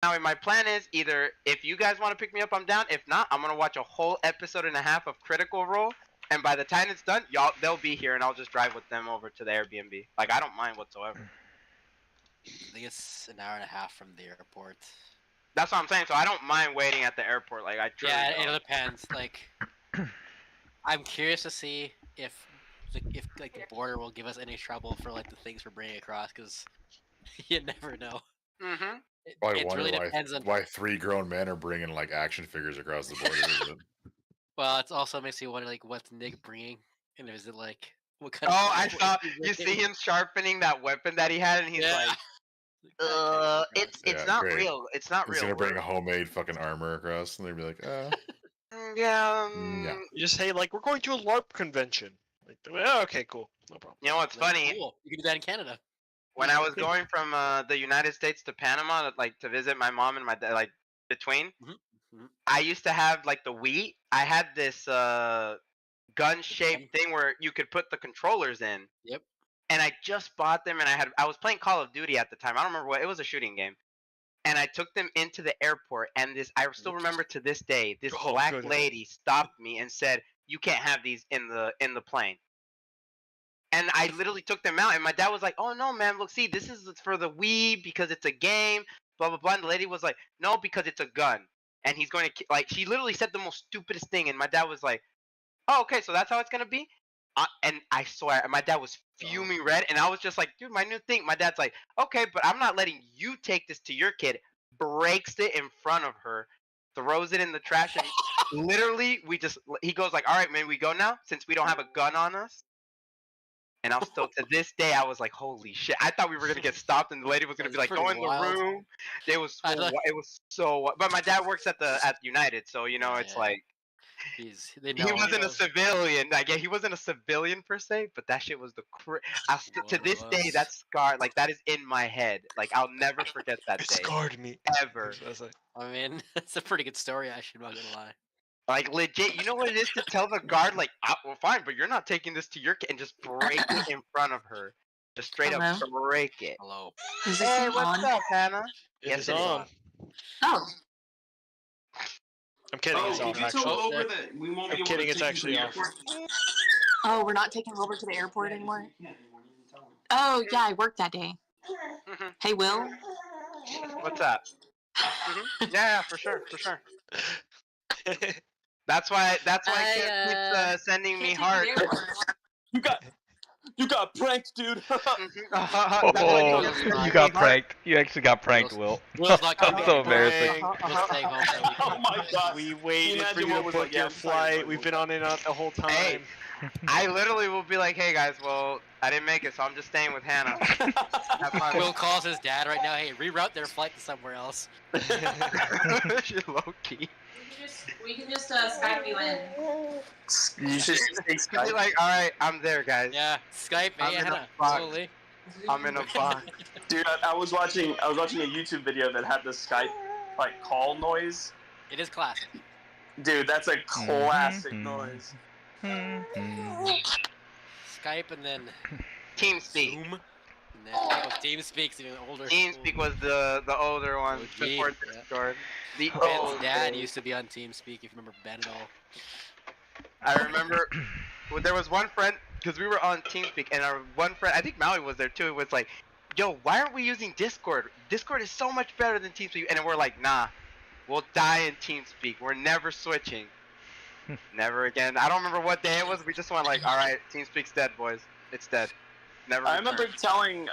Now, my plan is either if you guys want to pick me up, I'm down. If not, I'm gonna watch a whole episode and a half of Critical Role, and by the time it's done, they'll be here, and I'll just drive with them over to the Airbnb. Like, I don't mind whatsoever. I think it's an hour and a half from the airport. That's what I'm saying. So I don't mind waiting at the airport. Like, I truly Yeah, don't. it depends. Like, I'm curious to see if like the border will give us any trouble for like the things we're bringing across, because you never know. Mm-hmm. It really depends on. why 3 grown men are bringing like action figures across the border. Isn't it? Well, it also makes you wonder like what's Nick bringing, and is it like what kind Oh, of? I saw. You see him sharpening that weapon that he had, and he's like, it's not great. real. It's not He's real. gonna bring a homemade fucking armor across, and they'd be like, Yeah. You just say like, we're going to a LARP convention. Like, oh, okay, cool, no problem. You know what's funny? Cool. You can do that in Canada. When I was going from the United States to Panama, like to visit my mom and my dad, like between, I used to have like the Wii. I had this gun-shaped thing where you could put the controllers in. Yep. And I just bought them, and I was playing Call of Duty at the time. I don't remember what it was, a shooting game. And I took them into the airport, and I still remember to this day, this black lady stopped me and said, "You can't have these in the plane." And I literally took them out, and my dad was like, "Oh no, man! Look, see, this is for the Wii because it's a game." Blah blah blah. And the lady was like, "No, because it's a gun." And he's going to like. She literally said the most stupidest thing, and my dad was like, "Oh, okay, so that's how it's gonna be." And I swear, my dad was fuming red, and I was just like, "Dude, my new thing." My dad's like, "Okay, but I'm not letting you take this to your kid." Breaks it in front of her, throws it in the trash, and literally, he goes like, "All right, man, we go now since we don't have a gun on us." And I'm still, to this day, I was like, holy shit. I thought we were going to get stopped, and the lady was going to be like, go in the room. It was so, but my dad works at United, so, you know, it's like, he wasn't a civilian. Like, yeah, he wasn't a civilian per se, but that shit was to this day, that scar, like, that is in my head. Like, I'll never forget that day. It scarred me. Ever. I mean, it's a pretty good story, actually, I'm not gonna lie. Like, legit, you know what it is to tell the guard, like, well, fine, but you're not taking this to your kid, and just break it in front of her. Just straight up break it. Hello. Hey, what's up, Hannah? Yes, it is on. Oh. I'm kidding, it's off, actually. I'm kidding, it's actually off. Oh, we're not taking over to the airport anymore? Oh, yeah, I worked that day. Hey, Will? What's up? Yeah, for sure. That's why Kip keeps sending me hearts. You got pranked, dude. You got pranked. You actually got pranked, Will. Will's not That's so embarrassing. Oh my god. We waited for you to book your flight. We've been on it the whole time. Hey, I literally will be like, hey guys, well, I didn't make it, so I'm just staying with Hannah. Will calls his dad right now, hey, reroute their flight to somewhere else. She's low-key. We can just Skype you in. You should say Skype. Be like, alright, I'm there, guys. Yeah, Skype, hey, Hannah. Slowly. I'm in a box. Dude, I was watching a YouTube video that had the Skype like call noise. It is classic. Dude, that's a classic noise. Skype and then TeamSpeak. Zoom. And then, TeamSpeak's even older. TeamSpeak was the older one before Discord. Ben's dad used to be on TeamSpeak, if you remember Ben at all. I remember there was one friend, because we were on TeamSpeak, and our one friend, I think Maui was there too, was like, yo, why aren't we using Discord? Discord is so much better than TeamSpeak. And we're like, nah, we'll die in TeamSpeak. We're never switching. Never again. I don't remember what day it was. We just went like, all right, TeamSpeak's dead, boys. It's dead. Never. I remember telling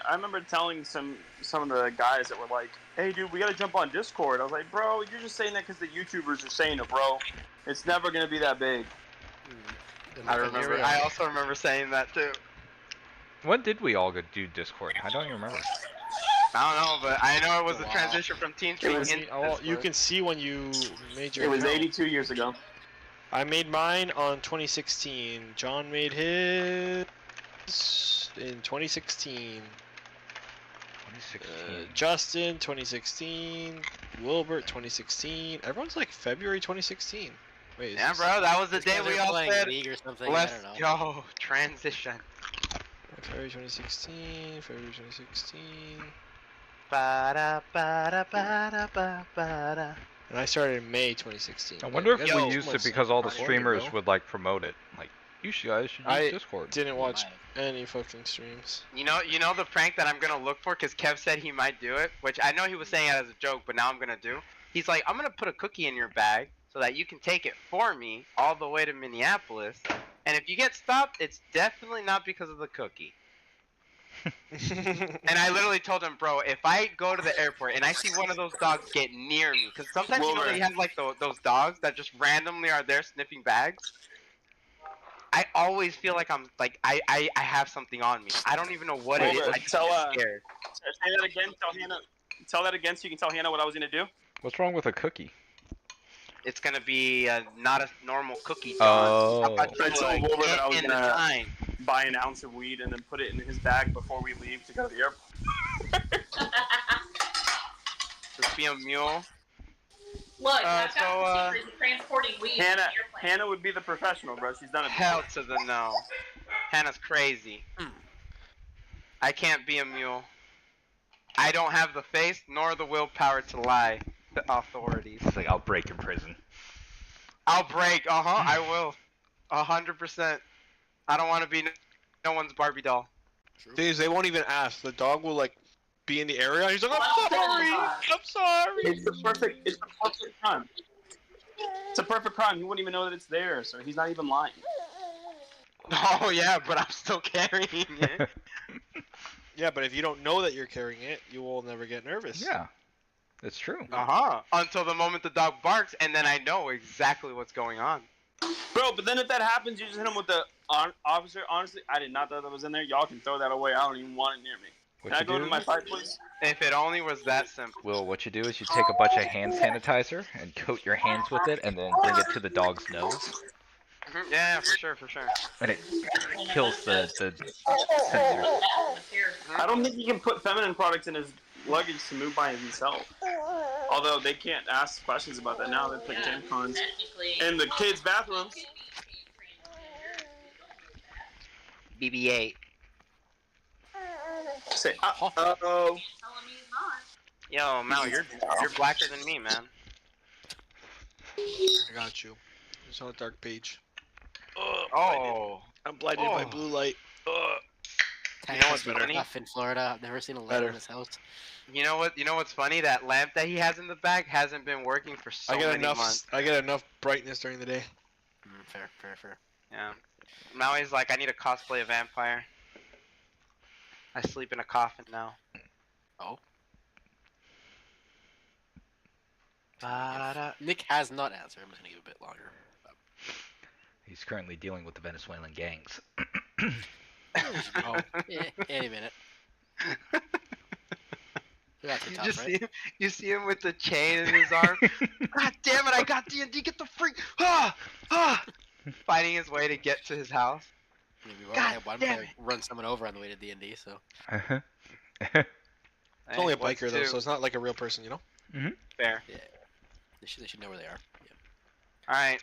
some of the guys that were like, hey, dude, we gotta jump on Discord. I was like, bro, you're just saying that because the YouTubers are saying it, bro. It's never gonna be that big. I remember. I also remember saying that too. When did we all do Discord? I don't even remember. I don't know, but I know it was a transition from TeamSpeak. You can see when you made your. It was 82 years ago. I made mine on 2016. John made his in 2016. Justin 2016. Wilbert 2016. Everyone's like February 2016. Wait. Yeah, bro, that was the day we all said. League or something. Let's go transition. February 2016. February 2016. Ba-da, ba-da, ba-da, ba-da. And I started in May 2016. I wonder if You guys we Yo, used it because all the before me, streamers bro. would like promote it. Like, you guys should use I Discord. didn't watch might any fucking streams. You know the prank that I'm gonna look for, cause Kev said he might do it, which I know he was saying it as a joke, but now I'm gonna do. He's like, I'm gonna put a cookie in your bag so that you can take it for me all the way to Minneapolis, and if you get stopped, it's definitely not because of the cookie. And I literally told him, bro, if I go to the airport and I see one of those dogs get near me, because sometimes you know Wilbur. they have like those dogs that just randomly are there sniffing bags. I always feel like I'm like I have something on me. I don't even know what it is. Wilbur, I just tell, get scared. Say that again. Tell Hannah. Tell that again so you can tell Hannah what I was gonna do. What's wrong with a cookie? It's gonna be not a normal cookie, John. Oh. How about you, I told Wilbur that I was in the gonna time? buy an ounce of weed and then put it in his bag before we leave to go to the airport. Just be a mule. Look, I've got the secret of transporting weed Hannah would be the professional, bro. She's done it. Hell to the no. Hannah's crazy. I can't be a mule. I don't have the face nor the willpower to lie to authorities. It's like, I'll break in prison. I'll break. I will. 100%. I don't want to be no one's Barbie doll. Things they won't even ask. The dog will like be in the area. He's like, I'm sorry. I'm sorry. It's the perfect crime. It's a perfect crime. He wouldn't even know that it's there, so he's not even lying. Oh yeah, but I'm still carrying it. Yeah, but if you don't know that you're carrying it, you will never get nervous. Yeah, it's true. Until the moment the dog barks, and then I know exactly what's going on. Bro, but then if that happens, you just hit him with the officer. Honestly, I did not know that was in there. Y'all can throw that away. I don't even want it near me. What Can I you go do? to my fight, please? If it only was that simple. Will, what you do is you take a bunch of hand sanitizer and coat your hands with it, and then bring it to the dog's nose, Yeah, for sure. and it kills the sensors. I don't think he can put feminine products in his luggage to move by himself. Although they can't ask questions about that now. They put tampons in the kids' bathrooms. BB-8. Say, uh-oh. Yo, Mal, you're blacker than me, man. I got you. It's on a dark page. Oh. I'm blinded by Oh. blue light. You know what's funny? Enough in Florida. I've never seen a lamp in his house. You know what's funny? That lamp that he has in the bag hasn't been working for so many months. I get enough brightness during the day. Fair. Yeah. Now he's like, I need to cosplay a vampire. I sleep in a coffin now. Oh. Ba-da. Nick has not answered. I'm just gonna give it a bit longer. He's currently dealing with the Venezuelan gangs. Oh, yeah, any minute. You see him with the chain in his arm. God damn it! I got D&D. Get the freak! Fighting his way to get to his house. Maybe one guy run someone over on the way to D&D. So It's only a biker though, so it's not like a real person, you know? Fair. yeah, they should know where they are. Yeah. All right,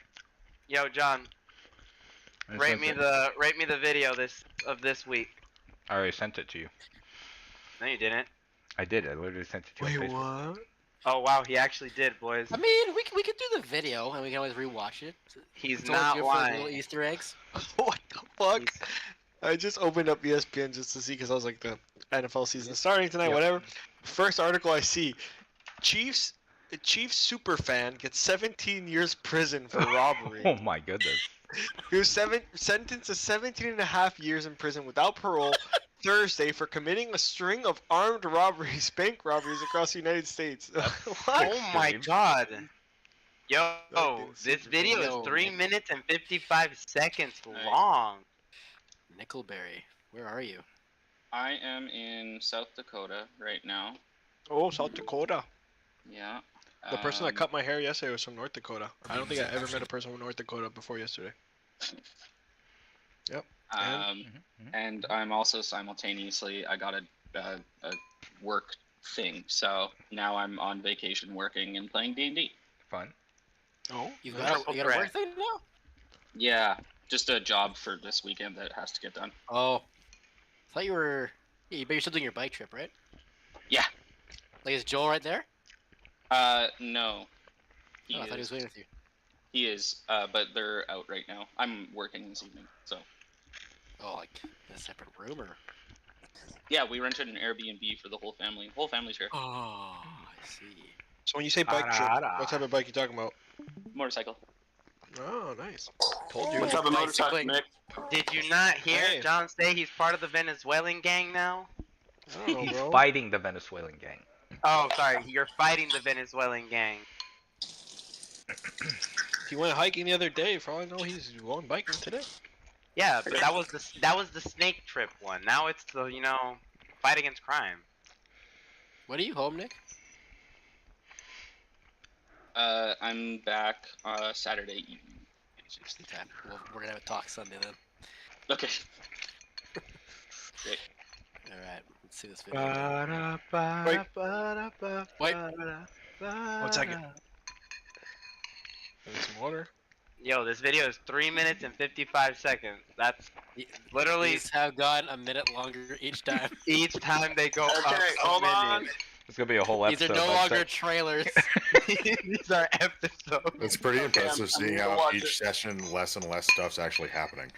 yo, John. Rate me the video of this week. I already sent it to you. No, you didn't. I did. I literally sent it to you on Facebook. what? Oh wow, he actually did, boys. I mean, we could do the video and we can always rewatch it. He's It's always not good for little lying. Easter eggs. What the fuck? I just opened up ESPN just to see because I was like, the NFL season starting tonight, Yep. whatever. First article I see, Chiefs super fan gets 17 years prison for robbery. Oh my goodness. He was sentenced to 17 and a half years in prison without parole Thursday for committing a string of armed robberies, bank robberies across the United States. What? Oh my god. Yo, Fucking this super video video, is 3 man. minutes and 55 seconds Right. long. Nickelberry, where are you? I am in South Dakota right now. Oh, South Dakota. Yeah. The person that cut my hair yesterday was from North Dakota. I don't think I ever met a person from North Dakota before yesterday. Yep. And I'm also simultaneously, I got a work thing, so now I'm on vacation working and playing D&D. Fun. Oh. You Nice. got a work thing now? Yeah, just a job for this weekend that has to get done. Oh, I thought you were. Yeah, but you're still doing your bike trip, right? Yeah. Like, is Joel right there? No. Oh, I thought he was waiting with you. He is, but they're out right now. I'm working this evening, so. Oh, like in a separate room or? Yeah, we rented an Airbnb for the whole family. The whole family's here. Oh, I see. So when you say bike trip, what type of bike you talking about? Motorcycle. Oh, nice. Told you. What type of motorcycle, Bicycling. Nick? Did you not hear Hey. John say he's part of the Venezuelan gang now? I don't know, He's bro. fighting the Venezuelan gang. Oh, sorry, you're fighting the Venezuelan gang. He went hiking the other day. For all I know, he's going biking today. Yeah, but that was the snake trip one. Now it's the fight against crime. When are you home, Nick? I'm back Saturday evening. Okay. Well, we're gonna have a talk Sunday then. Okay. Great. All right. Let's see this video. Wait. One second. Need some water. Yo, this video is 3 minutes and 55 seconds. That's literally These have gone a minute longer each time. each time they go up Okay, a hold minute. on. It's gonna be a whole These episode. are no I'd longer say. trailers. These are episodes. It's pretty Okay, impressive I'm seeing gonna how watch each it. session less and less stuff's actually happening.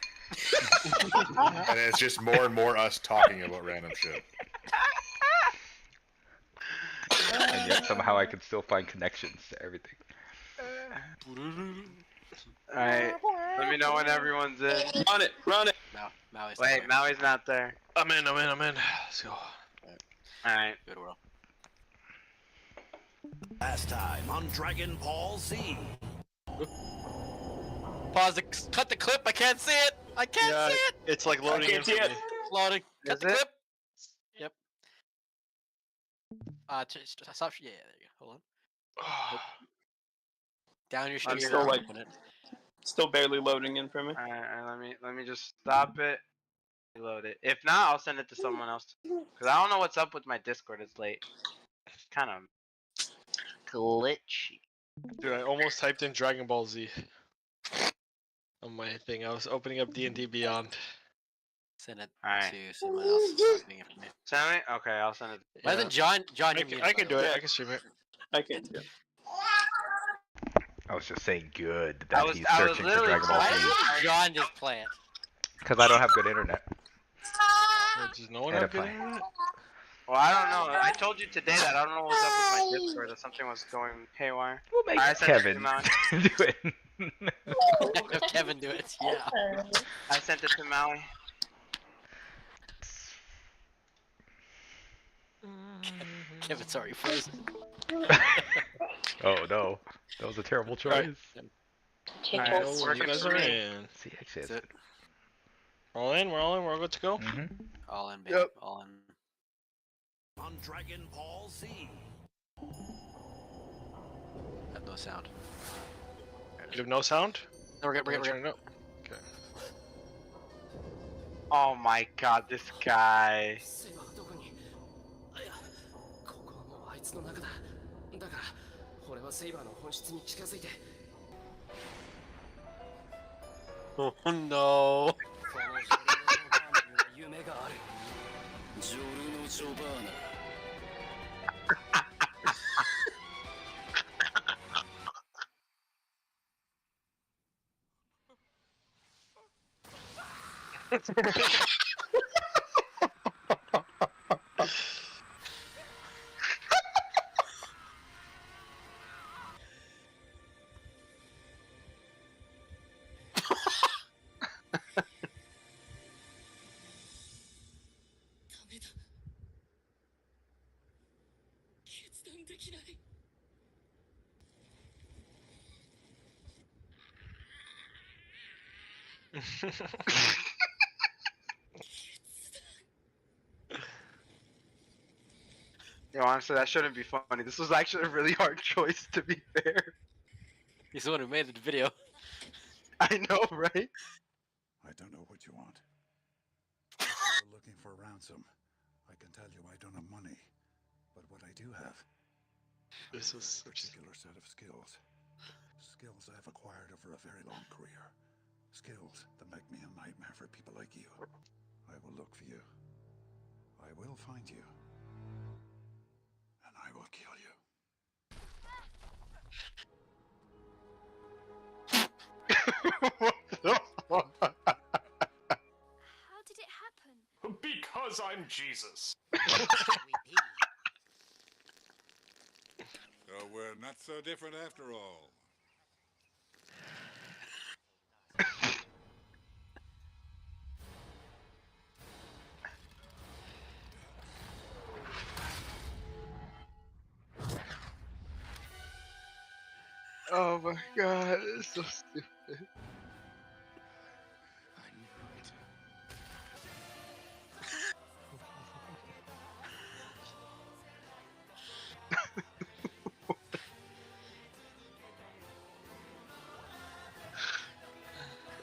And it's just more and more us talking about random shit. And yet somehow I can still find connections to everything. Alright, let me know when everyone's in. Run it, run it. Maui's Wait, there. Maui's not there. I'm in. Let's go. Alright. Good world. Last time on Dragon Ball Z. Pause the, cut the clip. I can't see it. I can't Yeah, see it. it's like loading in can't for see it. me. Loading. Cut Is the it? clip. Yep. Stop. Yeah, there you go. Hold on. Down your I'm stream. still, like- Open it. Still barely loading in for me. Alright, let me just stop it. Reload it. If not, I'll send it to someone else. Cause I don't know what's up with my Discord. It's late. It's kind of glitchy. Dude, I almost typed in Dragon Ball Z on my thing. I was opening up D&D Beyond. Send it Alright. to someone else. Stop being it for me. Send me? Okay, I'll send it. Why Yeah. isn't John? John, I you're can, muted, I by can the do way. it. I can stream it. I can't do it. I was just saying good I that was- he's I was searching for literally Dragon Ball Why calling- Z. doesn't John just play it? Because I don't have good internet. Does no one And have a good play. internet? Well, I don't know. I told you today that I don't know what's up with my Discord. That something was going haywire. We'll make I sent it to Kevin Maui. do it. Have Kevin do it. Yeah. I sent it to Maui. Kevin's already frozen. Oh no, that was a terrible choice. Alright, Oh, it's you working guys for are me. in. See, actually, That's that's it. We're all in. We're all good to go. good. All in, baby. Yep. All in. On Dragon Ball Z. Have no sound. There it You is. have no sound? No, we're good. We're good. We're Turn good. it up. Okay. Oh my god, this guy. セイバーはどこにいやここはもうあいつの中だだから俺はセイバーの本質に近づいて Oh no. このジョルノ・ジョバーナには夢があるジョルノ・ジョバーナ ダメだ決断できない Yo, honestly, that shouldn't be funny. This was actually a really hard choice, to be fair. He's the one who made the video. I know, right? I don't know what you want. If you're looking for ransom, I can tell you I don't have money. But what I do have This is is a particular set of skills. Skills I've acquired over a very long career. Skills that make me a nightmare for people like you. I will look for you. I will find you. And I will kill you. How did it happen? Because I'm Jesus. So we're not so different after all. Oh my god, it's so stupid. I knew it.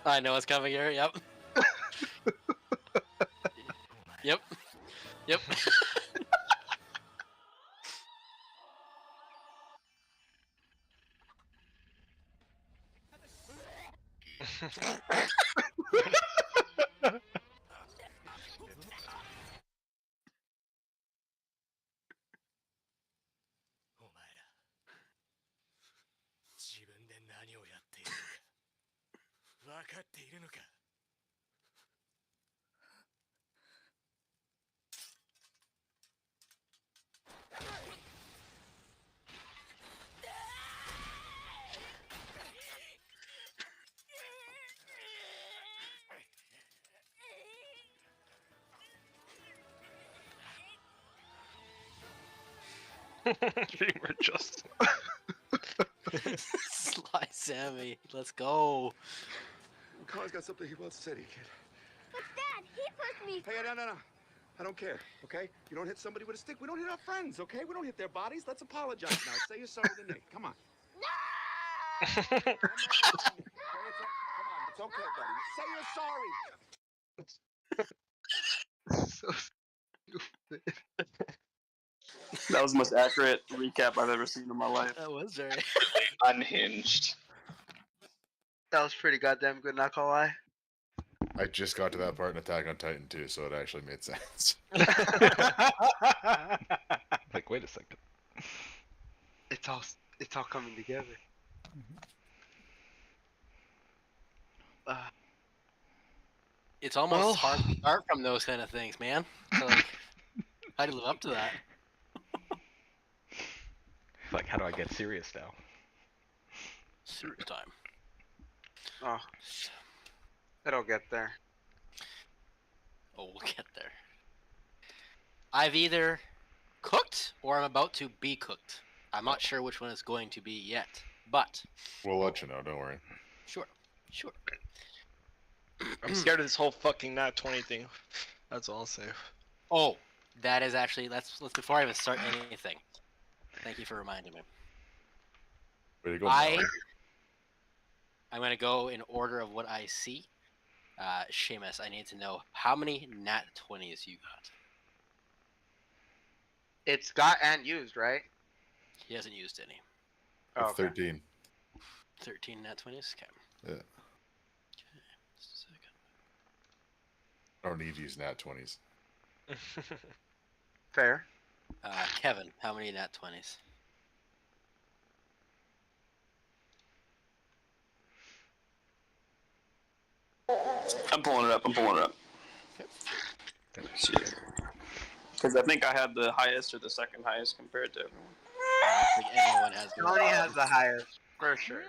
I know what's coming here. Yep. Yep. Yep. Dreamer Justin. Sly Sammy, let's go. Carl's got something he wants to say to you, kid. But Dad, he pushed me. Hey, no. I don't care, okay? You don't hit somebody with a stick. We don't hit our friends, okay? We don't hit their bodies. Let's apologize now. Say you're sorry to Nick. Come on. Come on. Okay, it's okay, buddy. Say you're sorry. So stupid. That was the most accurate recap I've ever seen in my life. That was very Unhinged. That was pretty goddamn good, not gonna lie. I just got to that part in Attack on Titan too, so it actually made sense. Like, wait a second. It's all coming together. It's almost hard to start from those kind of things, man. So, like, how do you live up to that? Like, how do I get serious now? Serious time. Oh, it'll get there. Oh, we'll get there. I've either cooked or I'm about to be cooked. I'm not sure which one it's going to be yet, but We'll let you know, don't worry. sure. I'm scared of this whole fucking Nat 20 thing. That's all I'll say. Oh, that is actually let's before I even start anything. Thank you for reminding me. Way to go, I'm Molly. gonna go in order of what I see. Seamus, I need to know how many Nat 20s you got. It's got and used, right? He hasn't used any. Oh, It's 13. 13 Nat 20s? Okay. Yeah. Okay, just a second. I don't need to use nat 20s. Fair. Kevin, how many Nat 20s? I'm pulling it up. Because I think I had the highest or the second highest compared to everyone. I don't think anyone has. Tony has the highest, for sure.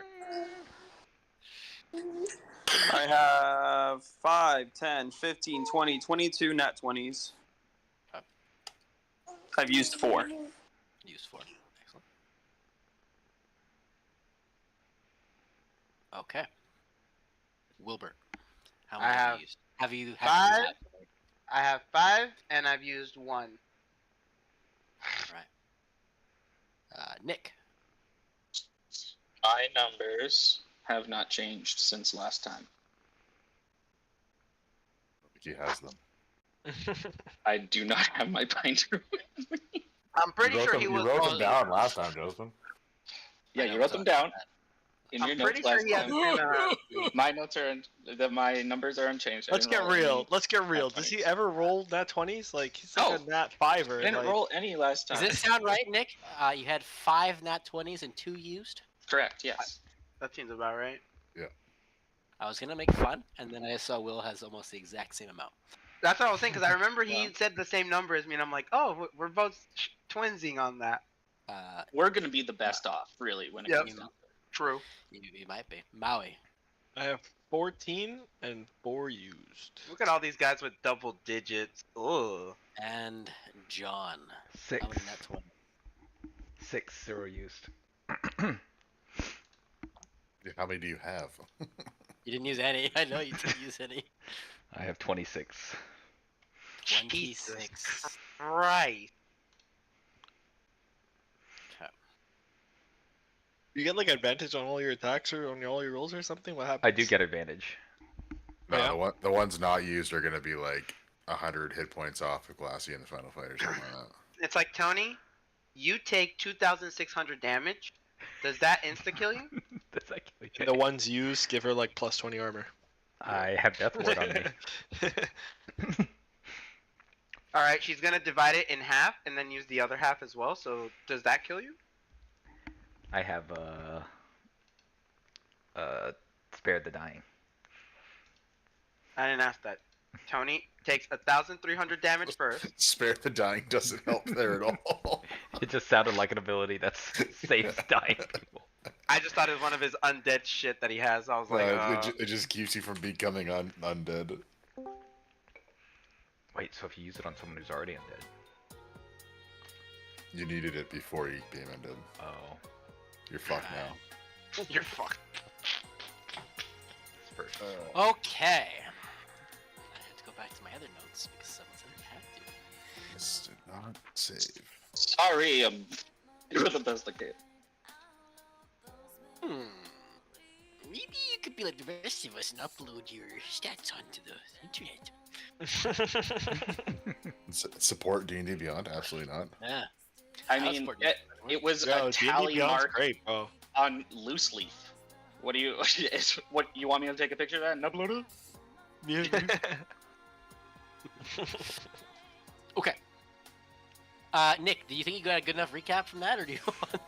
I have 5, 10, 15, 20, 22 nat 20s. Okay. I've used 4. Used 4. Excellent. Okay. Wilbert, how many have you used? Have you had 5. I have 5, and I've used 1. All right. Nick. My numbers have not changed since last time. He has them. I do not have my binder with me. I'm pretty sure he was. You wrote them down last time, Joseph. Yeah, you wrote them down. In I'm your pretty notes sure he has last the same amount. time, my notes are my numbers are unchanged. I Let's didn't get roll real. any Let's get real. nat Does he 20s. ever roll nat 20s? Like he's like No. a nat 5er. I didn't Like roll any last Does time. this sound right, Nick? You had 5 nat 20s and 2 used. Correct. Yes. That seems about right. I was gonna make fun, and then I saw Will has almost the exact same amount. That's what I was saying because I remember he Yeah. said the same number as me, and I'm like, oh, we're both twinsing on that. We're gonna be the best off, really, when it Yep. comes down to it. True. You might be. Maui. I have 14 and 4 used. Look at all these guys with double digits. Ugh. And John. 6. How many nat 20? 6, 0 used. How many do you have? You didn't use any. I know you didn't use any. I have 26. 26. Right. You get like advantage on all your attacks or on all your rolls or something? What happens? I do get advantage. No, Yeah. the ones not used are gonna be like 100 hit points off of Glassy in the final fight or something like that. It's like, Tony, you take 2,600 damage. Does that insta-kill you? That's actually And the ones used give her like plus 20 armor. I have Death Ward on me. Alright, she's gonna divide it in half and then use the other half as well, so does that kill you? I have Spared the Dying. I didn't ask that. Tony takes 1,300 damage first. Spare the Dying doesn't help there at all. It just sounded like an ability that saves dying people. I just thought it was one of his undead shit that he has. I was like, it just keeps you from becoming undead. Wait, so if you use it on someone who's already undead? You needed it before you became undead. Oh. You're fucked now. You're fucked. First. Okay. I had to go back to my other notes because someone said I had to. This did not save. Sorry, you were the best I could. Maybe you could be like the rest of us and upload your stats onto the internet. Support D&D Beyond? Absolutely not. Yeah. I mean, it was Yo, a tally D&D Beyond's mark great, bro. on loose leaf. What do you? What you want me to take a picture of that and upload it? Yeah. Okay. Nick, do you think you got a good enough recap from that, or do you want?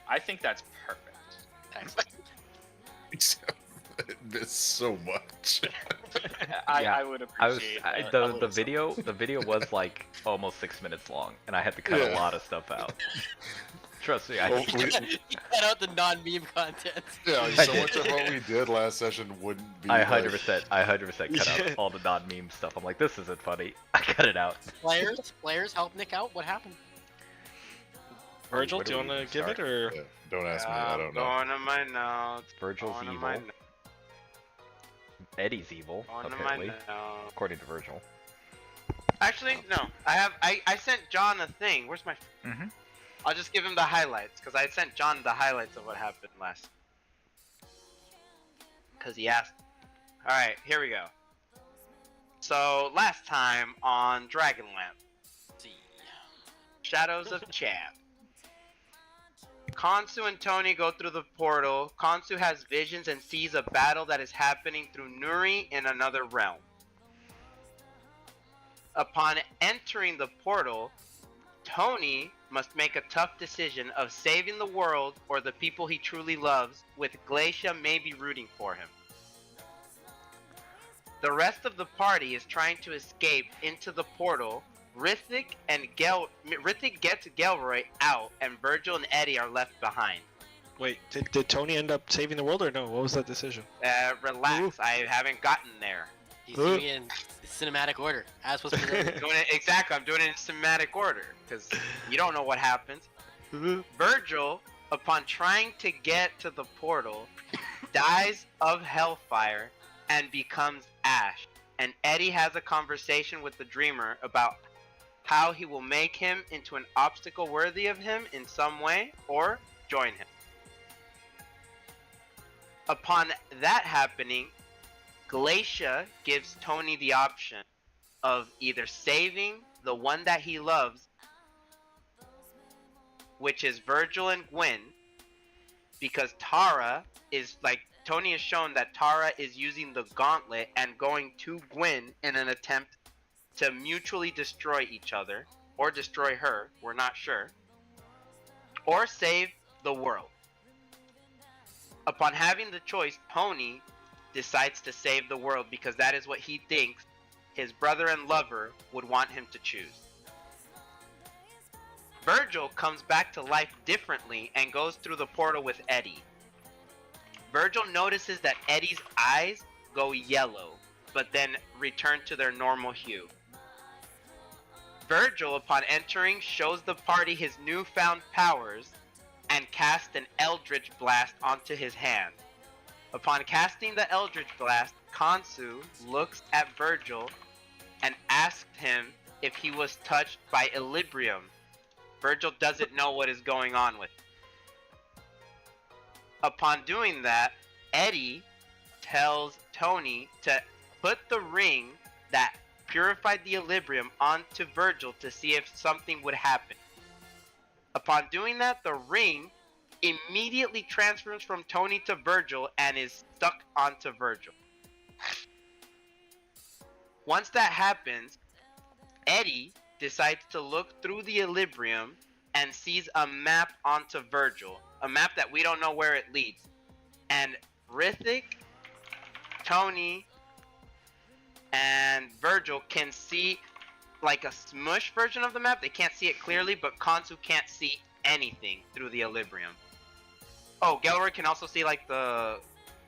I think that's perfect. Excellent. It's so much. I would appreciate the video was like almost 6 minutes long, and I had to cut a lot of stuff out. Trust me, You cut out the non-meme content. Yeah, so much of what we did last session wouldn't be. I 100% cut out all the non-meme stuff. I'm like, this isn't funny. I cut it out. Players help Nick out. What happened? Virgil, do you want to give it or? Yeah, don't ask me. I don't know. Going to my notes. Virgil's Going to evil. my notes. Eddie's evil, Going to my apparently, notes. according to Virgil. Actually, no. I sent John a thing. Where's my? Mhm. I'll just give him the highlights because I sent John the highlights of what happened last. Because he asked. All right, here we go. So last time on Dragonlance, Shadows of Chad. Khonsu and Tony go through the portal. Khonsu has visions and sees a battle that is happening through Nuri in another realm. Upon entering the portal, Tony must make a tough decision of saving the world or the people he truly loves, with Glacia maybe rooting for him. The rest of the party is trying to escape into the portal. Rithik gets Gelroy out, and Virgil and Eddie are left behind. Wait, did Tony end up saving the world or no? What was that decision? Relax, I haven't gotten there. He's doing it in cinematic order, as was presented. Exactly, I'm doing it in cinematic order, because you don't know what happens. Virgil, upon trying to get to the portal, dies of hellfire and becomes ash. And Eddie has a conversation with the Dreamer about how he will make him into an obstacle worthy of him in some way, or join him. Upon that happening, Glacia gives Tony the option of either saving the one that he loves, which is Virgil and Gwen, because Tara is like Tony has shown that Tara is using the gauntlet and going to Gwen in an attempt to mutually destroy each other or destroy her, we're not sure, or save the world. Upon having the choice, Tony decides to save the world because that is what he thinks his brother and lover would want him to choose. Virgil comes back to life differently and goes through the portal with Eddie. Virgil notices that Eddie's eyes go yellow, but then return to their normal hue. Virgil, upon entering, shows the party his newfound powers and casts an Eldritch Blast onto his hand. Upon casting the Eldritch Blast, Khonsu looks at Virgil and asks him if he was touched by Equilibrium. Virgil doesn't know what is going on with it. Upon doing that, Eddie tells Tony to put the ring that purified the Equilibrium onto Virgil to see if something would happen. Upon doing that, the ring immediately transfers from Tony to Virgil and is stuck onto Virgil. Once that happens, Eddie decides to look through the Equilibrium and sees a map onto Virgil. A map that we don't know where it leads. And Rithik, Tony, and Virgil can see like a smush version of the map. They can't see it clearly, but Khonsu can't see anything through the Equilibrium. Oh, Gelroy can also see like the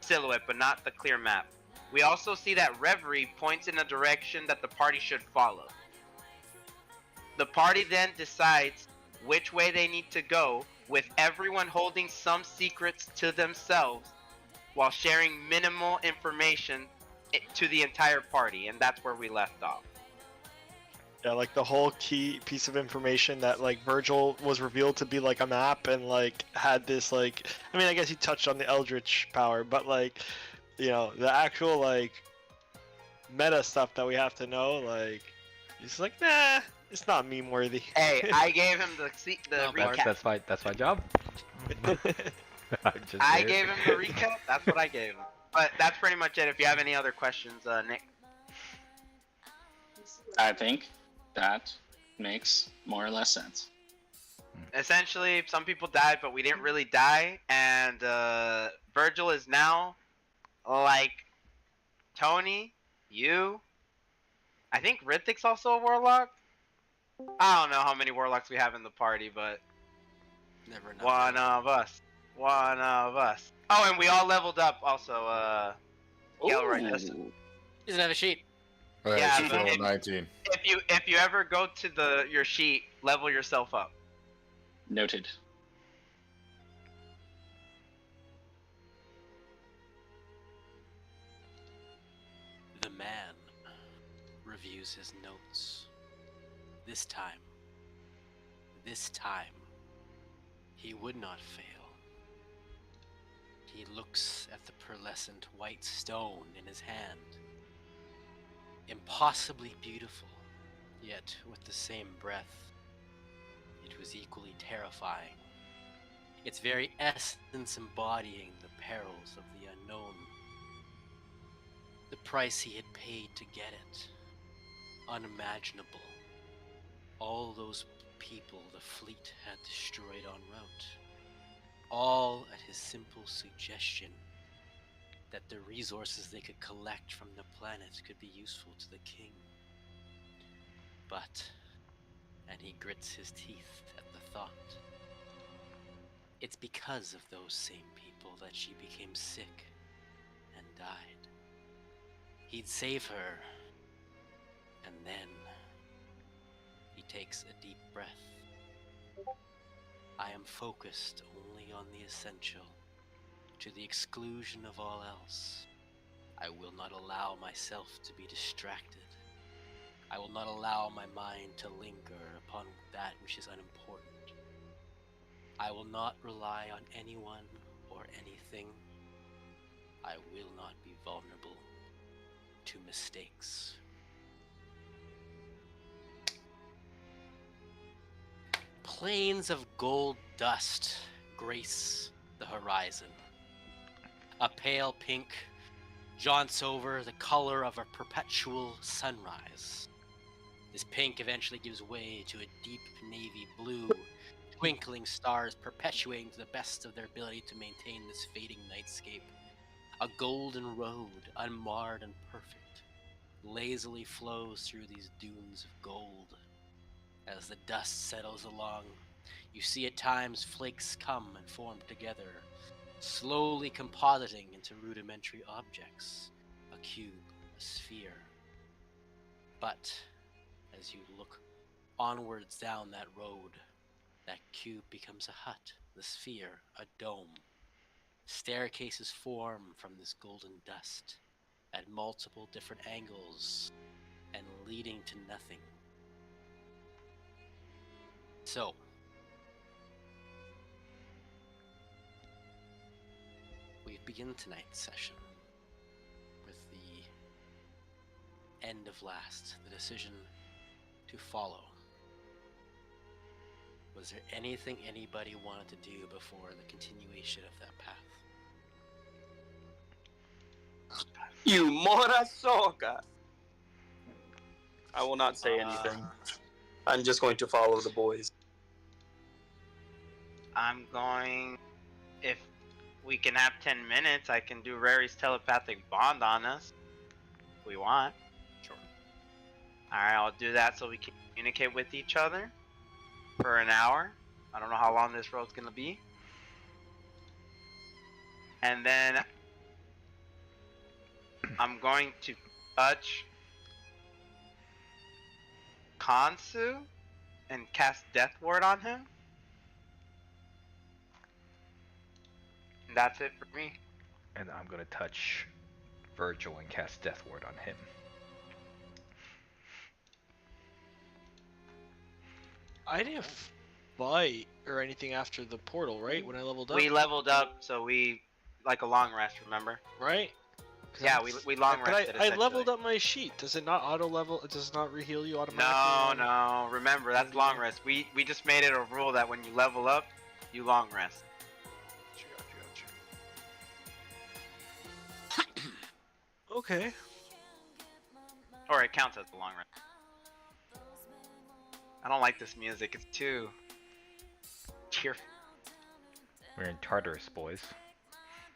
silhouette, but not the clear map. We also see that Reverie points in a direction that the party should follow. The party then decides which way they need to go, with everyone holding some secrets to themselves while sharing minimal information to the entire party, and that's where we left off. Yeah, like the whole key piece of information that like Virgil was revealed to be like a map and like had this like, I mean, I guess he touched on the Eldritch power, but like, you know, the actual like meta stuff that we have to know, like, he's like, nah, it's not meme worthy. Hey, I gave him the recap. That's my job. I gave him the recap. That's what I gave him. But that's pretty much it. If you have any other questions, Nick. I think that makes more or less sense. Essentially, some people died, but we didn't really die, and Virgil is now like Tony, you. I think Rithik's also a warlock. I don't know how many warlocks we have in the party, but never know. One of us. Oh, and we all leveled up also. Gelroy does. He doesn't have a sheet. Yeah, she's but level 19. if you ever go to your sheet, level yourself up. Noted. The man reviews his notes. This time, he would not fail. He looks at the pearlescent white stone in his hand. Impossibly beautiful, yet with the same breath, it was equally terrifying. Its very essence embodying the perils of the unknown. The price he had paid to get it, unimaginable. All those people the fleet had destroyed en route, all at his simple suggestion that the resources they could collect from the planet could be useful to the king. But, and he grits his teeth at the thought, it's because of those same people that she became sick and died. He'd save her, and then he takes a deep breath. I am focused only on the essential, to the exclusion of all else. I will not allow myself to be distracted. I will not allow my mind to linger upon that which is unimportant. I will not rely on anyone or anything. I will not be vulnerable to mistakes. Plains of gold dust grace the horizon. A pale pink jaunts over the color of a perpetual sunrise. This pink eventually gives way to a deep navy blue, twinkling stars perpetuating to the best of their ability to maintain this fading nightscape. A golden road, unmarred and perfect, lazily flows through these dunes of gold. As the dust settles along, you see at times flakes come and form together, slowly compositing into rudimentary objects, a cube, a sphere. But as you look onwards down that road, that cube becomes a hut, the sphere, a dome. Staircases form from this golden dust at multiple different angles and leading to nothing. So, we begin tonight's session with the end of last, the decision to follow. Was there anything anybody wanted to do before the continuation of that path? You Morasoka! I will not say anything. I'm just going to follow the boys. I'm going. If we can have 10 minutes, I can do Rary's telepathic bond on us. If we want. Sure. Alright, I'll do that so we can communicate with each other for an hour. I don't know how long this road's gonna be. And then I'm going to touch Kansu and cast Death Ward on him. And that's it for me. And I'm gonna touch Virgil and cast Death Ward on him. I didn't fight or anything after the portal, right? When I leveled up? We leveled up, so we like a long rest, remember? Right? Yeah, we long rested. But I leveled up my sheet. Does it not auto level? It does not re-heal you automatically? No. Remember, that's long rest. We just made it a rule that when you level up, you long rest. Okay. Or it counts as a long rest. I don't like this music. It's too cheerful. We're in Tartarus, boys.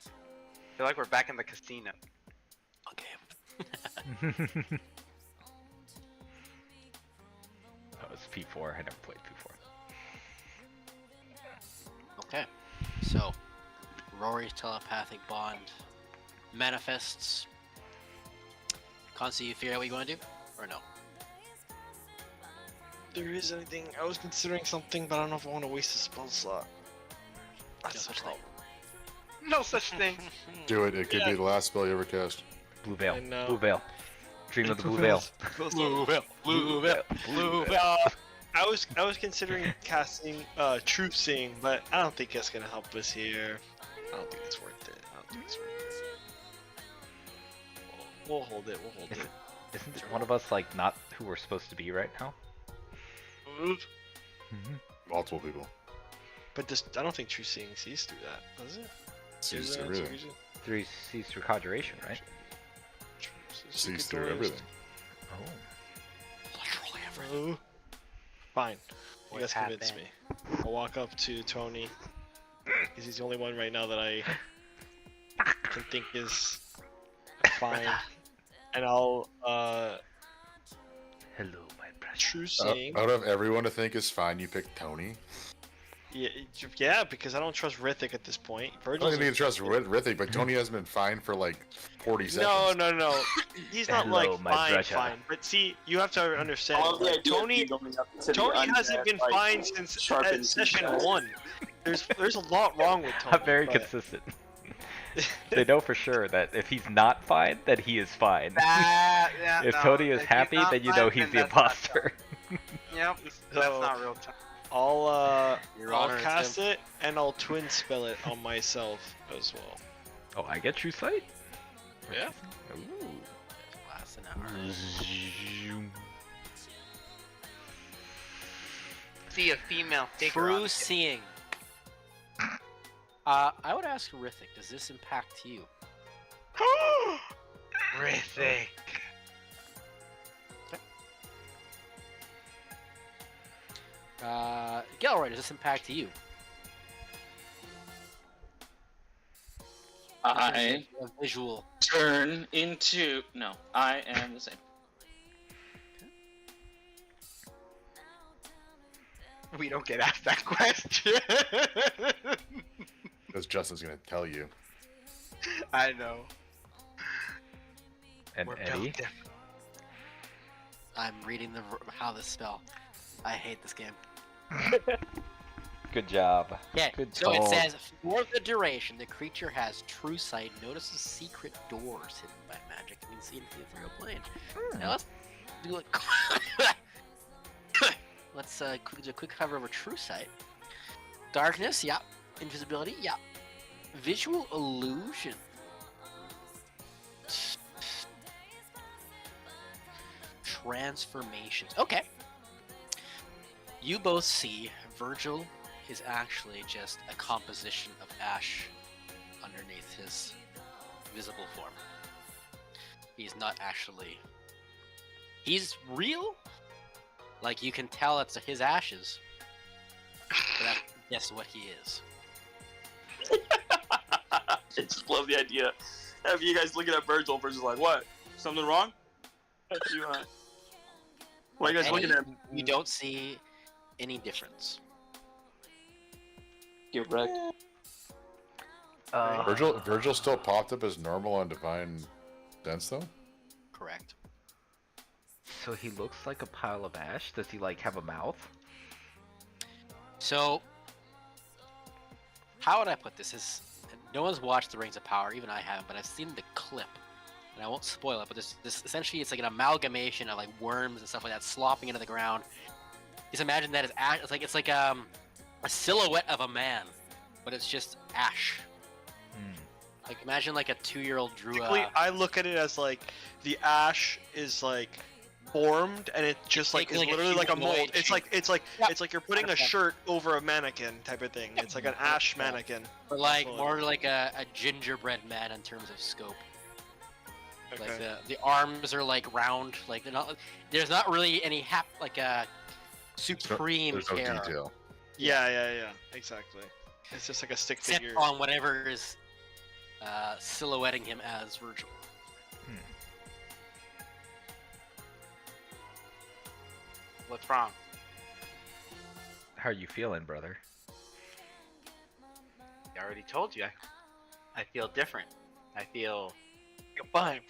I feel like we're back in the casino. Okay. Oh, it's P4. I never played P4. Okay. So, Rory's telepathic bond manifests. Consi, you figure out what you want to do? Or no? There is anything. I was considering something, but I don't know if I want to waste a spell slot. That's the problem. No such thing. Do it. It could be the last spell you ever cast. Blue Veil. I know. Blue Veil. Dream of the Blue Veil. Blue Veil. Blue Veil. Blue Veil. I was considering casting Truth Seeing, but I don't think that's gonna help us here. I don't think it's worth it. We'll hold it. Isn't one of us like not who we're supposed to be right now? Multiple people. But I don't think Truth Seeing sees through that, does it? Sees through everything. Three sees through conjuration, right? Sees through everything. Oh. Literally everything. Fine. You What's guys convinced me. I'll walk up to Tony, because he's the only one right now that I can think is fine. And I'll, Hello, my precious. True Seeing. Out of everyone to think is fine, you pick Tony. Yeah, because I don't trust Rithik at this point. I don't need to trust Rithik, but Tony hasn't been fine for like 40 seconds. No. He's not Hello, like my fine. But see, you have to understand. I love the Like, idea of Tony you going up to the hasn't undead, been like, fine since sharpen session feedback. 1. There's a lot wrong with Tony. I'm very but- consistent. They know for sure that if he's not fine, that he is fine. If Tony is happy, then you know he's the imposter. Yep, that's not real time. I'll Your I'll Honor, it's cast it and I'll twin spell it on myself as well. Oh, I get true sight? Yeah. Ooh. Last an hour. See a female figure. True seeing. I would ask Rithik, does this impact you? Rithik. Gilroy, does this impact you? I A visual. turn into... No, I am the same. We don't get asked that question. Because Justin's gonna tell you. I know. And We're Eddie? built different. I'm reading how this spell. I hate this game. Good job. Yeah, Good so it call. says, for the duration, the creature has true sight, notices secret doors hidden by magic, and can see into the ethereal plane. Now let's do it. Let's do a quick cover over true sight. Darkness, yeah. Invisibility, yeah. Visual illusion. Transformations. Okay. You both see Virgil is actually just a composition of ash underneath his visible form. He's not actually... He's real? Like, you can tell it's his ashes. But that's just what he is. I just love the idea of you guys looking at Virgil. Virgil's like, what? Something wrong? Why are you guys And looking at him? You don't see any difference. Get wrecked. Virgil still popped up as normal on Divine Sense though? Correct. So he looks like a pile of ash? Does he like have a mouth? So, how would I put this? No one's watched The Rings of Power, even I haven't, but I've seen the clip. And I won't spoil it, but this essentially it's like an amalgamation of like worms and stuff like that slopping into the ground. Just imagine that as ash. It's like a silhouette of a man, but it's just ash. Like imagine like a 2-year-old drew Basically, I look at it as like the ash is like formed, and it just like is literally like a mold. It's like you're putting a shirt over a mannequin type of thing. It's like an ash mannequin. But like more like a gingerbread man in terms of scope. Okay. Like the arms are like round, like they're not. There's not really any like a supreme There's no hair. detail. Yeah, exactly. It's just like a stick Except figure. on whatever is silhouetting him as Virgil. What's wrong? How are you feeling, brother? I already told you. I feel different. I feel fine.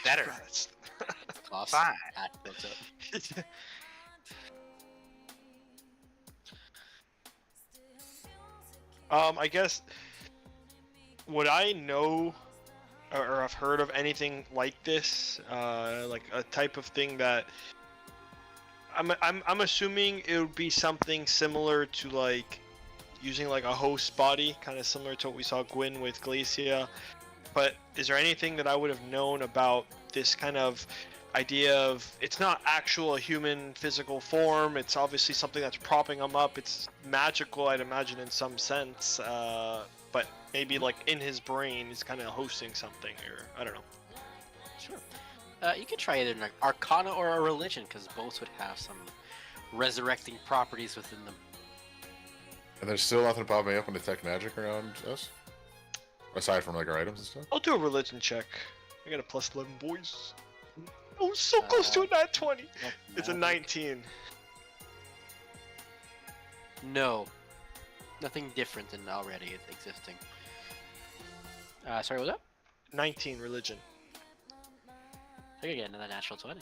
better. Awesome. Fine. Hat built up. I guess would I know or have heard of anything like this? Like a type of thing that I'm assuming it would be something similar to like using like a host body, kind of similar to what we saw Gwyn with Glacia. But is there anything that I would have known about this kind of idea of it's not actual human physical form, it's obviously something that's propping them up, it's magical I'd imagine in some sense, but maybe like in his brain he's kind of hosting something, or I don't know. Sure. You could try either an Arcana or a Religion, because both would have some resurrecting properties within them. And there's still nothing popping up and detect magic around us? Aside from like our items and stuff? I'll do a religion check. I got a plus 11, boys. Oh, so close to a nat 20. It's a 19. No. Nothing different than already existing. Sorry, what was that? 19 religion. I could get another natural 20.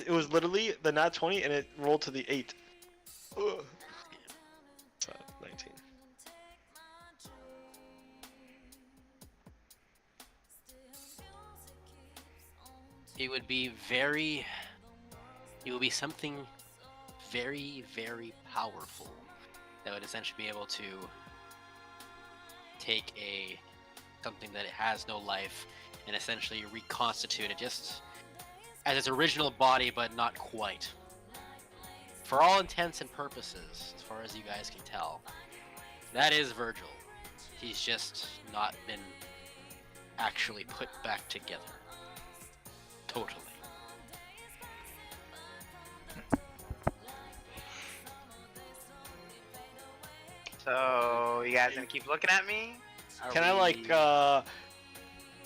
It was literally the nat 20 and it rolled to the 8. Ugh. 19. It would be something very, very powerful that would essentially be able to take something that has no life and essentially reconstitute it just as its original body, but not quite. For all intents and purposes, as far as you guys can tell, that is Virgil. He's just not been actually put back together. Totally. So you guys gonna keep looking at me? Can I like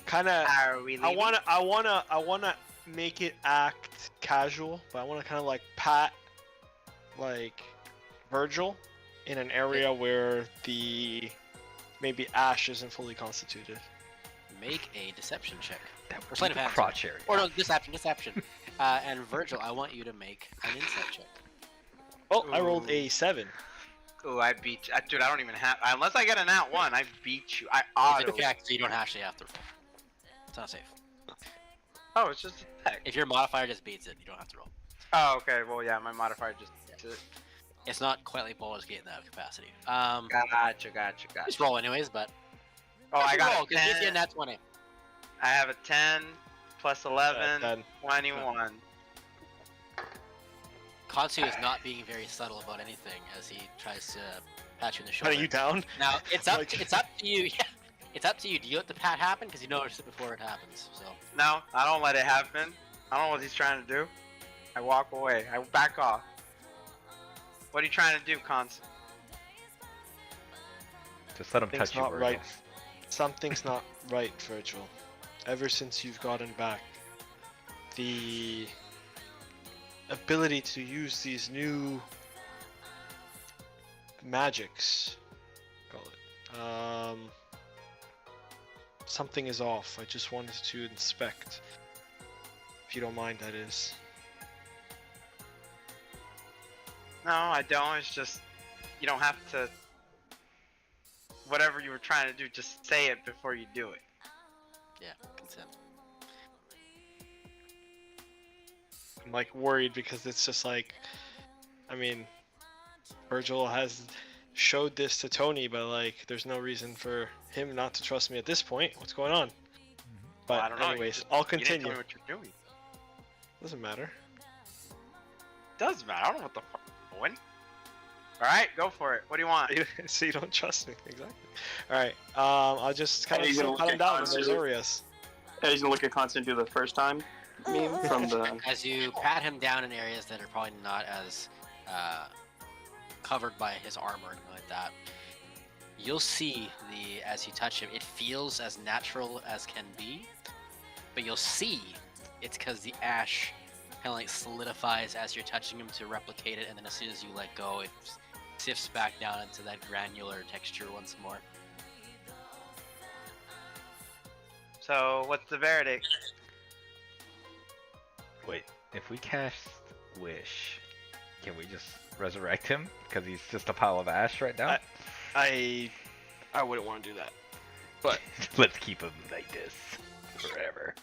kind of? Are we leaving? I wanna make it act casual, but I wanna kind of like pat like Virgil in an area where the maybe Ash isn't fully constituted. Make a deception check. Or sleight of hand. Crotch area. Or no, deception. And Virgil, I want you to make an insight check. Oh, I rolled a 7. Ooh, I beat you. Dude, I don't even have... Unless I get an nat 1, I beat you. I auto... It's a check, so you don't actually have to roll. It's not safe. Oh, it's just a check. If your modifier just beats it, you don't have to roll. Oh, okay. Well, yeah, my modifier just beats it. It's not quite like Baldur's Gate in that capacity. Gotcha. Just roll anyways, but... Oh, I got a 10. Gives you a nat 20. I have a 10 plus 11, 21. Kansu is not being very subtle about anything as he tries to pat you in the shoulder. Patting you down? Now it's up. It's up to you. Yeah, it's up to you. Do you let the pat happen? Because you noticed it before it happens. So. No, I don't let it happen. I don't know what he's trying to do. I walk away. I back off. What are you trying to do, Kansu? Just let him touch you, Not Virgil. right. Something's not right, Virgil. Ever since you've gotten back, the ability to use these new magics, call it, something is off. I just wanted to inspect, if you don't mind, that is. No, I don't. It's just, you don't have to, whatever you were trying to do, just say it before you do it. Yeah, consent. I'm like worried because it's just like, I mean, Virgil has showed this to Tony, but like, there's no reason for him not to trust me at this point. What's going on? But Well, I don't know. anyways, I'll You didn't continue. tell me what you're doing. Doesn't matter. Does matter. I don't know what the fuck I'm doing. Alright, go for it. What do you want? So you don't trust me, exactly. All right, I'll just kind of cut him down in those areas. Yeah, he's gonna look at Constant do the first time meme from the. As you pat him down in areas that are probably not as covered by his armor or anything like that, you'll see as you touch him, it feels as natural as can be, but you'll see it's because the ash kind of like solidifies as you're touching him to replicate it, and then as soon as you let go, it sifts back down into that granular texture once more. So, what's the verdict? Wait, if we cast Wish, can we just resurrect him? Because he's just a pile of ash right now? I wouldn't want to do that. But let's keep him like this forever.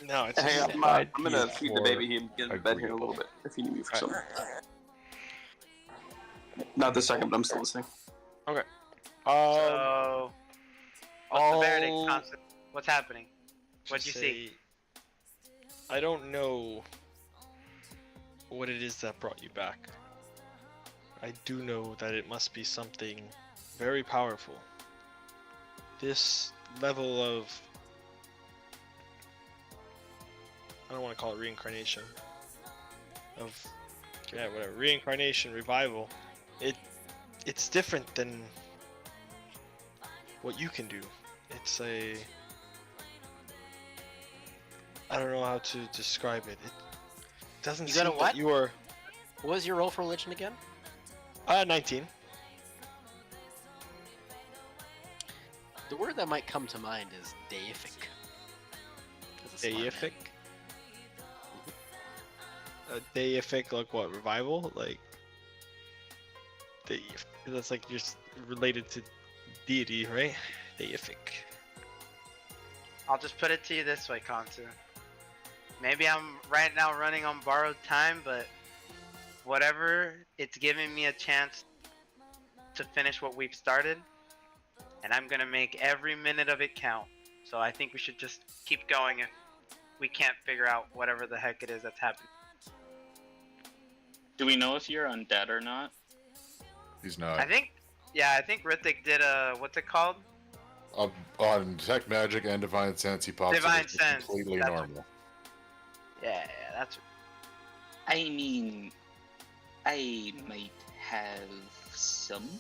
No, it's Hey, just I'm gonna feed the baby and get in bed here in a little bit if you need me for something. Not this second, but I'm still listening. Okay. So, what's the verdict, Constant? What's happening? What'd you see? I don't know what it is that brought you back. I do know that it must be something very powerful. This level of, I don't want to call it reincarnation, of, yeah, whatever, reincarnation, revival, it's different than what you can do. It's a, I don't know how to describe it. It doesn't You seem got a that what? you are, What was your roll for religion again? 19. The word that might come to mind is deific. Deific? Deific, like what, revival? Like, that's like just related to deity, right? Deific. I'll just put it to you this way, Kansu. Maybe I'm right now running on borrowed time, but whatever, it's giving me a chance to finish what we've started, and I'm gonna make every minute of it count. So I think we should just keep going if we can't figure out whatever the heck it is that's happening. Do we know if you're undead or not? He's not. I think Rithik did a, what's it called? On Detect Magic and Divine Sense, he pops Divine up as Sense, completely that's normal. Yeah, that's. I mean, I might have something.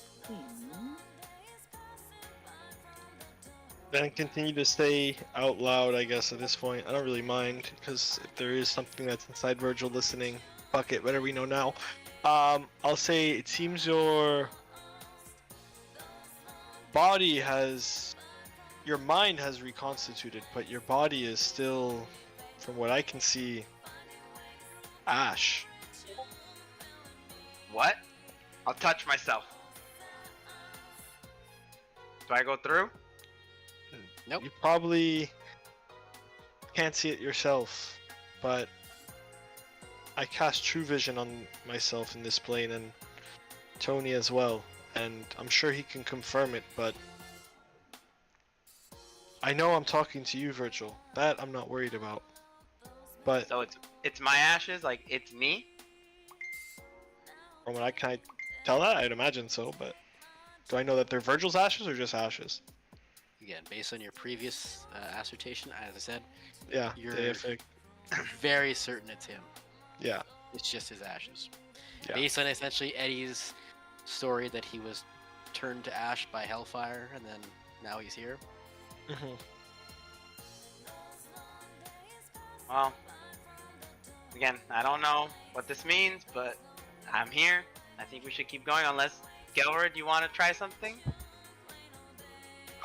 Then continue to stay out loud, I guess, at this point. I don't really mind, because if there is something that's inside Virgil listening, fuck it, whatever we know now. I'll say it seems your body has... Your mind has reconstituted, but your body is still, from what I can see, ash. What? I'll touch myself. Do I go through? Nope. You probably can't see it yourself, but I cast True Vision on myself in this plane and Tony as well, and I'm sure he can confirm it, but I know I'm talking to you, Virgil. That I'm not worried about. But so it's my ashes, like it's me. From what I can tell that, I'd imagine so, but do I know that they're Virgil's ashes or just ashes? Again, based on your previous assertion, as I said, Yeah, you're deific. very certain it's him. Yeah. It's just his ashes. Yeah. Based on essentially Eddie's story that he was turned to ash by Hellfire and then now he's here. Mm-hmm. Well, again, I don't know what this means, but I'm here. I think we should keep going unless... Gelred, you want to try something?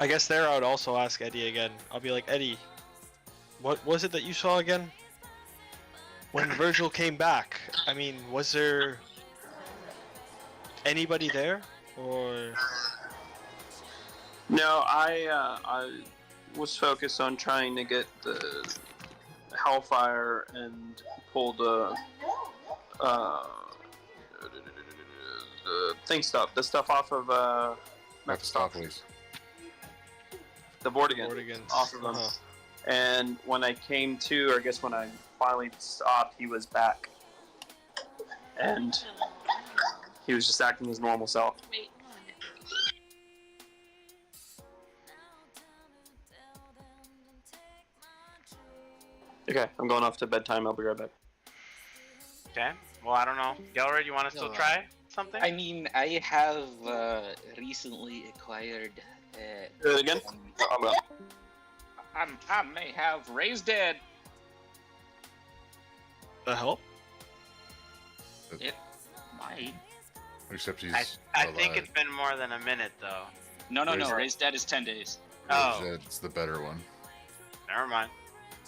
I guess there I would also ask Eddie again. I'll be like, Eddie, what was it that you saw again? When Virgil came back, I mean, was there anybody there? Or... No, I was focused on trying to get the Hellfire and pull the the stuff off of Mephistopheles. The Vortigern off of him. And when I came to, or I guess when I finally stopped, he was back. And he was just acting his normal self. Okay, I'm going off to bedtime. I'll be right back. Okay. Well, I don't know. Gelred, you want to still try something? I mean, I have recently acquired. Do it again? I may have raised dead. The hell? It might. Except he's I think it's been more than a minute, though. No. Raised dead is 10 days. Oh. It's the better one. Never mind.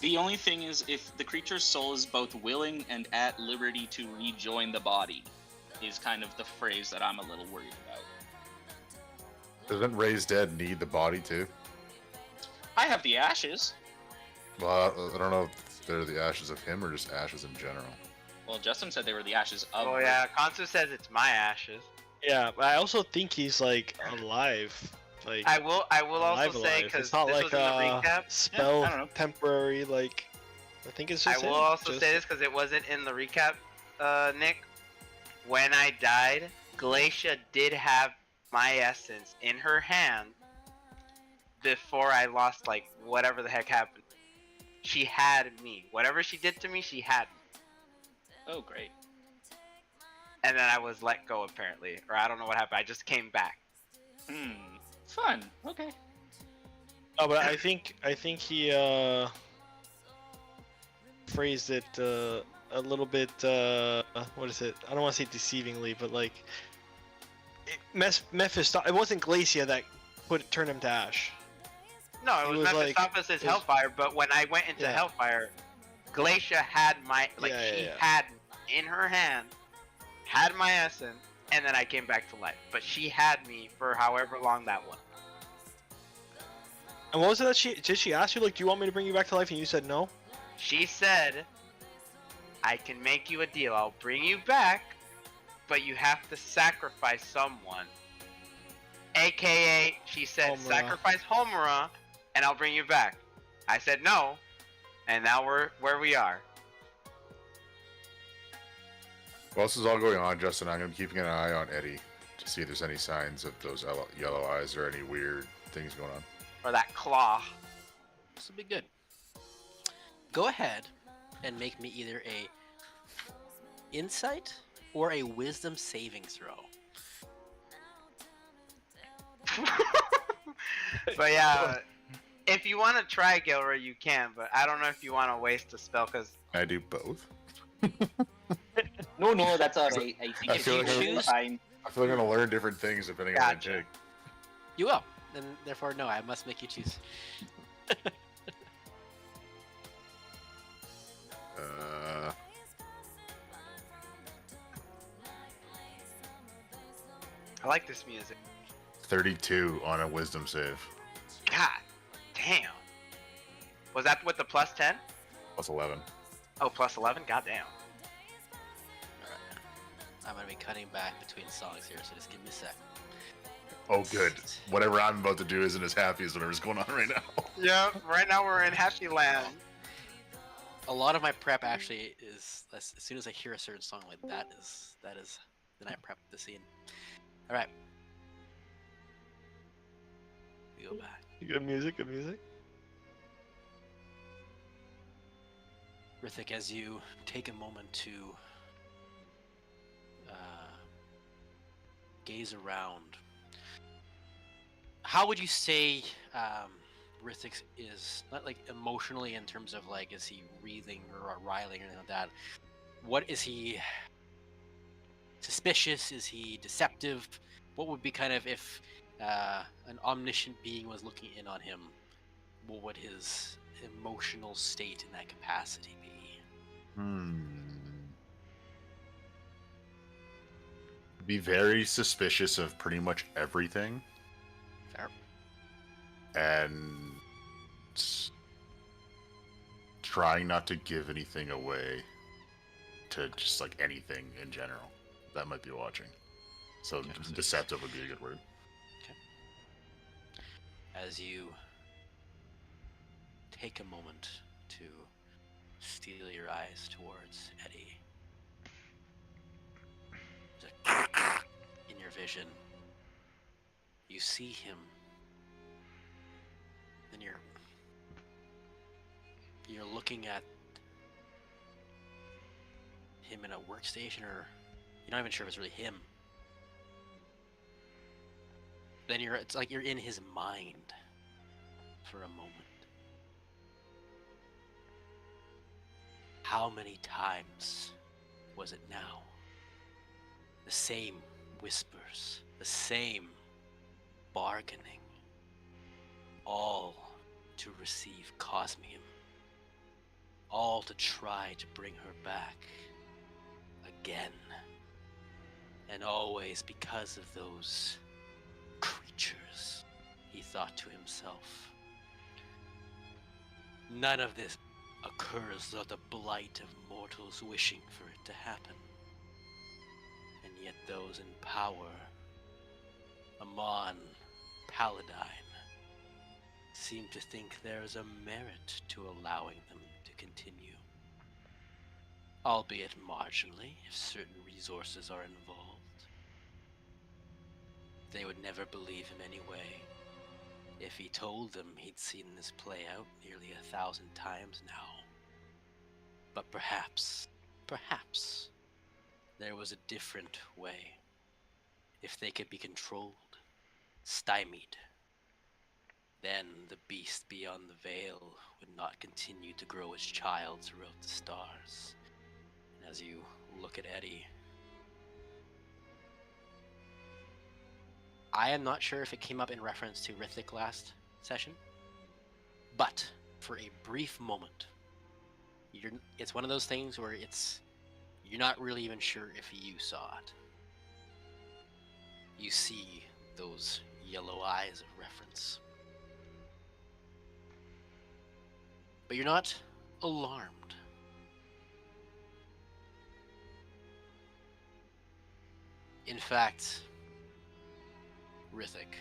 The only thing is, if the creature's soul is both willing and at liberty to rejoin the body, is kind of the phrase that I'm a little worried about. Doesn't Raised Dead need the body too? I have the ashes. Well, I don't know if they're the ashes of him or just ashes in general. Well, Justin said they were the ashes of. Oh yeah, Kansu says it's my ashes. Yeah, but I also think he's like alive. Like I will also say, because it's not this like was in the recap. Spell temporary. Like I think it's just. I will also say this because it wasn't in the recap, Nick. When I died, Glacia did have my essence in her hand before I lost, like, whatever the heck happened. She had me. Whatever she did to me, she had me. Oh, great. And then I was let go, apparently. Or I don't know what happened. I just came back. Fun. Okay. Oh, but I think he phrased it a little bit. What is it? I don't want to say deceivingly, but like Mephistopheles. It wasn't Glacia that turned him to ash. No, it was Mephistopheles' Hellfire. But when I went into Hellfire, Glacia had my had in her hand, had my essence, and then I came back to life. But she had me for however long that was. And what was it that did she ask you, like, do you want me to bring you back to life? And you said no? She said, I can make you a deal. I'll bring you back, but you have to sacrifice someone. AKA, she said, Homura. Sacrifice Homura, and I'll bring you back. I said no, and now we're where we are. While this is all going on, Justin, I'm going to be keeping an eye on Eddie to see if there's any signs of those yellow eyes or any weird things going on. Or that claw. This will be good. Go ahead and make me either a insight or a wisdom saving throw. But yeah, if you want to try Gilroy, you can. But I don't know if you want to waste a spell because I do both. No, that's alright. I think I if feel you like I'm- choose, fine. I feel like I'm gonna learn different things depending on what I take. You will. And therefore, no, I must make you choose. I like this music. 32 on a wisdom save. God damn. Was that with the plus 10? Plus 11. Oh, plus 11? God damn. I'm going to be cutting back between songs here, so just give me a sec. Oh, good. Whatever I'm about to do isn't as happy as whatever's going on right now. Yeah, right now we're in Happy Land. A lot of my prep actually is as soon as I hear a certain song like that is then I prep the scene. All right. We go back. Good music, good music. Rithik, as you take a moment to gaze around, how would you say Rithik is, not like emotionally in terms of like, is he wreathing or riling or anything like that? What is he suspicious? Is he deceptive? What would be kind of if an omniscient being was looking in on him, what would his emotional state in that capacity be? Be very suspicious of pretty much everything. Fair. And trying not to give anything away to just like anything in general that might be watching. So deceptive would be a good word. As you take a moment to steal your eyes towards Eddie, in your vision, you see him, and you're looking at him in a workstation, or you're not even sure if it's really him. Then it's like you're in his mind for a moment. How many times was it now? The same whispers, the same bargaining, all to receive Cosmium, all to try to bring her back again, and always because of those creatures, he thought to himself. None of this occurs without the blight of mortals wishing for it to happen. And yet those in power, Amon, Paladine, seem to think there is a merit to allowing them to continue. Albeit marginally, if certain resources are involved. They would never believe him anyway, if he told them he'd seen this play out nearly 1,000 times now. But perhaps, there was a different way. If they could be controlled, stymied, then the beast beyond the veil would not continue to grow its child throughout the stars. And as you look at Eddie, I am not sure if it came up in reference to Rithik last session, but for a brief moment, it's one of those things where you're not really even sure if you saw it. You see those yellow eyes of reference. But you're not alarmed. In fact, Rithik.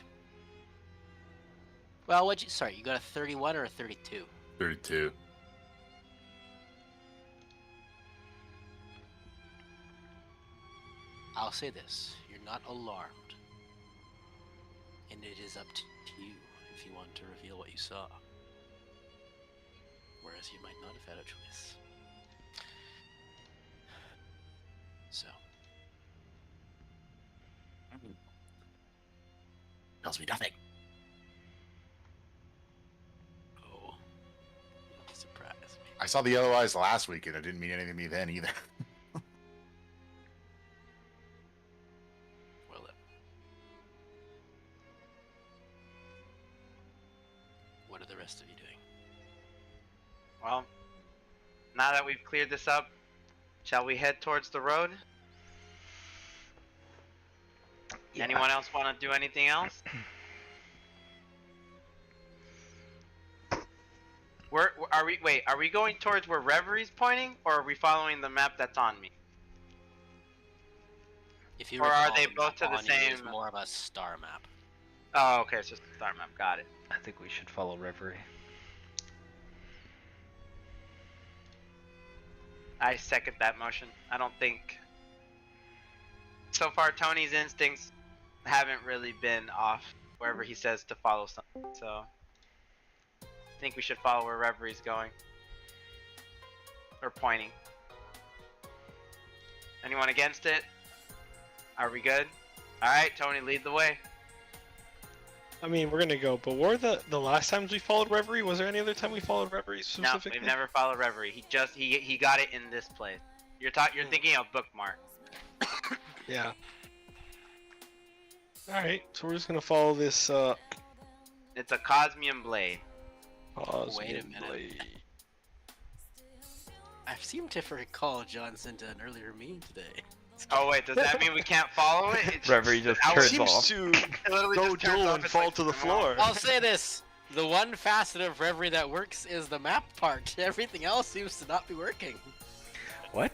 Well, you got a 31 or a 32? 32. I'll say this, you're not alarmed. And it is up to you. In if you want to reveal what you saw. Whereas you might not have had a choice. So. Tells me nothing. Oh. You'll surprise me. I saw the yellow eyes last week and it didn't mean anything to me then either. Well then. What are the rest of you doing? Well, now that we've cleared this up, shall we head towards the road? Yeah. Anyone else want to do anything else? Are we going towards where Reverie's pointing, or are we following the map that's on me? If you Or recall, are they the both map to the on you is same- more of a star map. Oh, okay, it's just a star map. Got it. I think we should follow Reverie. I second that motion. I don't think... So far, Tony's instincts haven't really been off wherever he says to follow something, so... I think we should follow where Reverie's going. Or pointing. Anyone against it? Are we good? Alright, Tony, lead the way. I mean, we're gonna go, but were the last times we followed Reverie? Was there any other time we followed Reverie No, specifically? we've never followed Reverie. He got it in this place. You're thinking of Bookmark. Yeah. Alright, so we're just gonna follow this, It's a Cosmium Blade. Wait a minute. I seem to recall John sent an earlier meme today. Oh wait, does that mean we can't follow it? It's Reverie just turns off. to It literally go just turns Joel off. and It's fall like, to the come on. floor. I'll say this. The one facet of Reverie that works is the map part. Everything else seems to not be working. What?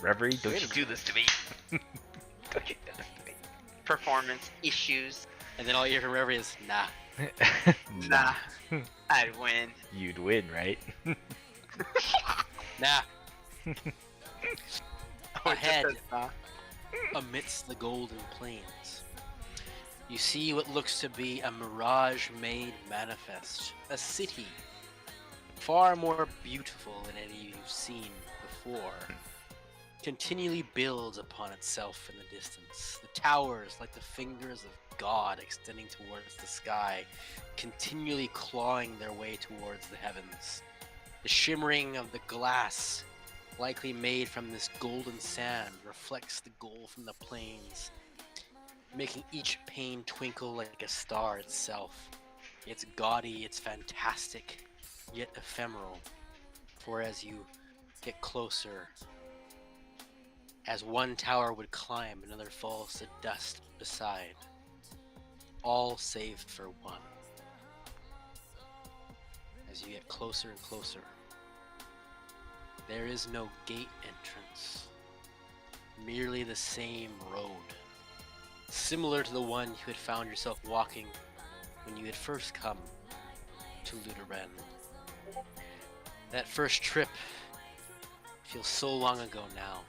Reverie, don't you do this to me. Don't you do this to me. Performance issues. And then all you hear from Reverie is, nah. Nah. I'd win. You'd win, right? Nah. Oh, Ahead, just says, nah. amidst the golden plains, you see what looks to be a mirage-made manifest. A city far more beautiful than any you've seen before. Continually builds upon itself in the distance. The towers, like the fingers of God extending towards the sky, continually clawing their way towards the heavens. The shimmering of the glass, likely made from this golden sand, reflects the gold from the plains, making each pane twinkle like a star itself. It's gaudy, it's fantastic, yet ephemeral. For as you get closer, as one tower would climb, another falls to dust beside. All save for one. As you get closer and closer, there is no gate entrance, merely the same road, similar to the one you had found yourself walking when you had first come to Luderen. That first trip feels so long ago now,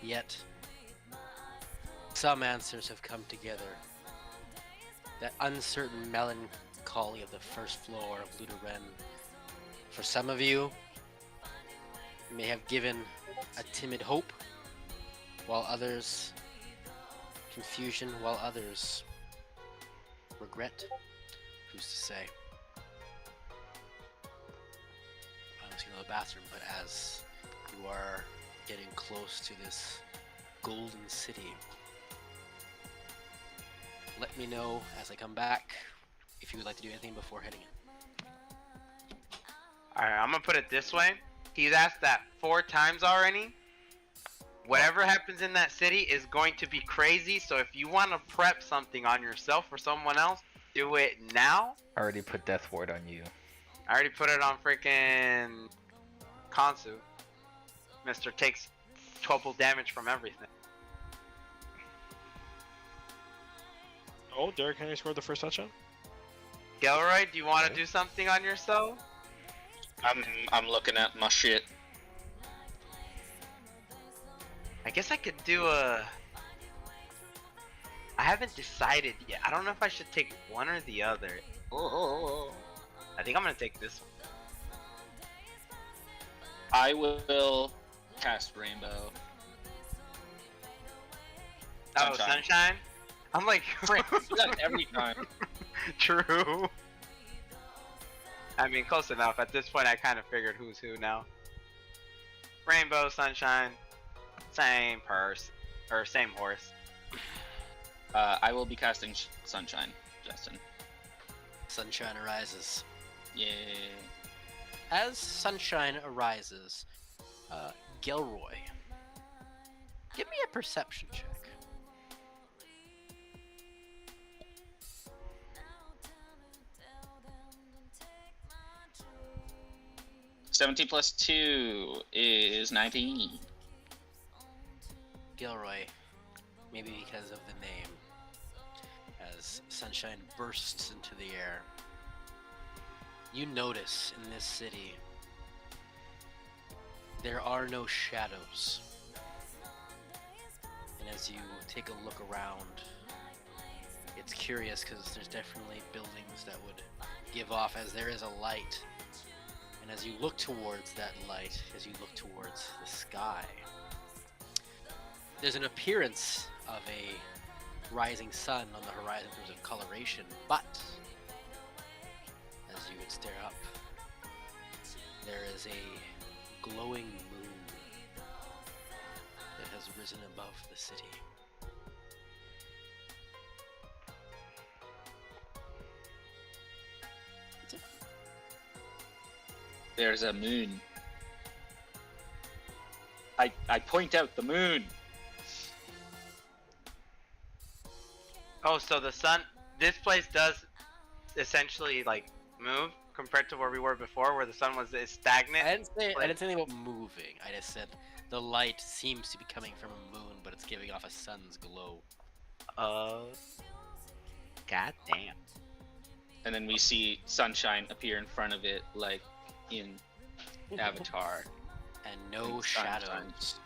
yet some answers have come together. That uncertain melancholy of the first floor of Luderen, for some of you, may have given a timid hope, while others confusion, while others regret. Who's to say? I was going to the bathroom, but as you are getting close to this golden city, let me know as I come back if you would like to do anything before heading in. Alright, I'm gonna put it this way. He's asked that 4 times already. Whatever happens in that city is going to be crazy, so if you want to prep something on yourself or someone else, do it now. I already put Death Ward on you. I already put it on freaking Kansu. Mr. takes 12 damage from everything. Oh, Derrick Henry scored the first touchdown? Gilroy, do you want to do something on yourself? I'm looking at my shit. I guess I could do a... I haven't decided yet. I don't know if I should take one or the other. I think I'm gonna take this one. I will cast Rainbow. Oh, Sunshine? I'm like, every time. True. I mean, close enough. At this point, I kind of figured who's who now. Rainbow, Sunshine, same purse, or same horse. I will be casting Sunshine, Justin. Sunshine arises. Yay. As Sunshine arises, Gilroy, give me a perception check. 17 plus 2 is 19. Gilroy, maybe because of the name, as Sunshine bursts into the air, you notice in this city there are no shadows. And as you take a look around, it's curious because there's definitely buildings that would give off as there is a light. And as you look towards that light, as you look towards the sky, there's an appearance of a rising sun on the horizon in terms of coloration, but as you would stare up, there is a glowing moon that has risen above the city. There's a moon. I point out the moon. Oh, so the sun, this place does essentially like move compared to where we were before, where the sun was stagnant. I didn't say anything about moving. I just said the light seems to be coming from a moon, but it's giving off a sun's glow. God damn. And then we see Sunshine appear in front of it, like in Avatar. And no shadows.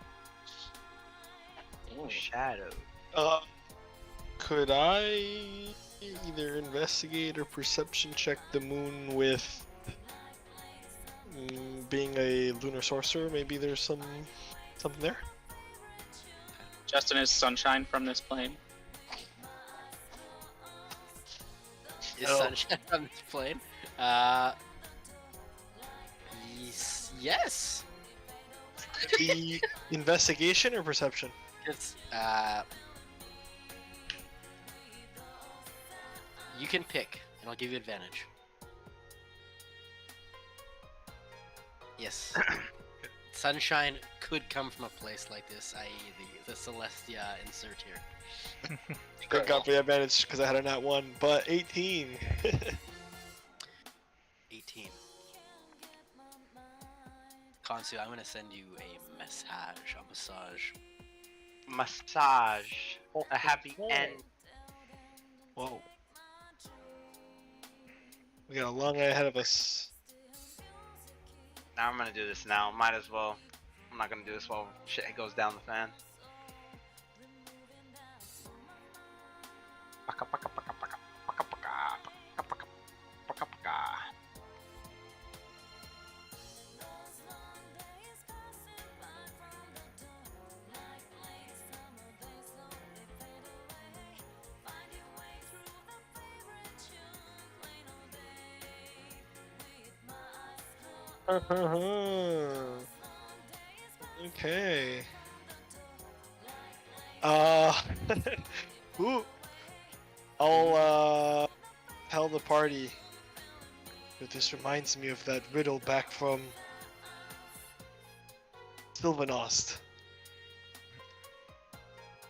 No shadows. Could I either investigate or perception check the moon with being a lunar sorcerer? Maybe there's something there. Justin, is Sunshine from this plane? Is Sunshine from this plane? Yes. The investigation or perception? It's you can pick, and I'll give you advantage. Yes. Sunshine could come from a place like this, i.e. the Celestia insert here. Good got the advantage because I had a nat 1, but 18. 18. Konsu, I'm gonna send you a massage. Massage. A happy end. Whoa. We got a long way ahead of us. Now I'm gonna do this now. Might as well. I'm not gonna do this while shit goes down the fan. Paka paka paka paka paka paka paka paka paka. Okay. Ooh. I'll tell the party that this reminds me of that riddle back from Sylvanost.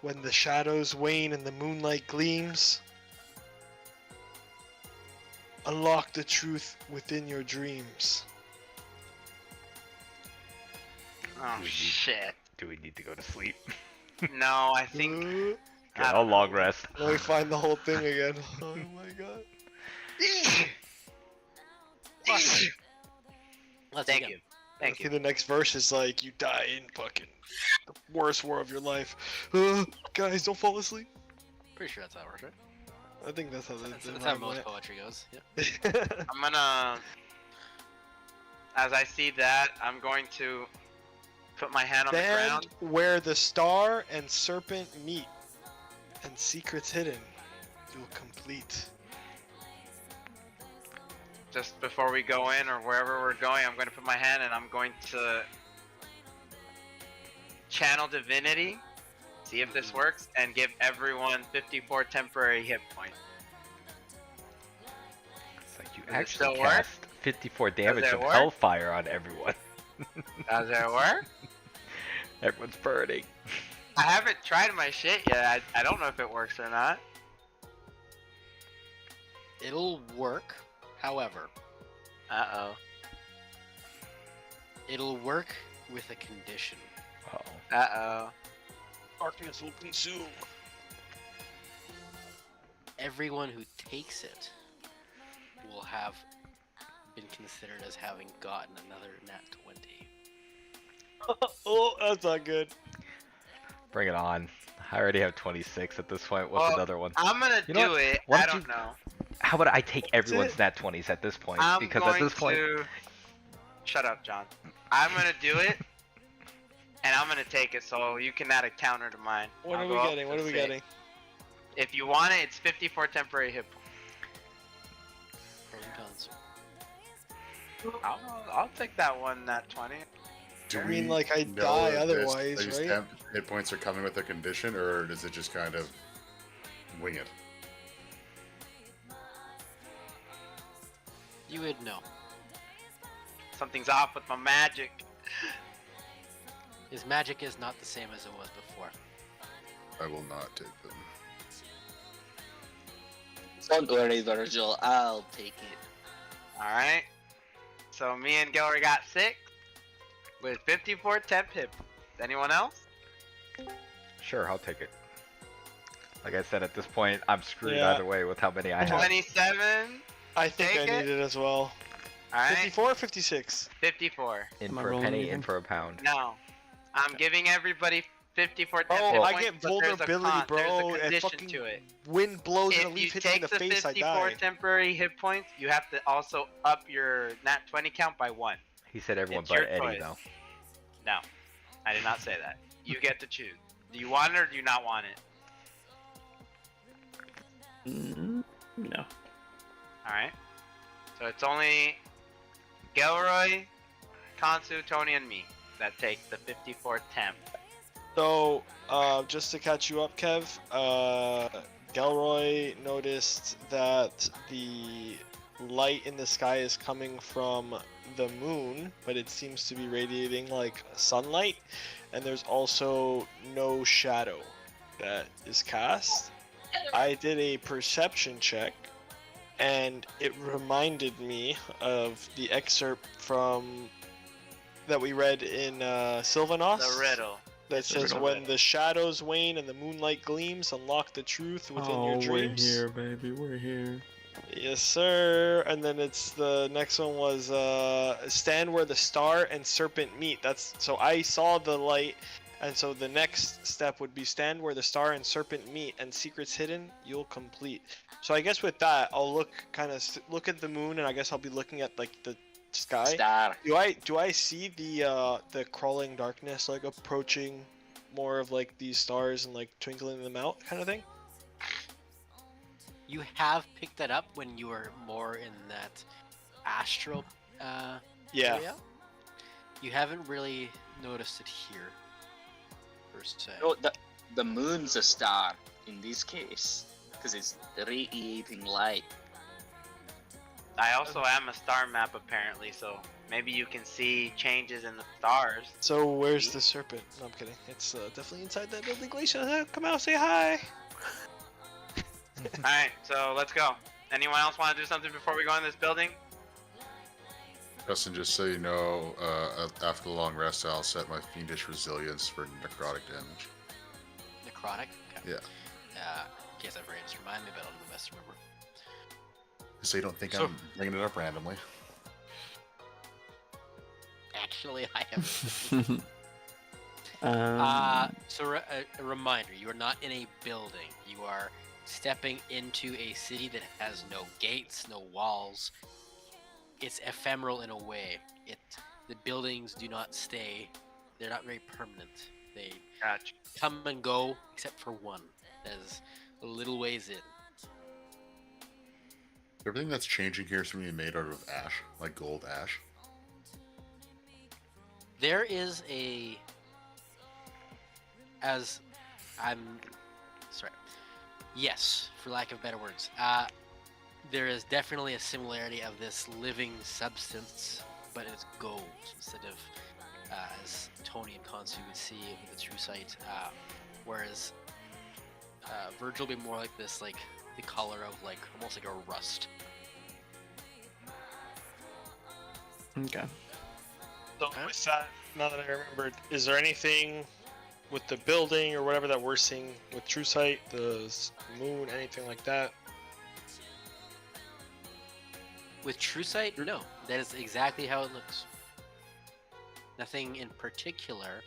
When the shadows wane and the moonlight gleams, unlock the truth within your dreams. Oh shit. Do we need to go to sleep? No, I think. Good, I'll long rest. Let me find the whole thing again. Oh my god. Thank you. Thank you. The next verse is like, you die in fucking the worst war of your life. Guys, don't fall asleep. Pretty sure that's how it works, right? I think that's how That's how most poetry goes. Yeah. I'm gonna, as I see that, I'm going to put my hand on the ground. Where the star and serpent meet, and secrets hidden, you'll complete. Just before we go in or wherever we're going, I'm going to put my hand and I'm going to channel divinity, see if this works, and give everyone 54 temporary hit points. It's like you actually cast 54 damage of hellfire on everyone. Does it work? Everyone's burning. I haven't tried my shit yet. I don't know if it works or not. It'll work, however. Uh-oh. It'll work with a condition. Uh-oh. Uh-oh. Darkness will consume. Everyone who takes it will have been considered as having gotten another nat 20. Oh, that's not good. Bring it on. I already have 26 at this point. What's another one? I'm gonna do it. I don't know. How about I take everyone's nat 20s at this point? Because at this point... Shut up, John. I'm gonna do it, and I'm gonna take it, so you can add a counter to mine. What are we getting? What are we getting? If you want it, it's 54 temporary hit points. I'll take that one, nat 20. I mean, like, I die otherwise, right? Hit points are coming with a condition, or does it just kind of wing it? You would know. Something's off with my magic. His magic is not the same as it was before. I will not take them. Don't worry, Virgil. I'll take it. Alright. So me and Gilroy got 6 with 54 temp hit. Anyone else? Sure, I'll take it. Like I said, at this point, I'm screwed either way with how many I have. 27. I think I need it as well. Alright. 54 or 56? 54. In for a penny, in for a pound. No. I'm giving everybody 54 temp hit Oh, points, I get but there's a vulnerability, bro. There's a And condition fucking to it. wind blows and a If leaf you hits me in take the the face, I 54 die. temporary hit points, you have to also up your nat 20 count by 1. He said everyone It's but your Eddie, choice. though. No, I did not say that. You get to choose. Do you want it or do you not want it? No. Alright. So it's only Gilroy, Kansu, Tony, and me that take the 54 temp. So, just to catch you up, Kev, Gelroy noticed that the light in the sky is coming from the moon, but it seems to be radiating like sunlight, and there's also no shadow that is cast. I did a perception check, and it reminded me of the excerpt from that we read in Sylvanos. The riddle. That says, when the shadows wane and the moonlight gleams, unlock the truth within your dreams. We're here, baby, we're here. Yes, sir. And then it's the next one was stand where the star and serpent meet. That's so I saw the light, and so the next step would be stand where the star and serpent meet, and secrets hidden you'll complete. So I guess with that, I'll look at the moon, and I guess I'll be looking at like the sky. Star. Do I see the crawling darkness like approaching more of like these stars and like twinkling them out kind of thing? You have picked that up when you were more in that astral area. You haven't really noticed it here, per se. No, the moon's a star in this case, because it's radiating light. I also am a star map apparently, so maybe you can see changes in the stars. So where's the serpent? No, I'm kidding. It's definitely inside that building. Glacier, come out, say hi. Alright, so let's go. Anyone else want to do something before we go in this building? Justin, just so you know, after the long rest, I'll set my fiendish resilience for necrotic damage. Necrotic? Okay. Yeah. In case I forget, just remind me, but I'll do my best to remember. So you don't think I'm bringing it up randomly. Actually, I have. So a reminder: you are not in a building. You are stepping into a city that has no gates, no walls. It's ephemeral in a way. The buildings do not stay. They're not very permanent. They come and go, except for one. There's a little ways in. Everything that's changing here is going to be made out of ash, like gold ash. There is a... Yes, for lack of better words. There is definitely a similarity of this living substance, but it's gold instead of, as Tony and Kansu would see with the true sight, whereas Virgil would be more like this, like the color of like almost like a rust. Okay. So with that, now that I remembered, is there anything with the building or whatever that we're seeing with true sight, the moon, anything like that? With true sight, no. That is exactly how it looks. Nothing in particular,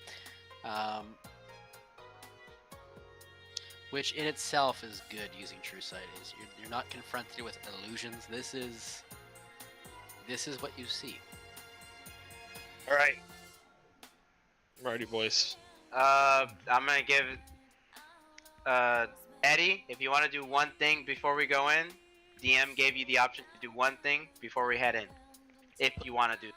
which in itself is good using true sight. Is you're not confronted with illusions. This is what you see. All right. Alrighty, boys. I'm gonna give Eddie, if you want to do one thing before we go in. DM gave you the option to do one thing before we head in, if you want to do.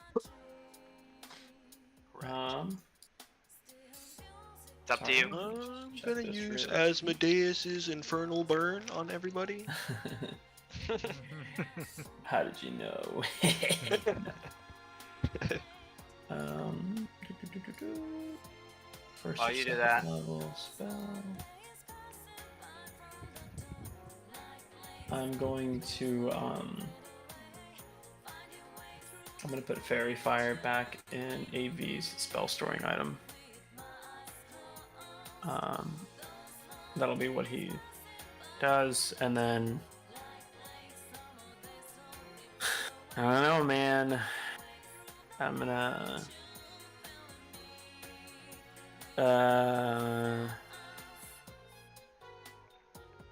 It's up to you. I'm gonna use Asmodeus's Infernal Burn on everybody. How did you know? First While you do that, level spell. I'm going to put Fairy Fire back in AV's spell storing item. That'll be what he does, and then I don't know, man. I'm gonna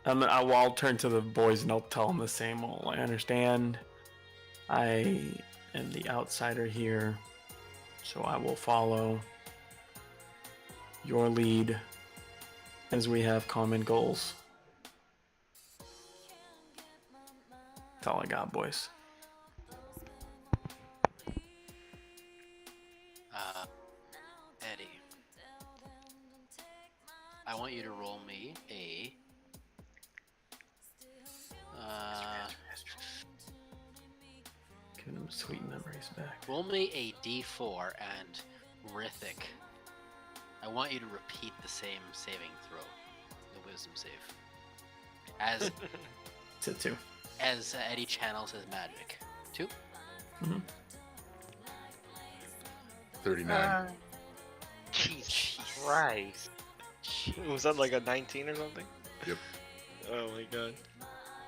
I'll turn to the boys and I'll tell them the same. Well, I understand. I am the outsider here, so I will follow your lead as we have common goals. That's all I got, boys. Eddie, I want you to roll me a Give them sweet memories back. roll me a D4 and Rithik. I want you to repeat the same saving throw, the wisdom save, as it's a 2. As Eddie channels his magic. 2. Mm-hmm. 39. Jesus Christ. Was that like a 19 or something? Yep. Oh my god.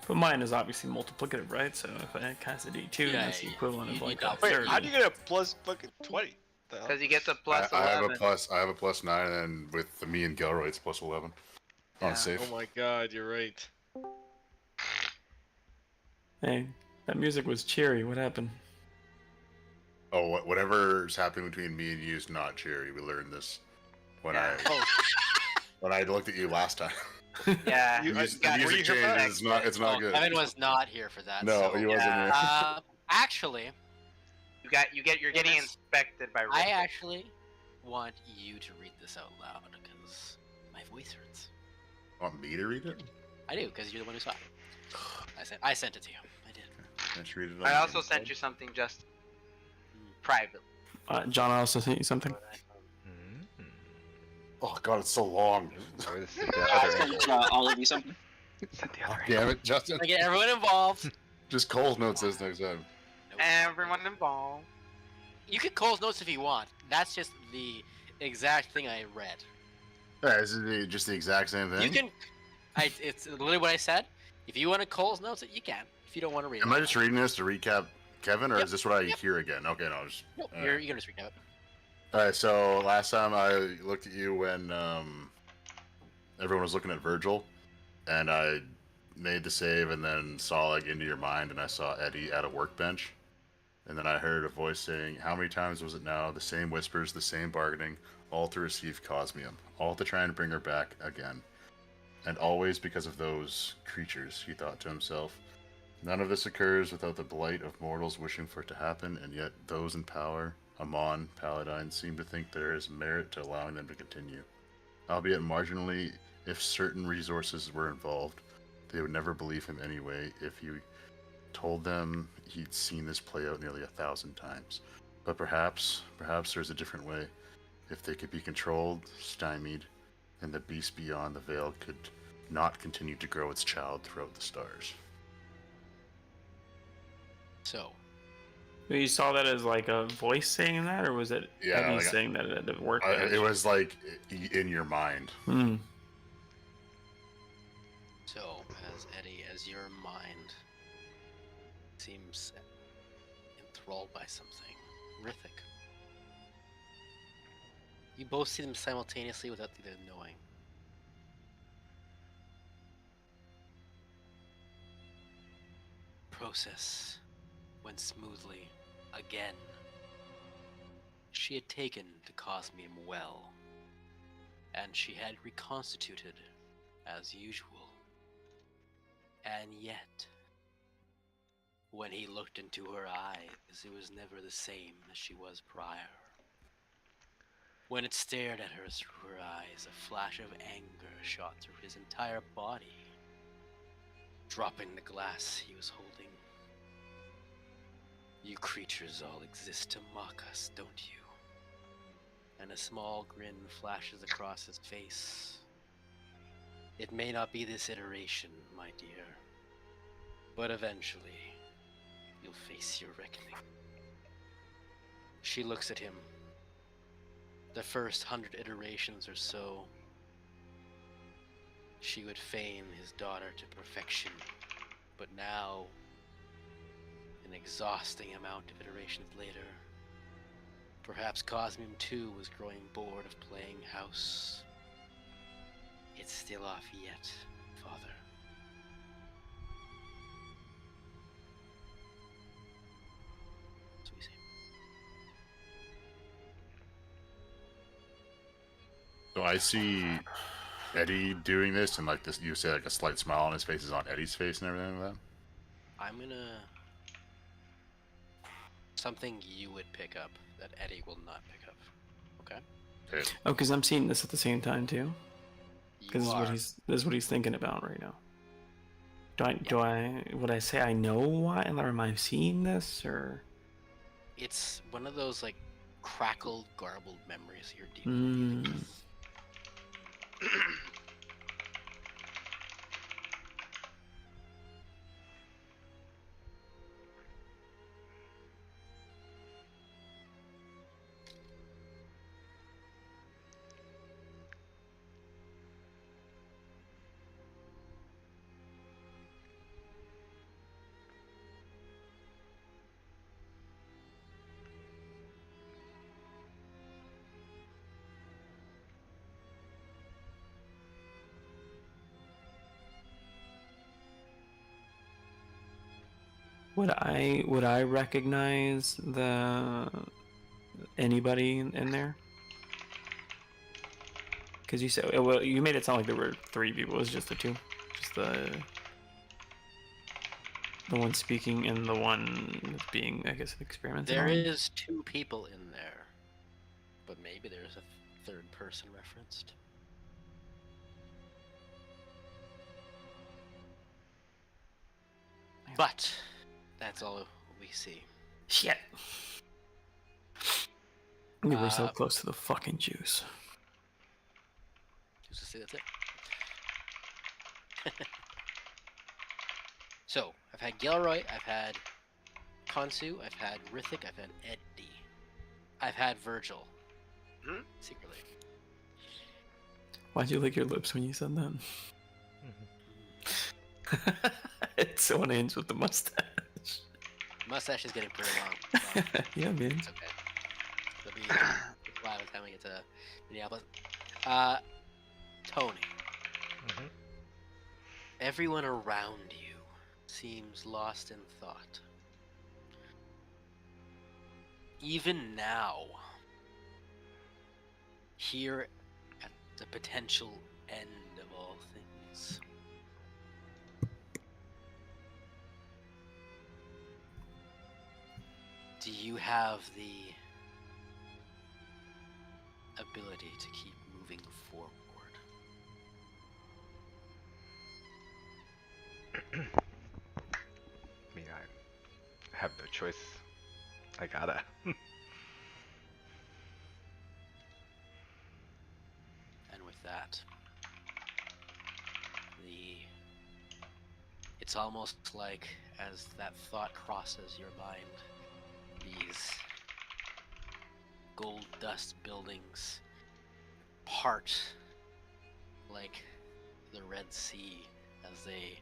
But mine is obviously multiplicative, right? So if I cast a D2, that's the equivalent of like a Wait, 30. how do you get a plus fucking 20? Because he gets a plus I 11. I have a plus 9, and then with me and Gilroy, it's plus 11. On safe. Oh my god, you're right. Hey, that music was cheery. What happened? Oh, whatever's happening between me and you is not cheery. We learned this when I looked at you last time. Yeah, the music change is not. It's not good. Evan was not here for that. No, so. he wasn't here. Actually, you're getting inspected by Rick. I actually want you to read this out loud because my voice hurts. Want me to read it? I do because you're the one who saw it. I sent it to you. I did. Let's read it. I also sent you something just privately. John, I also sent you something. Oh god, it's so long. All of you something. Damn it, Justin. I get everyone involved. Just Cole's notes this next time. Everyone involved. You can Cole's notes if you want. That's just the exact thing I read. Yeah, is it just the exact same thing? You can. It's literally what I said. If you want to Cole's notes, you can. If you don't want to read it. Am I just reading this to recap Kevin, or is this what I hear again? Okay, no, just. Nope, you're gonna just recap it. Alright, so last time I looked at you when everyone was looking at Virgil, and I made the save and then saw like into your mind, and I saw Eddie at a workbench. And then I heard a voice saying, "How many times was it now? The same whispers, the same bargaining, all to receive Cosmium, all to try and bring her back again. And always because of those creatures," he thought to himself. "None of this occurs without the blight of mortals wishing for it to happen, and yet those in power, Amon, Paladin, seem to think there is merit to allowing them to continue. Albeit marginally, if certain resources were involved, they would never believe him anyway if he told them he'd seen this play out nearly 1,000 times. But perhaps there's a different way. If they could be controlled, stymied, and the beast beyond the veil could not continue to grow its child throughout the stars." So. You saw that as like a voice saying that, or was it Eddie like saying that at the work? It was like in your mind. So, as your mind seems enthralled by something, Rithik, you both see them simultaneously without either knowing. Process went smoothly again. She had taken the Cosmium well, and she had reconstituted as usual. And yet, when he looked into her eyes, it was never the same as she was prior. When it stared at her through her eyes, a flash of anger shot through his entire body, dropping the glass he was holding. "You creatures all exist to mock us, don't you?" And a small grin flashes across his face. "It may not be this iteration, my dear, but eventually, you'll face your reckoning." She looks at him. The first 100 iterations or so, she would feign his daughter to perfection, but now, an exhausting amount of iterations later, perhaps Cosmium too was growing bored of playing house. "It's still off yet, Father." That's what we say. So I see Eddie doing this, and like this, you say like a slight smile on his face is on Eddie's face and everything like that. I'm gonna... something you would pick up that Eddie will not pick up. Okay? Okay. Oh, because I'm seeing this at the same time too. Because this is what he's thinking about right now. Would I say I know why, or am I seeing this, or? It's one of those like crackled, garbled memories you're dealing with. Would I recognize anybody in there? Because you said, well, you made it sound like there were 3 people. It was just the 2, just the one speaking and the one being, I guess, experimented There on. is 2 people in there, but maybe there's a 3rd person referenced. But that's all we see. Shit. We were so close to the fucking juice. Just to say that's it. So, I've had Gilroy, I've had Kansu, I've had Rithik, I've had Eddie. I've had Virgil. Secretly. Why'd you lick your lips when you said that? It's so on ends with the mustache. Mustache is getting pretty long. So yeah, man. It's okay. It'll be by the time we get to Minneapolis. Tony. Everyone around you seems lost in thought. Even now, here at the potential end of all things, do you have the ability to keep moving forward? I mean, I have no choice. I gotta. And with that, it's almost like as that thought crosses your mind, these gold dust buildings part like the Red Sea as they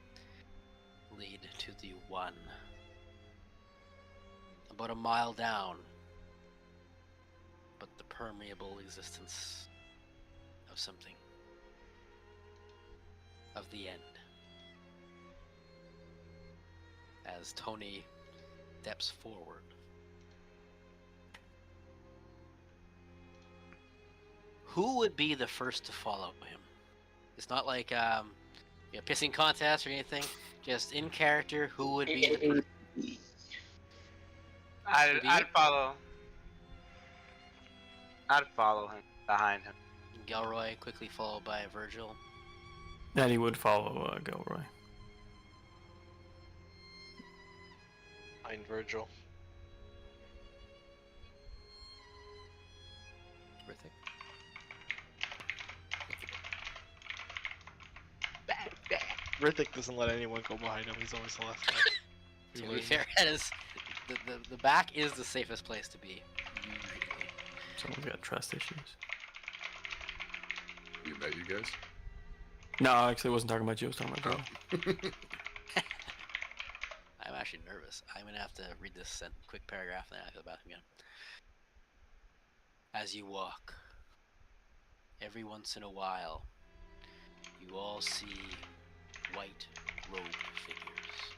lead to the one. About a mile down, but the permeable existence of something. Of the end. As Tony steps forward. Who would be the first to follow him? It's not like a pissing contest or anything. Just in character, who would be the first? I'd follow him behind him. Gilroy quickly followed by Virgil. And he would follow Gilroy. Behind Virgil. Rithik. Rithik doesn't let anyone go behind him. He's always the last guy. To be fair, it is the back is the safest place to be. Usually. Someone's got trust issues. You bet, you guys. No, I actually wasn't talking about you. I was talking about Joe. I'm actually nervous. I'm gonna have to read this quick paragraph and then I have to go back again. As you walk, every once in a while, you all see white robed figures.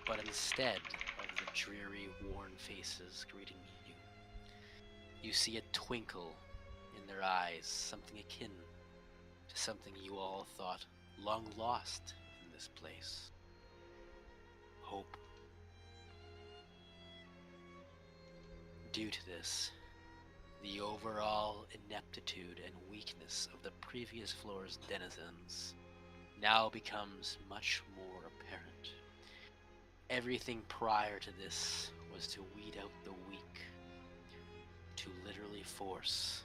But instead of the dreary, worn faces greeting you, you see a twinkle in their eyes, something akin to something you all thought long lost in this place. Hope. Due to this, the overall ineptitude and weakness of the previous floor's denizens now becomes much more apparent. Everything prior to this was to weed out the weak, to literally force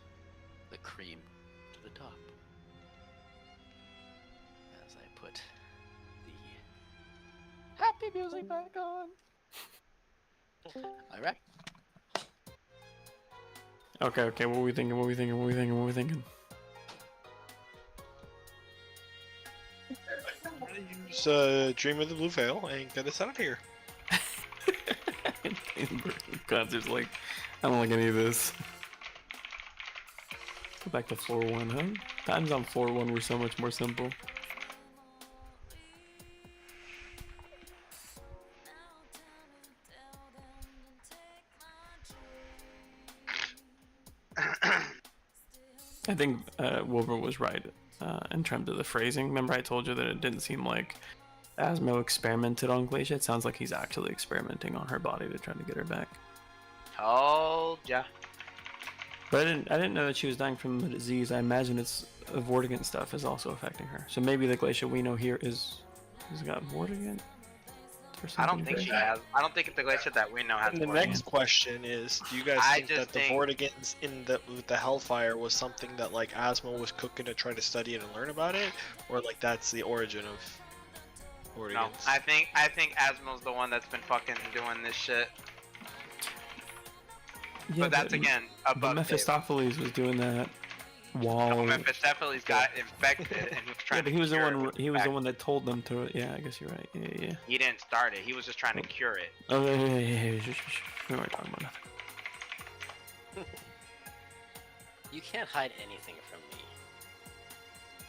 the cream to the top. As I put the happy music back on. Alright. Okay, what are we thinking? Use Dream of the Blue Veil and get us out of here. Concert's like, I don't like any of this. Go back to floor 1, huh? Times on floor 1 were so much more simple. I think Wilbur was right in terms of the phrasing. Remember I told you that it didn't seem like Asmo experimented on Glacia? It sounds like he's actually experimenting on her body to try to get her back. Told ya. But I didn't know that she was dying from the disease. I imagine it's Vortigern stuff is also affecting her. So maybe the Glacia we know here has got Vortigern? I don't think she has. I don't think the Glacia that we know has. And the next question is, do you guys think that the Vortigerns in the Hellfire was something that like Asmo was cooking to try to study it and learn about it, or like that's the origin of Vortigerns? No, I think Asmo's the one that's been fucking doing this shit. Yeah, but that's again above. But Mephistopheles was doing that while. No, Mephistopheles got infected and he was trying. Yeah, but he was the one. He was the one that told them to. Yeah, I guess you're right. Yeah. He didn't start it. He was just trying to cure it. Oh yeah. We weren't talking about nothing. You can't hide anything from me.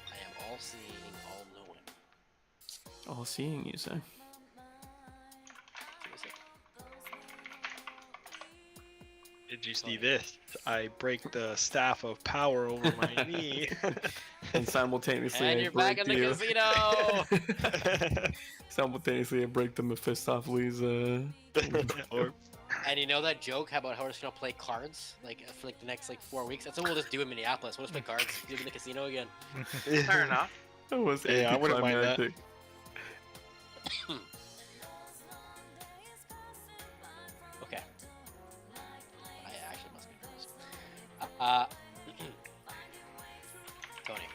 I am all-seeing, all-knowing. All seeing, you say? Did you see this? I break the staff of power over my knee. And simultaneously, And I you're break back in the you. casino! Simultaneously, I break the Mephistopheles orb. And you know that joke about how we're just gonna play cards like for like the next like 4 weeks? That's what we'll just do in Minneapolis. We'll just play cards, do it in the casino again. Fair enough. That was Yeah, I wouldn't mind that. anticlimactic. Okay. I actually must be nervous. Tony.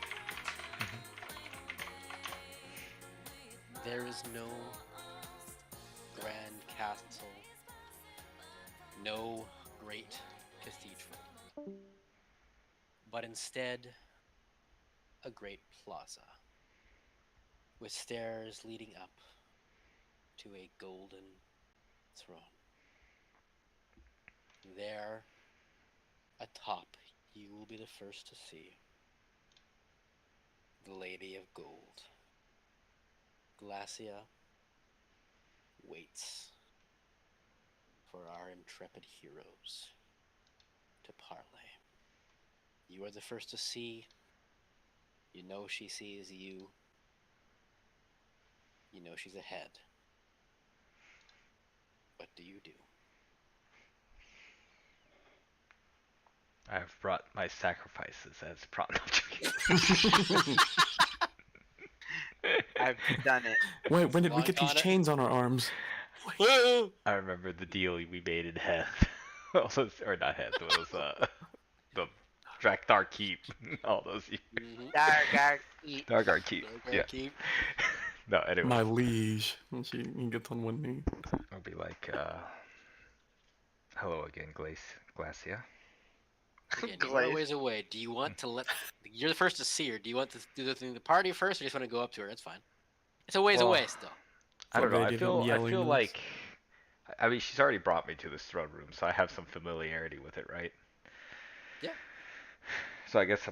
There is no grand castle, no great cathedral, but instead a great plaza with stairs leading up to a golden throne. There, atop, you will be the first to see the Lady of Gold. Glacia waits for our intrepid heroes to parley. You are the first to see. You know she sees you. You know she's ahead. What do you do? I've brought my sacrifices as prompt. I've done it. Wait, when did we get these chains on our arms? I remember the deal we made in Heth. All those, or not Heth, it was the Drakthar Keep. All those. Dargar Keep. Dargar Keep. Yeah. No, anyway. My liege. And she gets on one knee. I'll be like, hello again, Glacia. Again, you're a ways away. Do you want to let... You're the first to see her. Do you want to do the thing the party first, or you just want to go up to her? That's fine. It's a ways away still. I don't know. I feel like... I mean, she's already brought me to this throne room, so I have some familiarity with it, right? Yeah. So I guess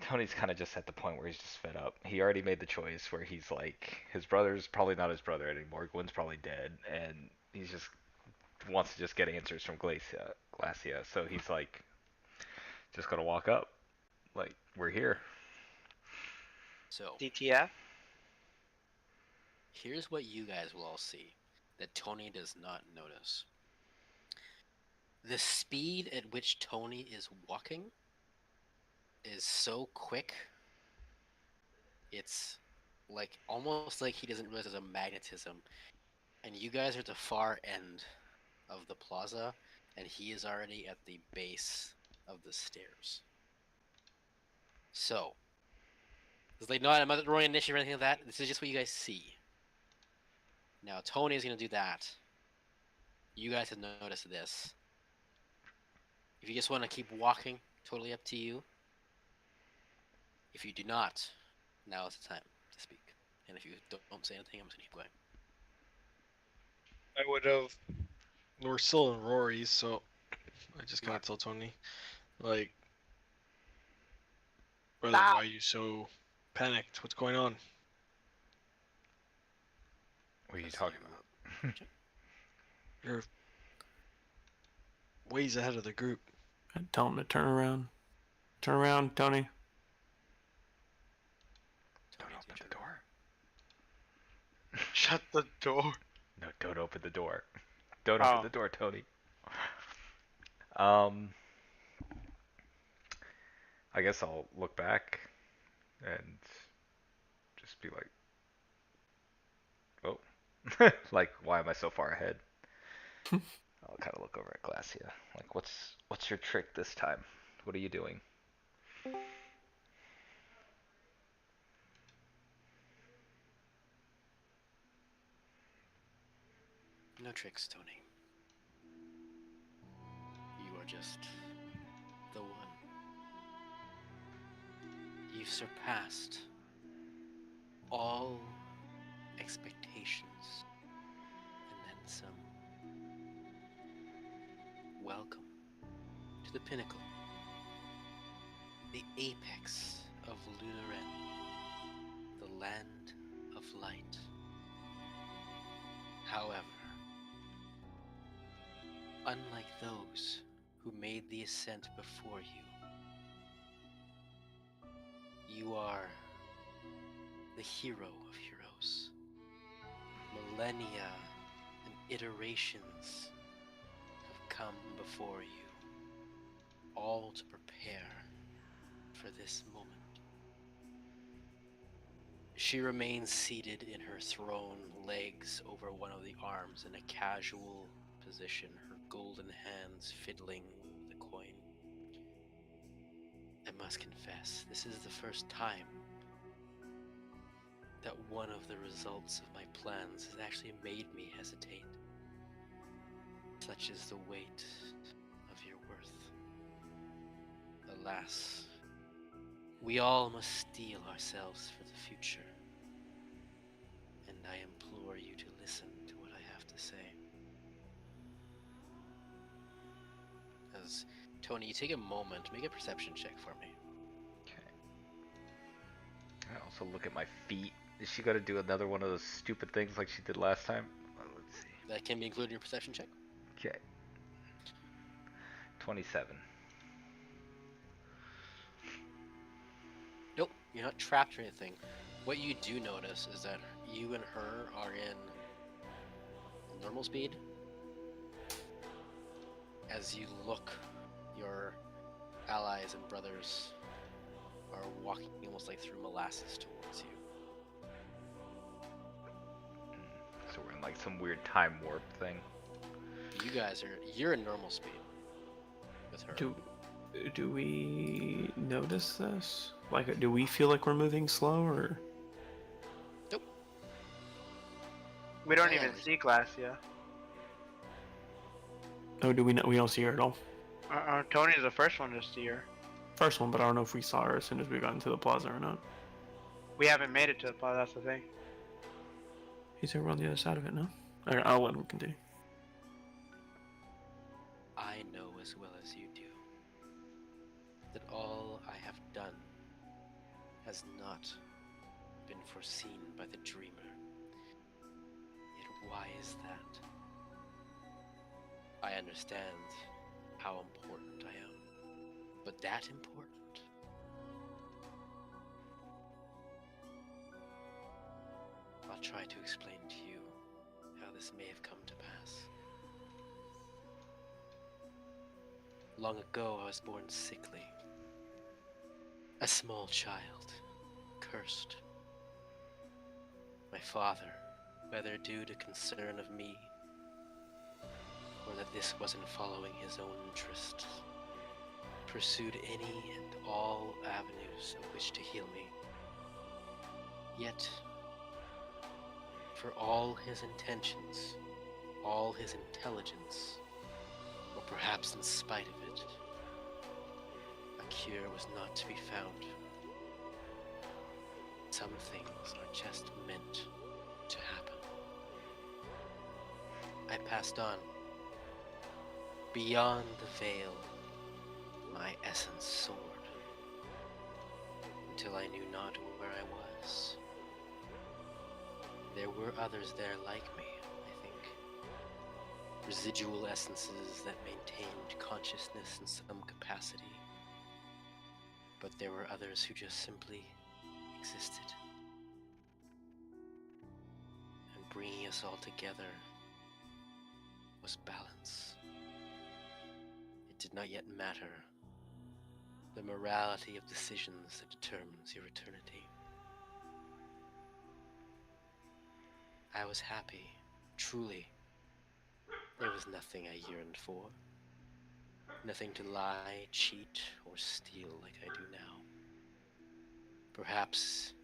Tony's kind of just at the point where he's just fed up. He already made the choice where he's like, his brother's probably not his brother anymore. Gwen's probably dead, and he's just wants to just get answers from Glacia. So he's like, just gonna walk up, like, we're here. So DTF. Here's what you guys will all see that Tony does not notice. The speed at which Tony is walking is so quick. It's like almost like he doesn't realize there's a magnetism. And you guys are at the far end of the plaza, and he is already at the base of the stairs. So, it's like, no, I'm not rolling initiative or anything like that. This is just what you guys see. Now, Tony is going to do that. You guys have noticed this. If you just want to keep walking, totally up to you. If you do not, now is the time to speak. And if you don't say anything, I'm just going to keep going. I would have. We're still in Rory's, so I just gotta tell Tony, like, brother, why are you so panicked? What's going on? What are you talking about? You're ways ahead of the group. I tell him to turn around. Turn around, Tony. Don't open the door. Shut the door. No, don't open the door. Don't open the door, Tony. I guess I'll look back and just be like, oh, like, why am I so far ahead? I'll kind of look over at Glacia. Like, what's your trick this time? What are you doing? No tricks, Tony. You are just the one. You've surpassed all expectations and then some. Welcome to the pinnacle, the apex of Lunaren, the land of light. However, unlike those who made the ascent before you, you are the hero of heroes. Millennia and iterations have come before you, all to prepare for this moment. She remains seated in her throne, legs over one of the arms in a casual position, her golden hands fiddling with the coin. I must confess, this is the first time that one of the results of my plans has actually made me hesitate. Such is the weight of your worth. Alas, we all must steel ourselves for the future, and I implore you to listen to what I have to say. As Tony, you take a moment, make a perception check for me. Okay. I also look at my feet. Is she got to do another one of those stupid things like she did last time? Let's see. That can be included in your perception check. Okay. 27. Nope, you're not trapped or anything. What you do notice is that you and her are in normal speed. As you look, your allies and brothers are walking almost like through molasses towards you. So we're in like some weird time warp thing. You're in normal speed with her. Do we notice this? Like, do we feel like we're moving slow, or? Nope. We don't even see Glacia. Oh, do we? We don't see her at all. Tony's the first one to see her. First one, but I don't know if we saw her as soon as we got into the plaza or not. We haven't made it to the plaza. That's the thing. He's over on the other side of it now. Alright, I'll let him continue. I know as well as you do that all I have done has not been foreseen by the dreamer. Yet why is that? I understand how important I am, but that important? I'll try to explain to you how this may have come to pass. Long ago, I was born sickly. A small child, cursed. My father, whether due to concern of me, or that this wasn't following his own interest, pursued any and all avenues of which to heal me. Yet, for all his intentions, all his intelligence, or perhaps in spite of it, a cure was not to be found. Some things are just meant to happen. I passed on, beyond the veil, my essence soared, until I knew not where I was. There were others there like me, I think. Residual essences that maintained consciousness in some capacity. But there were others who just simply existed. And bringing us all together was balance. It did not yet matter the morality of decisions that determines your eternity. I was happy, truly. There was nothing I yearned for. Nothing to lie, cheat, or steal like I do now. Perhaps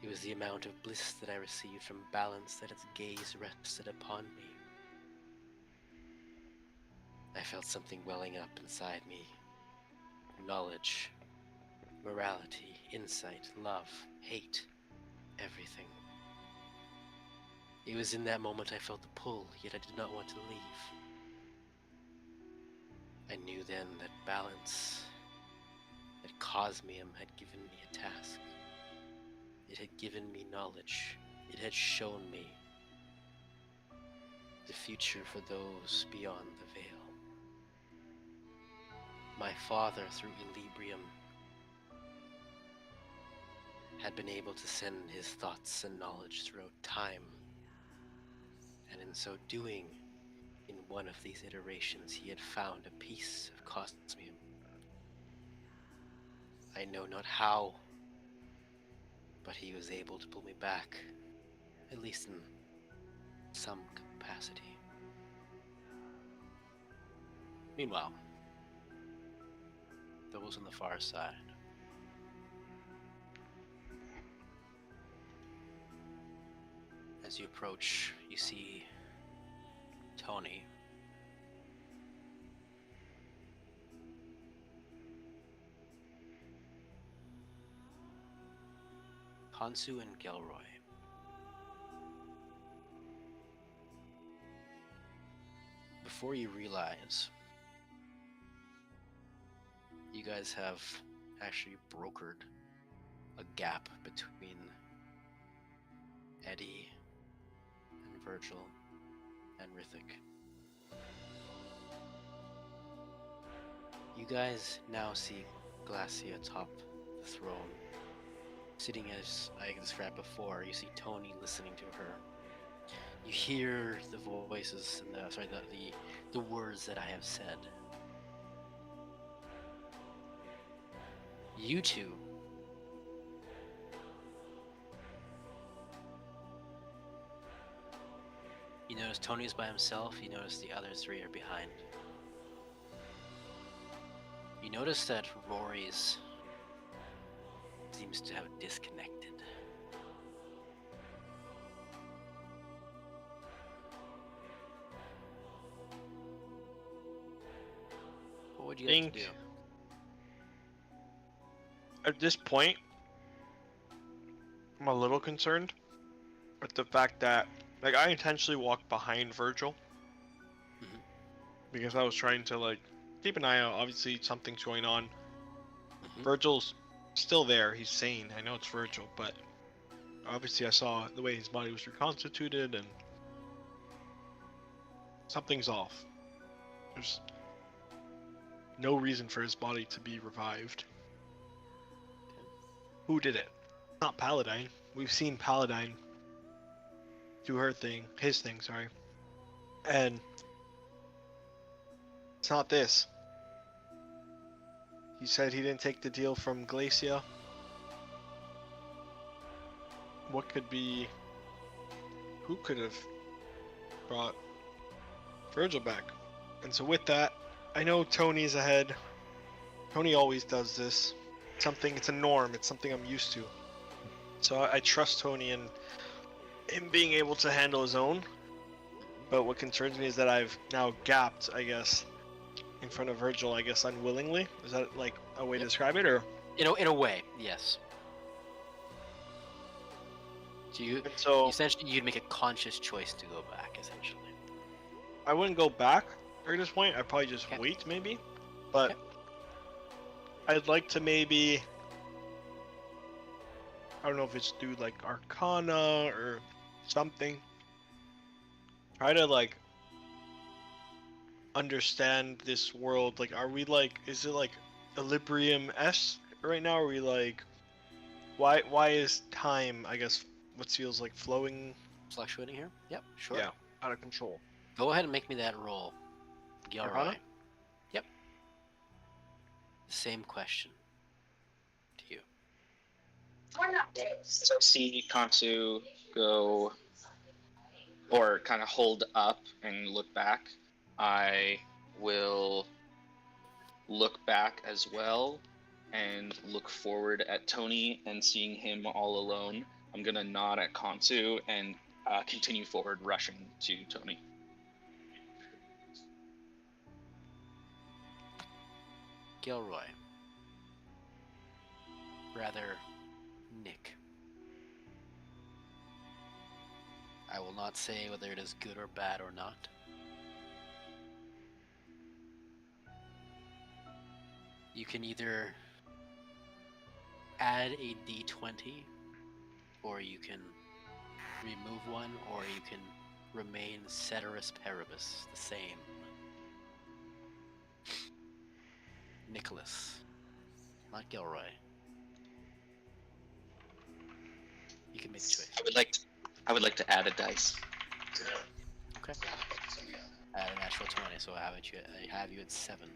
it was the amount of bliss that I received from balance that its gaze rested upon me. I felt something welling up inside me. Knowledge, morality, insight, love, hate, everything. It was in that moment I felt the pull, yet I did not want to leave. I knew then that balance, that cosmium had given me a task. It had given me knowledge. It had shown me the future for those beyond the veil. My father, through Equilibrium, had been able to send his thoughts and knowledge throughout time, and in so doing, in one of these iterations, he had found a piece of Cosmium. I know not how, but he was able to pull me back, at least in some capacity. Meanwhile, those on the far side. As you approach, you see Tony. Hansu and Gelroy. Before you realize, you guys have actually brokered a gap between Eddie and Virgil and Rithik. You guys now see Glacia atop the throne. Sitting as I described before, you see Tony listening to her. You hear the voices and the words that I have said. You two you notice Tony's by himself, you notice the other three are behind. You notice that Rory's seems to have disconnected. What would you like to do? At this point, I'm a little concerned with the fact that, like, I intentionally walked behind Virgil because I was trying to, like, keep an eye out. Obviously, something's going on. Virgil's still there. He's sane. I know it's Virgil, but obviously I saw the way his body was reconstituted and something's off. There's no reason for his body to be revived. Who did it? Not Paladine. We've seen Paladine do his thing, sorry. And it's not this. He said he didn't take the deal from Glacia. What could be... Who could have brought Virgil back? And so with that, I know Tony's ahead. Tony always does this. It's a norm. It's something I'm used to. So I trust Tony in him being able to handle his own. But what concerns me is that I've now gapped, I guess, in front of Virgil, I guess, unwillingly. Is that like a way to describe it, or? In a way, yes. Essentially, you'd make a conscious choice to go back, essentially. I wouldn't go back at this point. I'd probably just wait, maybe. But I'd like to maybe... I don't know if it's through, like, Arcana or something. Try to, like, understand this world. Like, are we, like... Is it, like, Equilibrium-esque right now? Are we, like... Why is time, I guess, what feels like flowing? Fluctuating here? Yep, sure. Yeah, out of control. Go ahead and make me that roll. Arcana? Yep. Same question to you. So I see Kansu go, or kind of hold up and look back. I will look back as well and look forward at Tony, and seeing him all alone, I'm gonna nod at Kansu and continue forward, rushing to Tony. Gilroy. Rather, Nick. I will not say whether it is good or bad or not. You can either add a d20, or you can remove one, or you can remain ceteris paribus, the same. Nicholas, not Gilroy. You can make a choice. I would like to add a dice. Okay. Add a natural 20, so I have you at 7.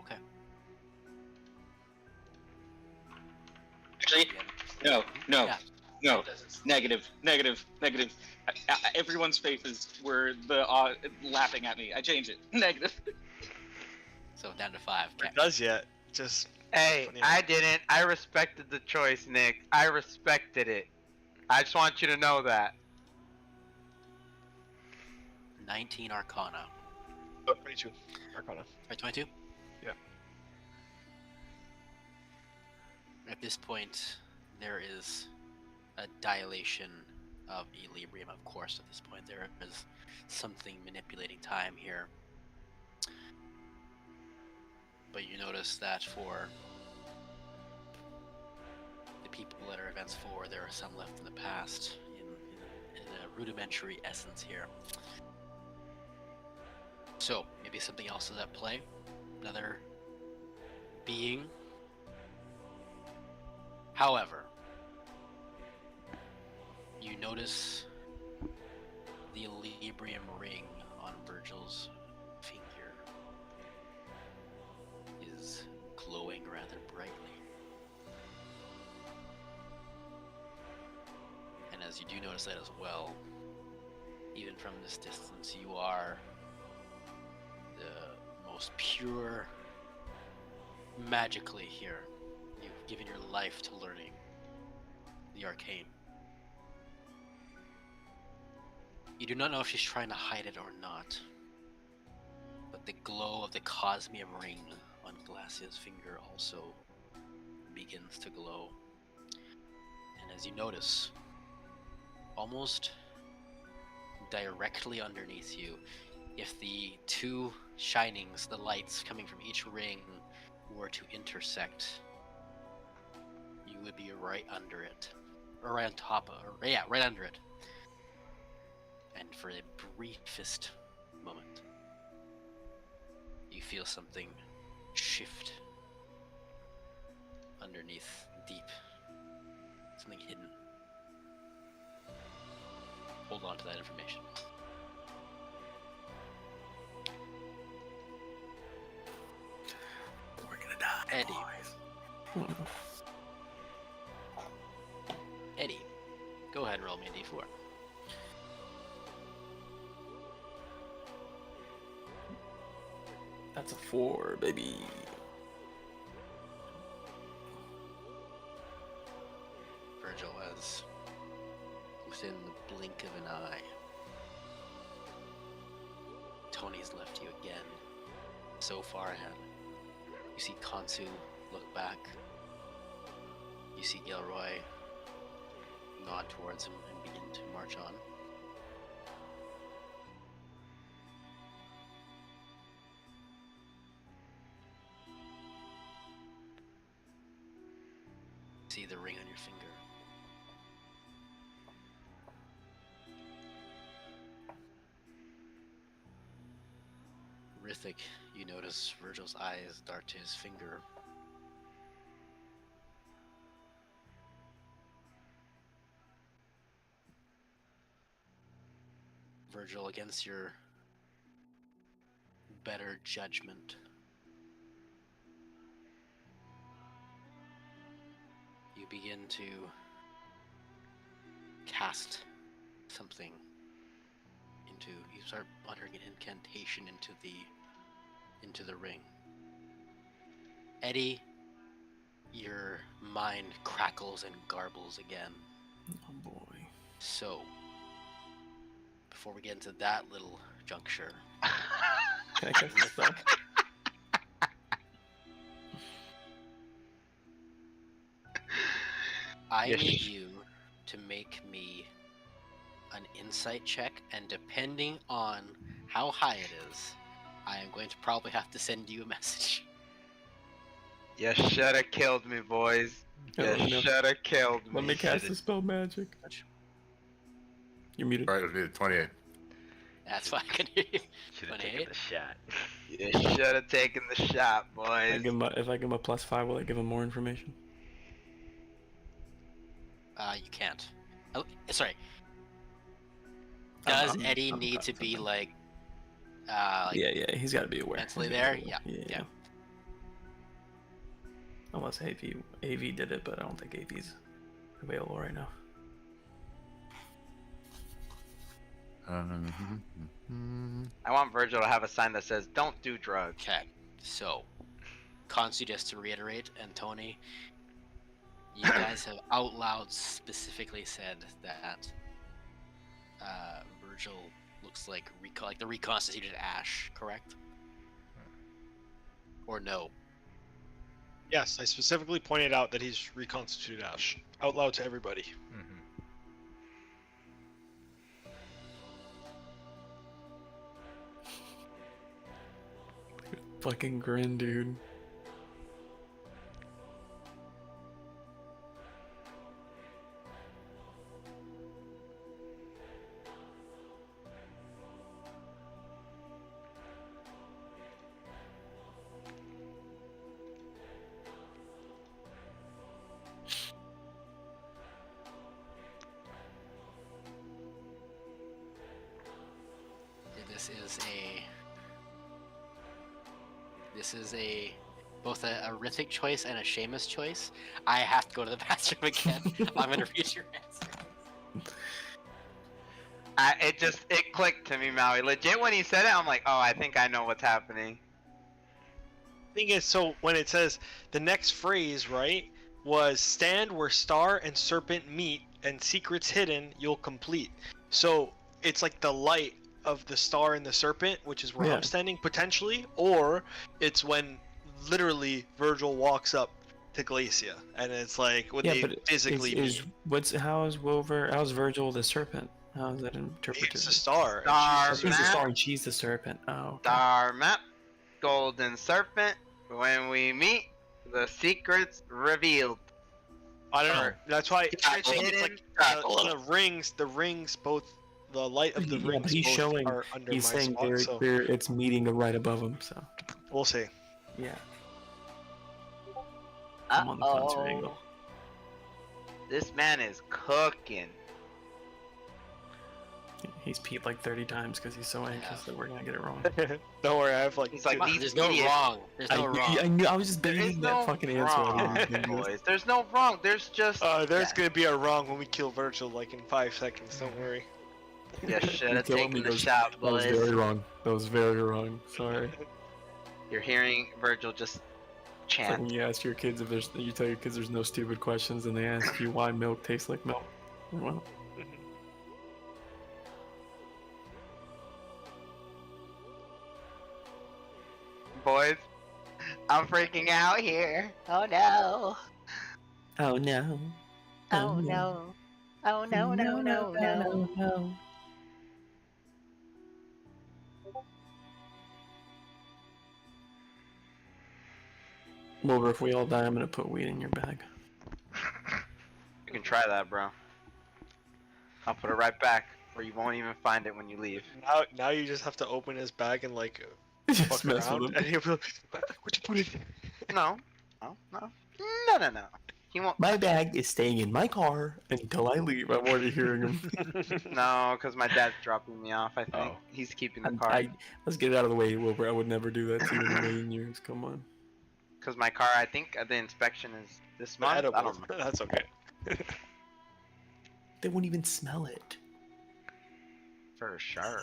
Okay. Actually, no. Negative. Everyone's faces were laughing at me. I changed it. Negative. So down to 5. It does yet. Just. Hey, I didn't. I respected the choice, Nick. I respected it. I just want you to know that. 19 Arcana. Oh, 22 Arcana. Right, 22? Yeah. At this point, there is a dilation of equilibrium, of course. At this point, there is something manipulating time here. But you notice that for the people that are events for, there are some left in the past in a rudimentary essence here. So, maybe something else is at play. Another being. However, you notice the equilibrium ring on Virgil's finger is glowing rather brightly. And as you do notice that as well, even from this distance, you are the most pure magically here. You've given your life to learning the arcane. You do not know if she's trying to hide it or not, but the glow of the cosmium ring on Glacia's finger also begins to glow. And as you notice, almost directly underneath you, if the two shinings, the lights coming from each ring, were to intersect, you would be right under it. Or right on top of it. Yeah, right under it. And for the briefest moment, you feel something shift underneath, deep. Something hidden. Hold on to that information. We're gonna die. Eddie. Eddie, go ahead and roll me a d4. That's a 4, baby. Virgil, as within the blink of an eye, Tony's left you again, so far ahead. You see Kansu look back. You see Gilroy nod towards him and begin to march on. See the ring on your finger. Rithik, you notice Virgil's eyes dart to his finger. Virgil, against your better judgment, you begin to cast something into, you start uttering an incantation into the ring. Eddie, your mind crackles and garbles again. Oh boy. So, before we get into that little juncture, Can I cast this spell? I Yes. need you to make me an insight check, and depending on how high it is, I am going to probably have to send you a message. You should have killed me, boys. You should have killed me. Let me cast the spell magic. You're muted. Alright, it was muted. 28. That's why I can hear you. Should have taken the shot. You should have taken the shot, boys. If I give him a +5, will I give him more information? You can't. Oh, sorry. Does Eddie need to be like yeah, he's got to be aware. Mentally there? Yeah. Unless AV did it, but I don't think AV's available right now. I want Virgil to have a sign that says, "Don't do drugs." Okay, so, Kansu, just to reiterate, and Tony, you guys have out loud specifically said that Virgil looks like the reconstituted Ash, correct? Or no? Yes, I specifically pointed out that he's reconstituted Ash out loud to everybody. Fucking grin, dude. This is both a Rithik choice and a Seamus choice. I have to go to the bathroom again. I'm gonna read your answer. It clicked to me, Maui. Legit, when he said it, I'm like, oh, I think I know what's happening. Thing is, so when it says the next phrase, right, was stand where star and serpent meet and secrets hidden you'll complete. So it's like the light of the star and the serpent, which is where I'm standing potentially, or it's when literally Virgil walks up to Glacia and it's like when they physically meet. How's Virgil the serpent? How is that interpreted? It's a star. He's the star and she's the serpent. Oh. Okay. Star map, golden serpent. When we meet, the secrets revealed. I don't know. That's why it's like the rings, both the light of the rings. But he's both showing. Are under He's my saying spot, it's meeting right above him. So we'll see. Yeah. I'm on the concert angle. This man is cooking. He's peed like 30 times because he's so anxious that we're gonna get it wrong. Don't worry, I have like. He's like, there's no wrong. There's no wrong. I knew. I was just baiting that fucking answer. Boys, there's no wrong. There's just. There's gonna be a wrong when we kill Virgil, like in 5 seconds. Don't worry. Yeah, should have taken the shot, boys. That was very wrong. That was very wrong. Sorry. You're hearing Virgil just chant. It's like when you ask your kids you tell your kids there's no stupid questions, and they ask you why milk tastes like milk. Well. Boys, I'm freaking out here. Oh no. Oh no. Oh no. Oh no, no, no, no. Wilbur, if we all die, I'm gonna put weed in your bag. You can try that, bro. I'll put it right back, or you won't even find it when you leave. Now you just have to open his bag and like Just fuck mess with around, him. and he'll be like, "What'd you put it in?" No. No. He won't. My bag is staying in my car until I leave. I'm already hearing him. No, because my dad's dropping me off, I think. He's keeping the car. Let's get it out of the way, Wilbur. I would never do that to you in a million years. Come on. Because my car, I think the inspection is this month. I don't know. That's okay. They won't even smell it. For sure.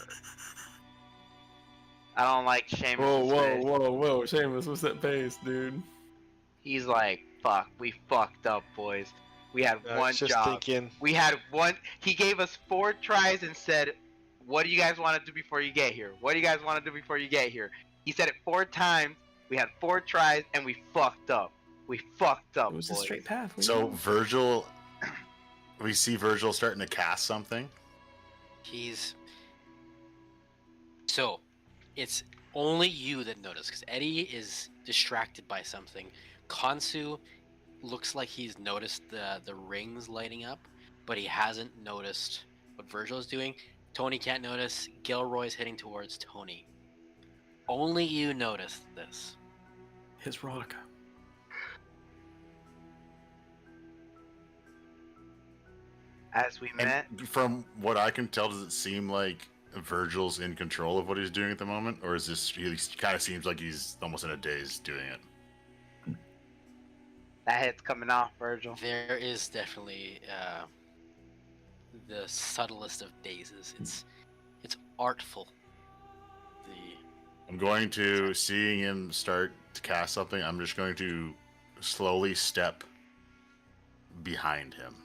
I don't like Seamus. Whoa. Seamus, what's that pace, dude? He's like, fuck, we fucked up, boys. We had one job. We had one. He gave us 4 tries and said, what do you guys want to do before you get here? What do you guys want to do before you get here? He said it 4 times. We had 4 tries and we fucked up. We fucked up, It was boys. a straight path. So Virgil, we see Virgil starting to cast something. So, it's only you that notice, because Eddie is distracted by something. Kansu looks like he's noticed the rings lighting up, but he hasn't noticed what Virgil is doing. Tony can't notice. Gilroy's heading towards Tony. Only you notice this. His rock. As we met. From what I can tell, does it seem like Virgil's in control of what he's doing at the moment, or is this? He kind of seems like he's almost in a daze doing it. That head's coming off, Virgil. There is definitely the subtlest of dazes. It's artful. I'm going to, seeing him start to cast something, I'm just going to slowly step behind him.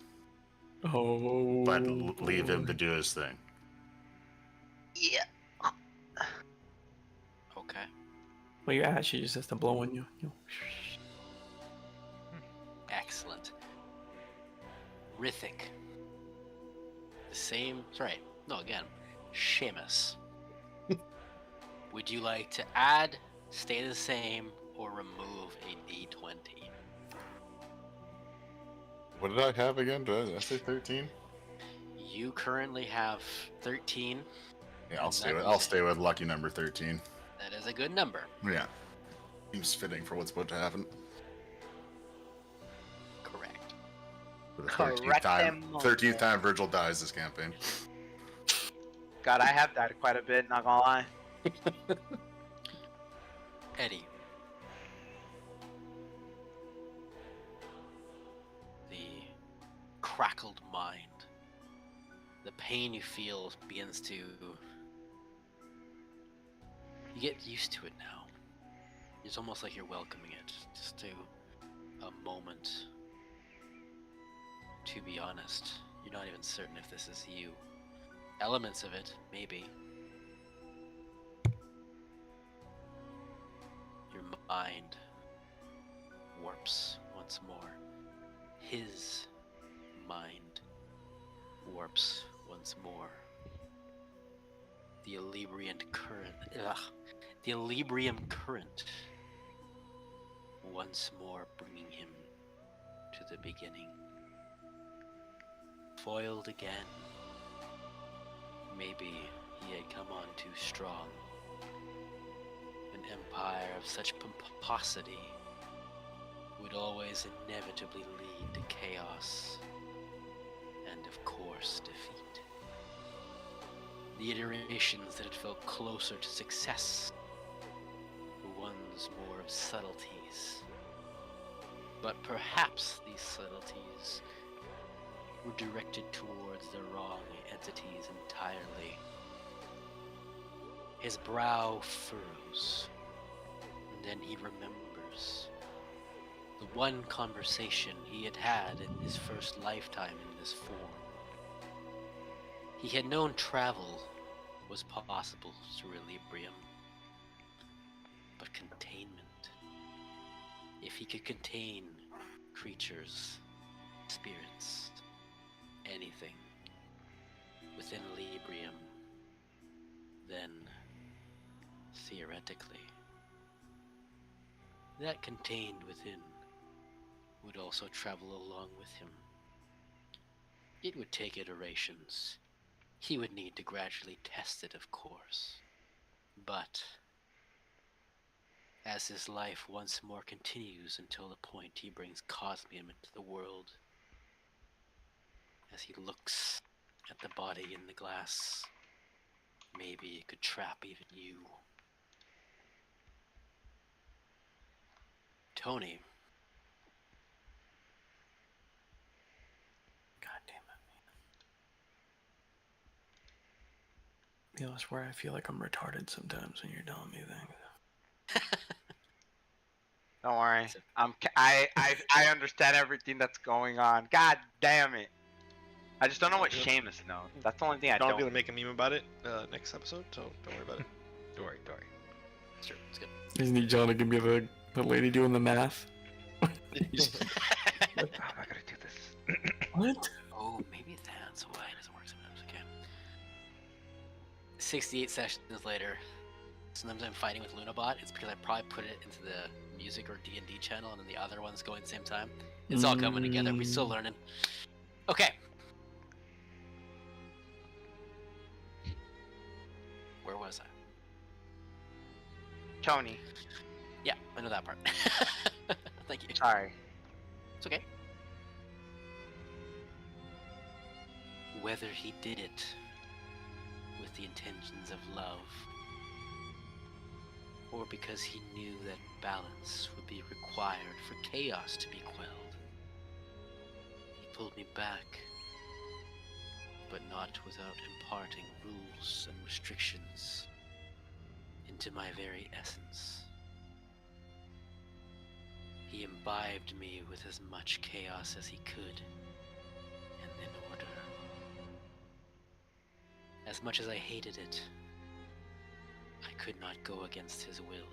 Oh. But leave him to do his thing. Yeah. Okay. Well, your ash, she just has to blow on you. Excellent. Rithik. The same. Sorry. No, again. Seamus. Would you like to add, stay the same, or remove a d20? What did I have again? Did I say 13? You currently have 13. Yeah, I'll stay with lucky number 13. That is a good number. Yeah. Seems fitting for what's about to happen. Correct. For the 13th time Virgil dies this campaign. God, I have died quite a bit, not gonna lie. Eddie. The crackled mind. The pain you feel begins to... You get used to it now. It's almost like you're welcoming it. Just to a moment. To be honest, you're not even certain if this is you. Elements of it, maybe. Your mind warps once more. His mind warps once more. The Elibrium current. The Elibrium current. Once more bringing him to the beginning. Foiled again. Maybe he had come on too strong. An empire of such pomposity would always inevitably lead to chaos and, of course, defeat. The iterations that had felt closer to success were ones more of subtleties. But perhaps these subtleties were directed towards the wrong entities entirely. His brow furrows, and then he remembers the one conversation he had had in his first lifetime in this form. He had known travel was possible through Elibrium, but containment. If he could contain creatures, spirits, anything within Elibrium, then theoretically, that contained within would also travel along with him. It would take iterations. He would need to gradually test it, of course. But as his life once more continues until the point he brings Cosmium into the world, as he looks at the body in the glass, maybe it could trap even you. Tony. God damn it, man. I swear I feel like I'm retarded sometimes when you're telling me things. Don't worry. I understand everything that's going on. God damn it. I just don't know what Seamus knows. That's the only thing I don't. I'll be able to make a meme about it next episode, so don't worry about it. Don't worry. Sure, it's good. Isn't he John to give me the lady doing the math? How am I gonna do this? What? Oh, maybe that's why it doesn't work sometimes. Okay. 68 sessions later, sometimes I'm fighting with Lunabot. It's because I probably put it into the music or D&D channel, and then the other one's going at the same time. It's all coming together. We're still learning. Okay. Where was I? Tony. Yeah, I know that part. Thank you. Sorry. It's okay. Whether he did it with the intentions of love, or because he knew that balance would be required for chaos to be quelled, he pulled me back, but not without imparting rules and restrictions into my very essence. He imbibed me with as much chaos as he could, and then order. As much as I hated it, I could not go against his will,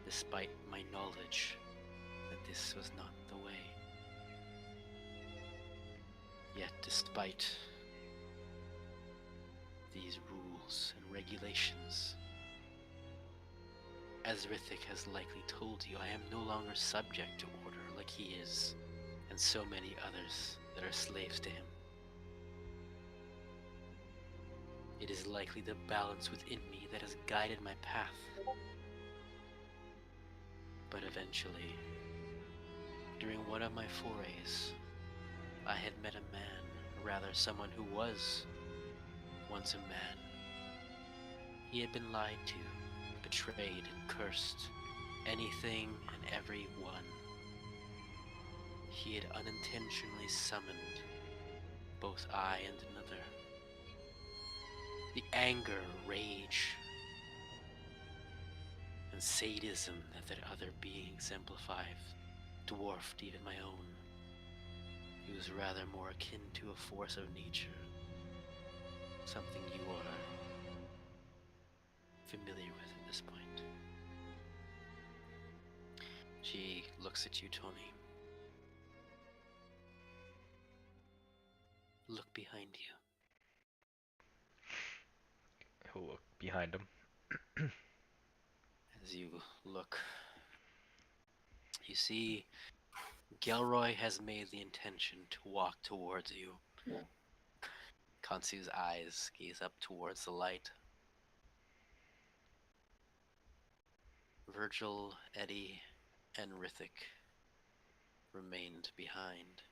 despite my knowledge that this was not the way. Yet despite these rules and regulations, as Rithik has likely told you, I am no longer subject to order like he is, and so many others that are slaves to him. It is likely the balance within me that has guided my path. But eventually, during one of my forays, I had met a man, or rather someone who was once a man. He had been lied to, betrayed and cursed, anything and everyone. He had unintentionally summoned both I and another. The anger, rage, and sadism that other being exemplified dwarfed even my own. He was rather more akin to a force of nature, something you are familiar with at this point. She looks at you, Tony. Look behind you. He'll look behind him. As you look, you see Gelroy has made the intention to walk towards you. Kansu's eyes gaze up towards the light. Virgil, Eddie, and Rithik remained behind.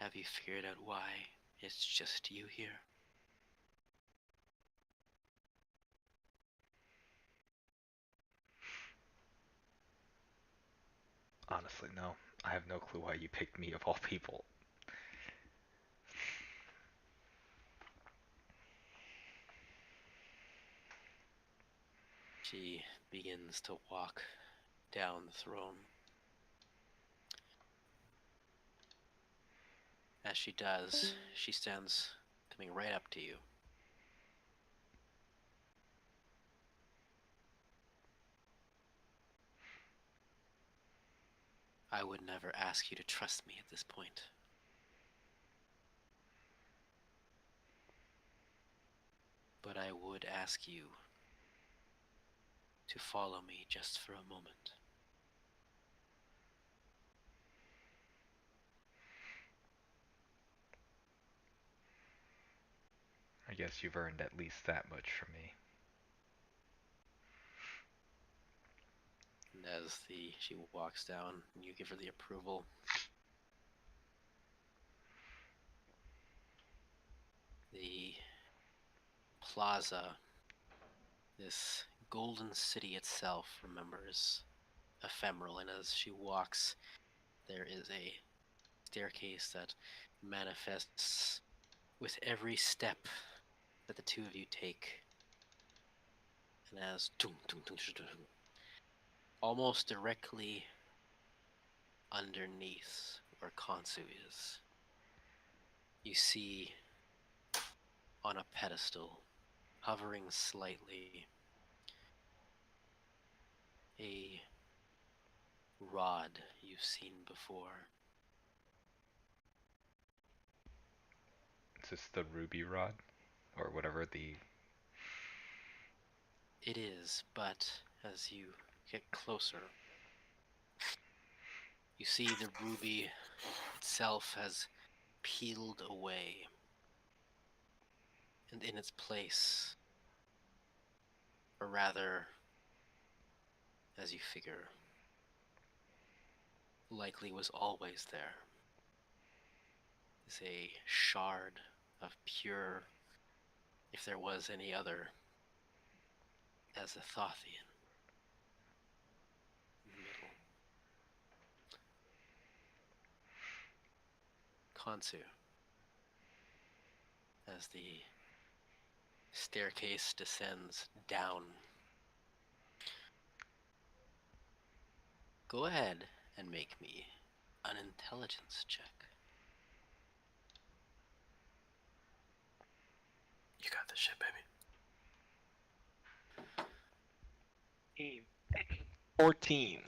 Have you figured out why it's just you here? Honestly, no. I have no clue why you picked me of all people. She begins to walk down the throne. As she does, she stands coming right up to you. I would never ask you to trust me at this point. But I would ask you to follow me just for a moment. I guess you've earned at least that much from me. And as she walks down, and you give her the approval, the plaza, this golden city itself, remembers ephemeral, and as she walks, there is a staircase that manifests with every step that the two of you take. And as almost directly underneath where Kansu is, you see on a pedestal, hovering slightly, a rod you've seen before. Is this the ruby rod? Or whatever the... It is, but as you get closer, you see the ruby itself has peeled away, and in its place, or rather, as you figure, likely was always there, is a shard of pure, if there was any other, as a Thothian in the middle. Khonsu, as the staircase descends down. Go ahead and make me an intelligence check. You got this shit, baby. 14.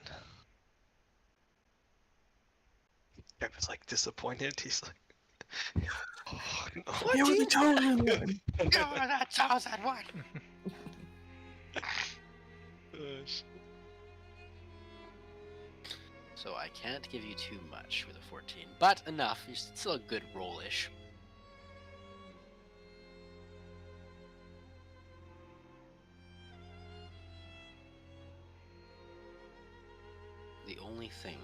I was like disappointed. He's like, oh, no. You were the chosen one. You were the chosen one. So I can't give you too much with a 14, but enough. It's still a good roll-ish. The only thing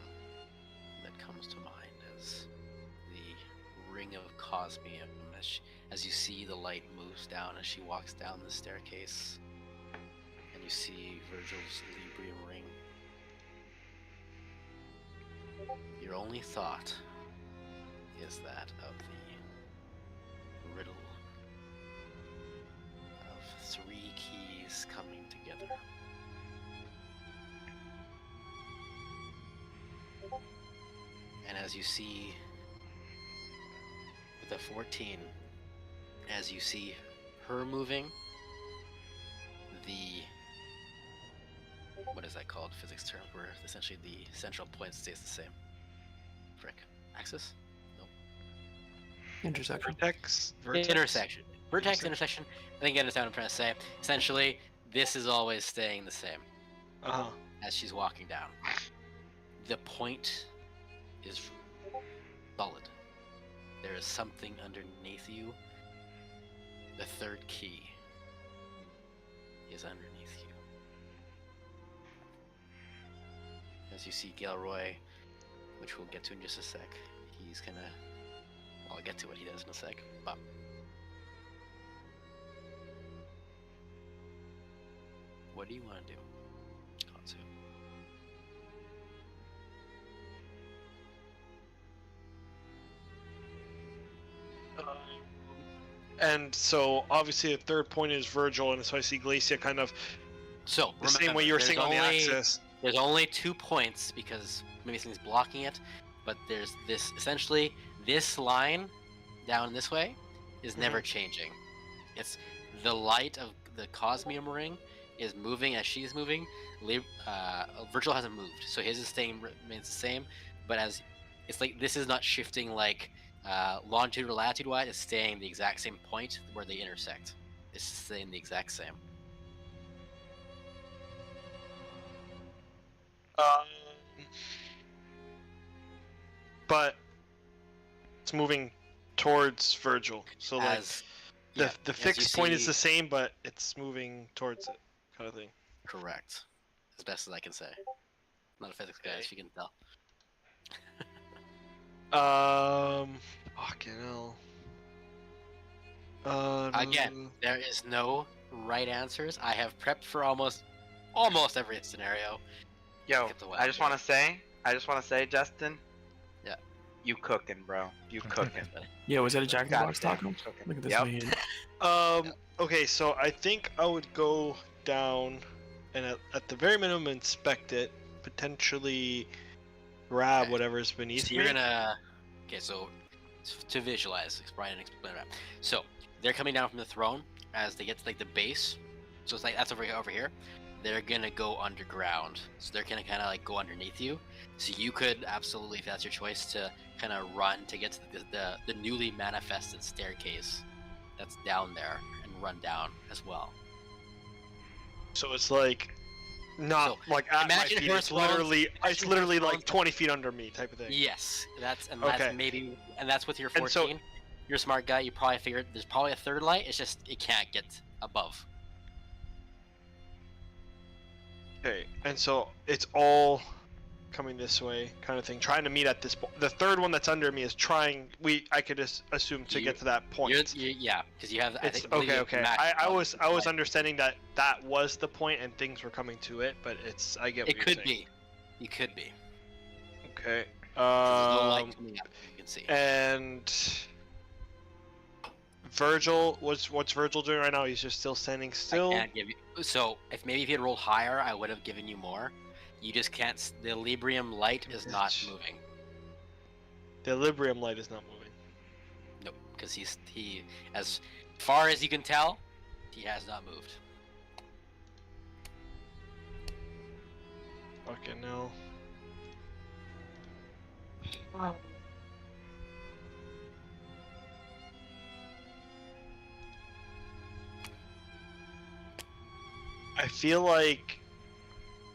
that comes to mind is the ring of Cosmium. As you see, the light moves down as she walks down the staircase, and you see Virgil's Librium ring. Your only thought is that of the riddle of 3 keys coming together. And as you see with the 14, as you see her moving, the, what is that called, physics term, where essentially the central point stays the same. Frick. Axis? Nope. Intersection. Vertex. Intersection. Vertex, intersection. I think you understand what I'm trying to say. Essentially, this is always staying the same. As she's walking down. The point is solid. There is something underneath you. The 3rd key is underneath you. As you see Gilroy, which we'll get to in just a sec, he's gonna... Well, I'll get to what he does in a sec, but... What do you want to do, Khonsu? And so, obviously, the 3rd point is Virgil, and so I see Glacia kind of so the same way you were saying on the axis. There's only 2 points, because maybe something's blocking it, but there's this, essentially, this line down this way is never changing. It's the light of the Cosmium ring is moving as she's moving. Virgil hasn't moved, so his is remains the same, but as it's like this is not shifting like longitude or latitude wise, it's staying the exact same point where they intersect. It's staying the exact same. But it's moving towards Virgil. So like the fixed point is the same, but it's moving towards it, kind of thing. Correct. As best as I can say. I'm not a physics guy, as you can tell. Fucking hell. Again, there is no right answers. I have prepped for almost every scenario. Yo, I just want to say, Justin. Yeah. You cooking, bro. You cooking. Yeah, was that a Jack in the Box taco? Look at this man. Okay, so I think I would go down and at the very minimum inspect it, potentially grab whatever's beneath so me. You're gonna... Okay, so to visualize, Brian explain that. So they're coming down from the throne as they get to like the base. So it's like that's over here. They're gonna go underground. So they're gonna kind of like go underneath you. So you could absolutely, if that's your choice, to kind of run to get to the newly manifested staircase that's down there and run down as well. So it's like not like at my feet. It's literally like 20 feet under me, type of thing. Yes, that's Okay. maybe, and that's with your And 14. so- You're a smart guy. You probably figured there's probably a third light. It's just it can't get above. Okay, and so it's all coming this way, kind of thing, trying to meet at this point. The third one that's under me is trying. I could just assume to get to that point. Yeah, because you have. It's believe you have okay. max I was light. understanding that was the point and things were coming to it, but it's I get what It you're could saying. be. It could be. Okay. There's no light coming up, you can see. And Virgil, what's Virgil doing right now? He's just still standing still. I can't give you. So if maybe if you had rolled higher, I would have given you more. You just can't. The Librium light is not moving. The Librium light is not moving. Nope, because he as far as you can tell, he has not moved. Fucking no. I feel like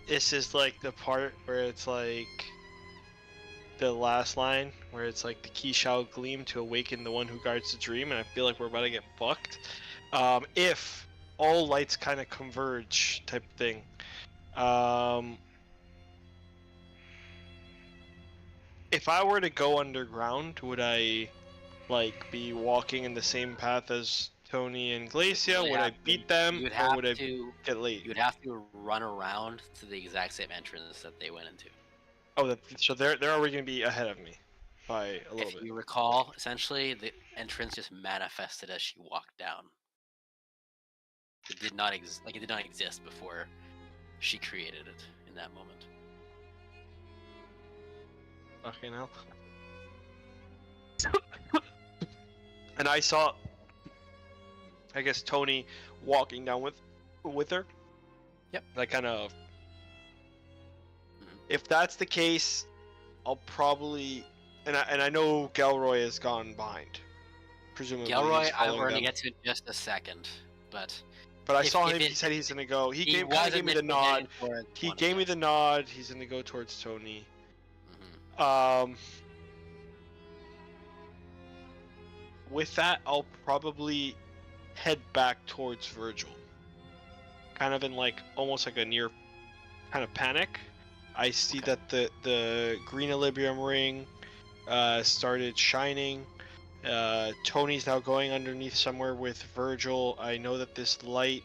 this is like the part where it's like the last line where it's like the key shall gleam to awaken the one who guards the dream, and I feel like we're about to get fucked. If all lights kind of converge, type of thing. If I were to go underground, would I like be walking in the same path as Tony and Glacia? Would I beat them, or would I get late? You'd have to run around to the exact same entrance that they went into. Oh, so they're already going to be ahead of me by a little bit. If you recall, essentially the entrance just manifested as she walked down. It did not it did not exist before she created it in that moment. Fucking hell. And I saw, I guess, Tony walking down with her. Yep. That kind of. If that's the case, I'll probably, and I know Gelroy has gone behind. Presumably. Gelroy, he's I'm following going to them. get to in just a second, but I saw him. He said he's gonna go. He gave me the nod. He gave me the nod. He's gonna go towards Tony. With that, I'll probably head back towards Virgil. Kind of in like almost like a near kind of panic. I see that the green Equilibrium ring started shining. Tony's now going underneath somewhere with Virgil. I know that this light,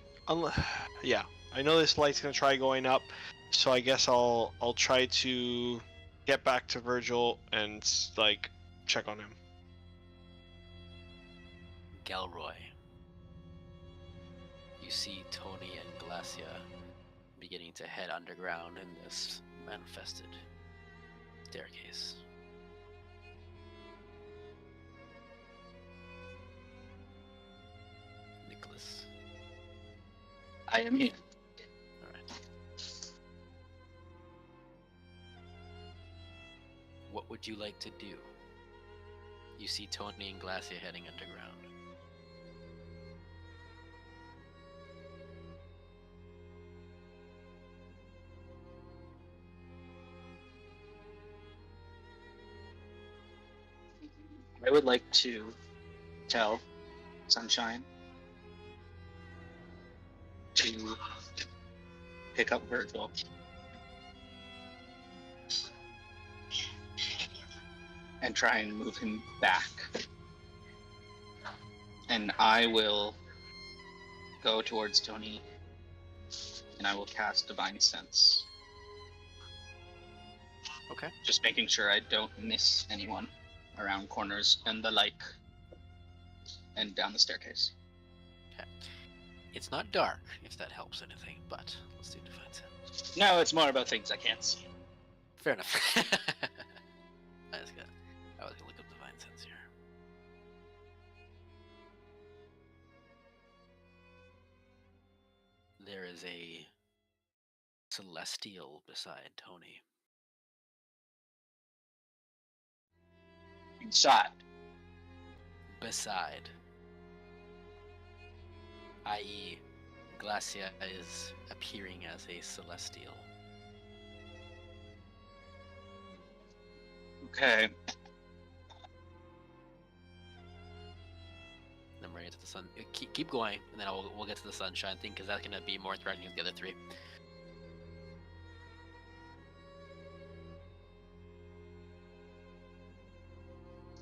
yeah, I know this light's gonna try going up. So I guess I'll try to get back to Virgil and like check on him. Gelroy. You see Tony and Glacia beginning to head underground in this manifested staircase. Nicholas. I am here. What would you like to do? You see Tony and Glacia heading underground. I would like to tell Sunshine to pick up Virgil and try and move him back. And I will go towards Tony and I will cast Divine Sense. Okay. Just making sure I don't miss anyone around corners and the like, and down the staircase. Okay. It's not dark, if that helps anything, but let's do Divine Sense. No, it's more about things I can't see. Fair enough. I was gonna look up Divine Sense here. There is a celestial beside Tony. Inside. Beside. I.e., Glacia is appearing as a celestial. Okay. Then we're gonna get to the sun. Keep going, and then we'll get to the sunshine thing because that's gonna be more threatening than the other three.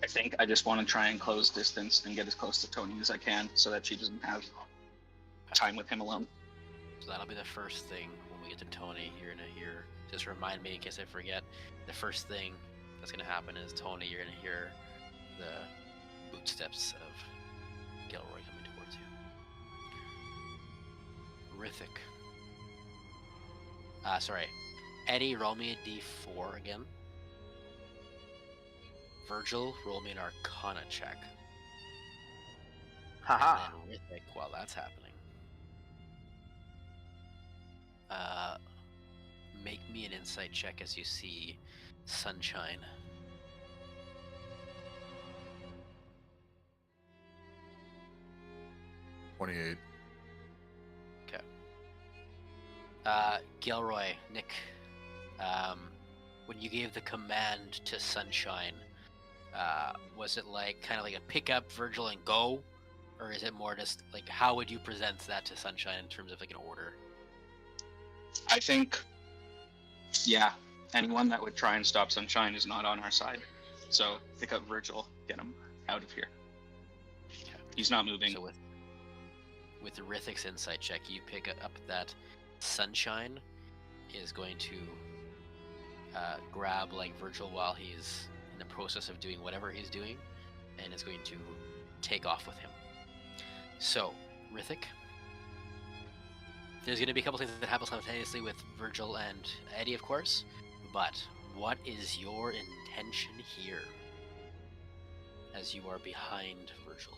I think I just want to try and close distance and get as close to Tony as I can so that she doesn't have time with him alone. So that'll be the first thing when we get to Tony. You're gonna hear. Just remind me in case I forget. The first thing that's gonna happen is Tony. You're gonna hear the footsteps of Gilroy coming towards you. Rithik. Sorry. Eddie, roll me a d4 again. Virgil, roll me an Arcana check. Haha. And then Rithik, while that's happening. Make me an insight check as you see sunshine. $28. Okay. Gilroy, Nick, when you gave the command to Sunshine, was it like kind of like a pick up Virgil and go, or is it more just like how would you present that to Sunshine in terms of like an order? I think, yeah, anyone that would try and stop Sunshine is not on our side. So pick up Virgil, get him out of here. He's not moving. So with the Rithik's insight check, you pick up that Sunshine is going to grab like Virgil while he's in the process of doing whatever he's doing, and is going to take off with him. So, Rithik, there's going to be a couple things that happen simultaneously with Virgil and Eddie, of course, but what is your intention here as you are behind Virgil?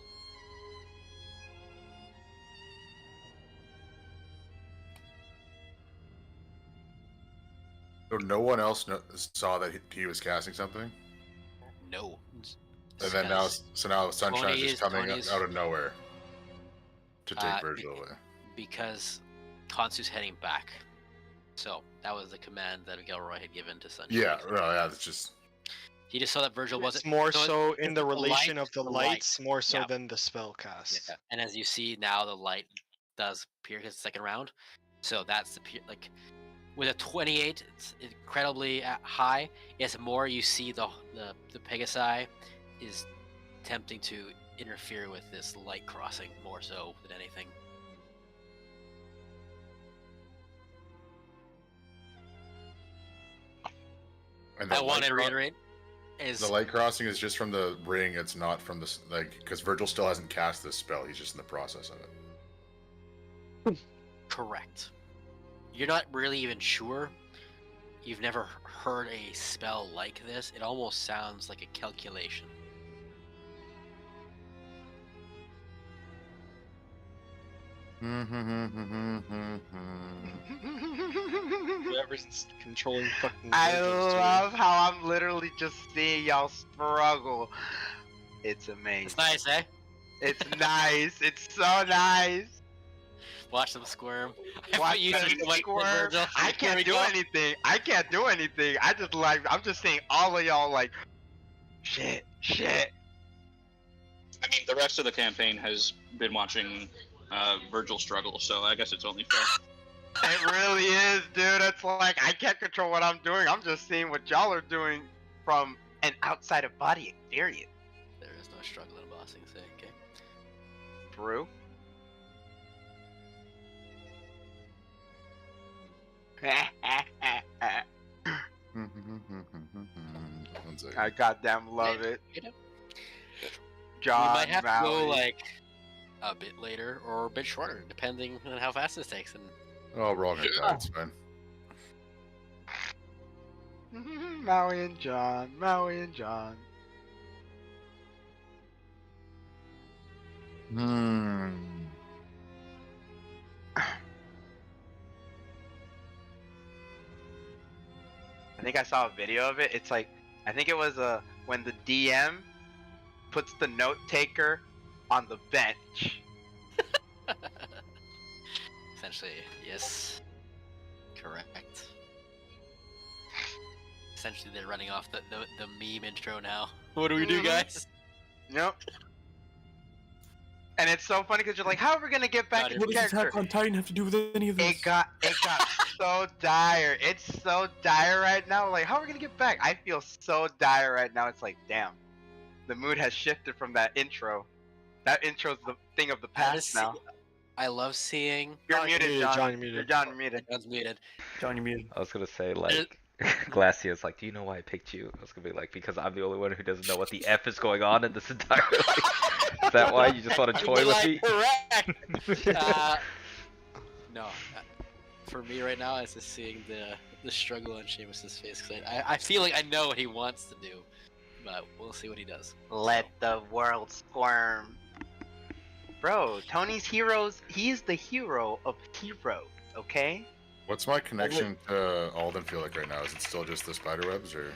So no one else saw that he was casting something? No. And then now Sunshine is just coming out of nowhere to take Virgil away. Because Khonsu's heading back. So that was the command that Gilroy had given to Sunshine. Yeah, well, yeah, it's just... He just saw that Virgil wasn't... It's more so in the relation of the lights, more so than the spell cast. Yeah. And as you see now, the light does appear his second round. So that's the... like... With a 28, it's incredibly high. It's more you see the Pegasi is attempting to interfere with this light crossing more so than anything. And I want to reiterate is the light crossing is just from the ring. It's not from the because Virgil still hasn't cast this spell. He's just in the process of it. Correct. You're not really even sure. You've never heard a spell like this. It almost sounds like a calculation. Whoever's controlling fucking. I love how I'm literally just seeing y'all struggle. It's amazing. It's nice, eh? It's nice. It's so nice. Watch them squirm. Watch them squirm. I can't do anything. I can't do anything. I'm just seeing all of y'all like, shit. I mean, the rest of the campaign has been watching Virgil struggle, so I guess it's only fair. It really is, dude. It's like I can't control what I'm doing. I'm just seeing what y'all are doing from an outside of body experience. There is no struggle in bossing, say, okay? True. I goddamn love it. John, we might have to go Maui. like a bit later or a bit shorter, depending on how fast this takes. And oh, we're all gonna die. It's fine. Maui and John. I think I saw a video of it. It's like, I think it was when the DM puts the note taker on the bench. essentially, yes. Correct. Essentially, they're running off the meme intro now. What do we do, guys? Yep. And it's so funny because you're like, how are we gonna get back into What does character? Attack on Titan have to do with any of this? It got so dire. It's so dire right now. Like, how are we gonna get back? I feel so dire right now. It's like, damn, the mood has shifted from that intro. That intro's the thing of the past now. I love seeing. You're muted, John. John, you're muted. John, you're muted. John's muted. John, you muted. I was gonna say like, Glacia's like, do you know why I picked you? I was gonna be like, because I'm the only one who doesn't know what the F is going on in this entire. Is that why you just want to toy with me? Correct. No, for me right now, it's just seeing the struggle on Seamus's face. Cause I feel like I know what he wants to do, but we'll see what he does. Let the world squirm. Bro, Tony's heroes. He's the hero of heroes. Okay. What's my connection to Alden feel like right now? Is it still just the spider webs, or?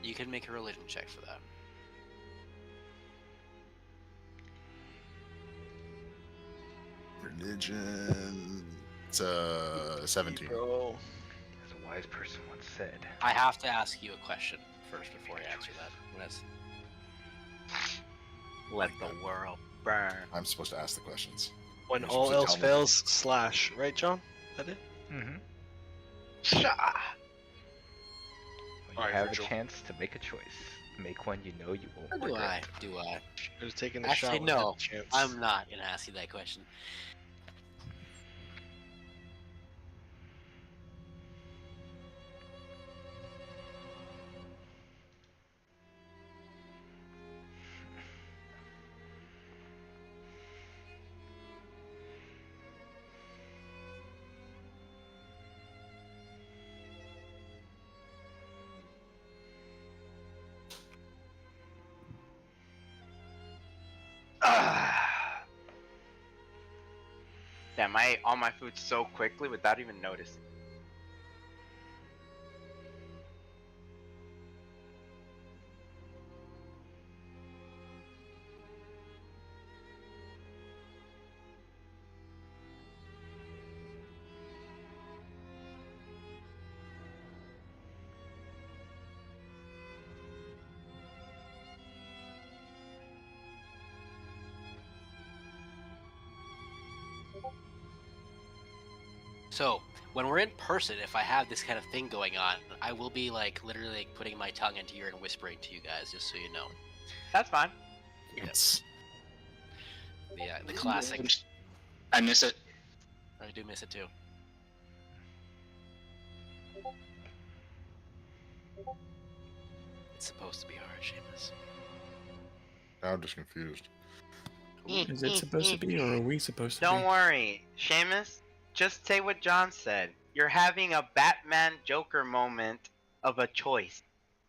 You can make a religion check for that. Religion. It's 17. As a wise person once said. I have to ask you a question first before I answer that. Let the world burn. I'm supposed to ask the questions. When You're all supposed to else tell me. fails, slash. Right, John? Is that it? Mm-hmm. Shah. When you have a chance to make a choice, make one you know you won't Do regret. Do I? Should have taken the Actually, shot. when I had no. the chance. I'm not gonna ask you that question. Damn, I ate all my food so quickly without even noticing. So, when we're in person, if I have this kind of thing going on, I will be like literally like, putting my tongue into your ear and whispering to you guys, just so you know. That's fine. It's Yeah, the classic. I miss it. I do miss it too. It's supposed to be hard, Seamus. I'm just confused. Is it supposed to be, or are we supposed to be? Don't worry, Seamus. Just say what John said. You're having a Batman Joker moment of a choice.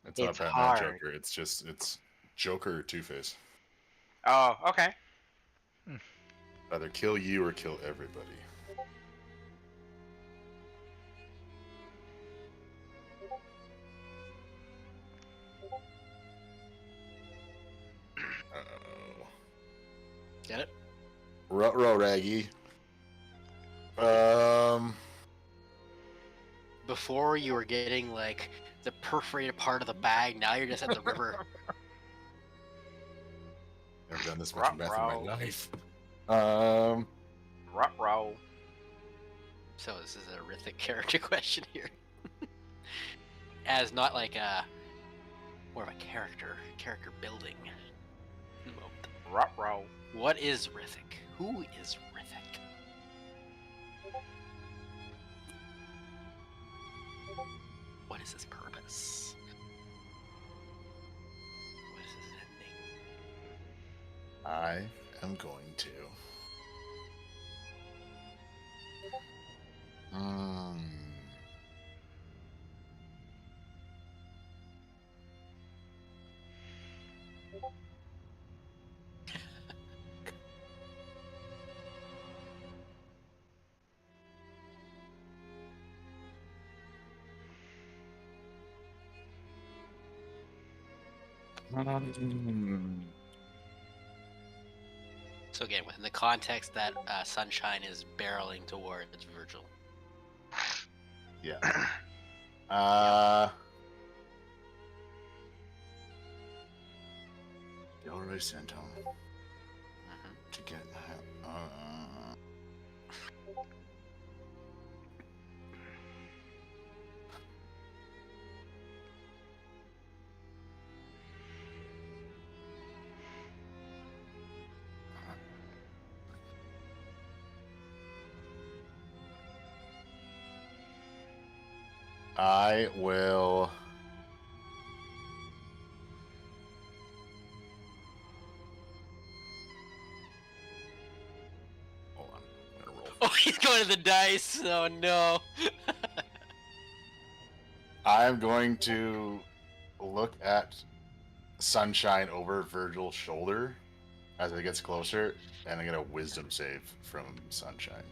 It's not Batman hard. Joker. It's Joker or Two-Face. Oh, okay. Either kill you or kill everybody. Uh-oh. Get it? Ruh-roh, Raggy. Before you were getting like the perforated part of the bag, now you're just at the river. Never done this much meth in my life. Ruh-roh. So this is a Rithik character question here. As not like a more of a character building. Ruh-roh. What is Rithik? Who is Rithik? What is his purpose? What is his ending? I am going to. So again, within the context that Sunshine is barreling towards Virgil. Yeah. You already sent him to get I will. Hold on. I'm gonna roll. Oh, he's going to the dice. Oh no. I'm going to look at Sunshine over Virgil's shoulder as it gets closer, and I get a wisdom save from Sunshine.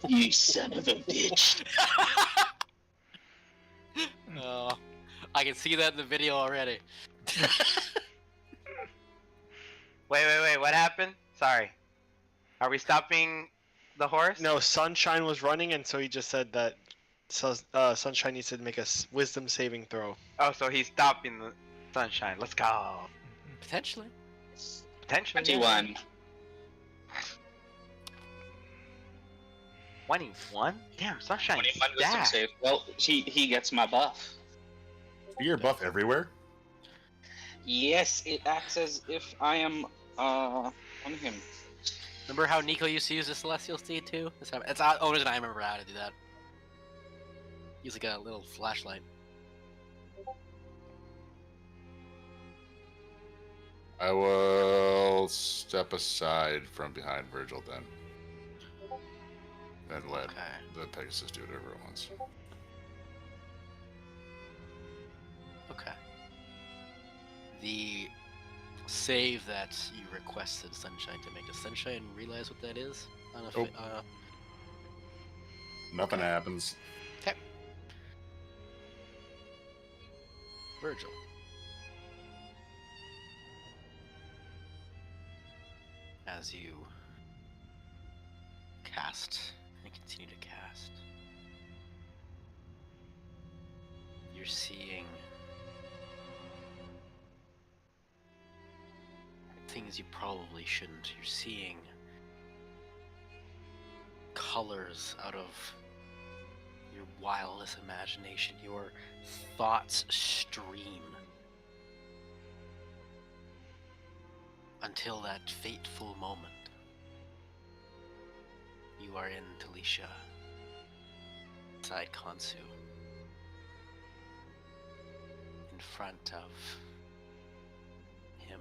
You son of a bitch. Oh, I can see that in the video already. Wait. What happened? Sorry. Are we stopping the horse? No, Sunshine was running, and so he just said that Sunshine needs to make a wisdom saving throw. Oh, so he's stopping the Sunshine. Let's go. Potentially. 21. 21? Damn, Sunshine. 21 wisdom save. Well, he gets my buff. You get buff everywhere? Yes, it acts as if I am on him. Remember how Nico used to use the Celestial Steed too? It's the only reason I remember how to do that. Use like a little flashlight. I will step aside from behind Virgil then. And let the Pegasus do whatever it wants. Okay. The save that you requested Sunshine to make. Does Sunshine realize what that is? Nope. Nothing happens. Okay. Virgil. As you cast and continue to cast, you're seeing things you probably shouldn't. You're seeing colors out of your wildest imagination. Your thoughts stream until that fateful moment. You are in Talisha, inside Kansu, in front of him,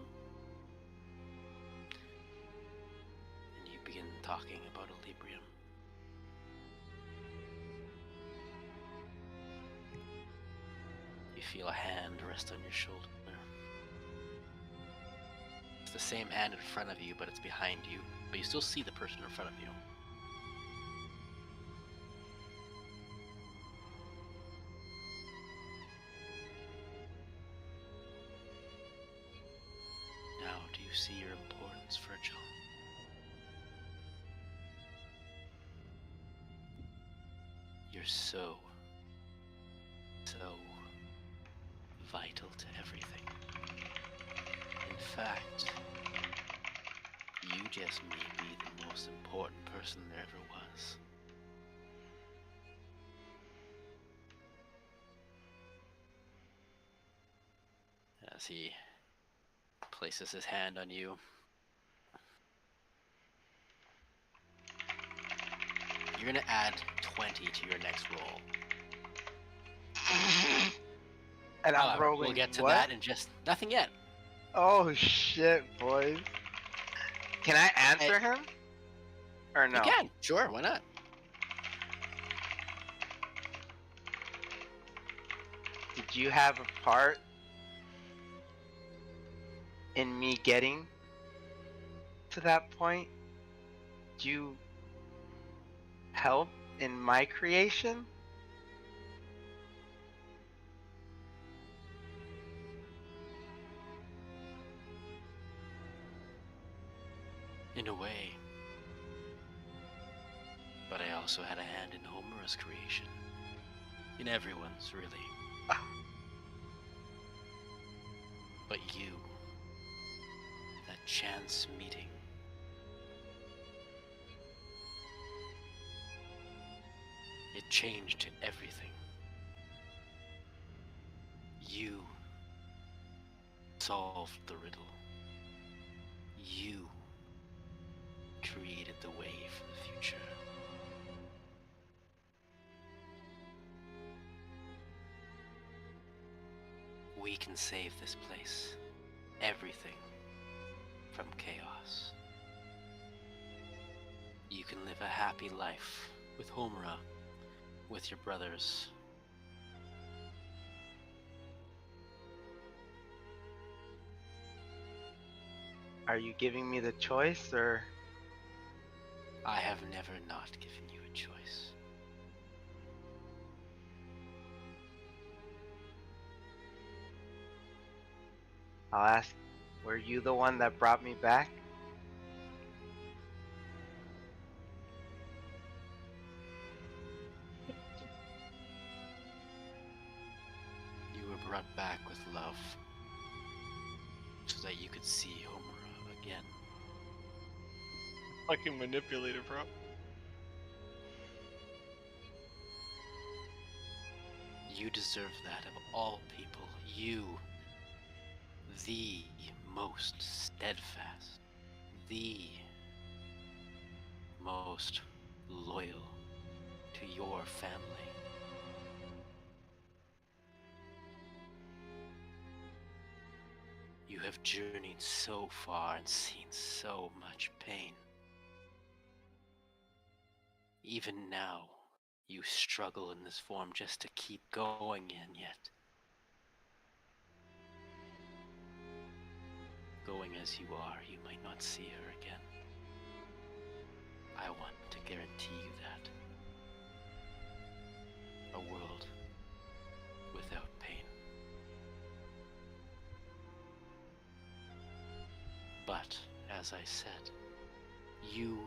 and you begin talking about Equilibrium. You feel a hand rest on your shoulder. It's the same hand in front of you, but it's behind you, but you still see the person in front of you. Now, do you see your importance, Virgil? You're so vital to everything. In fact, you just may be the most important person there ever was. As he places his hand on you, you're gonna add 20 to your next roll. And I'm rolling. We'll get to what? that in just nothing yet. Oh shit, boys! Can I answer him? Or no? You can. Sure. Why not? Did you have a part in me getting to that point? Did you help in my creation? In a way. But I also had a hand in Homer's creation. In everyone's, really. But you, that chance meeting, it changed everything. You solved the riddle. You created the way for the future. We can save this place. Everything from chaos. You can live a happy life with Homura, with your brothers. Are you giving me the choice, or? I have never not given you a choice. I'll ask, were you the one that brought me back? You were brought back with love, so that you could see Homura again. Fucking manipulator, bro. You deserve that of all people. You, the most steadfast, the most loyal to your family. You have journeyed so far and seen so much pain. Even now, you struggle in this form just to keep going, and yet going as you are, you might not see her again. I want to guarantee you that. A world without pain. But, as I said, you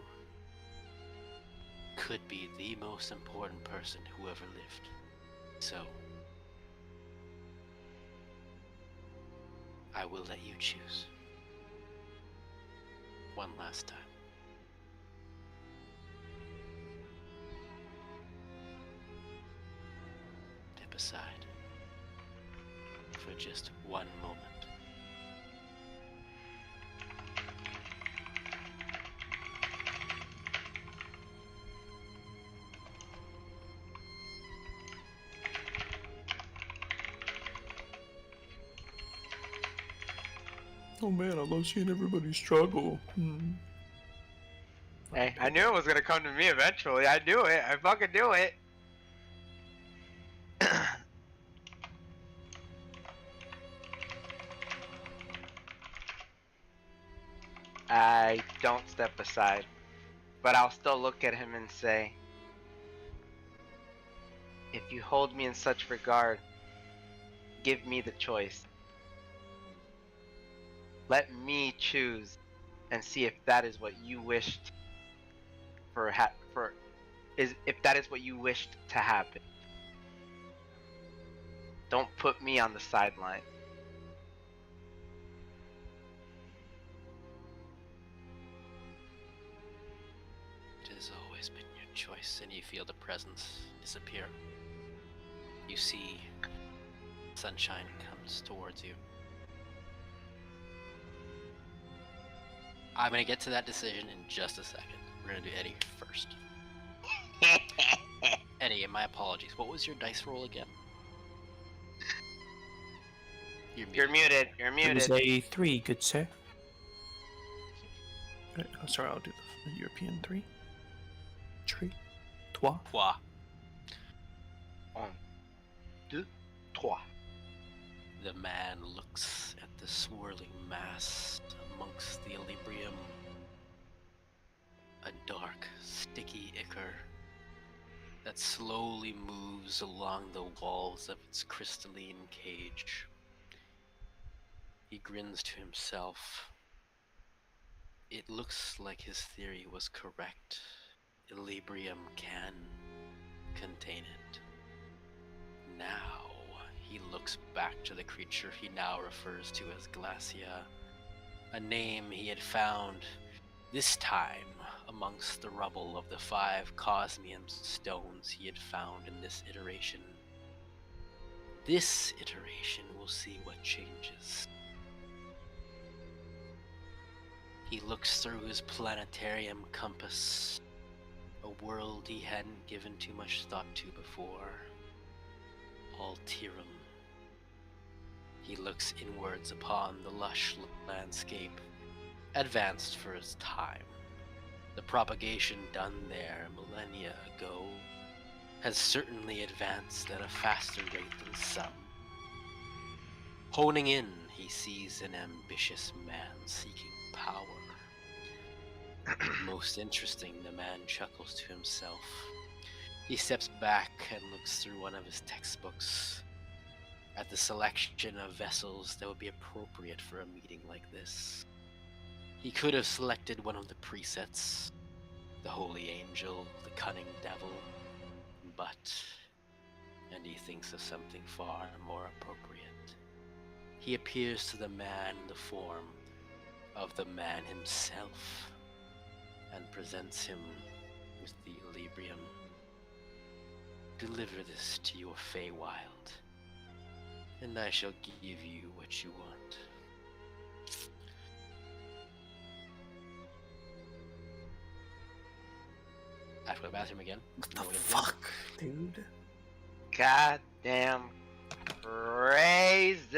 could be the most important person who ever lived. So, I will let you choose. One last time. Step aside for just one moment. Oh man, I love seeing everybody struggle. Hey, I knew it was gonna come to me eventually. I knew it. I fucking knew it. I don't step aside, but I'll still look at him and say, if you hold me in such regard, give me the choice. Let me choose and see if that is what you wished if that is what you wished to happen. Don't put me on the sideline. It has always been your choice, and you feel the presence disappear. You see sunshine comes towards you. I'm gonna get to that decision in just a second. We're gonna do Eddie first. Eddie, and my apologies. What was your dice roll again? You're muted. You're It muted. was a 3, good sir. Oh, sorry, I'll do the European 3. Tree. Trois. Trois. 1, 2, 3. The man looks at the swirling mass amongst the Equilibrium. A dark, sticky ichor that slowly moves along the walls of its crystalline cage. He grins to himself It looks like his theory was correct. Equilibrium can contain it. Now, he looks back to the creature he now refers to as Glacia, a name he had found, this time, amongst the rubble of the 5 Cosmium stones he had found in this iteration. This iteration will see what changes. He looks through his planetarium compass, a world he hadn't given too much thought to before. Altirum. He looks inwards upon the lush landscape, advanced for its time. The propagation done there millennia ago has certainly advanced at a faster rate than some. Honing in, he sees an ambitious man seeking power. Most interesting, the man chuckles to himself. He steps back and looks through one of his textbooks at the selection of vessels that would be appropriate for a meeting like this. He could have selected one of the presets, the holy angel, the cunning devil, but, and he thinks of something far more appropriate. He appears to the man in the form of the man himself, and presents him with the Equilibrium. Deliver this to your Feywild, and I shall give you what you want. I have to go to the bathroom again. What the fuck, dude? Goddamn crazy.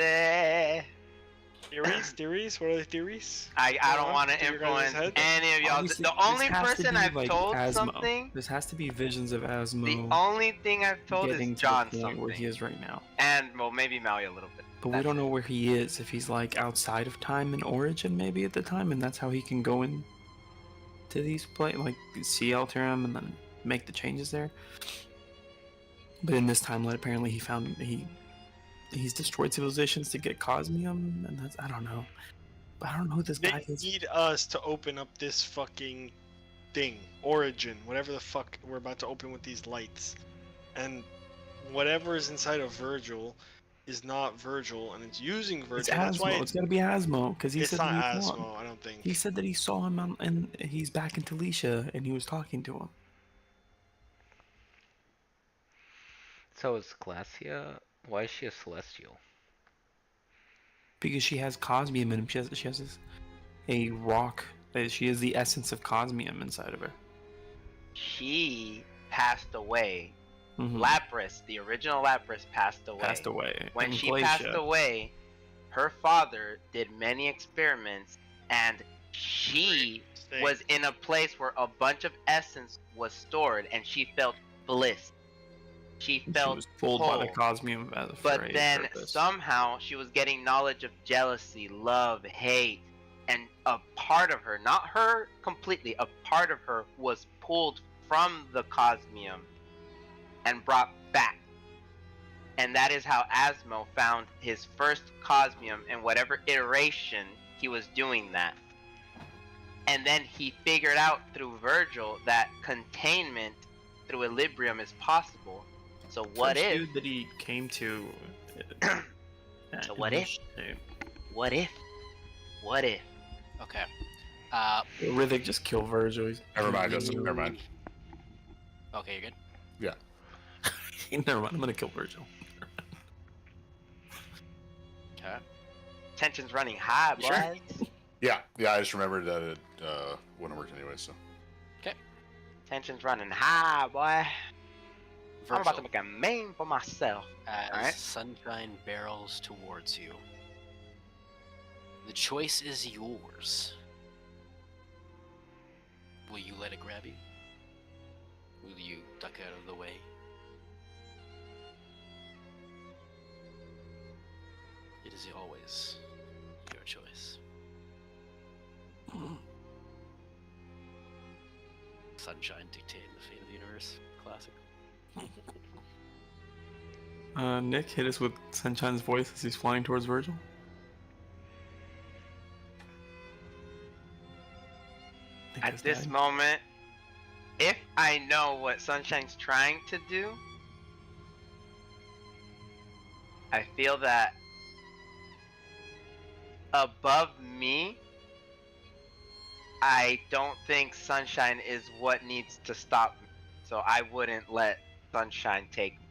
Theories? What are the theories? I don't want to influence any of y'all. Obviously, The only this has to person be, I've like, told Asmo. something. This has to be visions of Asmo. The only thing I've told getting is to John the point something. where he is right now. And well, maybe Maui a little bit. But we don't know where he is. If he's like outside of time and origin, maybe at the time, and that's how he can go in to these like see Alterum and then make the changes there. But in this timeline, apparently he's destroyed civilizations to get Cosmium, and that's I don't know. But I don't know who this guy is. They need us to open up this fucking thing, Origin, whatever the fuck we're about to open with these lights, and whatever is inside of Virgil is not Virgil, and it's using Virgil. It's That's why Asmo. It's gotta be Asmo because he it's said not that he saw him. Asmo. I don't think He said that he saw him and he's back in Talisha and he was talking to him. So is Glacia? Why is she a celestial? Because she has Cosmium in him. She has a rock. She is the essence of Cosmium inside of her. She passed away. Mhm. Lapras, the original Lapras, passed away. Passed away. When in she Glacia. passed away, her father did many experiments, and she was in a place where a bunch of essence was stored, and she felt bliss. She felt she was pulled whole. by the Cosmium for But a then purpose. somehow she was getting knowledge of jealousy, love, hate, and a part of her, not her completely, a part of her was pulled from the Cosmium and brought back. And that is how Asmo found his first Cosmium in whatever iteration he was doing that. And then he figured out through Virgil that containment through Equilibrium is possible. So what First if? dude that he came to? So what if? What if? What if? Okay. Rithik just kill Virgil. Never mind. Never mind. Okay, you're good? Yeah. Never mind. I'm gonna kill Virgil. Okay. Tension's running high, boys. Sure. Yeah. I just remembered that it wouldn't work anyway. So. Okay. Tension's running high, boy. I'm about to Virgil. make a meme for myself. As Alright. Sunshine barrels towards you. The choice is yours. Will you let it grab you? Will you duck out of the way? It is always your choice. Sunshine dictating the fate of the universe. Classic. Nick, hit us with Sunshine's voice as he's flying towards Virgil. at this moment, if I know what Sunshine's trying to do, I feel that above me, I don't think Sunshine is what needs to stop me. So I wouldn't let Sunshine take me.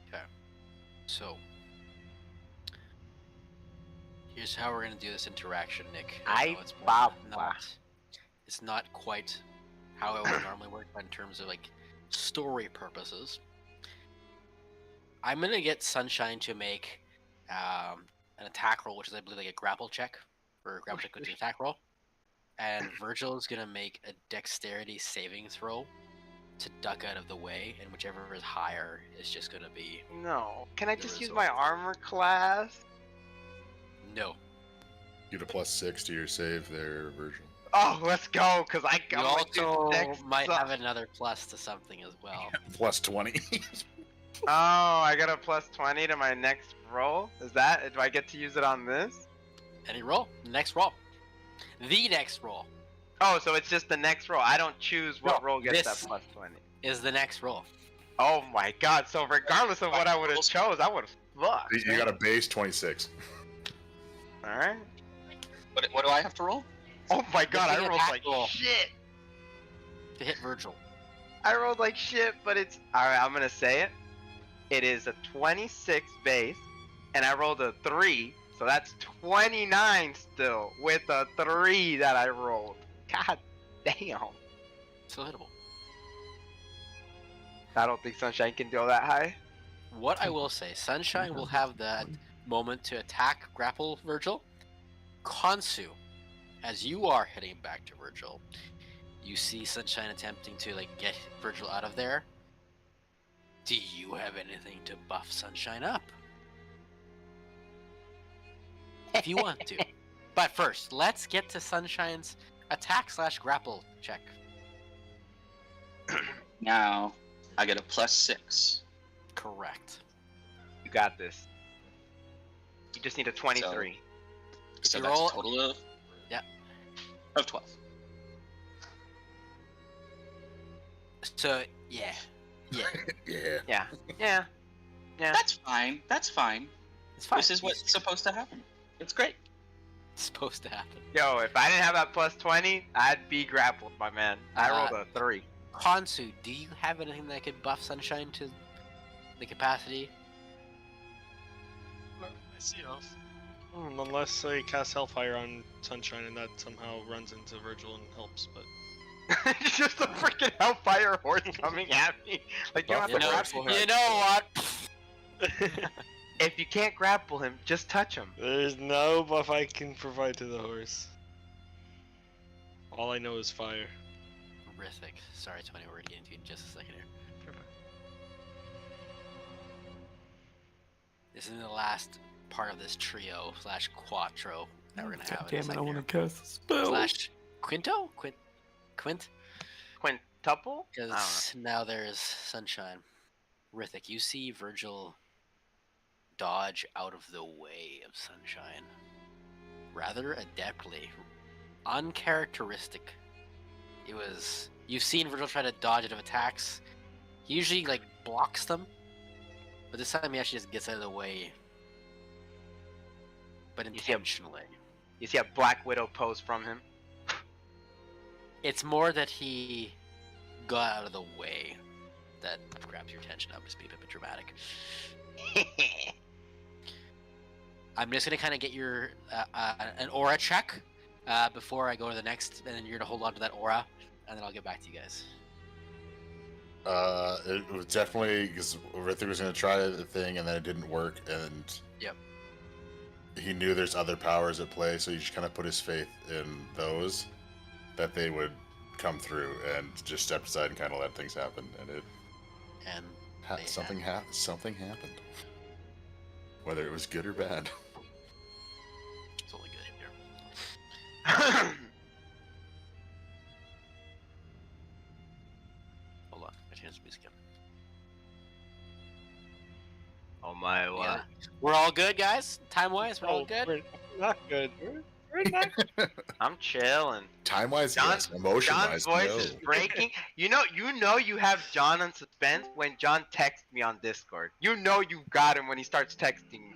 Okay. So, here's how we're gonna do this interaction, Nick. I know it's not quite how it would normally work, but in terms of like story purposes, I'm gonna get Sunshine to make an attack roll, which is I believe like a grapple check, or a grapple check with an attack roll, and Virgil is gonna make a dexterity saving throw to duck out of the way, and whichever is higher is just gonna be. No. Can I just use my armor class? No. Get a +6 to your save there, Virgil. Oh, let's go, because I You got also might have another plus to something as well. +20. Oh, I got a +20 to my next roll? Is that? Do I get to use it on this? Any roll. Next roll. The next roll. Oh, so it's just the next roll. I don't choose what No, roll gets this that +20. Is the next roll. Oh my god, so regardless of what I would have chose, I would have fucked. You got a base 26. Alright. What do I have to roll? Oh my god, I Making an rolled attack like roll. shit. To hit Virgil. I rolled like shit, but it's... Alright, I'm gonna say it. It is a 26 base, and I rolled a 3, so that's 29 still, with a 3 that I rolled. God damn. Still hittable. I don't think Sunshine can go that high. What I will say, Sunshine will have that moment to attack, grapple Virgil. Khonsu, as you are heading back to Virgil, you see Sunshine attempting to like get Virgil out of there. Do you have anything to buff Sunshine up? If you want to. But first, let's get to Sunshine's attack/grapple check. Now, I get a +6. Correct. You got this. You just need a 23. So you that's roll- a total of? Yeah. Of 12. So, yeah. Yeah. Yeah. Yeah. That's fine. That's fine. It's fine. This is what's supposed to happen. It's great. It's supposed to happen. Yo, if I didn't have that +20, I'd be grappled, my man. I rolled a 3. Khonsu, do you have anything that could buff Sunshine to the capacity? I see off. Unless I cast Hellfire on Sunshine and that somehow runs into Virgil and helps, but... It's just a freaking Hellfire horse coming at me. Like, you don't have to grapple him. You know what? If you can't grapple him, just touch him. There's no buff I can provide to the horse. All I know is fire. Horrific. Sorry, Tony, we're getting to you in just a second here. This is the last part of this trio/quattro that we're gonna have. Damn it, I want to cast a spell. Slash quinto? Quint? Quintuple? Because now there's Sunshine. Rithik, you see Virgil dodge out of the way of Sunshine. Rather adeptly. Uncharacteristic. You've seen Virgil try to dodge out of attacks. He usually, like, blocks them. But this time he actually just gets out of the way. But intentionally. You see a Black Widow pose from him? It's more that he got out of the way that grabs your attention. I'm just being a bit dramatic. I'm just gonna kind of get your an aura check before I go to the next, and then you're gonna hold on to that aura, and then I'll get back to you guys. It was definitely because Rithik was going to try the thing and then it didn't work, and Yep. he knew there's other powers at play, so he just kind of put his faith in those, that they would come through, and just stepped aside and kind of let things happen, and it something happened, whether it was good or bad. It's only good here. Hold on, I changed the music up. Oh my, what? Yeah. We're all good, guys? Time-wise, we're all good? We're not good. I'm chilling. Time-wise, John's, yes. Emotion-wise, John's voice no. is breaking. You know you have John on suspense when John texts me on Discord. You know you got him when he starts texting.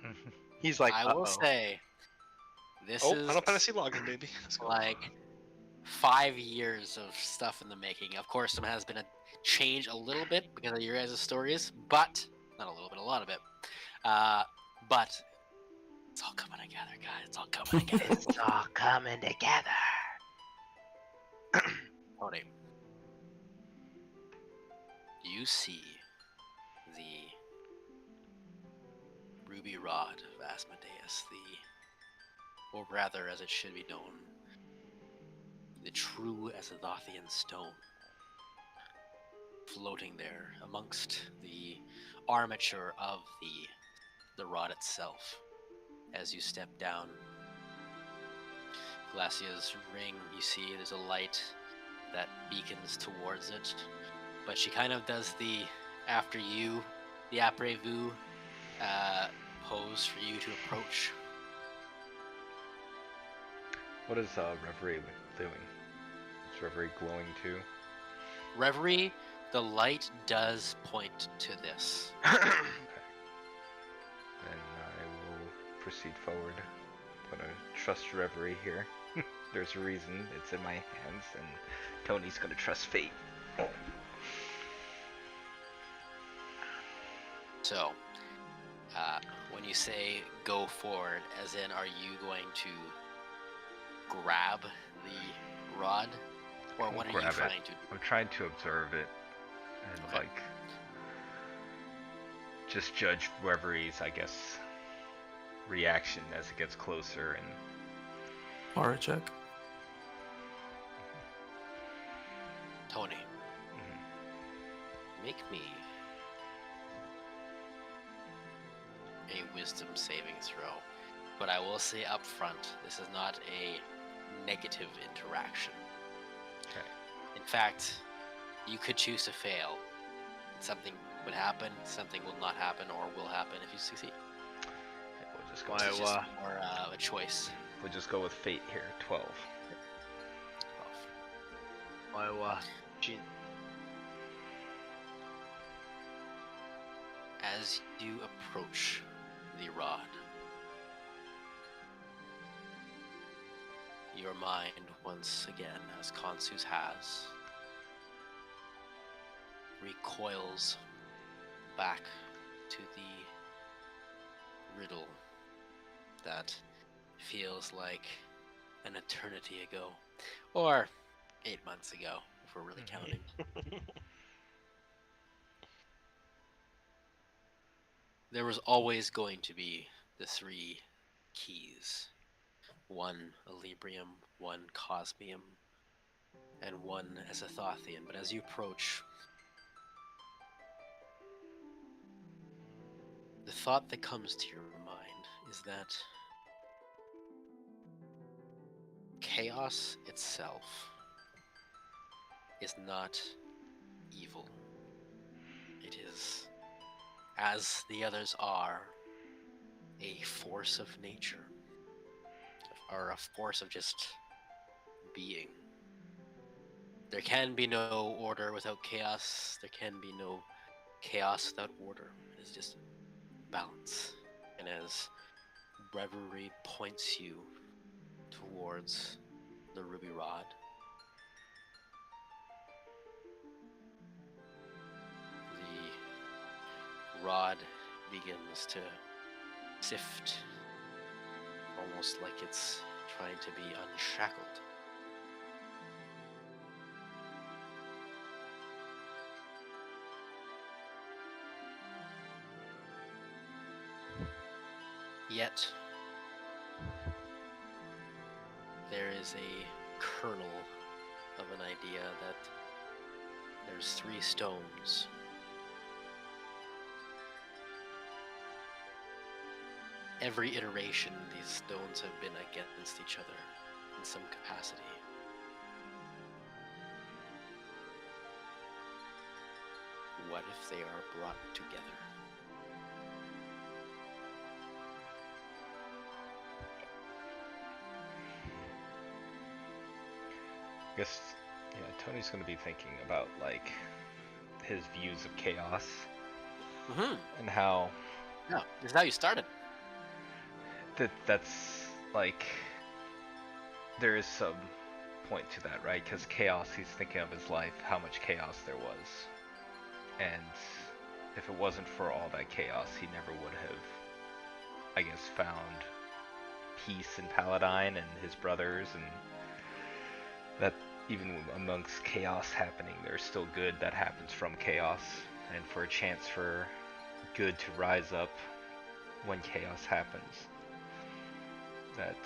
He's like, I will say, this Oh, is Final Fantasy login, baby. Let's go. like 5 years of stuff in the making. Of course, there has been a change a little bit because of your guys' stories, but not a little bit, a lot of it. But it's all coming together, guys. It's all coming together. It's all coming together. Tony, you see the ruby rod of Asmodeus, or rather, as it should be known, the true Azathothean stone, floating there amongst the armature of the rod itself. As you step down Glacia's ring, you see there's a light that beacons towards it, but she kind of does the after you, the après-vous pose for you to approach. What is Reverie doing? Is Reverie glowing too? Reverie, the light does point to this. Okay. Then I will proceed forward. I'm gonna trust Reverie here. There's a reason it's in my hands, and Tony's gonna trust fate. So, when you say go forward, as in, are you going to grab the rod? Or what are you trying to do? I'm trying to observe it and like just judge Reverie's, I guess, reaction as it gets closer and Aura check. Tony, make me a wisdom saving throw. But I will say up front, this is not a negative interaction. Okay. In fact, you could choose to fail. Something would happen, something will not happen, or will happen if you succeed. Okay, we'll just go. It's just more a choice. We'll just go with fate here. 12. As you approach the rod, your mind once again, as Konsus has, recoils back to the riddle that feels like an eternity ago, or 8 months ago, if we're really counting. There was always going to be the 3 keys. 1 Alibrium, 1 Cosmium, and 1 Azathothean. But as you approach, the thought that comes to your mind is that chaos itself is not evil. It is, as the others are, a force of nature, or a force of just being. There can be no order without chaos. There can be no chaos without order. It is just balance. And as Reverie points you towards the ruby rod, the rod begins to sift, almost like it's trying to be unshackled. Yet, there is a kernel of an idea that there's 3 stones. Every iteration, these stones have been against each other in some capacity. What if they are brought together? I guess, yeah, Tony's gonna be thinking about like his views of chaos and how No, this is how you started. that's like there is some point to that, right? Because chaos, he's thinking of his life, how much chaos there was, and if it wasn't for all that chaos, he never would have, I guess, found peace in Paladine and his brothers, and that even amongst chaos happening, there's still good that happens from chaos, and for a chance for good to rise up when chaos happens, that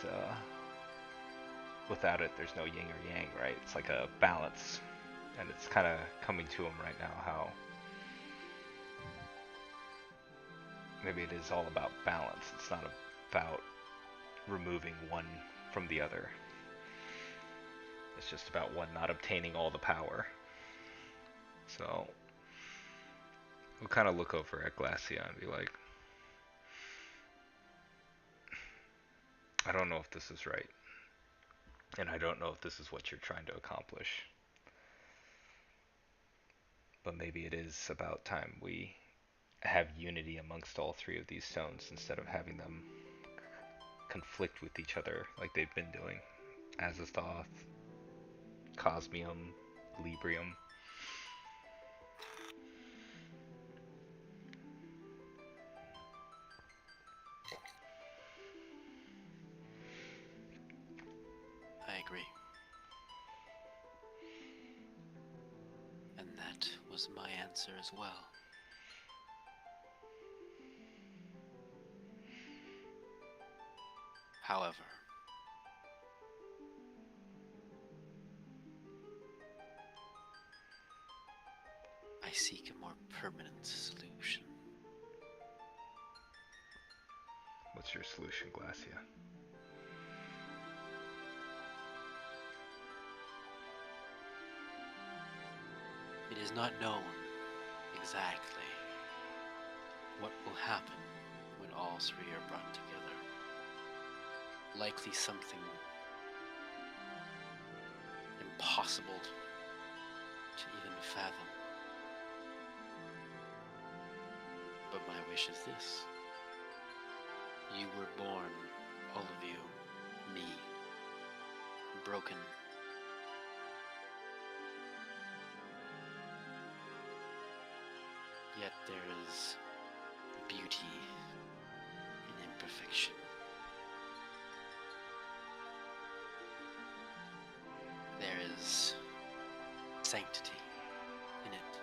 without it, there's no yin or yang, right? It's like a balance, and it's kind of coming to him right now how maybe it is all about balance. It's not about removing one from the other. It's just about one not obtaining all the power. So we'll kind of look over at Glacia and be like, I don't know if this is right. And I don't know if this is what you're trying to accomplish. But maybe it is about time we have unity amongst all three of these stones instead of having them conflict with each other like they've been doing. Azathoth, Cosmium, Librium. I agree. And that was my answer as well. However, I seek a more permanent solution. What's your solution, Glacia? It is not known exactly what will happen when all three are brought together. Likely something impossible to even fathom. But my wish is this. You were born, all of you, me, broken. Yet there is beauty in imperfection. There is sanctity in it.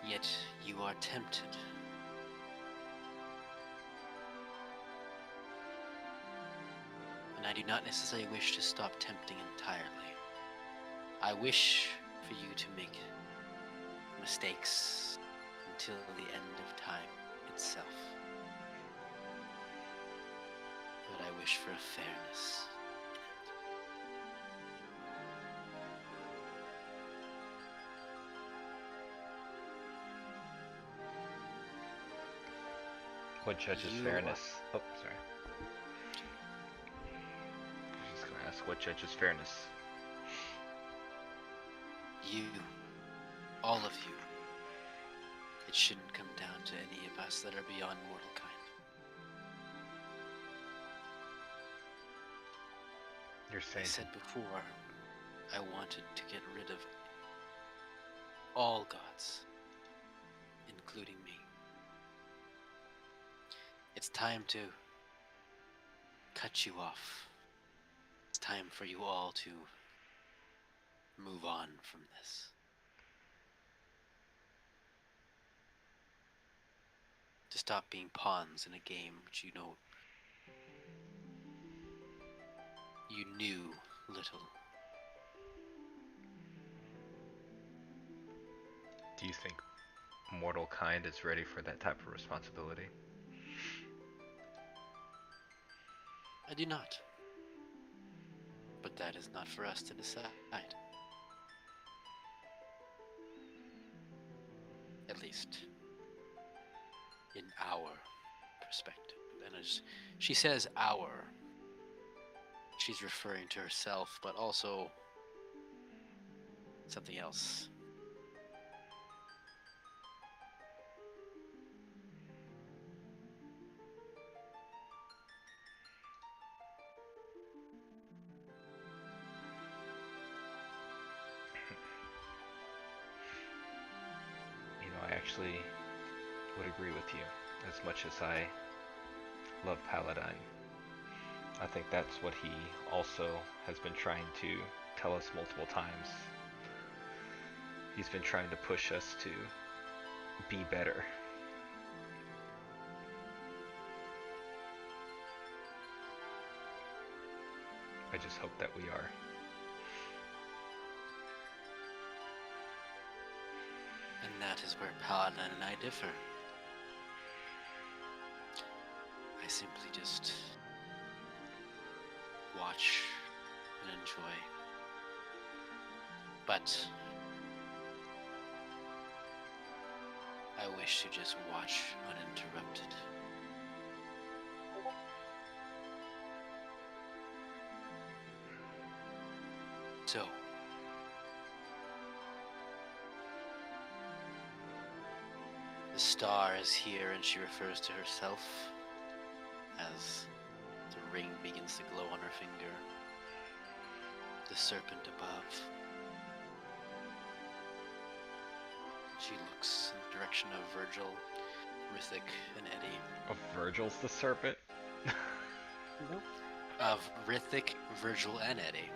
Yet you are tempted. And I do not necessarily wish to stop tempting entirely. I wish for you to make mistakes until the end of time itself. But I wish for a fairness. What judges fairness? Oh, sorry. I was just gonna ask, what judges fairness? You, all of you. It shouldn't come down to any of us that are beyond mortal kind. You're saying? I said before, I wanted to get rid of all gods, including me. It's time to cut you off. It's time for you all to move on from this. To stop being pawns in a game which you know you knew little. Do you think mortal kind is ready for that type of responsibility? I do not. But that is not for us to decide. At least in our perspective, and she says our. She's referring to herself, but also something else. I actually would agree with you. As much as I love Paladine, I think that's what he also has been trying to tell us multiple times. He's been trying to push us to be better. I just hope that we are. And that is where Paladin and I differ. I simply just watch and enjoy. But I wish to just watch uninterrupted. So, the star is here, and she refers to herself as the ring begins to glow on her finger. The serpent above. She looks in the direction of Virgil, Rithik, and Eddie. Of Virgil's the serpent? Of Rithik, Virgil, and Eddie.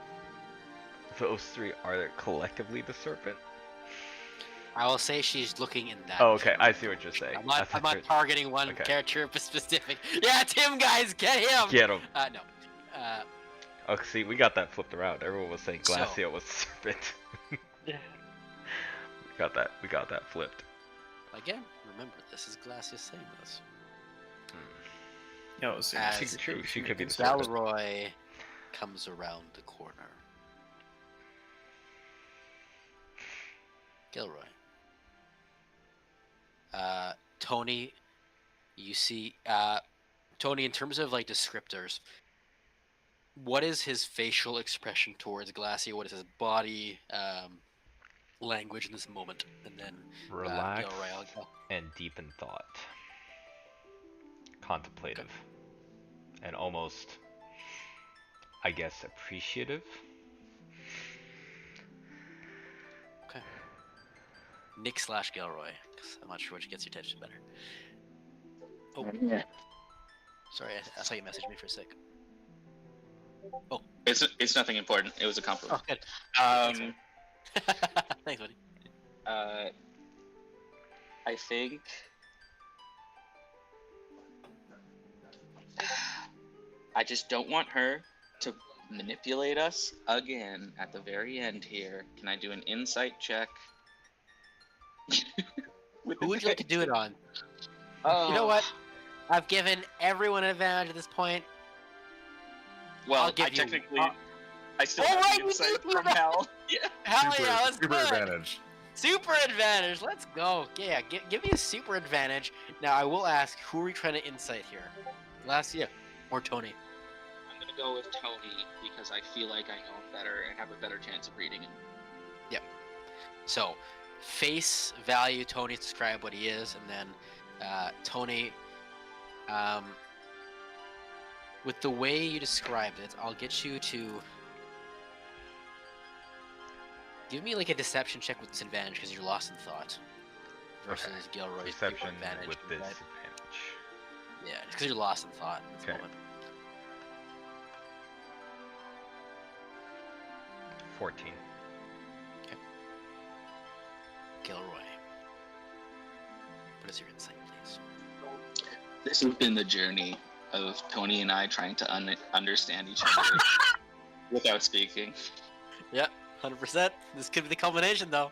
Those three are collectively the serpent? I will say she's looking in that. Oh, okay. I see what you're saying. I'm not targeting one character specific. Yeah, it's him, guys. Get him. Get him. No. Oh, see, we got that flipped around. Everyone was saying Glacio was the serpent. Yeah. We got that flipped. Again, remember, this is Glacio saying this. Yeah, it was true. She could be the serpent. Galroy comes around the corner. Gilroy. Tony, you see, Tony, in terms of like descriptors, what is his facial expression towards Glacio? What is his body language in this moment? And then relax Gilroy, and deep in thought, contemplative, and almost, I guess, appreciative. Okay. Nick / Gilroy, because I'm not sure which gets your attention better. Oh, sorry, I saw you message me for a sec. Oh, it's nothing important. It was a compliment. Oh, good. Thanks, buddy. I think I just don't want her to manipulate us again at the very end here. Can I do an insight check? Who would you like to do it on? You know what? I've given everyone an advantage at this point. Well, I still have insight from hell. Yeah. Hell yeah, let's super advantage. Super advantage, let's go. Yeah, give me a super advantage. Now, I will ask, who are we trying to insight here? Glacia or Tony? I'm going to go with Tony because I feel like I know him better and have a better chance of reading him. Yep. So, face value, Tony, describe what he is, and then Tony, with the way you described it, I'll get you to give me like a deception check with disadvantage because you're lost in thought. Versus Gilroy's deception advantage with disadvantage. Yeah, just because you're lost in thought at this moment. 14. Okay. Gilroy. What is your insight, please? This has been the journey of Tony and I trying to understand each other without speaking. Yep, 100%. This could be the culmination, though.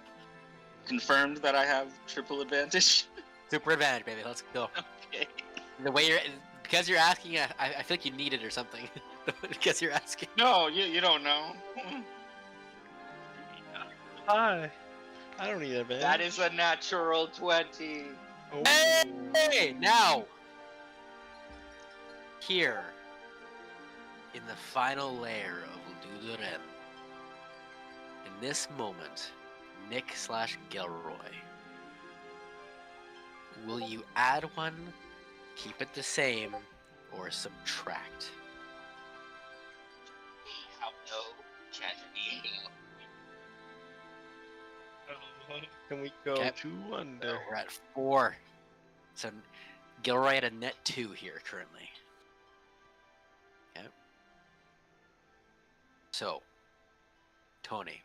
Confirmed that I have triple advantage. Super advantage, baby. Let's go. Okay. The way because you're asking, I feel like you need it or something. Because you're asking. No, you don't know. Hi. I don't need advantage. That is a natural 20. Oh. Hey, now. Here, in the final layer of Luduren, in this moment, Nick/Gilroy, will you add one, keep it the same, or subtract? How low can we go? Can we go Okay. 2 under? We're at 4. So Gilroy at a net 2 here currently. Okay. So, Tony.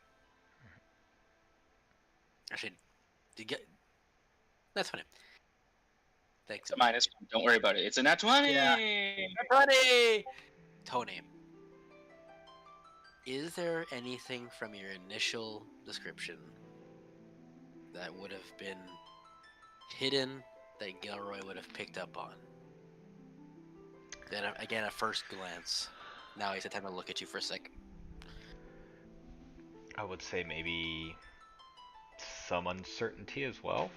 Actually, did you get? That's funny. Thanks. It's a -1. Don't worry about it. It's a nat 20. Yeah. Nat 20. Tony, is there anything from your initial description that would have been hidden that Gilroy would have picked up on? Then again, at first glance. Now he's had time to look at you for a sec. I would say maybe some uncertainty as well,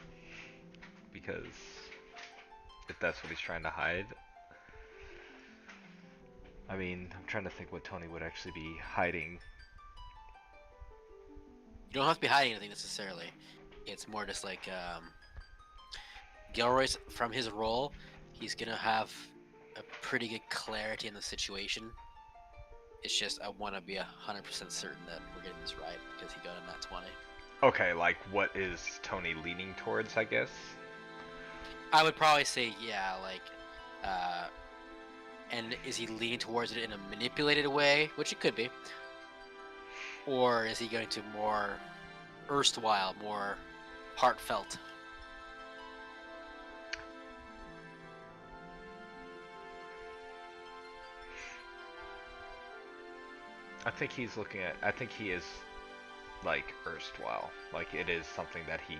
because if that's what he's trying to hide. I mean, I'm trying to think what Tony would actually be hiding. You don't have to be hiding anything necessarily. It's more just like Gilroy's, from his role, he's gonna have a pretty good clarity in the situation. It's just I want to be 100% certain that we're getting this right because he got a nat 20. Okay, like what is Tony leaning towards, I guess? I would probably say, yeah, like, and is he leaning towards it in a manipulated way, which it could be, or is he going to more erstwhile, more heartfelt? I think he's looking at, I think he is like erstwhile, like it is something that he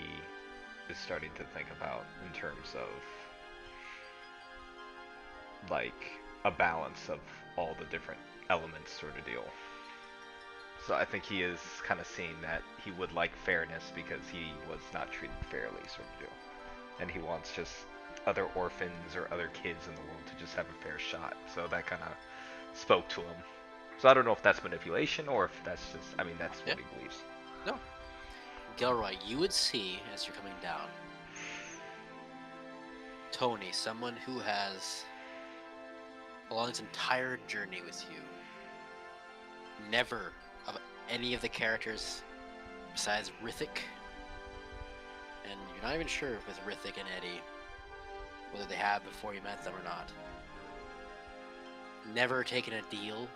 is starting to think about in terms of like a balance of all the different elements sort of deal. So I think he is kind of seeing that he would like fairness because he was not treated fairly sort of deal. And he wants just other orphans or other kids in the world to just have a fair shot. So that kind of spoke to him. So I don't know if that's manipulation or if that's just, I mean, that's what he believes. No. Gilroy, you would see as you're coming down, Tony, someone who has, along his entire journey with you, never of any of the characters besides Rithik, and you're not even sure with Rithik and Eddie whether they have before you met them or not, never taken a deal,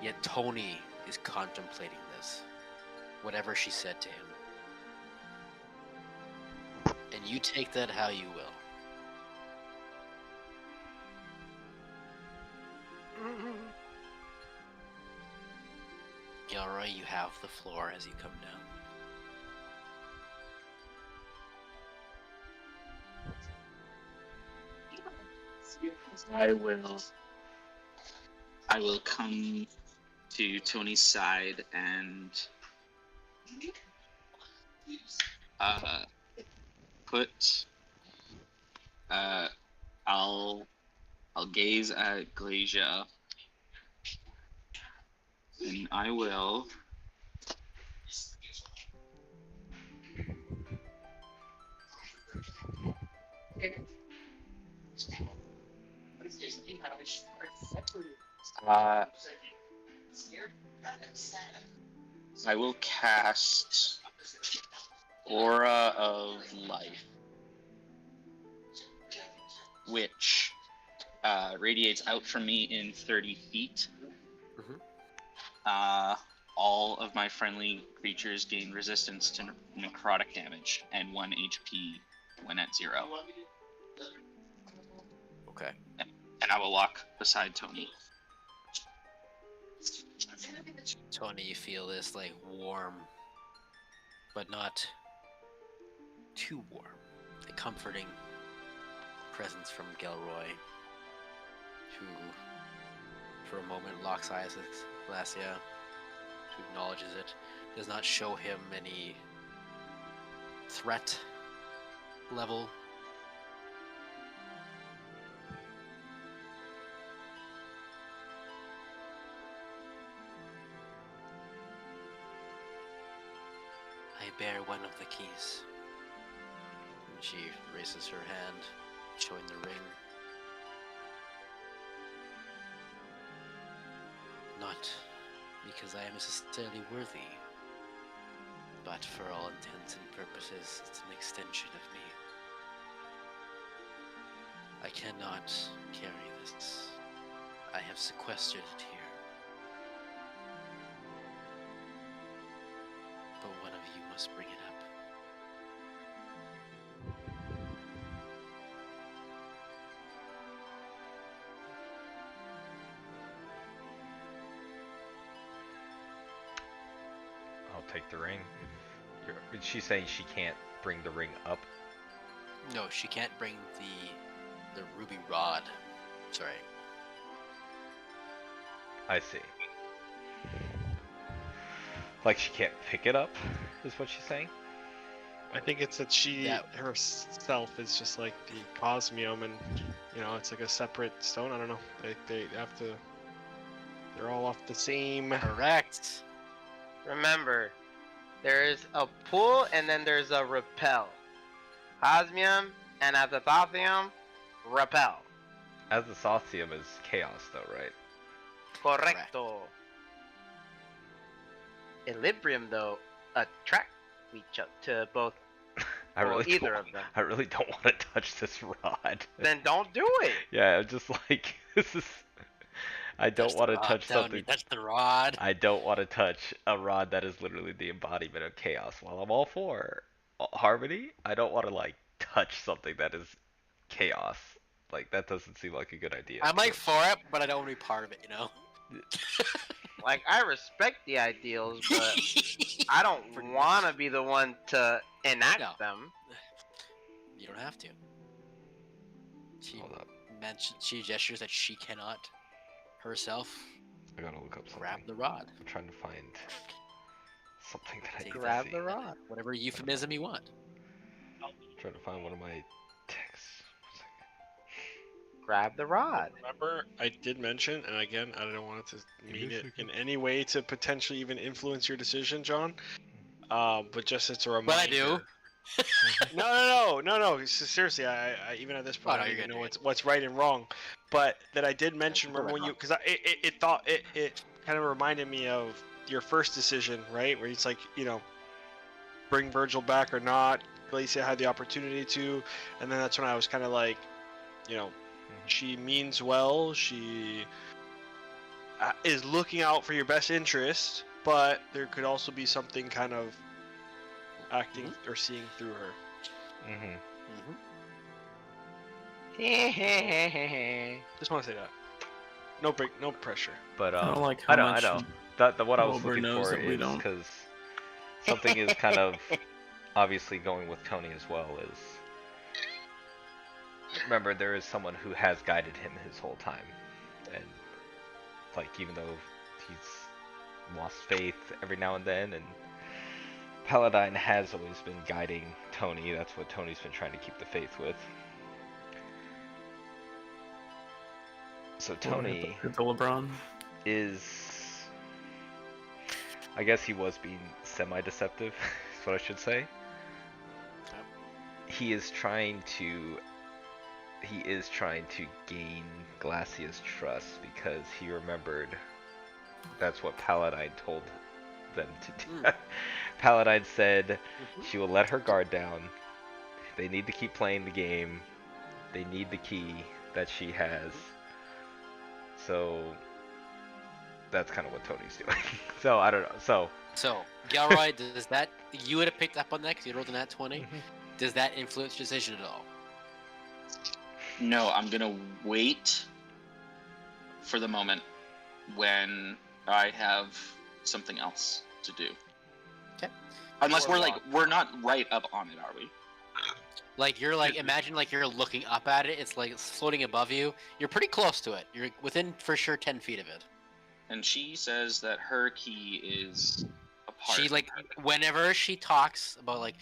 yet Tony is contemplating this, whatever she said to him. And you take that how you will. Gilroy, you have the floor as you come down. I will come to Tony's side and put I'll gaze at Glacia and I will I will cast Aura of Life, which radiates out from me in 30 feet. All of my friendly creatures gain resistance to necrotic damage and 1 HP when at 0. Okay. And I will walk beside Tony. Tony, you feel this like warm, but not too warm, a comforting presence from Gilroy, who for a moment locks eyes with Glacia, who acknowledges it, does not show him any threat level, I bear one of the keys. And she raises her hand, showing the ring. Not because I am necessarily worthy, but for all intents and purposes, it's an extension of me. I cannot carry this. I have sequestered it here. But one of you must bring it up. I'll take the ring. She's saying she can't bring the ring up? No, she can't bring the ruby rod. Sorry. I see. Like she can't pick it up, is what she's saying? I think it's that she herself is just like the cosmium, and it's like a separate stone. I don't know. They have to. They're all off the same. Correct. Remember, there's a pull and then there's a repel. Osmium and Azathotheum repel. Azathotheum is chaos, though, right? Correcto. Equilibrium, though, attract each other to both. Either of them. I really don't want to touch this rod. Then don't do it. Yeah, I'm just like, this is. I don't want to touch something. Touch the rod. I don't want to touch a rod that is literally the embodiment of chaos. While I'm all for harmony, I don't want to like touch something that is chaos. Like that doesn't seem like a good idea. I'm like for it, but I don't want to be part of it. Like I respect the ideals, but I don't want to be the one to enact them. You don't have to. She gestures that she cannot herself. I gotta look up something. Grab the rod. I'm trying to find something that I can grab see. the rod. Whatever euphemism you want. I'm trying to find one of my texts. Grab the rod. Remember, I did mention, and again, I don't want it to mean it in any way to potentially even influence your decision, John. But just as a reminder. But I do. No. Seriously, I even at this point, I don't even know what's right and wrong. But that I did mention, remember when you, because it kind of reminded me of your first decision, right? Where it's like, bring Virgil back or not. Glacia had the opportunity to, and then that's when I was kind of like, she means well. She is looking out for your best interest, but there could also be something kind of acting or seeing through her. Just want to say that. No pressure. But I don't like I how know. much That what I was Wilbur looking knows for that we is don't. because something is kind of obviously going with Tony as well. Is remember there is someone who has guided him his whole time, and like even though he's lost faith every now and then, and Paladine has always been guiding Tony. That's what Tony's been trying to keep the faith with. So Tony the LeBron is, I guess he was being semi-deceptive, is what I should say. He is trying to gain Glacia's trust because he remembered that's what Paladine told them to do. Paladine said she will let her guard down. They need to keep playing the game. They need the key that she has. So that's kind of what Tony's doing. So I don't know. So Gilroy, does that you would have picked up on that because you rolled in that 20? Does that influence your decision at all? No, I'm gonna wait for the moment when I have something else to do. Okay. Unless we're not right up on it, are we? Like you're like imagine like you're looking up at it. It's like floating above you. You're pretty close to it. You're within for sure 10 feet of it. And she says that her key is a part. She like whenever she talks about like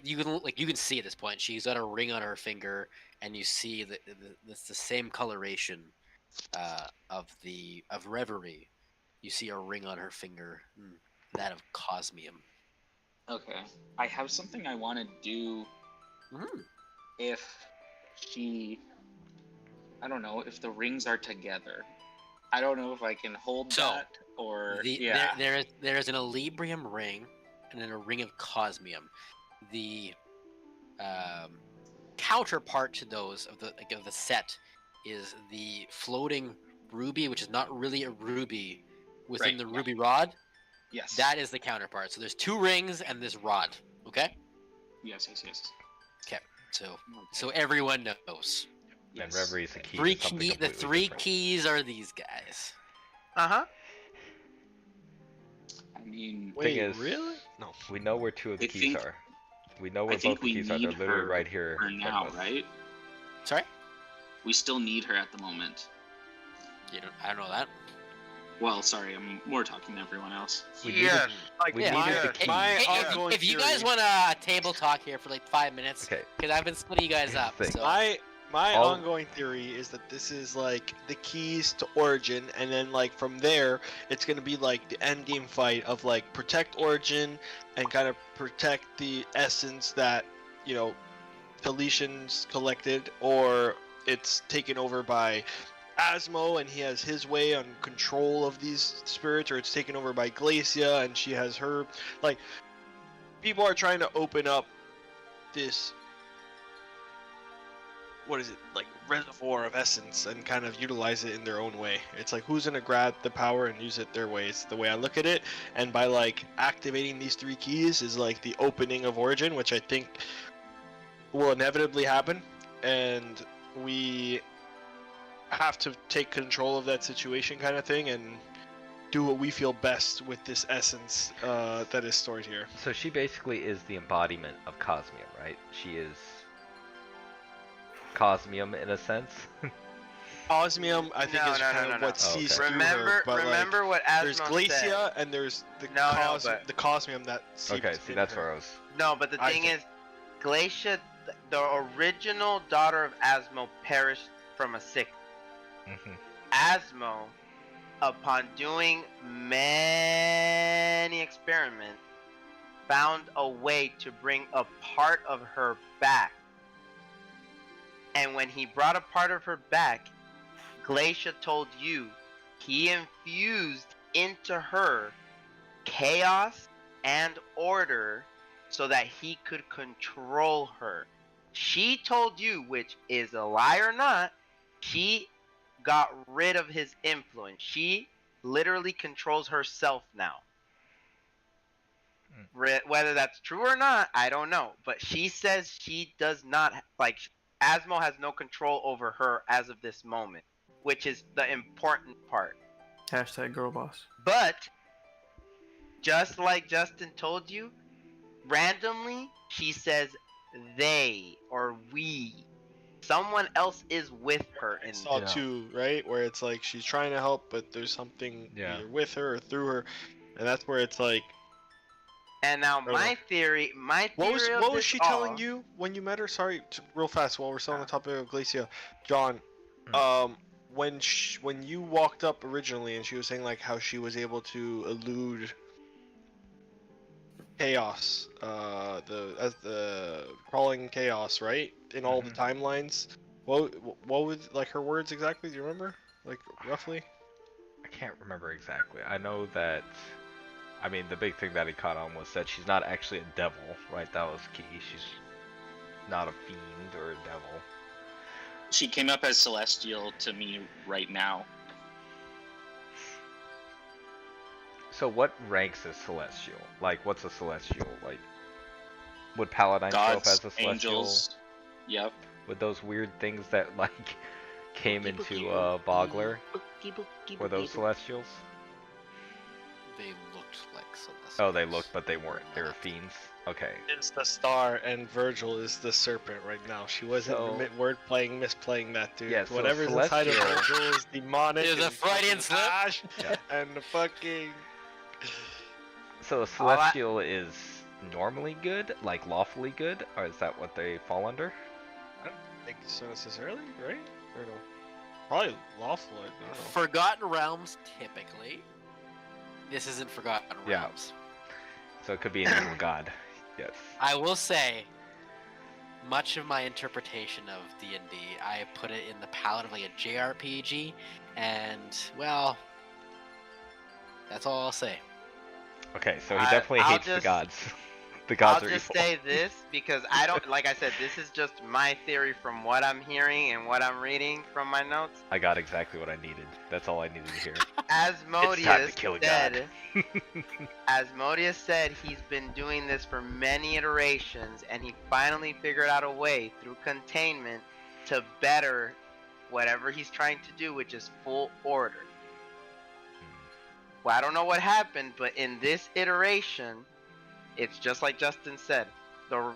you can see at this point she's got a ring on her finger, and you see that it's the same coloration of reverie. You see a ring on her finger, that of cosmium. Okay. I have something I want to do. If she, I don't know, if the rings are together. I don't know if I can hold that or there is an Elibrium ring and then a ring of Cosmium. The counterpart to those of the set is the floating ruby, which is not really a ruby within the ruby rod. Yes. That is the counterpart. So there's 2 rings and this rod. Okay. Yes. Okay. So everyone knows. And Reverie is a key. The 3 keys are these guys. Uh-huh. I mean, wait, thing is, really? No. We know where 2 of the keys are. We know where both the keys are. They're literally right here. For now, right? Sorry? We still need her at the moment. I don't know that. Well, sorry, I'm more talking to everyone else. We needed the key. If you guys want a table talk here for like 5 minutes, because I've been splitting you guys up. So. My ongoing theory is that this is like the keys to Origin, and then like from there, it's gonna be like the end game fight of like protect Origin and kind of protect the essence that Felician's collected, or it's taken over by Asmo and he has his way on control of these spirits, or it's taken over by Glacia and she has her. Like, people are trying to open up this, what is it, like reservoir of essence and kind of utilize it in their own way. It's like, who's gonna grab the power and use it their way? It's the way I look at it. And by like activating these 3 keys is like the opening of Origin, which I think will inevitably happen, and we have to take control of that situation, kind of thing, and do what we feel best with this essence that is stored here. So she basically is the embodiment of Cosmium, right? She is Cosmium in a sense. Osmium, I think, is kind of what sees through her. But remember what Asmo there's Glacia said. and there's the the Cosmium that seeps see, that's where I was. No, but the thing is, Glacia, the original daughter of Asmo, perished from a sickness. Asmo, upon doing many experiments, found a way to bring a part of her back. And when he brought a part of her back, Glacia told you he infused into her chaos and order so that he could control her. She told you, which is a lie or not, she got rid of his influence. She literally controls herself now. Whether that's true or not, I don't know. But she says she does not, like, Asmo has no control over her as of this moment, which is the important part. Hashtag girl boss. But, just like Justin told you, randomly, she says they or we. Someone else is with her. I saw 2, right? Where it's like she's trying to help, but there's something either with her or through her. And that's where it's like... And now my theory what was she telling you when you met her? Sorry, real fast, while we're still on the topic of Glacia. John, when you walked up originally and she was saying like how she was able to elude chaos, the crawling chaos, right? In all the timelines. What was like her words exactly? Do you remember? Like roughly? I can't remember exactly. I know that, I mean, the big thing that he caught on was that she's not actually a devil, right? That was key. She's not a fiend or a devil. She came up as celestial to me right now. So what ranks as celestial? Like, what's a celestial? Like, would Paladin show up as a celestial? Angels. Yep. With those weird things that, like, came into Bogler? Were those celestials? They looked like celestials. Oh, they looked, but they weren't. They were fiends. Okay. It's the star, and Virgil is the serpent right now. She wasn't misplaying that, dude. Yeah, so whatever's inside of Virgil is demonic. There's a Freudian slip. And the fucking... So a celestial is normally good, like lawfully good, or is that what they fall under? I don't think so necessarily, right? Or no? Probably lawful. I don't know. Forgotten Realms, typically. This isn't Forgotten Realms. So it could be an evil god. Yes. I will say, much of my interpretation of D&D, I put it in the palette of like a JRPG, and well, that's all I'll say. Okay, so he definitely hates the gods. The gods are I'll just evil. say this because I don't, like I said, this is just my theory from what I'm hearing and what I'm reading from my notes. I got exactly what I needed. That's all I needed to hear. Asmodeus kill a said, Asmodeus said he's been doing this for many iterations, and he finally figured out a way through containment to better whatever he's trying to do, which is full order. Well, I don't know what happened, but in this iteration, it's just like Justin said. The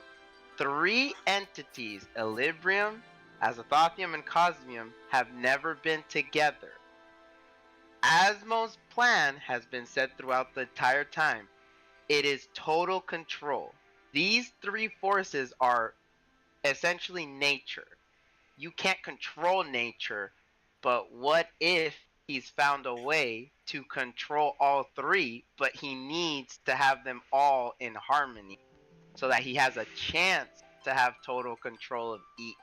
three entities, Equilibrium, Azathotheum, and Cosmium, have never been together. Asmo's plan has been said throughout the entire time. It is total control. These three forces are essentially nature. You can't control nature, but what if he's found a way to control all three, but he needs to have them all in harmony so that he has a chance to have total control of each.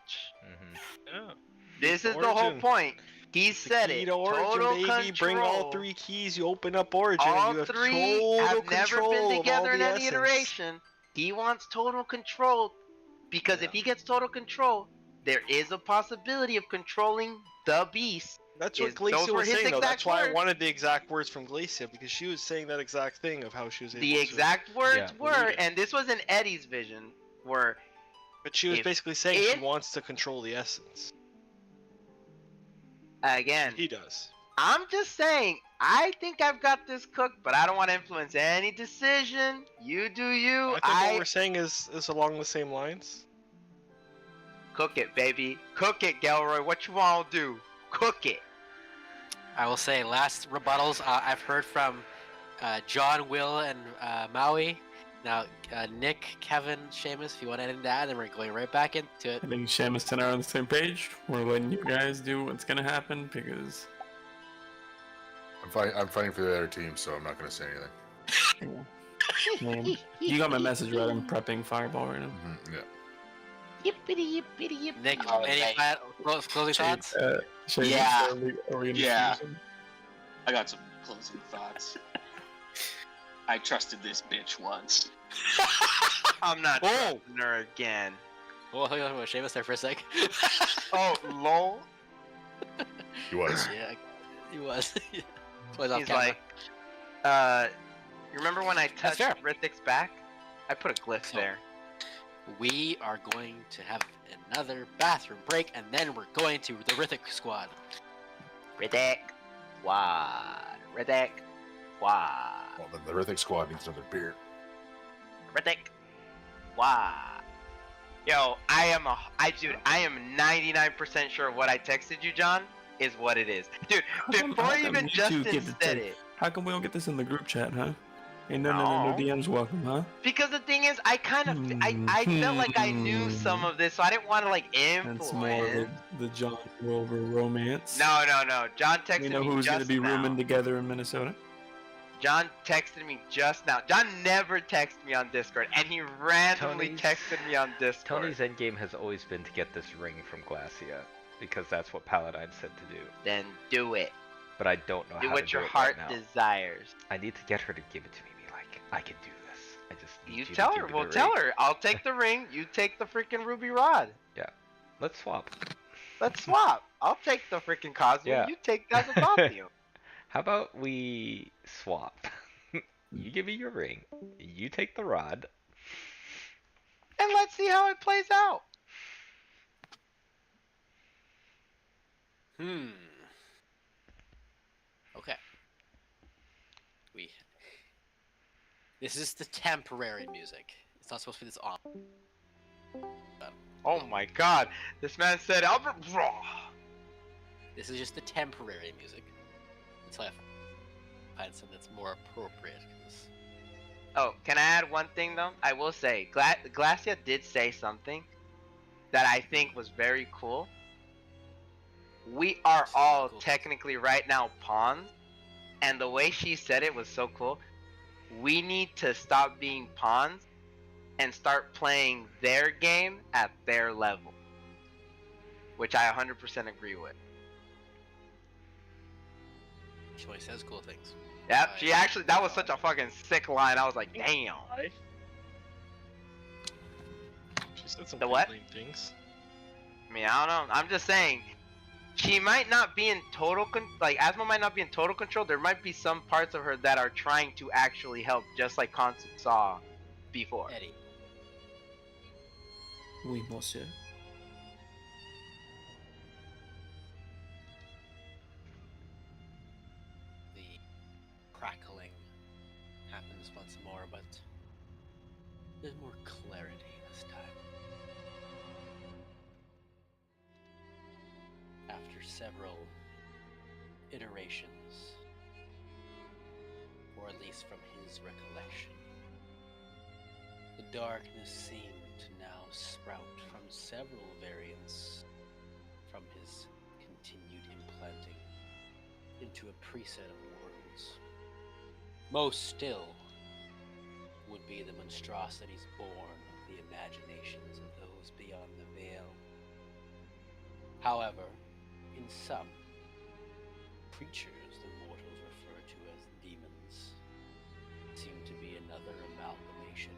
Yeah. This is the whole point. He said it. Total baby. control. Bring all three keys. You open up Origin. All and you have three total have never control been of together all in the any essence. iteration. He wants total control because if he gets total control, there is a possibility of controlling the beast. That's what Glacia was saying, though. That's why I wanted the exact words from Glacia, because she was saying that exact thing of how she was able The to... exact words were, and this was in Eddie's vision, were... But she was basically saying she wants to control the essence. Again. He does. I'm just saying, I think I've got this cooked, but I don't want to influence any decision. You do you. I think what we're saying is along the same lines. Cook it, baby. Cook it, Gelroy. What you want to do? Cook it. I will say, last rebuttals I've heard from John, Will, and Maui. Now, Nick, Kevin, Seamus, if you want anything to add, then we're going right back into it. I think Seamus and I are on the same page. We're letting you guys do what's gonna happen because I'm fighting for the other team, so I'm not gonna say anything. Man, you got my message right. I'm prepping Fireball right now. Yeah. Yippity yippity yip. Nick, any closing thoughts? Yeah. Are we Yeah. I got some closing thoughts. I trusted this bitch once. I'm not trusting her again. Oh, hold on, Seamus there for a sec. Oh, lol. He was. Yeah, he was. He's like, you remember when I touched Rithik's back? I put a glyph there. We are going to have another bathroom break, and then we're going to the Rithik squad. Rithik squad. Rithik squad. Well, then the Rithik squad needs another beer. Rithik squad. Yo, I am 99% sure what I texted you, John, is what it is. Dude, before even Justin said it. How come we don't get this in the group chat, huh? Ain't no DMs welcome, huh? Because the thing is, I kind of, I felt like I knew some of this, so I didn't want to, like, influence. That's more of the John Wilbur romance. No. John texted me We know who's just going to be now. rooming together in Minnesota. John texted me just now. John never texted me on Discord, and he randomly texted me on Discord. Tony's endgame has always been to get this ring from Glacia, because that's what Paladin said to do. Then do it. But I don't know how to do it. Do what your right heart now. desires. I need to get her to give it to me. Like, I can do this. I just need You to tell give her. me We'll the tell ring. her. I'll take the ring. You take the freaking ruby rod. Yeah. Let's swap. Let's swap. I'll take the freaking Cosmo. Yeah. You take Azathotheum. How about we swap? You give me your ring. You take the rod. And let's see how it plays out. Okay. This is the temporary music. It's not supposed to be this on. Oh my god. This man said Albert Raw. This is just the temporary music. Until I find something that's more appropriate. Oh, can I add one thing though? I will say, Glacia did say something that I think was very cool. We are all technically right now pawns, and the way she said it was so cool. we need to stop being pawns and start playing their game at their level, which I 100% agree with. She always says cool things. Yep, she actually, that was such a fucking sick line. I was like, damn. She said some The what? mean things. I mean, I don't know. I'm just saying, she might not be in total like Asma might not be in total control. There might be some parts of her that are trying to actually help, just like Kansu saw before. Eddie. Oui, monsieur. The crackling happens once more, but there's more clarity this time. After several iterations, or at least from his recollection, the darkness seemed to now sprout from several variants from his continued implanting into a preset of worlds. Most still would be the monstrosities born of the imaginations of those beyond the veil. However, in some, creatures the mortals refer to as demons seem to be another amalgamation,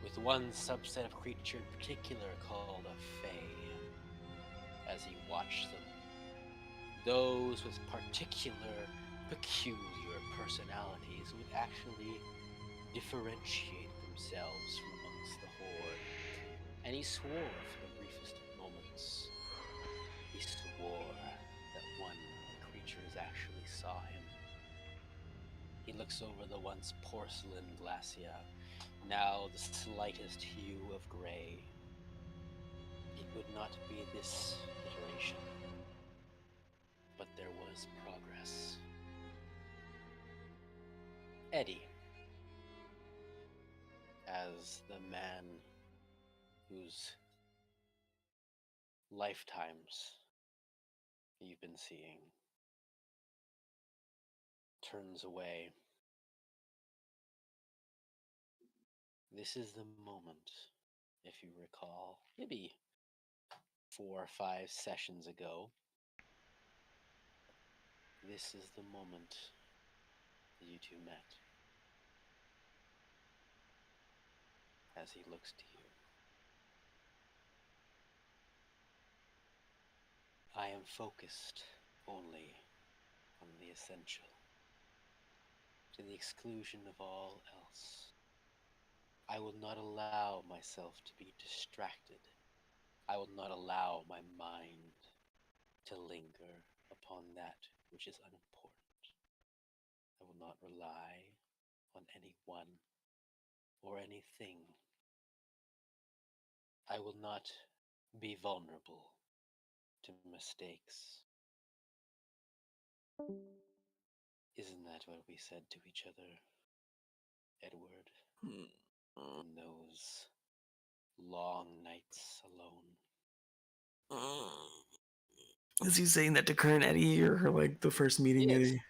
with one subset of creature in particular called a fae. As he watched them, those with particular, peculiar personalities would actually differentiate themselves from amongst the horde, and he swore for the briefest of moments. He swore that one of the creatures actually saw him. He looks over the once porcelain glacia, now the slightest hue of gray. It would not be this iteration, but there was progress. Eddie, as the man whose lifetimes you've been seeing, turns away. This is the moment, if you recall, maybe 4 or 5 sessions ago. This is the moment that you two met. As he looks to you. I am focused only on the essential, to the exclusion of all else. I will not allow myself to be distracted. I will not allow my mind to linger upon that which is unimportant. I will not rely on anyone or anything. I will not be vulnerable to mistakes. Isn't that what we said to each other, Edward? In those long nights alone. Is he saying that to current Eddie or like the first meeting Eddie?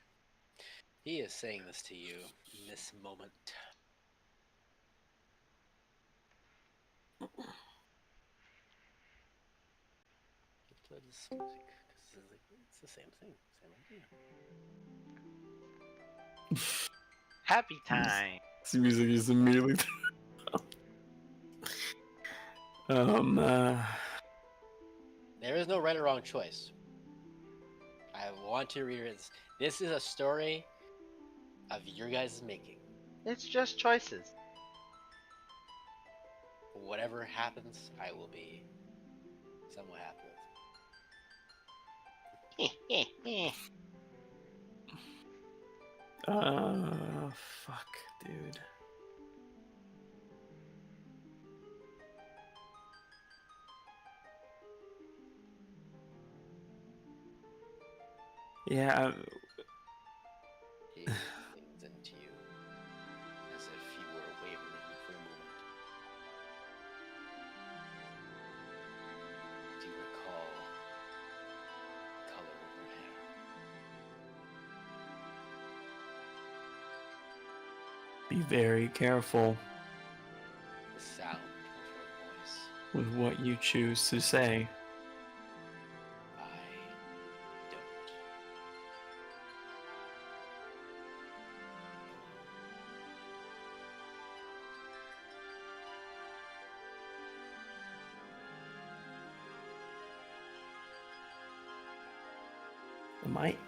He is saying this to you in this moment. This music, because it's the same thing, same idea. Happy time. This music is immediately. There is no right or wrong choice. I want to reiterate this. This is a story of your guys' making. It's just choices. Whatever happens, I will be somewhat happy with. Fuck, dude. Yeah. He leans into you as if you were wavering for a moment. Do you recall the color of her hair? Be very careful The sound of her voice. with what you choose to say. I don't.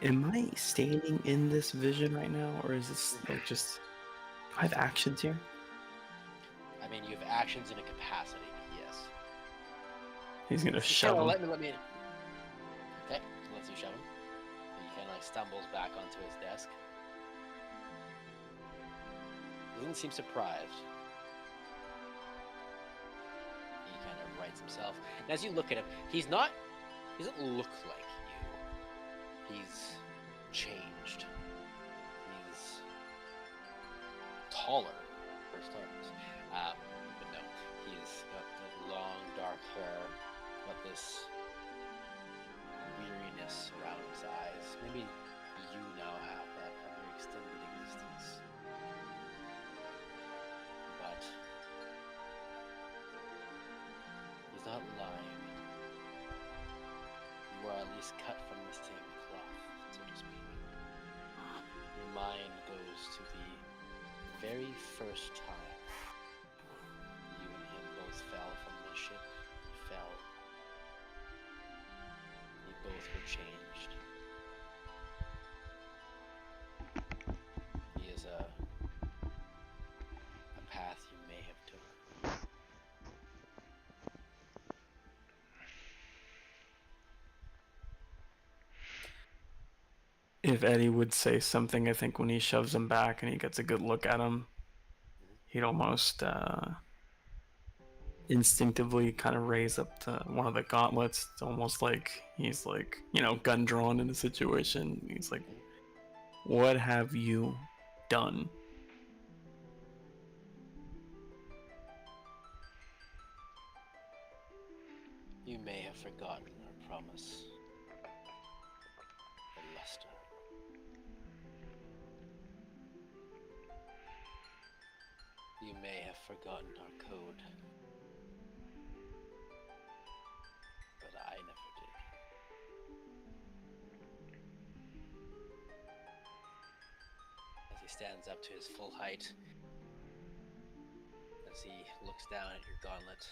Am I standing in this vision right now, or is this like just? Do I have actions here? I mean, you have actions in a capacity, yes. He's gonna He shove kinda him. let me. Okay, lets you shove him. He kind of like stumbles back onto his desk. He doesn't seem surprised. He kind of rights himself. And as you look at him, he doesn't look like you. He's changed. He's taller, for starters. But no, he's got the long, dark hair, got this weariness around his eyes. Maybe you now have that from your extended existence. But he's not lying. You are at least cut from the same cloth, so to speak. Your mind goes to the very first time you and him both fell from the ship. You fell. You both were changed. He is a path you may have took. If Eddie would say something, I think when he shoves him back and he gets a good look at him, he'd almost instinctively kind of raise up one of the gauntlets. It's almost like he's like, gun drawn in a situation. He's like, what have you done? You may have forgotten our promise. The luster. You may have forgotten our code. But I never did. As he stands up to his full height, as he looks down at your gauntlet,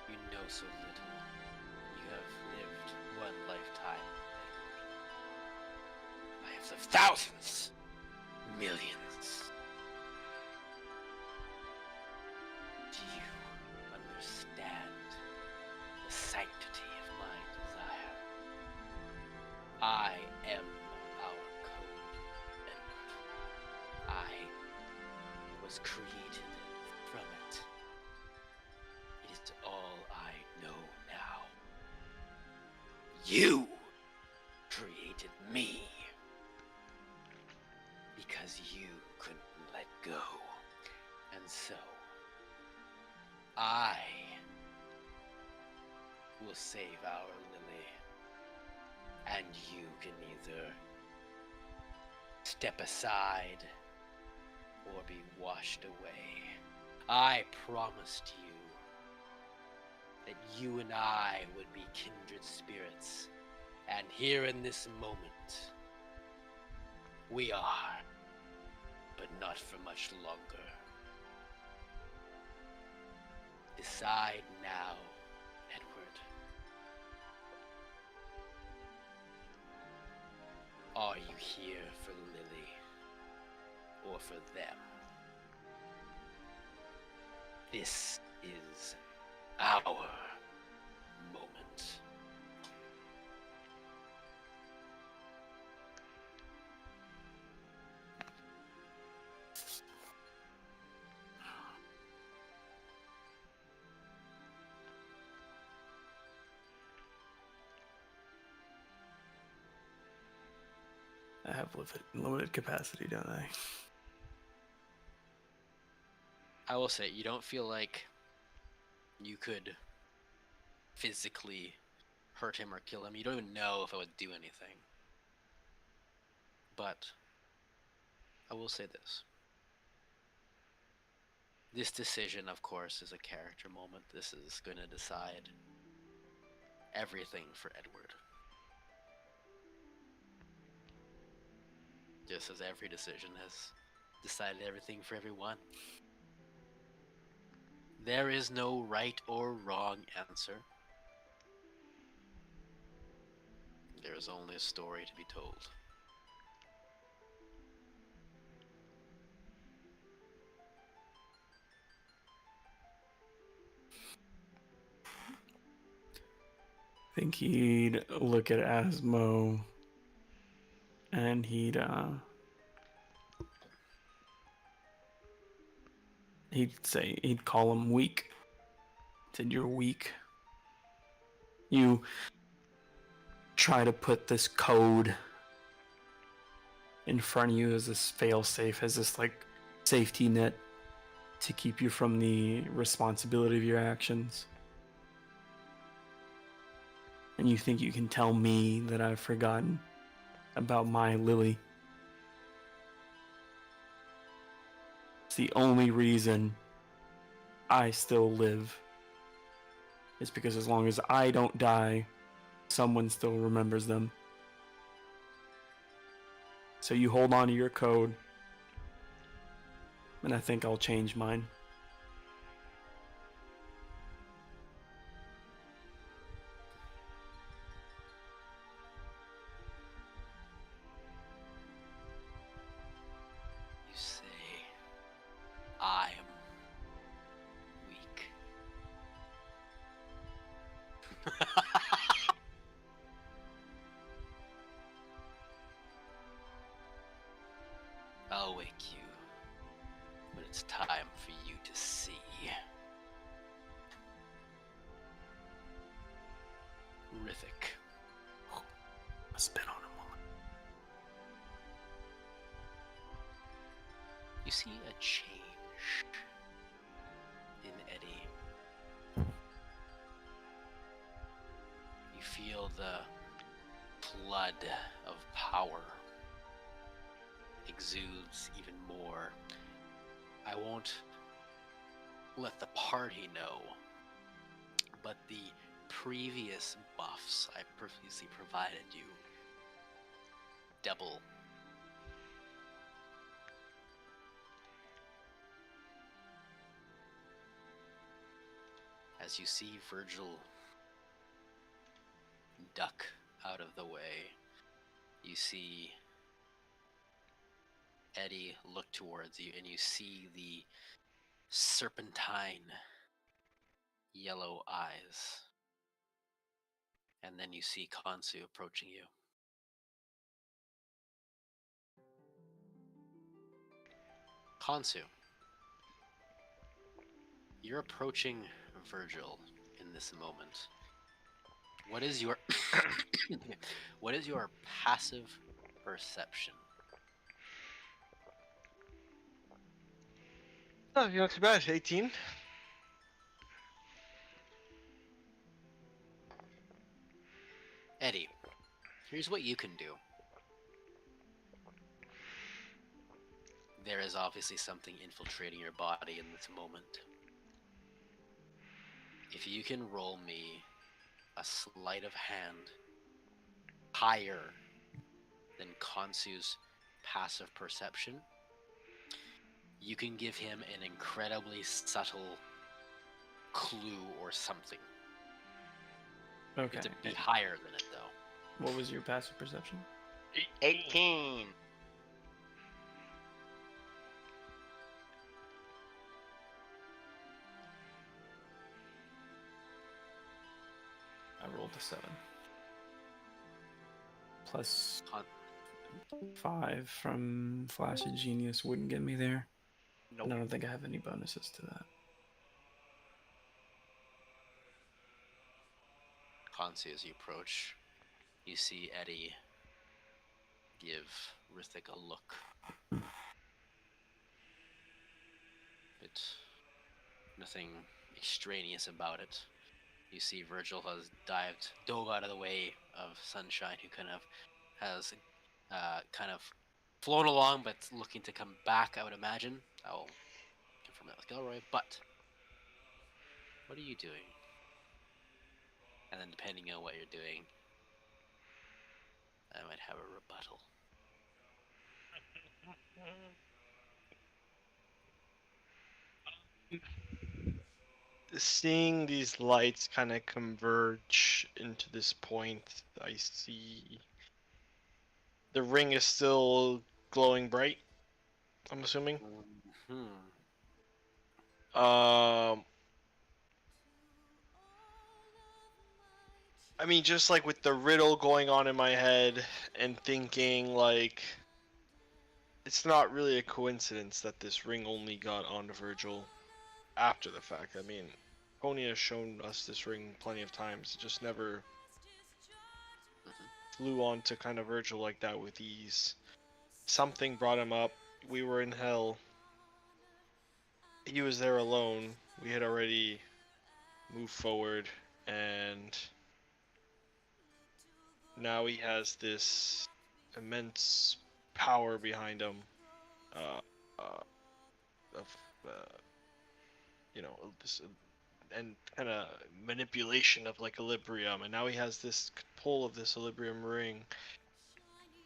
you know so little. You have lived one lifetime. I have lived thousands, millions. Do you understand the sanctity of my desire? I am our code, Edward. I was created from it. It is all I know now. You created me because you couldn't let go. And so, I will save our Lily. And you can either step aside or be washed away. I promised you that you and I would be kindred spirits. And here in this moment, we are, but not for much longer. Decide now, Edward. Are you here for Lily or for them? This is our moment. I have limited capacity, don't I? I will say, you don't feel like you could physically hurt him or kill him. You don't even know if I would do anything. But I will say this. This decision, of course, is a character moment. This is going to decide everything for Edward. Just as every decision has decided everything for everyone. There is no right or wrong answer. There is only a story to be told. I think he'd look at Asmo and he'd say, he'd call him weak. He said, "You're weak. You try to put this code in front of you as this fail-safe, as this like safety net to keep you from the responsibility of your actions. And you think you can tell me that I've forgotten about my Lily. It's the only reason I still live. Is because as long as I don't die, someone still remembers them. So you hold on to your code, and I think I'll change mine." You say, I'm weak. I'll wake you when it's time for you to see. Rithik. I spit on him. You see a change in Eddie. You feel the flood of power exudes even more. I won't let the party know, but the previous buffs I previously provided you double. As you see Virgil duck out of the way, you see Eddie look towards you, and you see the serpentine yellow eyes. And then you see Kansu approaching you. Kansu, you're approaching Virgil in this moment. What is your what is your passive perception? Oh, you're not too bad. 18. Eddie, here's what you can do. There is obviously something infiltrating your body in this moment. If you can roll me a sleight of hand higher than Kansu's passive perception, you can give him an incredibly subtle clue or something. Okay. To be higher than it, though. What was your passive perception? 18. I rolled a 7. Plus 5 from Flash of Genius wouldn't get me there. Nope. And I don't think I have any bonuses to that. Kansu, as you approach, you see Eddie give Rithik a look. It's nothing extraneous about it. You see Virgil has dove out of the way of Sunshine, who kind of has kind of flown along, but looking to come back, I would imagine. I will confirm that with Gilroy, but what are you doing? And then depending on what you're doing, I might have a rebuttal. Seeing these lights kind of converge into this point, I see the ring is still glowing bright, I'm assuming. I mean, just like with the riddle going on in my head and thinking like it's not really a coincidence that this ring only got onto Virgil after the fact. I mean, Pony has shown us this ring plenty of times. It just never flew onto kind of Virgil like that with ease. Something brought him up. We were in hell. He was there alone. We had already moved forward, and now he has this immense power behind him. This and kind of manipulation of like Equilibrium, and now he has this pull of this Equilibrium ring.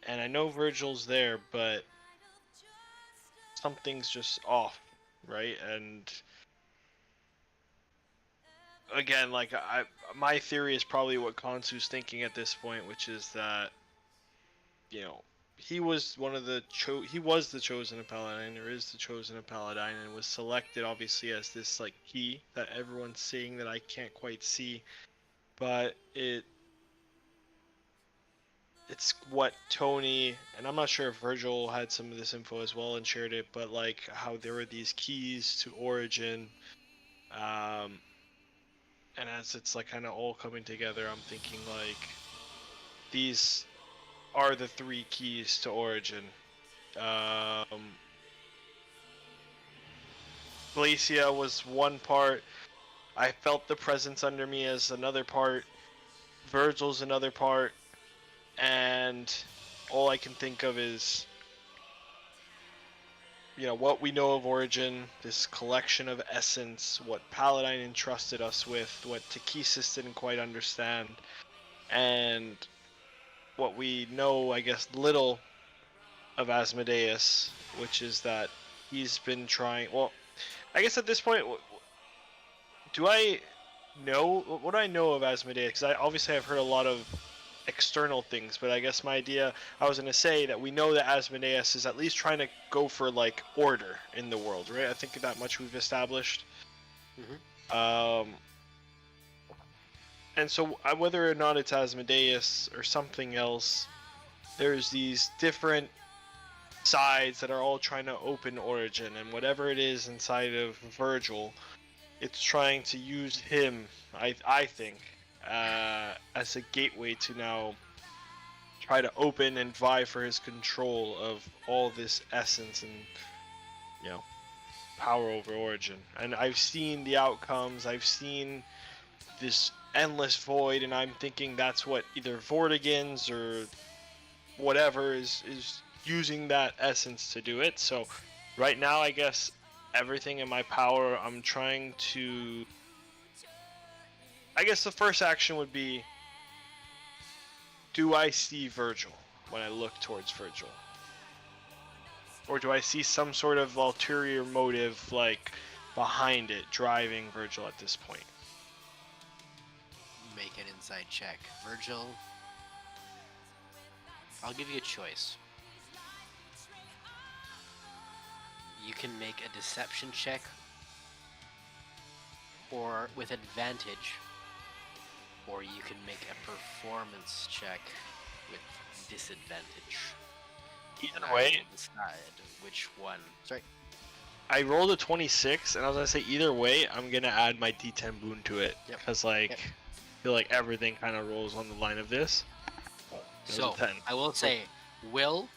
And I know Virgil's there, but something's just off, right? And again, like my theory is probably what Kansu's thinking at this point, which is that, he was he was the chosen of Paladine, or is the chosen of Paladine, and was selected obviously as this like key that everyone's seeing that I can't quite see, but it's what Tony, and I'm not sure if Virgil had some of this info as well and shared it, but like how there were these keys to Origin, and as it's like kind of all coming together, I'm thinking like these are the 3 keys to Origin. Glacia was one part. I felt the presence under me as another part. Virgil's another part. And all I can think of is, what we know of Origin, this collection of essence, what Paladine entrusted us with, what Takesis didn't quite understand, and what we know, I guess, little of Asmodeus, which is that he's been trying. Well, I guess at this point, do I know what do I know of Asmodeus? Because I've heard a lot of external things, but I guess my idea, I was going to say that we know that Asmodeus is at least trying to go for like order in the world, right? I think that much we've established. And so whether or not it's Asmodeus or something else, there's these different sides that are all trying to open Origin, and whatever it is inside of Virgil, it's trying to use him, I think, as a gateway to now try to open and vie for his control of all this essence and power over Origin. And I've seen the outcomes, I've seen this endless void, and I'm thinking that's what either Vortigans or whatever is using that essence to do it. So right now, I guess everything in my power, I'm trying to, I guess the first action would be, do I see Virgil when I look towards Virgil? Or do I see some sort of ulterior motive like behind it driving Virgil at this point? Make an insight check. Virgil, I'll give you a choice. You can make a deception check, or with advantage, or you can make a performance check with disadvantage. Either way, decide which one. Sorry. I rolled a 26, and I was gonna say either way, I'm gonna add my D10 boon to it, because I feel like everything kind of rolls on the line of this. So I will say, Will.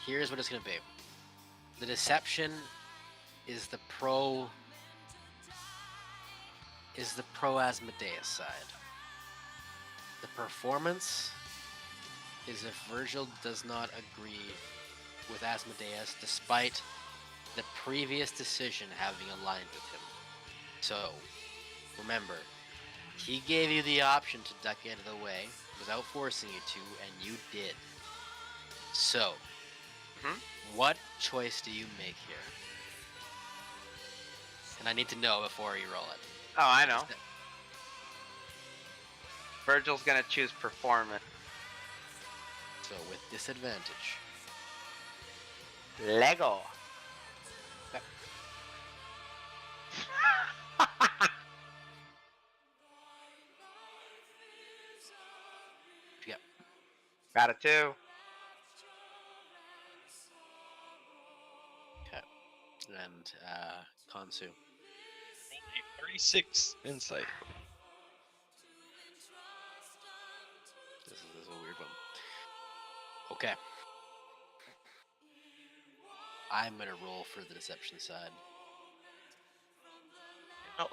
Here's what it's gonna be. The deception is the pro is the pro Asmodeus side. The performance is if Virgil does not agree with Asmodeus despite the previous decision having aligned with him. So, remember, he gave you the option to duck out of the way without forcing you to, and you did. So, what choice do you make here? And I need to know before you roll it. Oh, I know. Virgil's gonna choose performance. So with disadvantage. Lego. Yep. Got it 2. Okay. And Kansu. 36 insight. This is a weird one. Okay. I'm gonna roll for the deception side. Oh,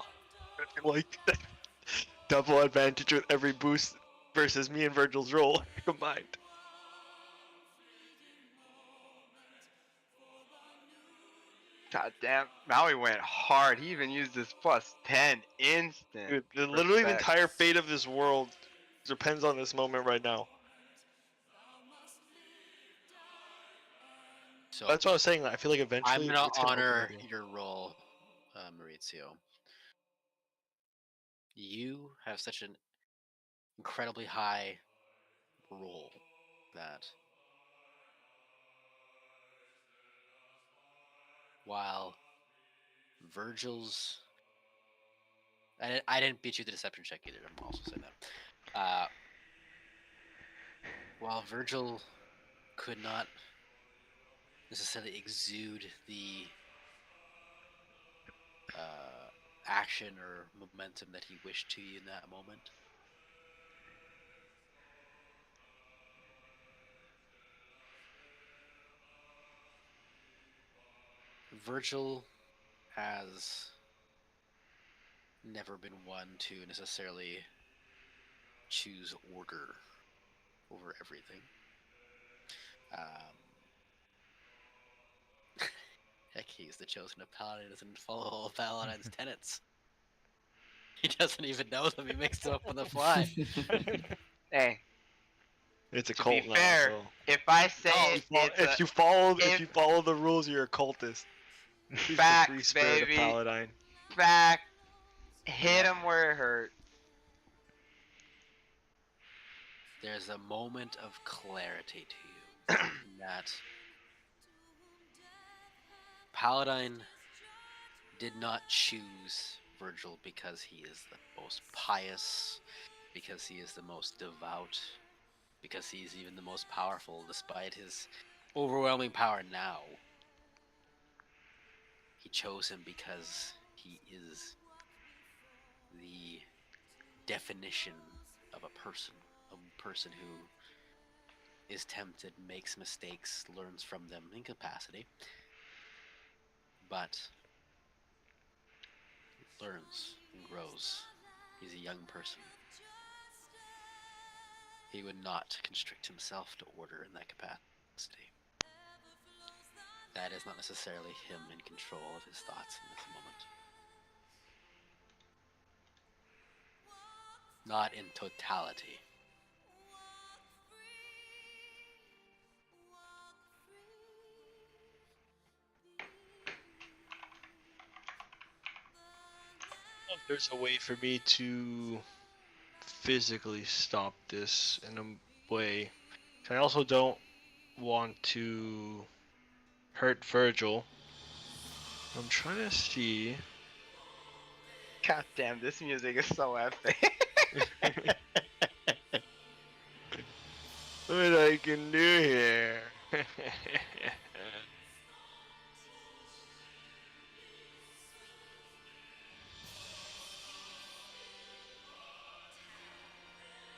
like double advantage with every boost versus me and Virgil's roll combined. God damn. Maui went hard. He even used his +10 instant. Dude, literally the Respect. entire fate of this world depends on this moment right now. So that's what I was saying. I feel like eventually I'm gonna it's gonna honor open up. your roll, Maurizio. You have such an incredibly high roll that while Virgil's, I didn't beat you the deception check either. I'm also saying that. While Virgil could not necessarily exude the action or momentum that he wished to you in that moment, Virgil has never been one to necessarily choose order over everything. Heck, he's the chosen of Paladin, doesn't follow all of Paladin's tenets. He doesn't even know them, he makes them up on the fly. Hey. It's a to cult be now, fair, so. if I say If you follow the rules, you're a cultist. He's the free facts, spirit of baby. Paladine. Fact. Hit him where it hurt. There's a moment of clarity to you in that Paladine did not choose Virgil because he is the most pious, because he is the most devout, because he's even the most powerful despite his overwhelming power now. He chose him because he is the definition of a person who is tempted, makes mistakes, learns from them in capacity, but learns and grows. He's a young person. He would not constrict himself to order in that capacity. That is not necessarily him in control of his thoughts in this moment. Not in totality. If there's a way for me to physically stop this in a way, I also don't want to hurt Virgil. I'm trying to see. God damn, this music is so epic. What I can do here?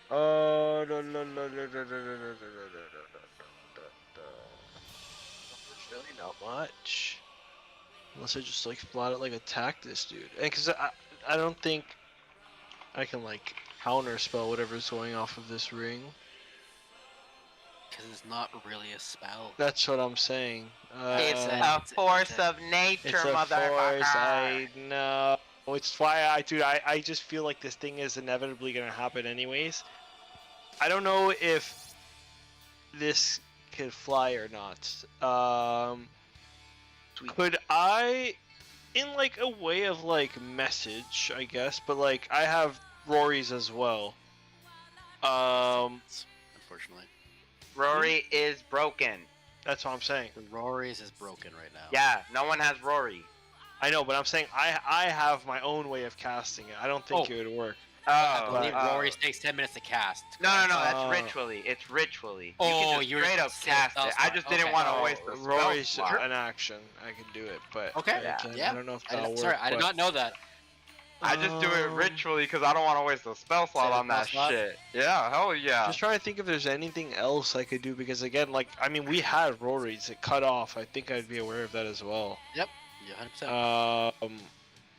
Oh, no. There's really not much. Unless I just like flat out like attack this dude. And cause I don't think I can like counterspell whatever's going off of this ring. Because it's not really a spell. That's what I'm saying. It's a force of nature, it's a motherfucker. force. I know. It's why dude, I just feel like this thing is inevitably gonna happen anyways. I don't know if this could fly or not. Could I, in like a way of like message, I guess, but like I have Rory's as well. Unfortunately. Rory is broken. That's what I'm saying. Rory's is broken right now. Yeah, no one has Rory. I know, but I'm saying I have my own way of casting it. I don't think it would work. I believe Rory's takes 10 minutes to cast. No, that's ritually. It's ritually. Oh, you can just straight up cast it. I just didn't want to waste the spell Rory's slot. an action. I can do it, but okay. I don't know if that'll work. Sorry, I did not know that. I just do it ritually because I don't want to waste the spell slot on that shit. Yeah, hell yeah. Just trying to think if there's anything else I could do because again, like I mean, we had Rory's. It cut off. I think I'd be aware of that as well. Yep. Yeah, 100%.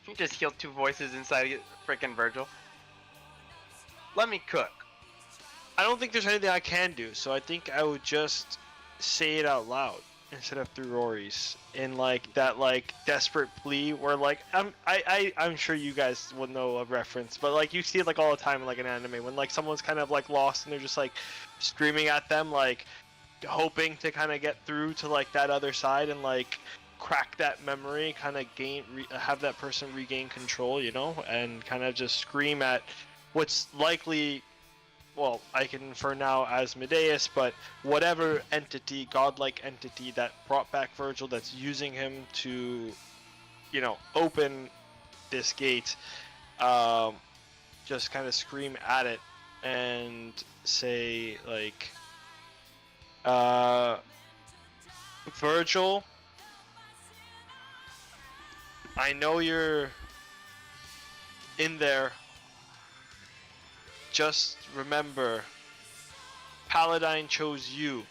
You just heal 2 voices inside freaking Virgil. Let me cook. I don't think there's anything I can do, so I think I would just say it out loud instead of through Rory's in like that like desperate plea where like I'm sure you guys will know a reference, but like you see it like all the time in like an anime when like someone's kind of like lost and they're just like screaming at them like hoping to kind of get through to like that other side and like crack that memory, kind of have that person regain control, you know, and kind of just scream at what's likely, well, I can infer now as Medeus, but whatever entity, godlike entity that brought back Virgil, that's using him to, you know, open this gate, just kind of scream at it and say like, Virgil, I know you're in there. Just remember, Paladine chose you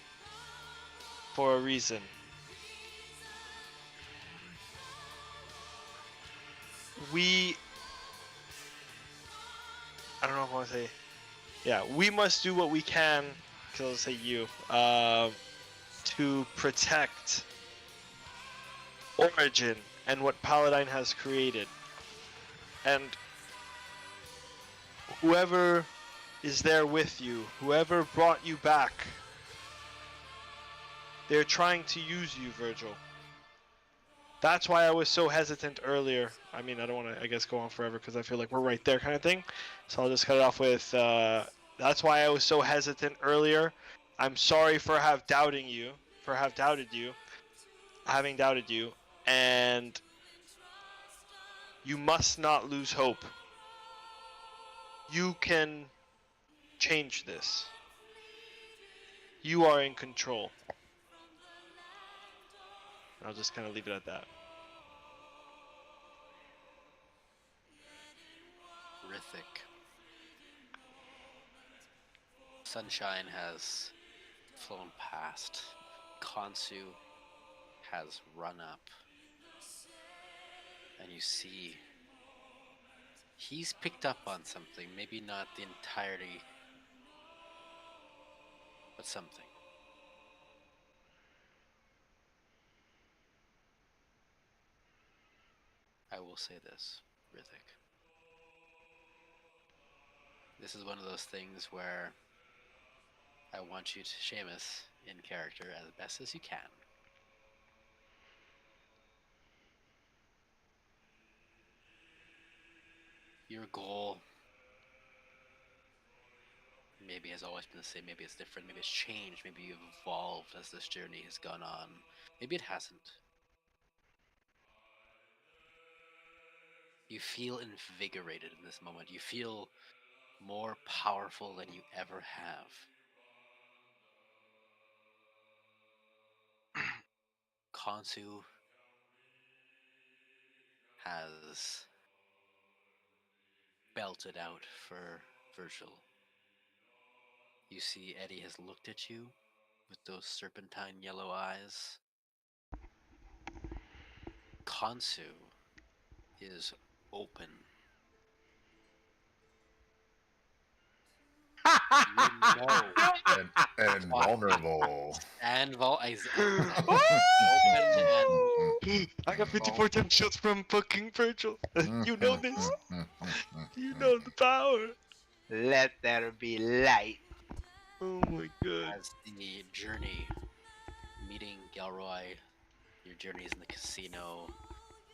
for a reason. I don't know if I want to say, yeah, we must do what we can, because I'll say you, to protect Origin and what Paladine has created. And whoever is there with you, whoever brought you back, they're trying to use you, Virgil. That's why I was so hesitant earlier. I mean, I don't want to, I guess, go on forever because I feel like we're right there kind of thing. So I'll just cut it off with, that's why I was so hesitant earlier. I'm sorry for having doubted you, and you must not lose hope. You can change this. You are in control. I'll just kind of leave it at that. Rithik. Sunshine has flown past. Khonsu has run up. And you see he's picked up on something, maybe not the entirety, but something. I will say this, Rithik. This is one of those things where I want you to, Seamus, in character as best as you can. Your goal maybe has always been the same, maybe it's different, maybe it's changed, maybe you've evolved as this journey has gone on. Maybe it hasn't. You feel invigorated in this moment. You feel more powerful than you ever have. Khonsu has belted out for Virgil. You see Eddie has looked at you with those serpentine yellow eyes. Khonsu is open And vulnerable. And open I got 54 temp shields from fucking Virgil. You know this. You know the power. Let there be light. Oh my god. as the journey, meeting Gelroy, your journeys in the casino,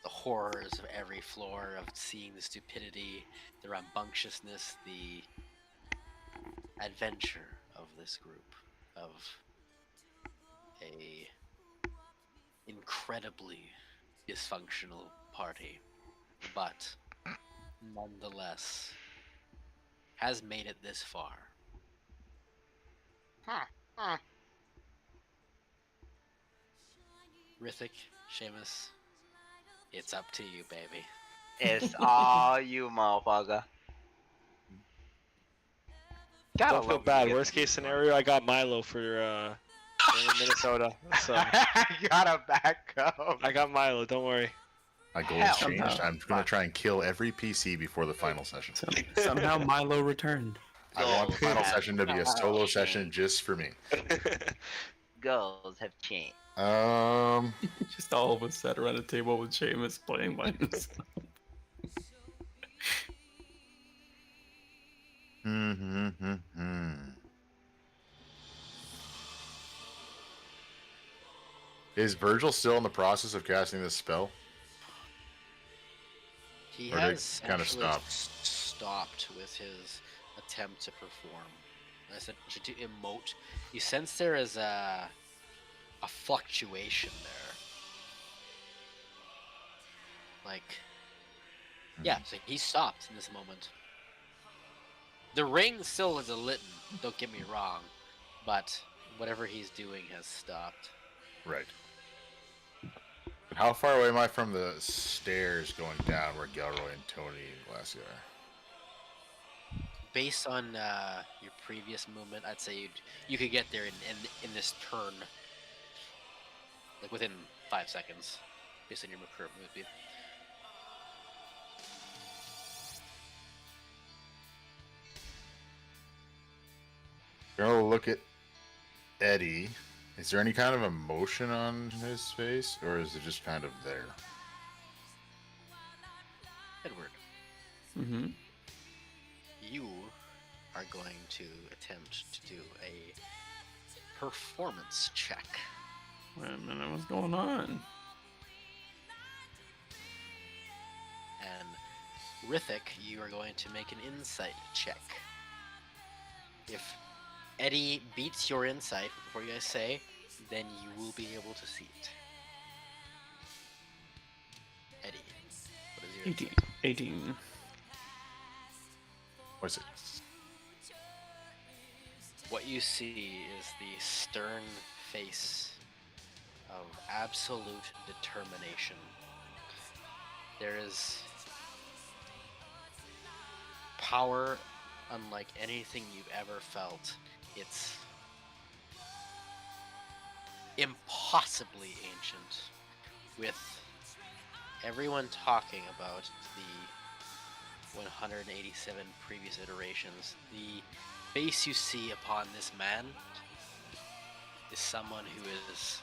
the horrors of every floor, of seeing the stupidity, the rambunctiousness, the adventure of this group, of a incredibly dysfunctional party, but nonetheless has made it this far. Rithik, Seamus, it's up to you, baby. It's all you, motherfucker. Don't feel bad. Worst case scenario, I got Milo for in Minnesota. So I gotta back up. I got Milo. Don't worry. My goal has changed. I'm going to try and kill every PC before the final session. Somehow Milo returned. I want the final session to be a solo session just for me. Goals have changed. Just all of us sat around a table with Seamus playing by himself. Is Virgil still in the process of casting this spell? He Or did has it kind of actually stop? stopped with his attempt to perform. I said to emote. You sense there is a fluctuation there. Like, yeah, so he stopped in this moment. The ring still is a lit, don't get me wrong, but whatever he's doing has stopped. Right. How far away am I from the stairs going down where Gelroy and Tony and Lassie are? Based on your previous movement, I'd say you could get there in this turn, like within 5 seconds, based on your current move speed. Gonna look at Eddie. Is there any kind of emotion on his face, or is it just kind of there? Edward. Mm-hmm. You are going to attempt to do a performance check. Wait a minute, what's going on? And Rithik, you are going to make an insight check. If Eddie beats your insight before you guys say, then you will be able to see it. Eddie, what is your 18. What's it? What you see is the stern face of absolute determination. There is power unlike anything you've ever felt. It's impossibly ancient, with everyone talking about the 187 previous iterations. The face you see upon this man is someone who is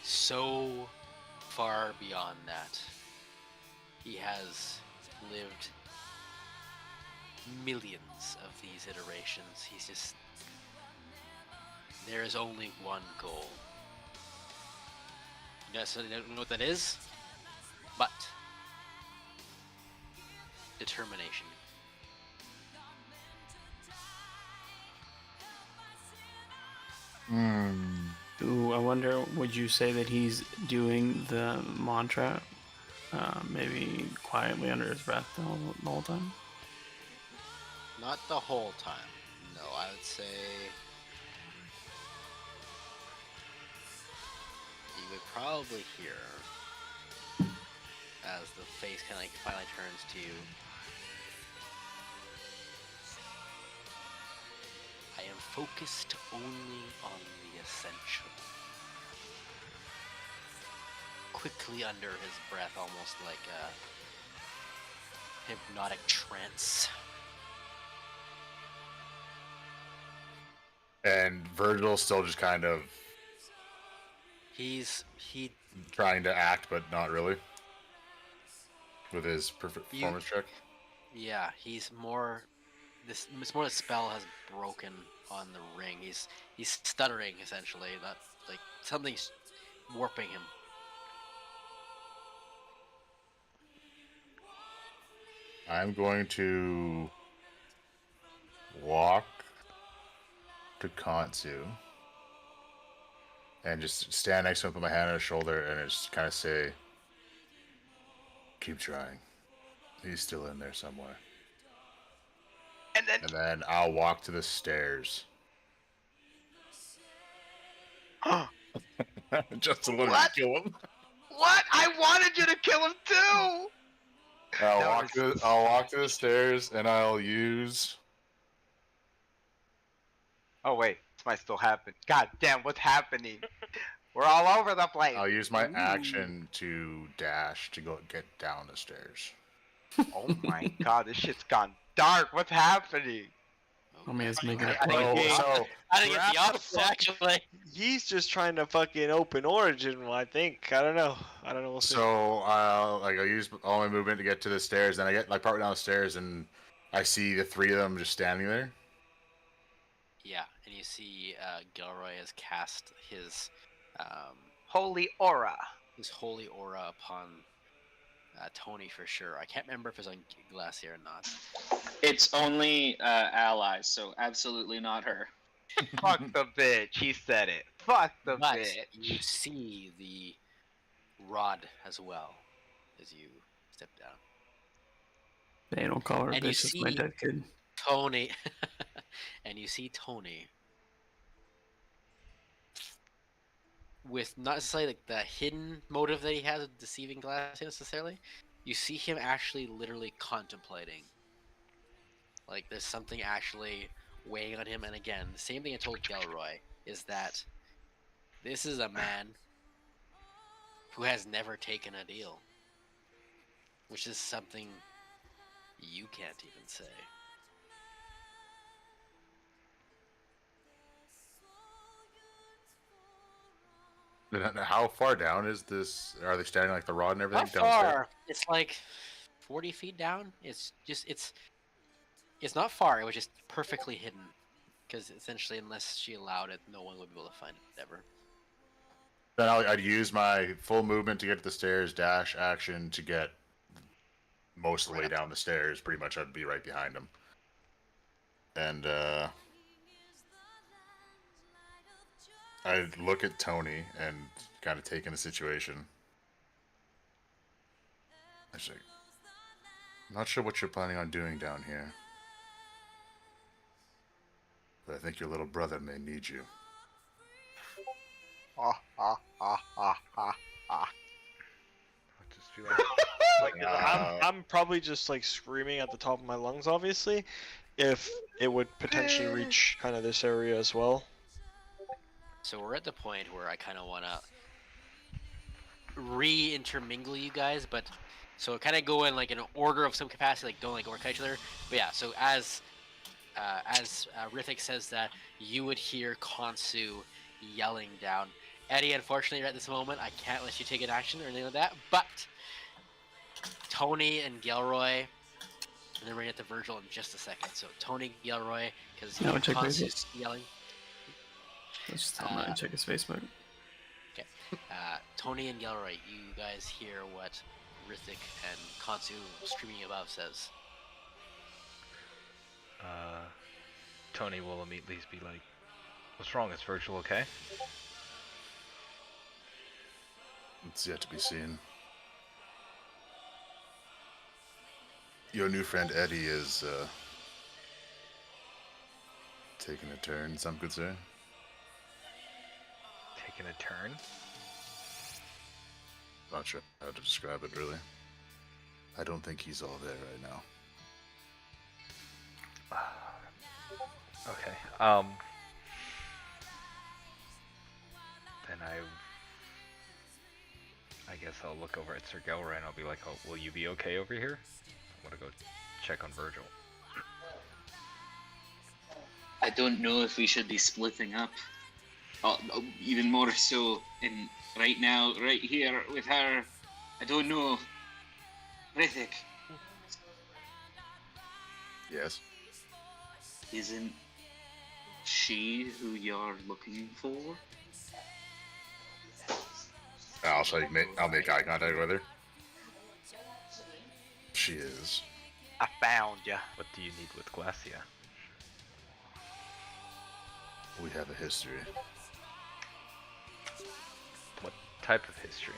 so far beyond that. He has lived millions of these iterations. He's just... There is only one goal. You guys don't know what that is? But... determination. Ooh, I wonder, would you say that he's doing the mantra maybe quietly under his breath the whole time? Not the whole time. No, I would say... you would probably hear as the face kind of like finally turns to you. I am focused only on the essential. Quickly under his breath, almost like a hypnotic trance. And Virgil's still just kind of he trying to act, but not really. With his performance check. Yeah, he's more. It's more the spell has broken on the ring. He's stuttering essentially. That like something's warping him. I'm going to walk to Kansu and just stand next to him, put my hand on his shoulder, and just kind of say, "Keep trying. He's still in there somewhere." And then I'll walk to the stairs. Just to let him kill him. What? I wanted you to kill him too! I'll walk to the stairs and I'll use. Oh wait, this might still happen. God damn, what's happening? We're all over the place. I'll use my action to dash to go get down the stairs. Oh my god, this shit's gone dark. What's happening? I mean, it's making I a think it's the opposite, actually. He's just trying to fucking open Origin. I think. I don't know. We'll see. So I'll use all my movement to get to the stairs. Then I get like partway down the stairs and I see the three of them just standing there. Yeah, and you see Gilroy has cast his holy aura. His holy aura upon Tony for sure. I can't remember if it's on Glacier or not. It's only allies, so absolutely not her. Fuck the bitch. He said it. Fuck the But bitch. you see the rod as well as you step down. They don't call her a And you bitch, it's my see dead kid. Tony, and you see Tony with not necessarily like the hidden motive that he has of deceiving Glass necessarily. You see him actually literally contemplating. Like there's something actually weighing on him, and again, the same thing I told Gilroy is that this is a man who has never taken a deal, which is something you can't even say. How far down is this? Are they standing like the rod and everything? Not far. It's like 40 feet down. It's not far. It was just perfectly hidden. Because essentially, unless she allowed it, no one would be able to find it ever. Then I'd use my full movement to get to the stairs, dash action to get most of the way down the stairs. Pretty much I'd be right behind him. And I'd look at Tony and kind of take in the situation. I say, I'm not sure what you're planning on doing down here, but I think your little brother may need you. Just feel I'm probably just like screaming at the top of my lungs, obviously, if it would potentially reach kind of this area as well. So we're at the point where I kind of want to re-intermingle you guys, but so kind of go in like in an order of some capacity, like don't like overcut each other. But yeah, so as Rithik says that, you would hear Kansu yelling down. Eddie, unfortunately, at this moment, I can't let you take an action or anything like that. But Tony and Gilroy, and then we're gonna get to Virgil in just a second. So Tony, Gilroy, because Kansu's yelling. Let's just tell him to check his Facebook. Okay. Tony and Gilroy, you guys hear what Rithik and Kansu screaming above says. Tony will immediately be like, "What's wrong? Is Virgil okay?" It's yet to be seen. Your new friend Eddie is taking a turn, some could say. Taking a turn? Not sure how to describe it, really. I don't think he's all there right now. Okay. Then I guess I'll look over at Sir Gilroy and I'll be like, "Oh, will you be okay over here? I want to go check on Virgil." I don't know if we should be splitting up. Even more so in right now, right here with her. I don't know. Rithik. Yes. Isn't she who you're looking for? I'll make eye contact with her. She is. I found ya. What do you need with Glacia? We have a history. What type of history?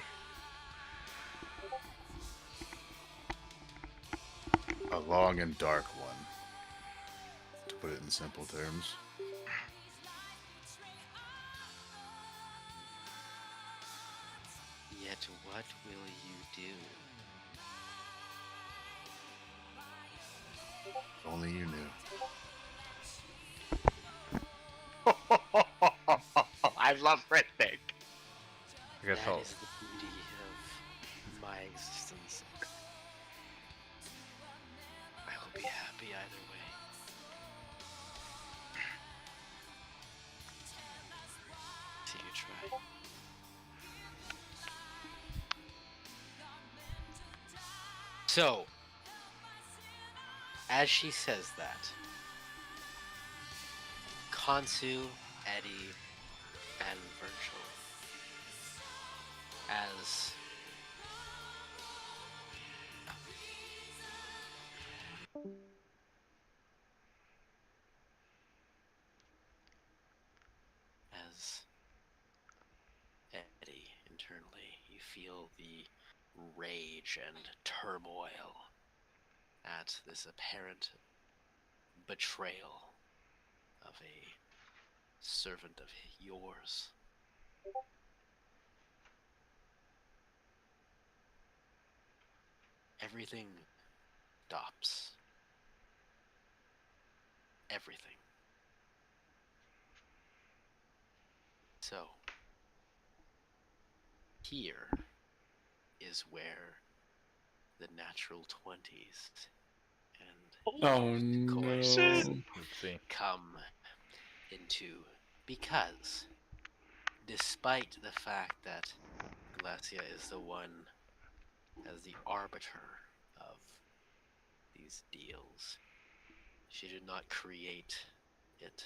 A long and dark one. To put it in simple terms. Yet what will you do? If only you knew. I love Rithik. I guess That I'll... is the beauty of my existence. I will be happy either way. See you try. So, as she says that, Kansu, Eddie, and Virgil, as Eddie, internally, you feel the rage and turmoil at this apparent betrayal of a servant of yours. Everything stops. Everything. So, here is where the natural 20s and Oh no. Let's see. come into, because despite the fact that Glacia is the one as the arbiter of these deals, she did not create it.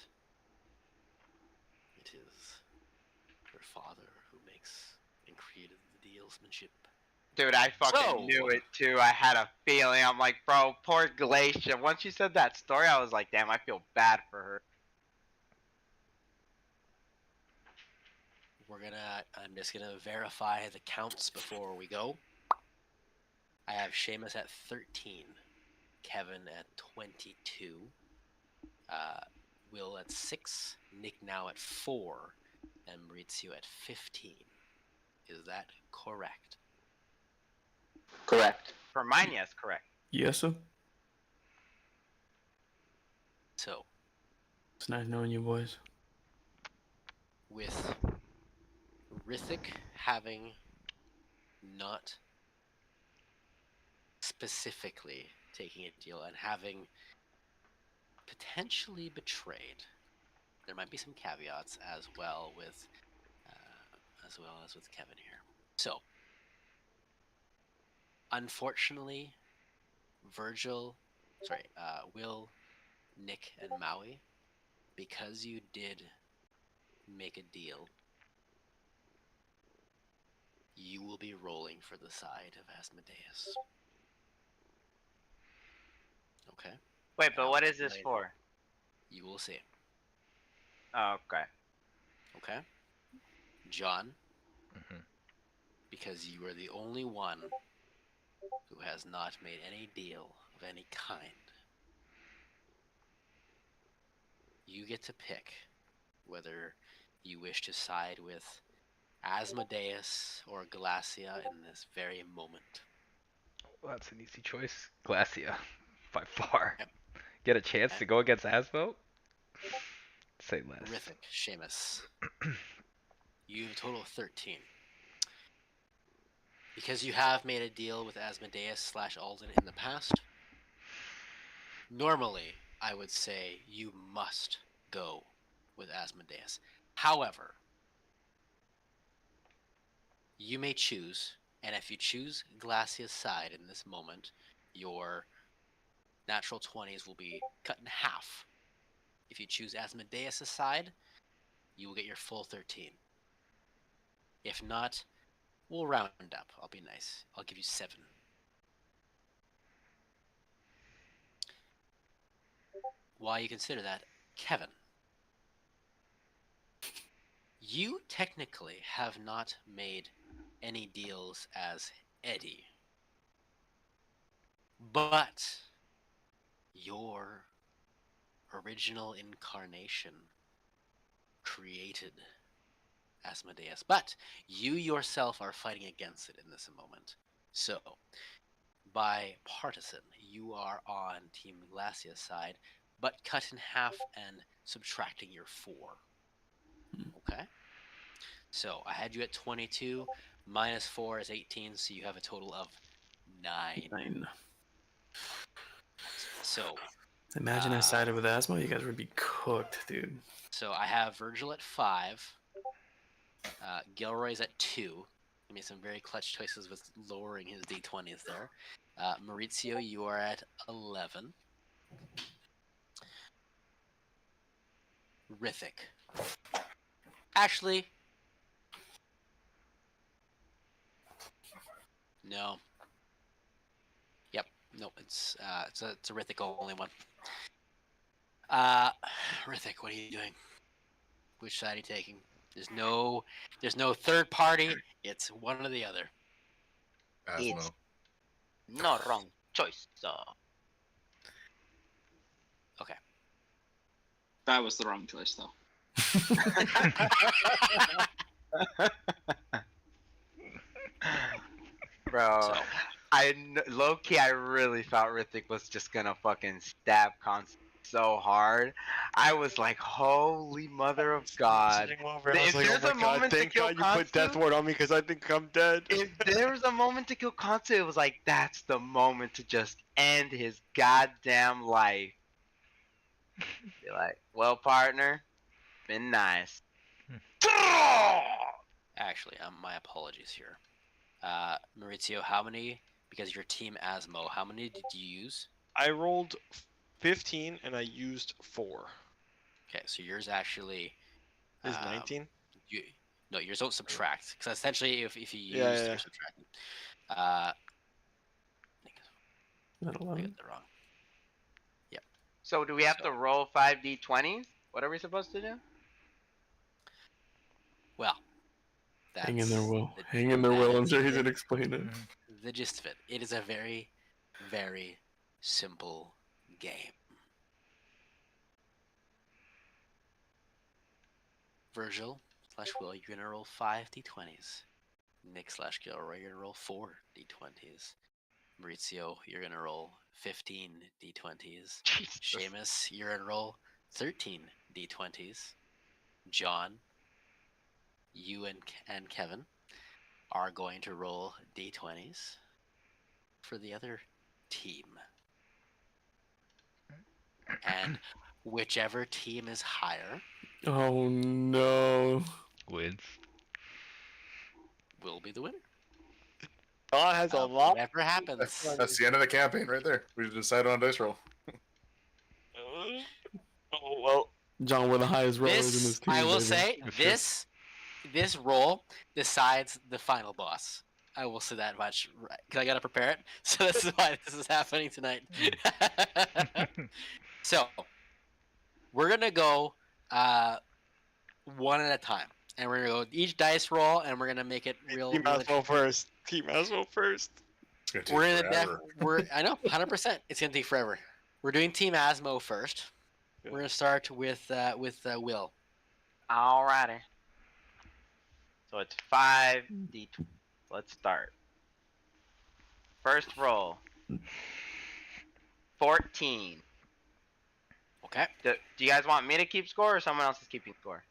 It is her father who makes and created the dealsmanship. Dude, I fucking knew it too. I had a feeling. I'm like, bro, poor Glacia. Once you said that story, I was like, damn, I feel bad for her. I'm just gonna verify the counts before we go. I have Seamus at 13, Kevin at 22, Will at 6, Nick now at 4, and Maurizio at 15. Is that correct? Correct. For mine, yes, correct. Yes, sir. So, It's nice knowing you boys. with Rithik having not specifically taking a deal and having potentially betrayed, there might be some caveats as well as with Kevin here. So, unfortunately, Will, Nick, and Maui, because you did make a deal, you will be rolling for the side of Asmodeus. Okay? Wait, but what is this for? You will see. Oh, okay. Okay? John, Mm-hmm. because you are the only one who has not made any deal of any kind, you get to pick whether you wish to side with Asmodeus or Glacia in this very moment. Well, that's an easy choice. Glacia, by far. Yep. Get a chance to go against Asmo? Say less. Rithik, Seamus. You have a total of 13. Because you have made a deal with Asmodeus / Alden in the past, normally I would say you must go with Asmodeus. However, you may choose, and if you choose Glacia's side in this moment, your natural 20s will be cut in half. If you choose Asmodeus' side, you will get your full 13. If not, we'll round up. I'll be nice. I'll give you 7. While you consider that, Kevin, you technically have not made any deals as Eddie, but your original incarnation created Asmodeus, but you yourself are fighting against it in this moment. So, by partisan, you are on Team Glacia's side, but cut in half and subtracting your 4. Okay? So, I had you at 22, minus 4 is 18, so you have a total of 9. 9. So, Imagine I sided with Asmo, you guys would be cooked, dude. So I have Virgil at 5. Gilroy's at 2. He made some very clutch choices with lowering his d20s there. Maurizio, you are at 11. Rithik. Actually, no. Yep, no, it's a Rithik only one. Rithik, what are you doing? Which side are you taking? There's no third party. It's one or the other. Asmo. It's no wrong choice. Okay. That was the wrong choice, though. Bro, low key, I really thought Rithik was just gonna fucking stab Constance so hard. I was like, holy mother of God. I was like, oh my God, thank God you put Death Ward on me because I think I'm dead. If there was a moment to kill Constance, it was like, that's the moment to just end his goddamn life. Be like, well, partner, been nice. Actually, my apologies here. Maurizio, how many, because your team Asmo, how many did you use? I rolled 15 and I used 4. Okay, so yours actually is 19. No, yours don't subtract because essentially, if you use, you're subtracting. Not I 11. got that wrong. Yep. So do we have to roll 5d20s? What are we supposed to do? Well, that's Hang in there, Will. Hang in there, Will. I'm sure he's gonna explain it. The gist of it. It is a very, very simple game. Virgil / Will, you're gonna roll 5 d20s. Nick / Gilroy, you're gonna roll 4 d20s. Maurizio, you're gonna roll 15 d20s. Seamus, you're gonna roll 13 d20s. John, you and Kevin are going to roll d20s for the other team. And whichever team is higher Oh no. Wins. will be the winner. God has a lot. Whatever happens. That's the end of the campaign right there. We decide on a dice roll. Oh well. John, we're the highest rollers in this team. I will baby. say, this roll decides the final boss. I will say that much, because I gotta prepare it. So this is why this is happening tonight. So, we're gonna go one at a time. And we're gonna go each dice roll, and we're gonna make it real. Team Asmo first. Team Asmo first. We're gonna I know, 100%. It's gonna take forever. We're doing Team Asmo first. We're gonna start with Will. Alrighty. So it's 5d20. Let's start. First roll. 14. Okay. Do you guys want me to keep score or someone else is keeping score?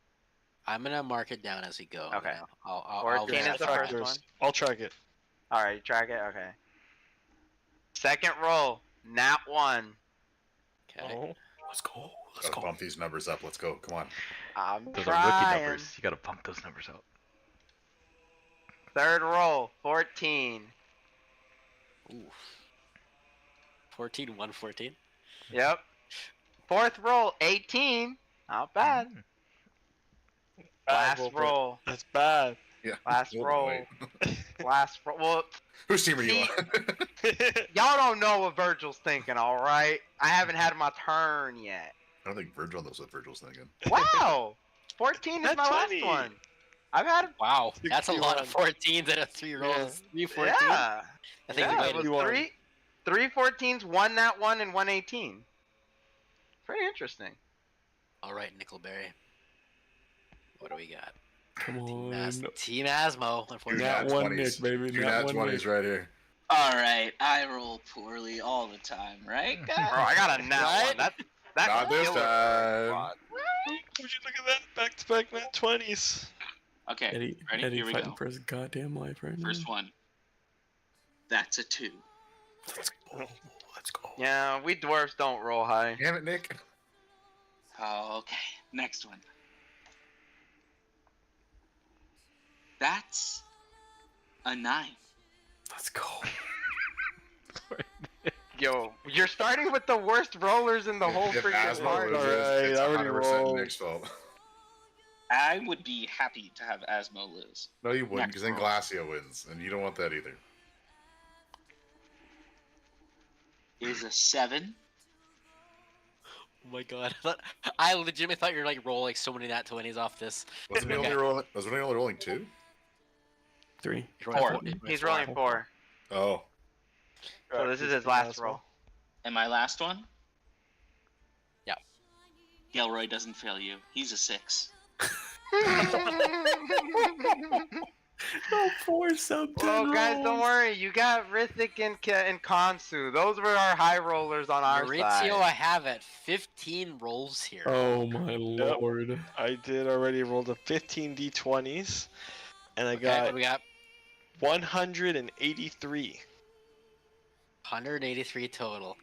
I'm gonna mark it down as we go. Okay. I'll 14 is the first one. I'll track it. Alright, you track it? Okay. Second roll. Nat 1. Okay. Let's go. Let's go. Bump these numbers up. Let's go. Come on. I'm Those are trying. rookie numbers. You gotta bump those numbers up. Third roll, 14. Ooh. 14, 114. Yep. Fourth roll, 18. Not bad. Last roll. That's bad. Yeah. Last roll. Last roll. Well, whose team are you on? y'all don't know what Virgil's thinking, all right? I haven't had my turn yet. I don't think Virgil knows what Virgil's thinking. Wow. 14 is my last 20. one. I've had. Wow, that's a lot of 14s and a 3 rolls. 3 14s. Yeah. I think Yeah, the it way was to three 14s, one nat 1, and 118. Very interesting. All right, Nickelberry. What do we got? Come on. Team Asmo. Nat 1 Nick, baby. Two Nat nat 1 20s Nick. right here. Alright, I roll poorly all the time, right, guys? Bro, I got a nat 1. That's Not this time. Would you look at that back-to-back nat 20s? Okay, Eddie, ready? Eddie Here we fighting go. for his goddamn life right now. First one. That's a 2. Let's go. Let's go. Yeah, we dwarfs don't roll high. Damn it, Nick. Okay, next one. That's a 9. Let's go. Yo, you're starting with the worst rollers in the whole If freaking Asmo party. loses, Alright, it's I already 100% rolled. Nick's fault. I would be happy to have Asmo lose. No, you wouldn't, Next because then roll. Glacia wins, and you don't want that either. Is a 7. Oh my god. I legitimately thought you were like rolling so many nat 20s off this. Wasn't he only rolling? Wasn't he only rolling 2? 3. He's rolling 4. Oh. So this is his last roll. And my last one? Yeah. Gilroy doesn't fail you. He's a 6. No, 4 sub 10 Well, guys, don't rolls. worry. You got Rithik and Kansu. Those were our high rollers on our Maurizio, side. I have at 15 rolls here. Oh my lord. I did already roll the 15 d20s, and I Okay, got we got 183. 183 total.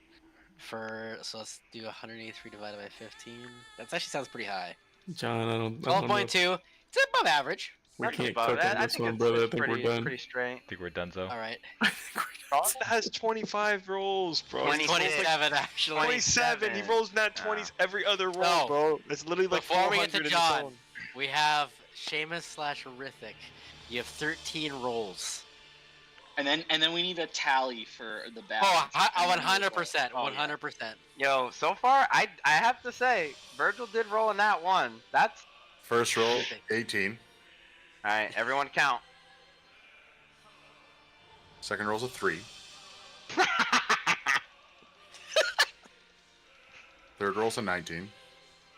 So let's do 183 divided by 15. That actually sounds pretty high. John, I don't know. 12.2. It's above average. We Not can't above cook that. on I this think one, it's brother. I think pretty, we're done. pretty straight. I think we're done, so. All right. Ron has 25 rolls, bro. 27 actually. 27. He rolls nat 20s every other roll, No. bro. It's literally like Before we 400 get to in its John, own. we have Seamus / Rithik. You have 13 rolls. And then we need a tally for the balance. Oh, And then 100%. Oh, yeah. 100%. Yo, so far, I have to say, Virgil did roll a nat 1. That's... First roll, 18. Alright, everyone count. Second roll's a 3. Third roll's a 19.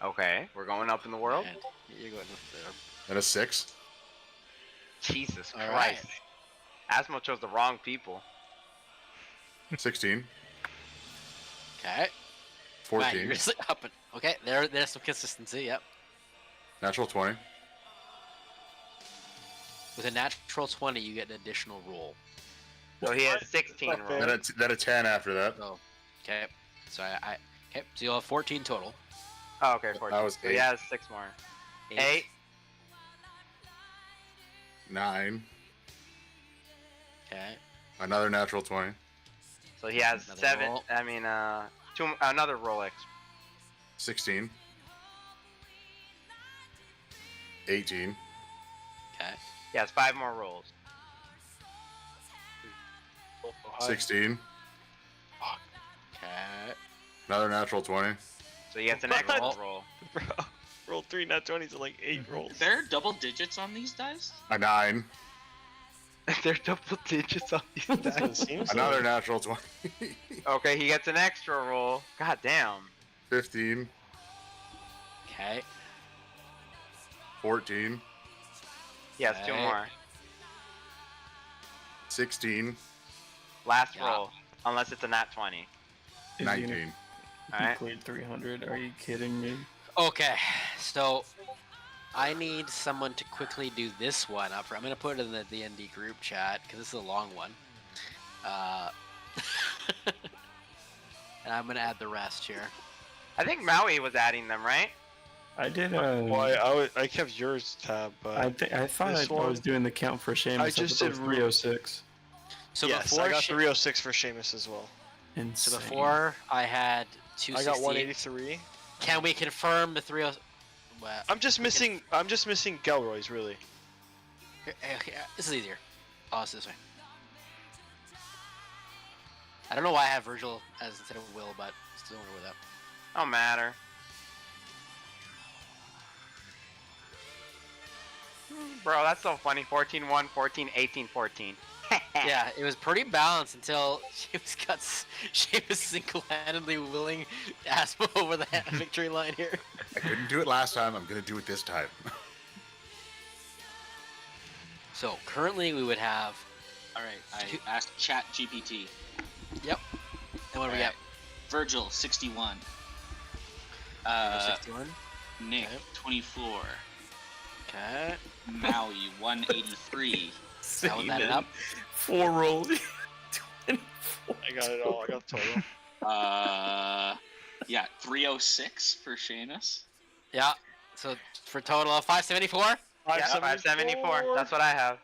Okay, we're going up in the world. And you're going there. And a 6. Jesus All Christ. Asmo chose the wrong people. 16. Okay. 14. Right, you're just up and, okay, there's some consistency, yep. Natural 20. With a natural 20, you get an additional roll. So he has 16 rolls. Then a 10 after that. So, okay. So okay, so you'll have 14 total. Oh, okay, 14. That was So he 8. has 6 more. 8. 9. Okay. Another natural 20. So he has Another 7. roll. I mean, another roll extra. 16. 18. Okay. He has 5 more rolls. 16. Okay. Another natural 20. So he gets an extra roll. Bro, roll 3 nat 20s and like 8 rolls. Is there double digits on these dice? A 9. They're double digits on these dice. Another natural 20. Okay, he gets an extra roll. God damn. 15. Okay. 14. He has 2 Okay. more. 16. Last Yeah. roll. Unless it's a nat 20. Is he 19. gonna Alright. cleared 300? Are you kidding me? Okay, so I need someone to quickly do this one up. I'm gonna put it in the D&D group chat because this is a long one. And I'm gonna add the rest here. I think Maui was adding them, right? I did. Well, I kept yours tab, but I thought I was doing the count for Seamus. I just did 306. So yes, before I got 306 for Seamus as well. Insane. So before I had 260. I got 183. Can we confirm the 30? Well, I'm just missing Gelroy's really. Here, this is easier. Oh, it's this way. I don't know why I have Virgil as instead of Will, but still don't know with that. Don't matter. Bro, that's so funny. 14-1, 14, 18, 14. Yeah, it was pretty balanced until Seamus single-handedly willing Asmo over the victory line here. I couldn't do it last time. I'm gonna do it this time. So currently we would have. All right, I asked Chat GPT. Yep. And what do we got? Virgil 61. 61. Nick 24. Okay. Maui 183. That was added up. 4 rolls. 24. I got it all. I got the total. Yeah, 306 for Seamus. Yeah. So for a total of 574. Yeah, 574. That's what I have.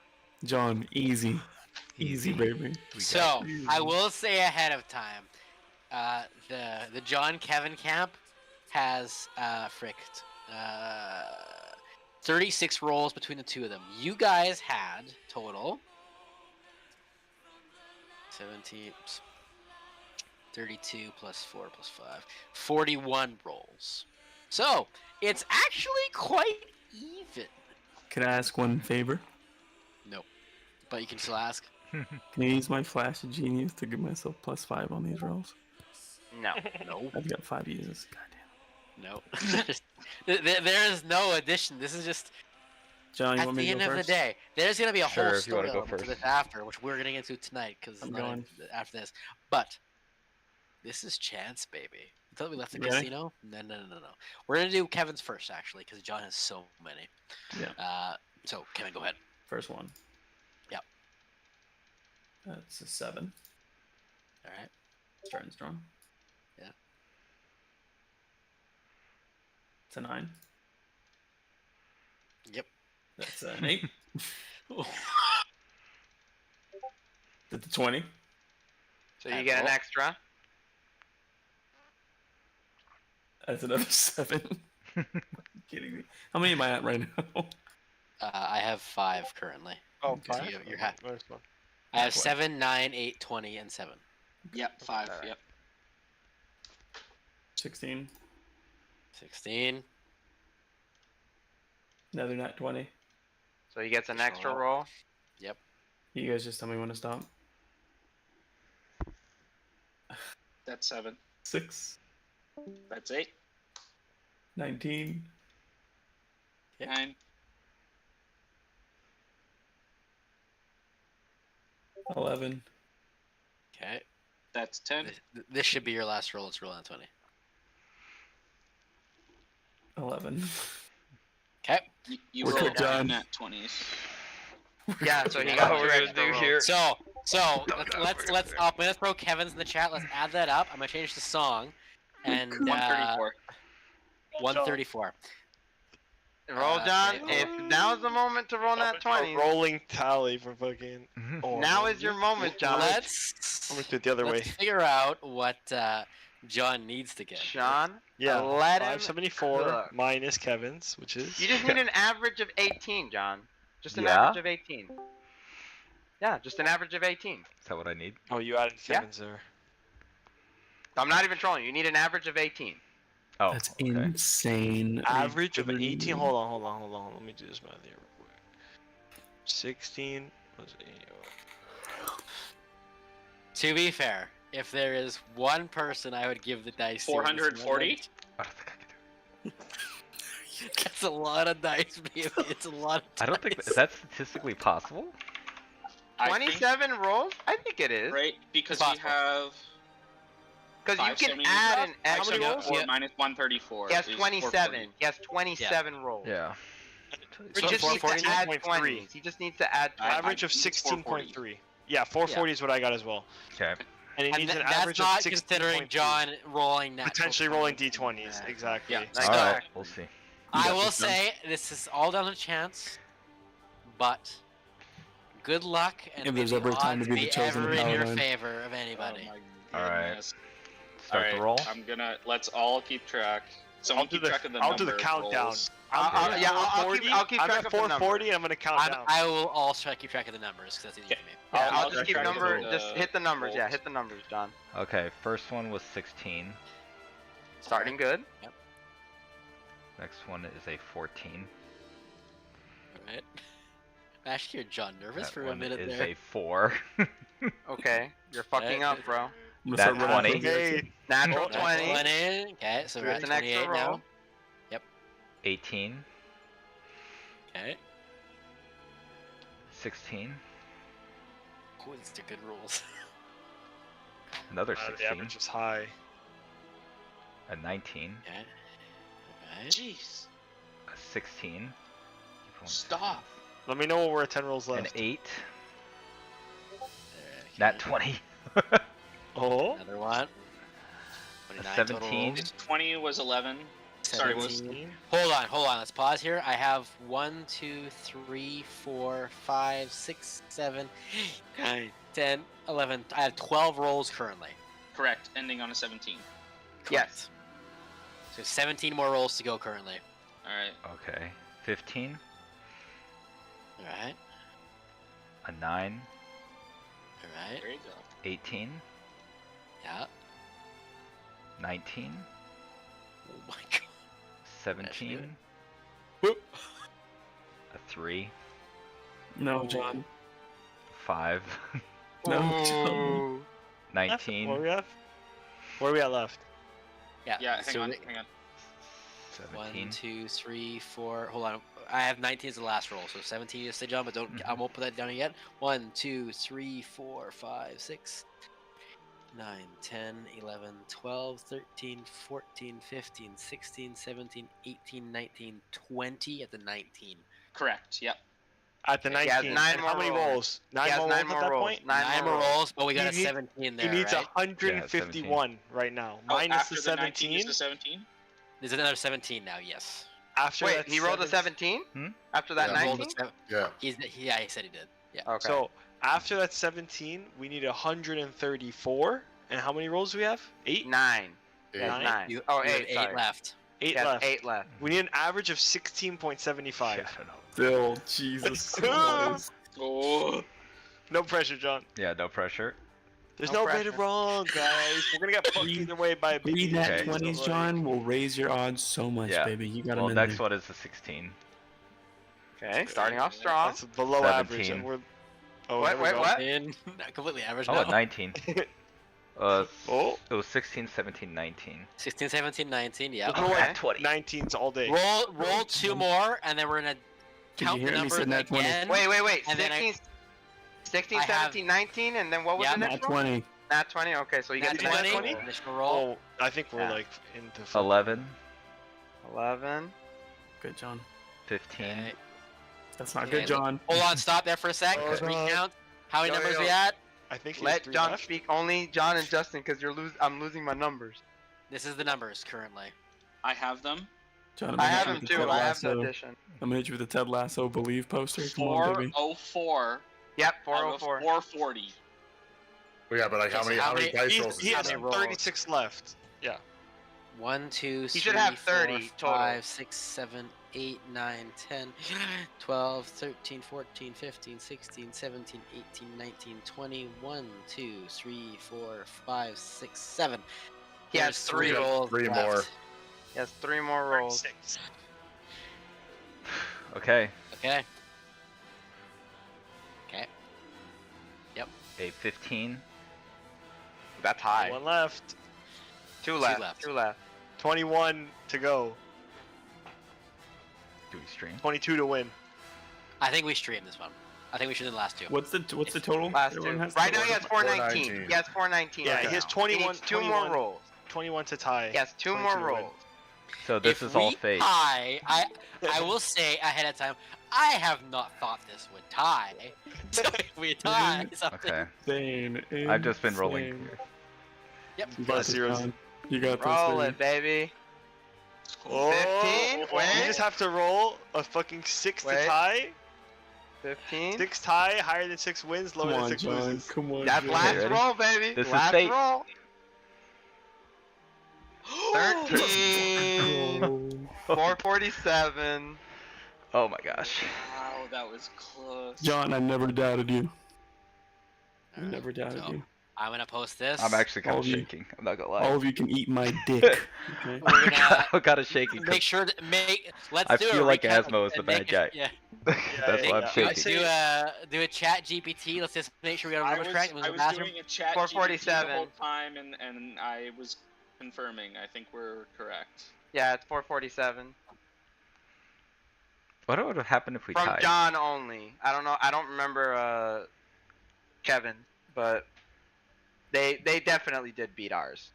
John, easy, baby. So I will say ahead of time, the John Kevin camp has 36 rolls between the two of them. You guys had total 17, 32 plus 4 plus 5, 41 rolls. So it's actually quite even. Can I ask one favor? Nope. But you can still ask. Can I use my flash of genius to give myself +5 on these rolls? No. No. I've got 5 uses. Goddamn. No. There is no addition. This is just. John, you at want me the to go end of first? the day, there's gonna be a Sure, whole if you wanna story go element to first. this after, which we're getting into tonight because I'm going. after this. But this is chance, baby. Until we left the Really? casino. No. We're gonna do Kevin's first actually, because John has so many. Yeah. So Kevin, go ahead. First one. Yep. That's a 7. All right. Starting strong. Yeah. It's a 9. Yep. That's an 8. That's a 20. So you get an extra. That's another 7. Are you kidding me? How many am I at right now? I have 5 currently. Oh, So 5? you're happy. Where's one? I have 7, 9, 8, 20, and 7. Yep, 5. Yep. 16. 16. Another nat 20. So he gets an extra roll. Yep. You guys just tell me when to stop. That's 7. 6. That's 8. 19. 9. 11. Okay. That's 10. This should be your last roll. Let's roll on 20. 11. Okay. You We're rolled good, John. nat 20s. Yeah, so he That's got what two we're gonna extra do rolls. here. So let's I'm gonna throw Kevin's in the chat. Let's add that up. I'm gonna change the song, and 134. 134. Roll, John. okay. If now's the moment to roll that 20. Rolling tally for fucking. Oh, Now is your moment, John. Let's I'm gonna do it the other way. let's figure out what John needs to get. Sean, Yeah, let him 574 cook. minus Kevin's, which is. You just need an average of 18, John. Just an Yeah? average of 18. Yeah, just an average of 18. Is that what I need? Oh, you added Yeah. Kevin's there. I'm not even trolling you. You need an average of 18. Oh, That's okay. insane. Average of 18. Hold on. Let me do this math here real quick. 16 was 8. To be fair, if there is one person I would give the dice to in this 440? moment, I don't think I can do it. that's a lot of dice, baby. It's a lot of dice. I don't think is that statistically possible. I think, 27 rolls? I think it is. right? Because It's we have. Because you can 570 add an Actually, extra. no, 574 yeah. minus 134. He has is 27. 440. He has 27 rolls. Yeah. He So just needs to 440? add 4.3. 20s. He just needs to add 20. Average of I think it's 16.3. Yeah, 440 is what I got as well. Okay. And he needs an that's average not of 60. considering John rolling natural Potentially rolling d20s, exactly. Yeah. All right, we'll see. I will say this is all down to chance, but good luck and If may there's the ever time to odds be the chosen ever in your paladin. favor of anybody. Oh, All right. goodness. Start All the right, roll. I'm gonna. Let's all keep track. Someone keep track of the I'll do number the of countdown. rolls. I'll keep I'm track at of the number. 440 and I'm gonna count down. I will also keep track of the numbers because that's easy for me. Yeah, I'll I'll just keep track number. of the Just hit the numbers. Yeah, rolls. hit the numbers, John. Okay, first one was 16. Starting good. Yep. Next one is a 14. Alright. I actually hear John nervous That for a one minute is there. a 4. Okay, you're fucking up, bro. I'm gonna That start rolling 20. for here. Okay. Natural That's 20. 20. Okay, so we're Here's at an extra 28 now. roll. 18. Okay. 16. Ooh, these are good rules. Another The 16. average is high. A 19. Okay. Alright. Jeez. A 16. Stop. Let me know when we're at 10 rolls An left. 8. Okay. Nat 20. Oh. Another one. A 29 total 17. rolls. 20 was 11. Sorry, was 17. Hold on. Let's pause here. I have 1, 2, 3, 4, 5, 6, 7, 9, 10, 11. I have 12 rolls currently. correct, ending on a 17. Yes. So 17 more rolls to go currently. All right. Okay. 15. Alright. A 9. Alright. There you go. 18. Yeah. 19. Oh my god. 17. Whoop. A 3. No, John. 5. No, John. 19. What do we have? Where are we at left? Yeah, so hang we- on. 17. 1, 2, 3, 4. Hold on. I have 19 as the last roll, so 17 you say, John, but don't. I won't put that down yet. 1, 2, 3, 4, 5, 6, 9, 10, 11, 12, 13, 14, 15, 16, 17, 18, 19, 20 at the 19. Correct. Yep. At the 19. He has 9 And more how many rolls? He has 9 at more that rolls. point? 9 more rolls, but we got a He needs- 17 there. He needs right? 151 right now. Minus after the the 19 is 17. the 17? There's another 17 now. Yes. After Wait, that he rolled a 17? 17? After that Yeah. He rolled 19? a seven- Yeah. Yeah, he said he did. Yeah. Okay. So after that 17, we need 134. And how many rolls do we have? 8? 9. Eight. Yes, Nine? 9. You, Oh, you have 8, 8 sorry. left. 8 Yes, left. 8 left. We need an average of 16.75. Yeah, I don't know. Bill, Jesus Christ. Oh. No pressure, John. Yeah, no pressure. There's No no right or pressure. wall, guys. We're gonna get fucked either way by a big 3 nat Okay. 20s, John, will raise your odds so much, Yeah. baby. You got Well, him in next there. one is the 16. Okay, starting off strong. That's below average. 17. And we're... Oh, What, there we wait, go. what? In not completely average Oh, now. a 19. Oh. It was 16, 17, 19. 16, 17, 19. Yeah. We'll go Okay. like 19s all day. Roll 2 more, and then we're gonna Did count you the hear me numbers say nat 20? again. Wait. And then 16, 16 I have- 17, 19, and then what was Yeah, the Nat next roll? 20. Nat 20, okay, so you Nat get the 20, next 20. initial roll. Oh, I think we're Yeah. like into 11, 11. Good, John. 15. Okay. That's not Okay, good, John. Hold on, stop there for a sec. Oh, Let's no. recount. How many Yo, numbers yo. we at? I think he has Let 3 John left. speak. Only John and Justin, because I'm losing my numbers. This is the numbers currently. I have them. John, I'm I gonna have hit you him with the too. Ted I have the Lasso. addition. I'm gonna hit you with the Ted Lasso Believe poster. Come on, baby. 404 Yep, out 404. of 440. Well, yeah, but like, how Okay, many so how many dice He rolls? has is How that? many rolls? 36 left. Yeah. 1, 2, 3, He should have 30 4, total. 5, 6, 7, 8, 9, 10, 12, 13, 14, 15, 16, 17, 18, 19, 20, 1, 2, 3, 4, 5, 6, 7. He has There's 3 three. rolls 3 left. more. He has 3 more rolls. 36. Okay. Okay. Okay. A 15. That's high. 1 left. 2 left. left. 2 left. 21 to go. Do we stream? 22 to win. I think we stream this one. I think we should do the last 2. What's the total? Last Everyone 2. has Right to- now he has 419. 419. He has 419. Yeah, right he has now. 21 He needs 2 more 21. rolls. 21 to tie. He has 2 22 more to win. rolls. So this If is all we fake. tie, I will say ahead of time, I have not thought this would tie. So if we tie something. Okay. Insane. I've just been rolling. Yep. You got zeros. You got Roll this. it, baby. Oh, 15? You Wait. just have to roll a fucking 6 to Wait. tie. 15. 6 tie, higher than 6 wins, lower Come than on, 6 John. loses. Come on. That's John. last Ready? roll, baby. This is last fate. roll. 13. 447. Oh my gosh. Wow, that was close. John, I never doubted you. I never doubted So, you. I'm gonna post this. I'm actually kind All of of you- shaking. I'm not gonna lie. All of you can eat my dick. Okay? We're gonna I'm kind of shaking. make sure to make. Let's I do feel a like recap Asmo is the and bad make guy. it- Yeah. That's why I'm yeah. shaking. Do a chat GPT. Let's just make sure we got a number correct. I was doing a chat 447. the whole time, and I was confirming. I think we're correct. Yeah, it's 447. What would have happened if we From tied? John only. I don't know. I don't remember Kevin, but they definitely did beat ours.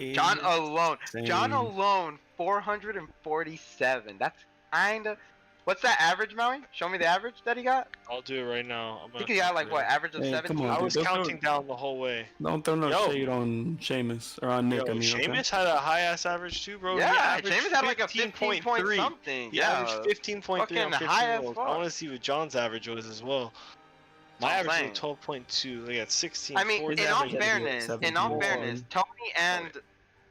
John alone. John alone, 447. That's kind of. What's that average, Maui? Show me the average that he got. I'll do it right now. I think he got like what, average of Hey, 17? come on, I dude. was counting down the whole way. Don't throw no Yo. shade on Seamus or on Nick. Yo, I mean, Seamus had a high ass average too, bro. Yeah, he Seamus had like a 15 point something. He Yeah, averaged 15.3 fucking on 15 high as rolls. fuck. I want to see what John's average was as well. My That's what I'm average was 12.2. They got 16. I mean, 14, in all 17. fairness, 17. Tony and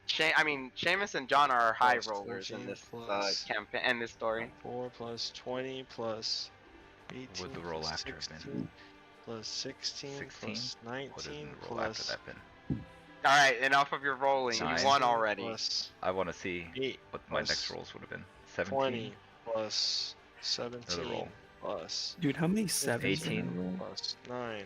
Seamus and John are high Plus rollers in 14 this plus- campaign and this story. 4 plus 20 plus 18 Would the roll plus after have 16 been? plus 16 plus What would 19 the roll after plus that been? All right, enough of your rolling. Nine. You won already. plus I want to see 8 what my plus next rolls would have been. 17. 20 plus 17 roll. plus Dude, how many sevens? 18. in a row? plus 9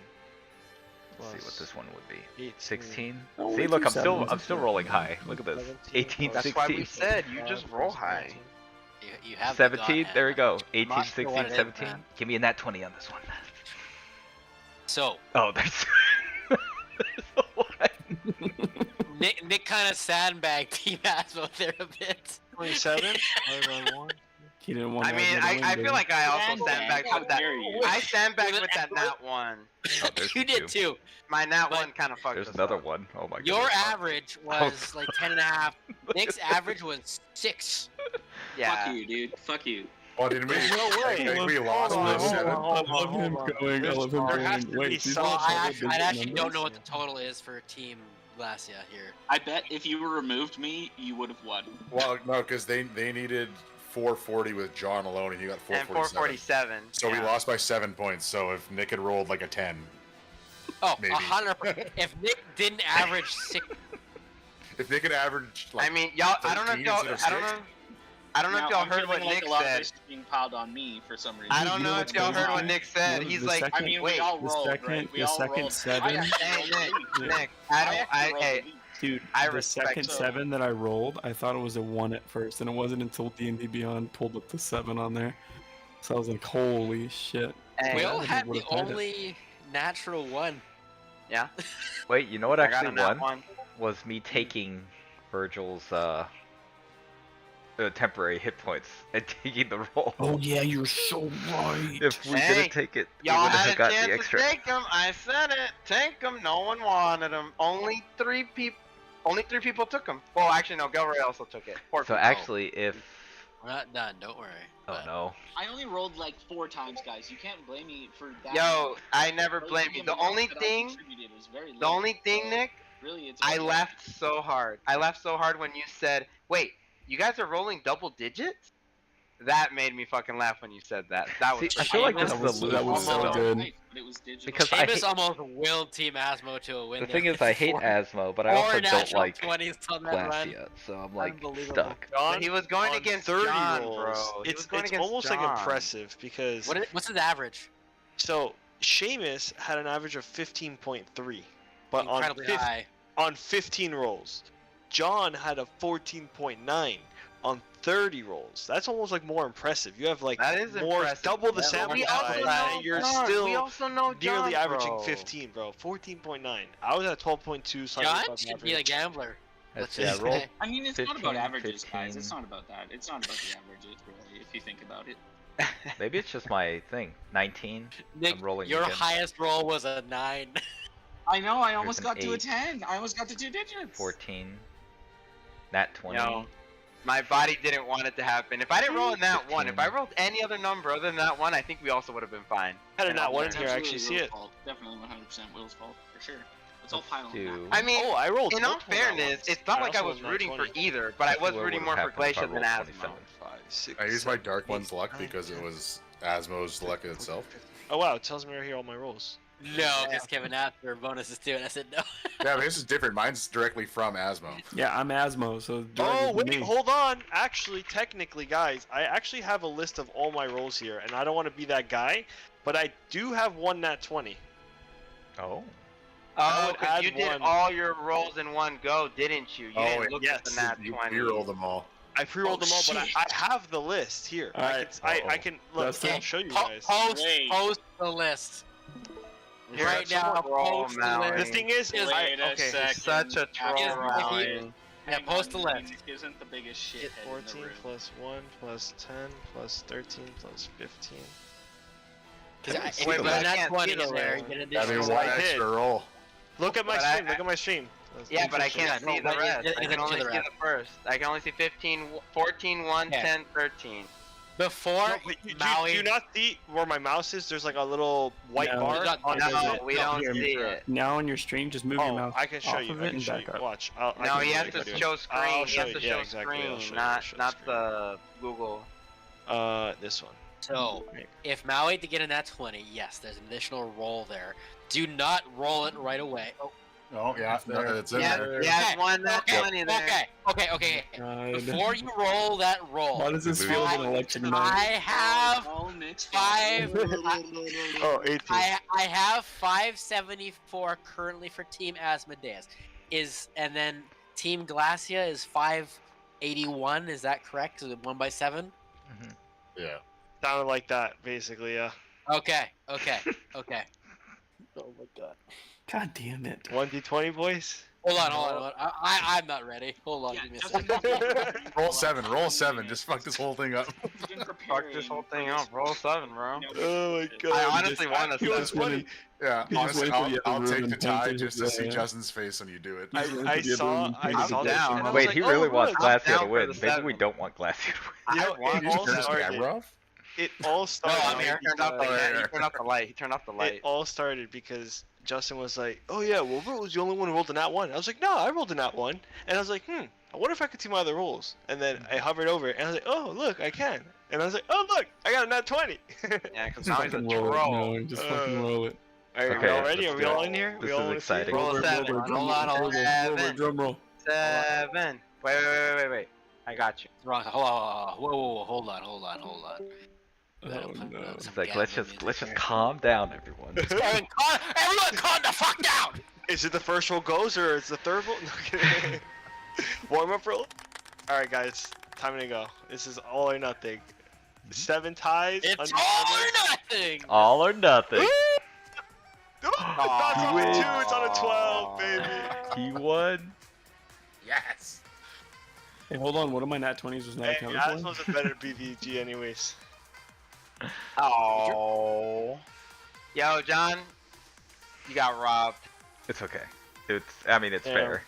Let's see what this one would be. 18. 16. Oh, See, we look, do I'm still sevens. rolling high. Look at this. 17 18, That's 16. why we said you just roll high. You have the 17. God There we hand. go. I'm 18, not sure 16, what it is, 17. man. Give me a nat 20 on this one. So Oh, there's. there's one. Nick kind of sandbagged Team Asmo there a bit. 27? He didn't want I to mean, have no I win, feel dude. like I also Sandbag, sandbagged how with that. dare you. I sandbagged with that nat one. Oh, there's You did two. too. My nat But one kind of fucked There's us another up. one. Oh my god. Your average was like 10 and a half. Nick's average was 6. Yeah. Fuck you, dude. Fuck you. Oh, didn't we? There's no way. I think we lost Hold by on, 7. I love him going. I love him There has going. to be Wait, these some- are Well, I double-digit actually numbers? don't know what the total is for Team Glacia here. I bet if you removed me, you would have won. Well, no, because they needed 440 with John alone, and you got And 447. 447. So we yeah. lost by 7 points. So if Nick had rolled like a 10, Oh, Maybe. 100%. If Nick didn't average 6, if Nick had averaged like I mean, y'all. I don't know if 13 y'all. instead of I don't 6? know. I don't know Now, if y'all I'm heard what feeling like Nick a lot of said. this is being piled on me for some reason. I don't You know know what's if y'all going heard what on? Nick said. No, He's the like, second- I mean, wait, we all the rolled, second- right? We the all second rolled. seven- I actually hey, rolled Nick, elite. Nick, I don't. actually rolled Hey, elite. Dude, I the respect second it. 7 that I rolled, I thought it was a 1 at first, and it wasn't until D&D Beyond pulled up the 7 on there. So I was like, holy shit. hey, we I all would've- had the would've had it. only natural one. yeah. Wait, you know what I got a actually nat won? one. Was me taking Virgil's temporary hit points and taking the roll. Oh yeah, you're so right. If we Hey, didn't take it, we Y'all would had have a got chance the to extra. take them. I said it. Take them. No one wanted them. Only 3 people. Only 3 people took them. Well, actually, no. Gilroy also took it. 4 So people. actually, if We're not done, don't worry. oh But no, I only rolled like 4 times, guys. You can't blame me for that. Yo, I never Really, blame you. The amount only that I thing, contributed was very the little, only thing, so Nick, really, it's I okay. laughed so hard. I laughed so hard when you said, "Wait, you guys are rolling double digits?" That made me fucking laugh when you said that. That was. See, I feel like this That is a was- that was lose. so Almost good. right, but it was digital. Because I Seamus hate, almost willed Team Asmo to a win. the there. thing is, I hate Four- Asmo, but I four also don't natural like 20s on that run. Glacia, so I'm like Unbelievable. stuck. John, He was going on against 30 John, rolls, bro. He It's was going it's against almost John. like impressive because What's his average? so Seamus had an average of 15.3, but Incredibly high. on 15 rolls. John had a 14.9 on 30 rolls. That's almost like more impressive. You have like That is more impressive. double the Yeah, sample we size, also know and you're John. We still also know John, nearly averaging bro. 15, bro. 14.9. I was at 12.2. slightly John above should be a average. gambler. That's Let's yeah, roll. I mean, it's not about 15, averages, guys. 15. It's not about that. It's not about the averages, really, if you think about it. Maybe it's just my thing. 19. Nick, I'm rolling your again. highest roll was a 9. I know. I Here's almost an got to a 8. 10. I almost got to 2 digits. 14. Nat 20. No. My body didn't want it to happen. If I didn't roll in that one, if I 15. rolled any other number other than that one, I think we also would have been fine. I did not want It's in here. I absolutely actually see Will's it. fault. Definitely 100% Will's fault for sure. It's all Let's piling do- back. I mean, Oh, I rolled in all multiple nat fairness, ones. it's not I like I also was rolled rooting nat for 20. either, but I was What rooting would've more for happened if I Glacier than rolled Asmo. 27? 5, 6, I used my 7, Dark 8, One's luck 9, because it 10, was Asmo's luck in itself. 50. Oh wow, it tells me right here all my rolls. No, because Kevin asked for bonuses too, and I said no. Yeah, but this is different. Mine's directly from Asmo. Yeah, I'm Asmo, so. Oh directly wait, me. hold on. Actually, technically, guys, I actually have a list of all my rolls here, and I don't want to be that guy, but I do have one nat 20. Oh. Oh, would because add you did one. all your rolls in one go, didn't you? You didn't look yes. at the nat You 20. re-rolled them all. I pre-rolled Oh, them all, but shit. I have the list here. Alright. I can look. Justin? I'll show you Po- guys. post the list. You're Right such a now, troll, post the Maui. list. The thing is, Wait okay. You're such a troll, If you- Maui. Yeah, post the list. Nick isn't the biggest shit Get head in the 14 room. plus 1 plus 10 plus 13 plus 15. Because if Wait, you but put I a nat can't 20 see the in there, list. you get an I mean, additional. one I did. extra roll. Look at my But stream. Look at my stream. Yeah, but I Yeah, can't no, see the but rest. it I can isn't only to the see rest. the first. I can only see 15, 14, 1, Okay. 10, 13. Before No, but do Maui. you not see where my mouse is? There's like a little white No. bar. Not- on No, it. we No, don't here, see it. Now on your stream, just move your Oh, mouse I can show off you. of I it can and show back you. up. Watch. No, he has to to show screen. I'll He show has to you. Yeah, show exactly. I'll screen, show you. not Show not screen. the Google. This one. So, if Maui to get a nat 20, yes, there's an additional roll there. Do not roll it right away. Oh, Oh, yeah, it's in Yeah, there. yeah, Okay, one nat 20 there. okay. God. Before you roll that roll, Why does this feel like an election night? I have Oh, Nick's 5. Oh, 18. I have 574 currently for Team Asmodeus. And then Team Glacia is 581. Is that correct? Is it 1 by 7? Yeah. Sounded like that, basically. Yeah. Okay. Oh my god. God damn it. 1d20, boys. Hold on. I'm not ready. Hold on. Yeah, Give me a Justin, second. Roll 7. Roll 7. Just fuck this whole thing up. Fuck this whole thing up. Roll 7, bro. Oh my god. I honestly want to You know what's say. funny? Yeah, You just honestly, wait for the I'll other take room the and tie paint it just to as see well. Justin's face when you do it. I saw I'm this, down. and I was Wait, like, he oh, really wants look. Glacia to down for win. the Maybe 7. we don't want Glacia to win. You know, want it You just all turn the started. camera off? It all No, started. I'm here. He turned off the Oh, yeah. he turned off the light. He turned off the light. It all started because Justin was like, "Oh yeah, Wilbur was the only one who rolled a nat 1." I was like, "No, I rolled a nat 1," and I was like, "I wonder if I could see my other rolls." And then I hovered over it, and I was like, "Oh look, I can." And I was like, "Oh look, I got a nat 20." Yeah, because Just now he's a fucking roll it. troll. No, just fucking roll it. Are we Okay, all ready? let's Are we do all it. in here? This We all is wanna see it? exciting. Roll 7. Wilbur, Hold on, hold on. Wilbur, drum roll. 7. Wait. I got you. Wrong. Whoa. Hold on. Oh no. It's like let's just calm down, everyone. Everyone calm the fuck down! Is it the first roll goes or is the third roll? No, kidding. Warm up roll. All right, guys, time to go. This is all or nothing. 7 ties. It's under all 7. or nothing! All or nothing. It's on a 2. It's on a 12, baby. He won. Yes. Hey, hold on. What are my nat 20s was not Hey, accounted Asmo's for? wasn't better BVG anyways. Oh. Yo, John, you got robbed. It's okay. I mean, it's Yeah. fair.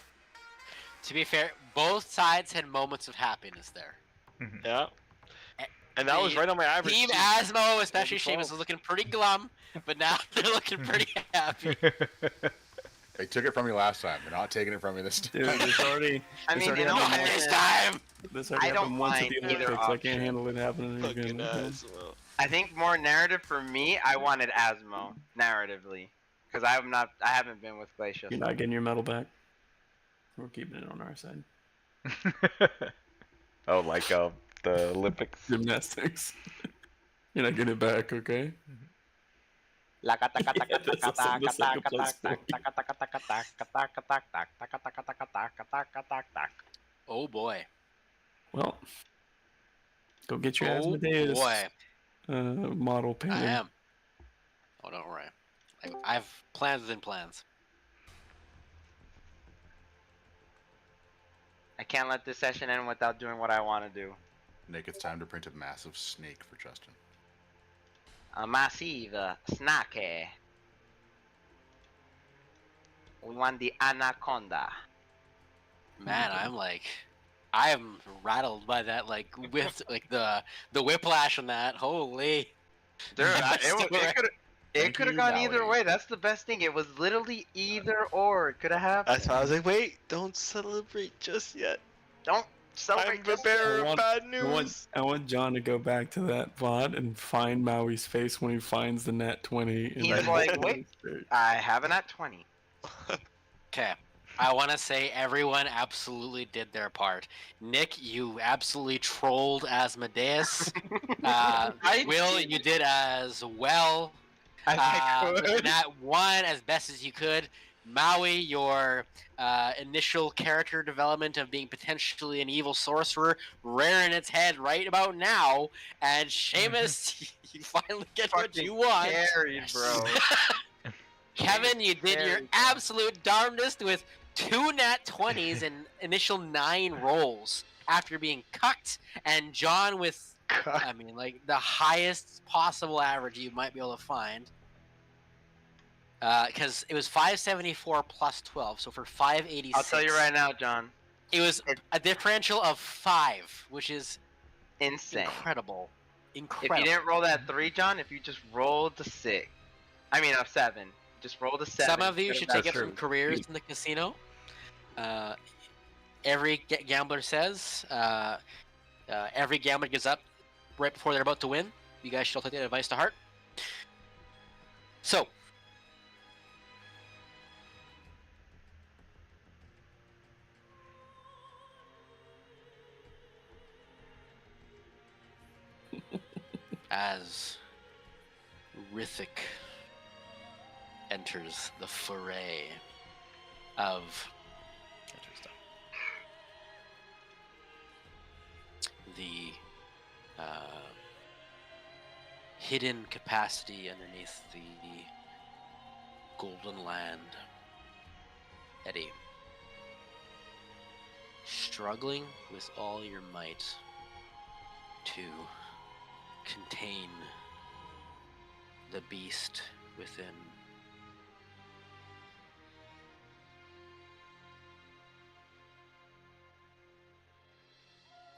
To be fair, both sides had moments of happiness there. Yeah. And that was right on my average. Team too. Asmo, especially 12. Seamus, was looking pretty glum, but now they're looking pretty happy. They took it from me last time. They're not taking it from me this time. Dude, this already. I this mean, already you know, happened This once- time! This already I don't happened once at mind the either Olympics. I option. can't handle it happening Fucking again. Asmo. I think more narrative for me. I wanted Asmo narratively, because I haven't been with Glacia. You're not getting your medal back. We're keeping it on our side. Oh, like the Olympics. Gymnastics. You're not getting it back, okay? Oh boy. Well, go get your Oh Asmodeus boy. model painted. I am. Oh, don't worry. I have plans within plans. I can't let this session end without doing what I want to do. Nick, it's time to print a massive snake for Justin. A massive snack. We want the anaconda. Man, I'm rattled by that, like the whiplash on that. Holy. Dude, it could have gone either Maui. way. That's the best thing. It was literally either or. It could have happened. That's why I was like, wait, don't celebrate just yet. Don't celebrate. I'm the bearer of bad news. I want John to go back to that VOD and find Maui's face when he finds the nat 20. He's like, wait, I have an at 20. Okay. I want to say everyone absolutely did their part. Nick, you absolutely trolled Asmodeus. Will, you did as well. With that one as best as you could. Maui, your initial character development of being potentially an evil sorcerer, rearing its head right about now. And Seamus, you finally get what you want. Carried, bro. Kevin, you did your absolute darndest with 2 nat 20s and initial 9 rolls after being cucked, and John with, the highest possible average you might be able to find. Because it was 574 plus 12, so for 586. I'll tell you right now, John. It was a differential of 5, which is insane. Incredible. If you didn't roll that 3, John, if you just rolled the 6, a 7. Just roll the 7. Some of you should take up some careers in the casino. Every gambler says, every gambler gives up right before they're about to win. You guys should all take that advice to heart. So, as Rithik enters the foray of the hidden capacity underneath the Golden Land. Eddie, struggling with all your might to contain the beast within.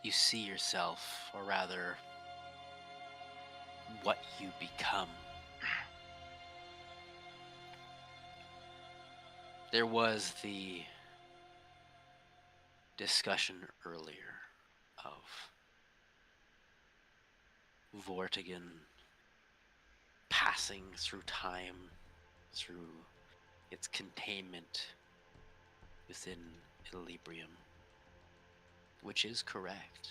You see yourself, or rather, what you become. There was the discussion earlier of Vortigern passing through time, through its containment within Equilibrium, which is correct.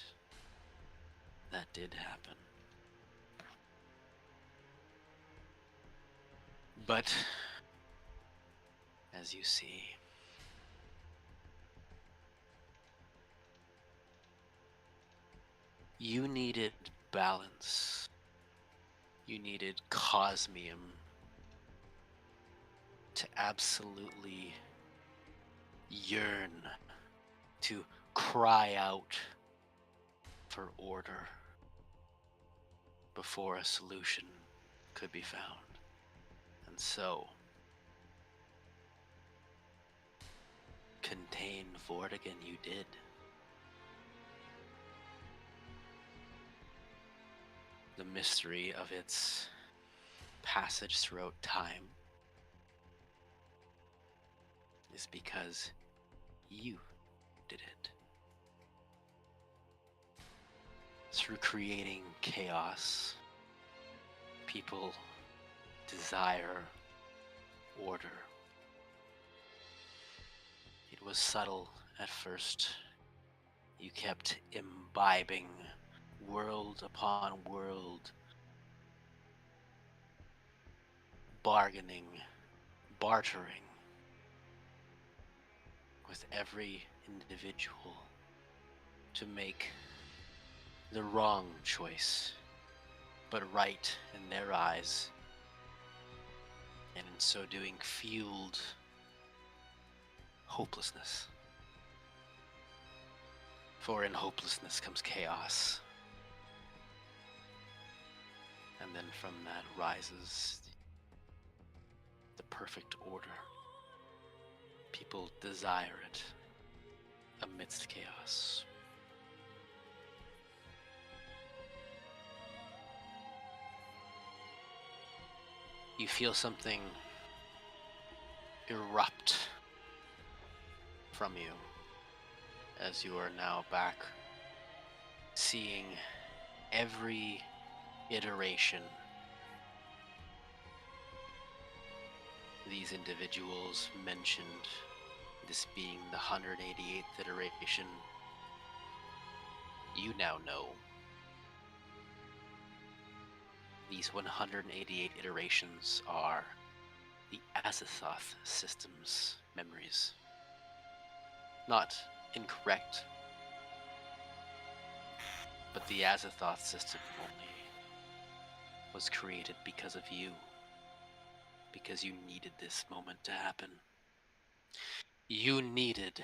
That did happen. But, as you see, you needed balance. You needed Cosmium to absolutely yearn, to cry out for order before a solution could be found. And so, contain Vortigern you did. The mystery of its passage throughout time is because you did it. Through creating chaos, people desire order. It was subtle at first. You kept imbibing world upon world, bargaining, bartering with every individual to make the wrong choice, but right in their eyes, and in so doing fueled hopelessness. For in hopelessness comes chaos. And then from that rises the perfect order. People desire it amidst chaos. You feel something erupt from you as you are now back seeing every iteration these individuals mentioned, this being the 188th iteration. You now know these 188 iterations are the Azathoth system's memories. Not incorrect, but the Azathoth system only was created because of you. Because you needed this moment to happen. You needed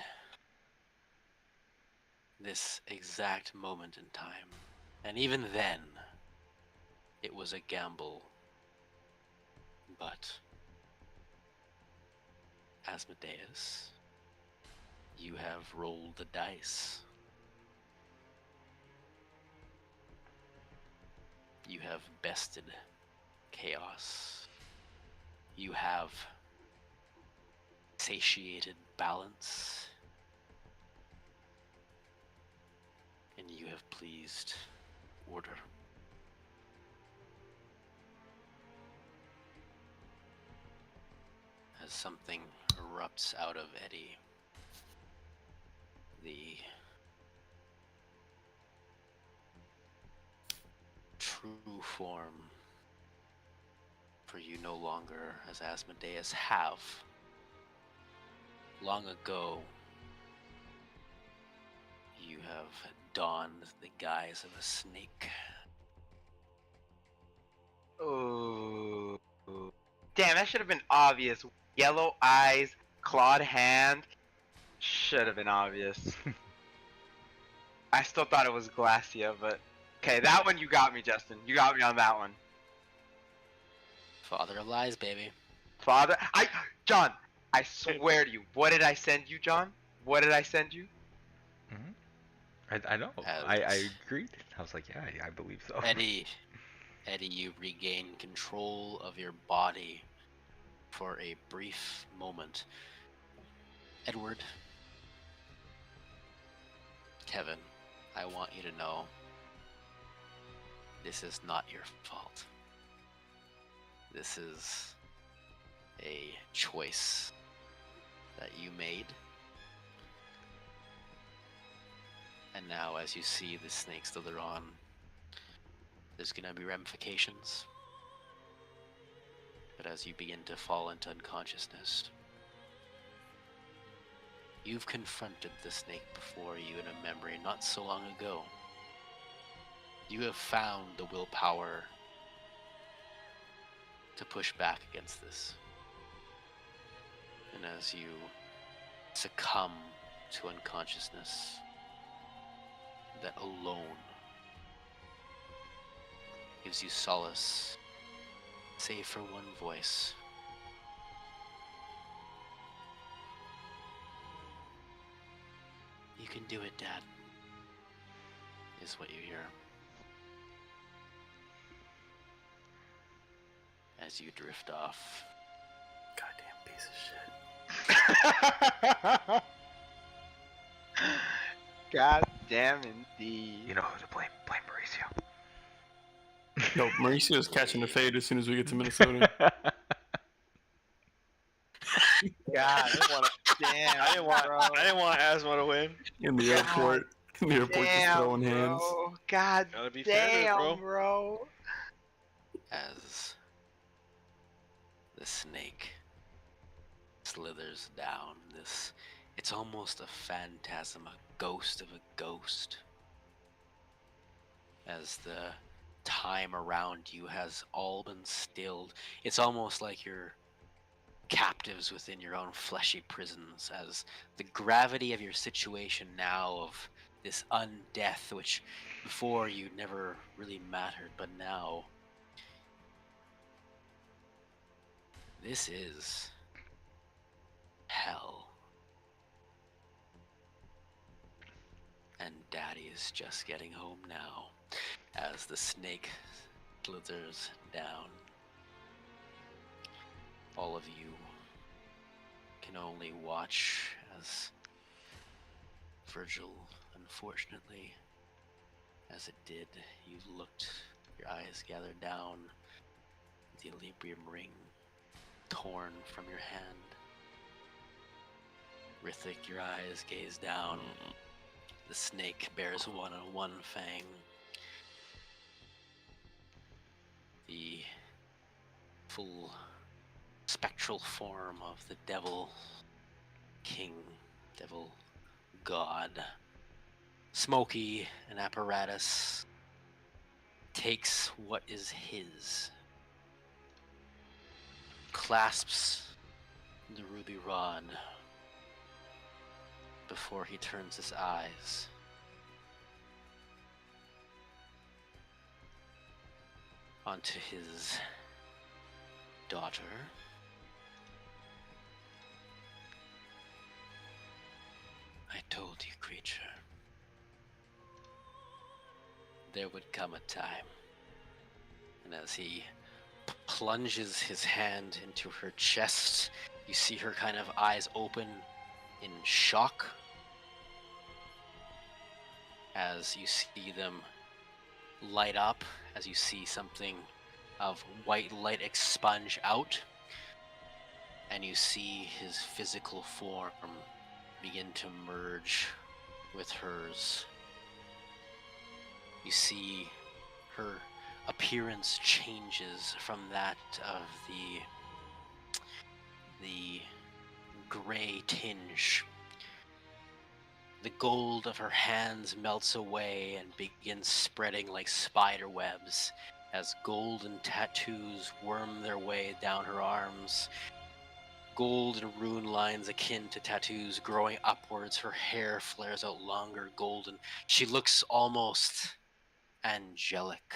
this exact moment in time. And even then, it was a gamble. But Asmodeus, you have rolled the dice. You have bested chaos. You have satiated balance. And you have pleased order. As something erupts out of Eddie, the true form, for you no longer, as Asmodeus, have long ago, you have donned the guise of a snake. Oh, damn! That should have been obvious. Yellow eyes, clawed hand. Should have been obvious. I still thought it was Glacia, but okay, that one you got me, Justin. You got me on that one. Father of lies, baby. John, I swear to you. What did I send you, John? What did I send you? I know. I agreed. I was like, yeah, I believe so. Eddie, you regain control of your body for a brief moment. Edward, Kevin, I want you to know this is not your fault. This is a choice that you made. And now as you see the snake slither on, there's gonna be ramifications. But as you begin to fall into unconsciousness, you've confronted the snake before you in a memory not so long ago. You have found the willpower to push back against this. And as you succumb to unconsciousness, that alone gives you solace, save for one voice. You can do it, Dad, is what you hear. As you drift off. Goddamn piece of shit. God damn indeed. You know who to blame. Blame Mauricio. No, Mauricio's catching the fade as soon as we get to Minnesota. God, I didn't want Asmo to win. In the airport. In the airport, just throwing hands. God Gotta be damn, fair, bro. As the snake slithers down, it's almost a phantasm, a ghost of a ghost. As the time around you has all been stilled, it's almost like you're captives within your own fleshy prisons, as the gravity of your situation now of this undeath, which before you never really mattered, but now This is hell. And Daddy is just getting home now as the snake slithers down. All of you can only watch as Virgil, unfortunately, as it did, you looked, your eyes gathered down, the Equilibrium ring torn from your hand. Rithik, your eyes gaze down. The snake bears one fang. The full spectral form of the devil king, devil god, Smokey, an apparatus, takes what is his, clasps the ruby rod before he turns his eyes. Onto his daughter. I told you, creature, there would come a time. And as he plunges his hand into her chest, you see her kind of eyes open in shock as you see them light up, as you see something of white light expunge out, and you see his physical form begin to merge with hers. You see her appearance changes from that of the gray tinge. The gold of her hands melts away and begins spreading like spider webs as golden tattoos worm their way down her arms. Gold and rune lines akin to tattoos growing upwards. Her hair flares out longer, golden. She looks almost angelic.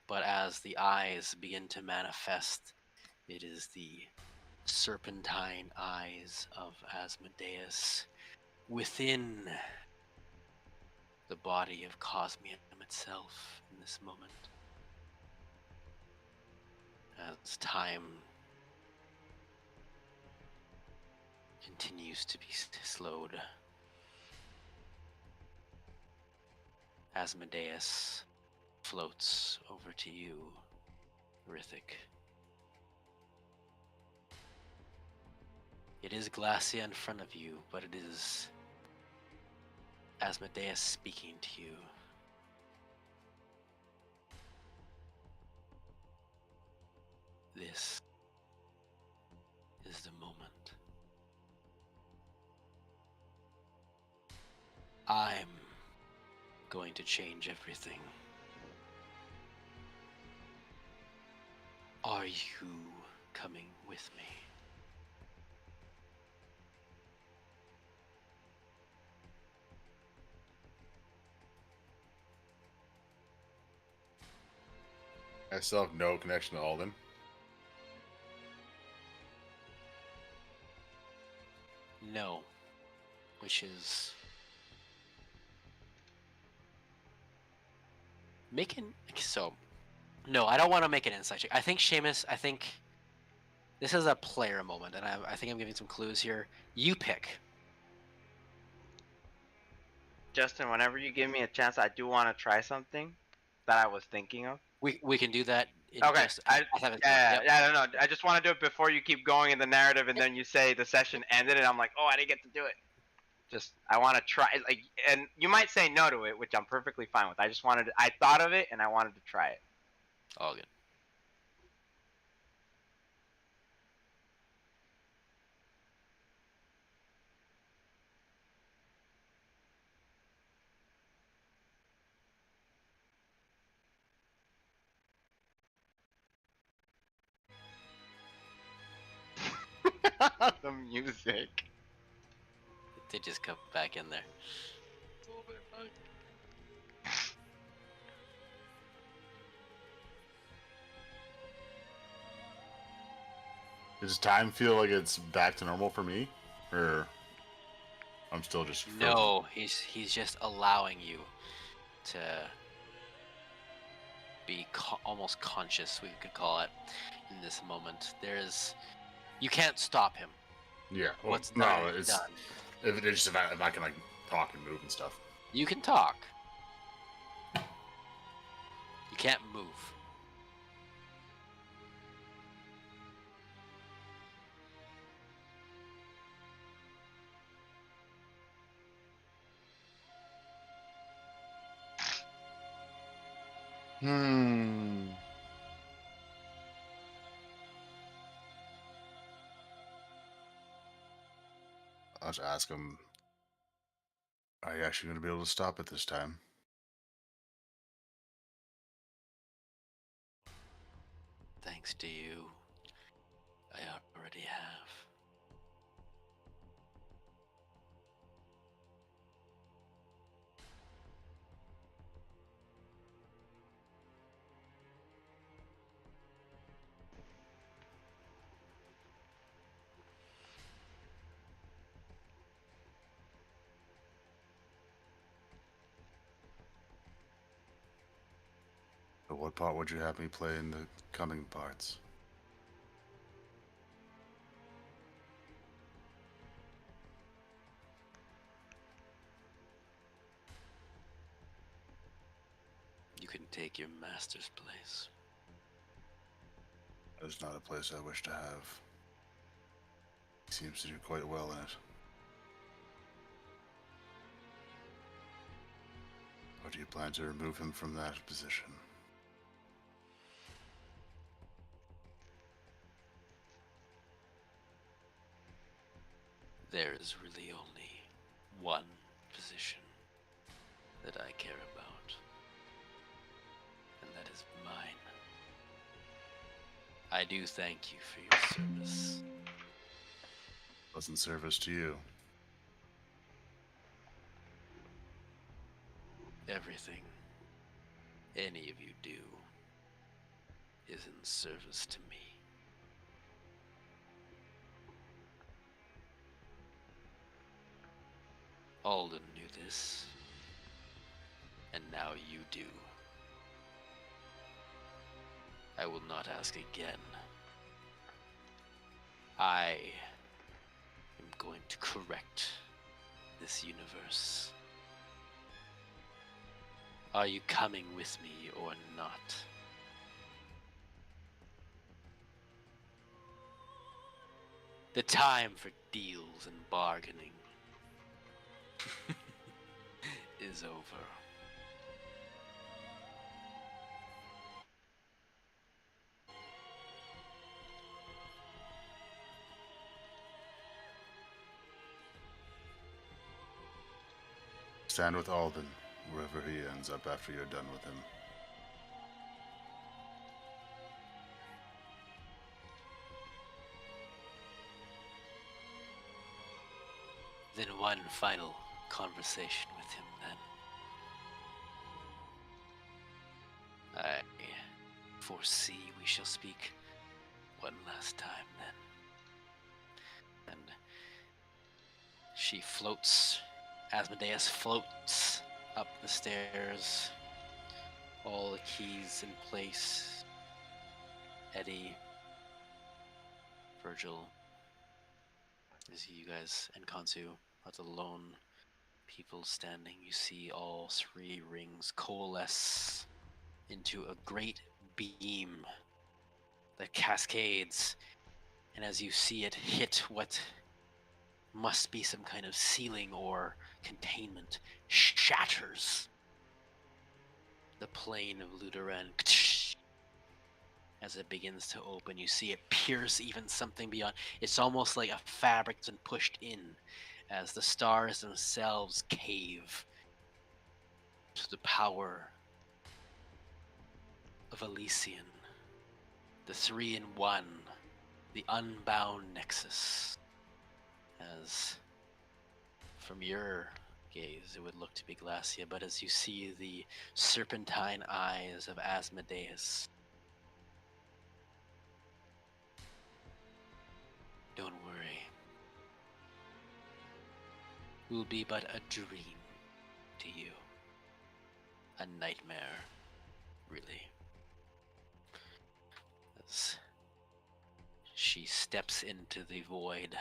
But as the eyes begin to manifest, it is the serpentine eyes of Asmodeus within the body of Cosmium itself in this moment. As time continues to be slowed, Asmodeus floats over to you, Rithik. It is Glacia in front of you, but it is Asmodeus speaking to you. This is the moment. I'm going to change everything. Are you coming with me? I still have no connection to Alden. No. Which is... So... No, I don't want to make an insight check. I think, Seamus, this is a player moment, and I think I'm giving some clues here. You pick. Justin, whenever you give me a chance, I do want to try something that I was thinking of. We can do that. Okay. I don't know. I just want to do it before you keep going in the narrative, and then you say the session ended, and I'm like, oh, I didn't get to do it. Just, I want to try, and you might say no to it, which I'm perfectly fine with. I thought of it, and I wanted to try it. All good. The music. They just come back in there. Does time feel like it's back to normal for me, or I'm still just frozen? No, he's just allowing you to be almost conscious, we could call it, in this moment. You can't stop him. Yeah. Well, What's done is done. If I can like talk and move and stuff. You can talk. You can't move. I'll just ask him, are you actually going to be able to stop it this time? Thanks to you, I already have. But what part would you have me play in the coming parts? You can take your master's place. That is not a place I wish to have. He seems to do quite well in it. Or do you plan to remove him from that position? There is really only one position that I care about, and that is mine. I do thank you for your service. Wasn't service to you. Everything any of you do is in service to me. Alden knew this, and now you do. I will not ask again. I am going to correct this universe. Are you coming with me or not? The time for deals and bargaining is over. Stand with Alden, wherever he ends up after you're done with him. Then one final conversation with him, then. I foresee we shall speak one last time, then. And she floats, Asmodeus floats up the stairs, all the keys in place. Eddie, Virgil, as you guys and Kansu are the lone people standing, you see all three rings coalesce into a great beam that cascades, and as you see it hit what must be some kind of ceiling or containment, shatters the plane of Ludoran. As it begins to open, you see it pierce even something beyond. It's almost like a fabric that's been pushed in as the stars themselves cave to the power of Elysian, the 3-in-1, the unbound nexus. As from your gaze it would look to be Glacia, but as you see the serpentine eyes of Asmodeus, will be but a dream to you. A nightmare, really. As she steps into the void.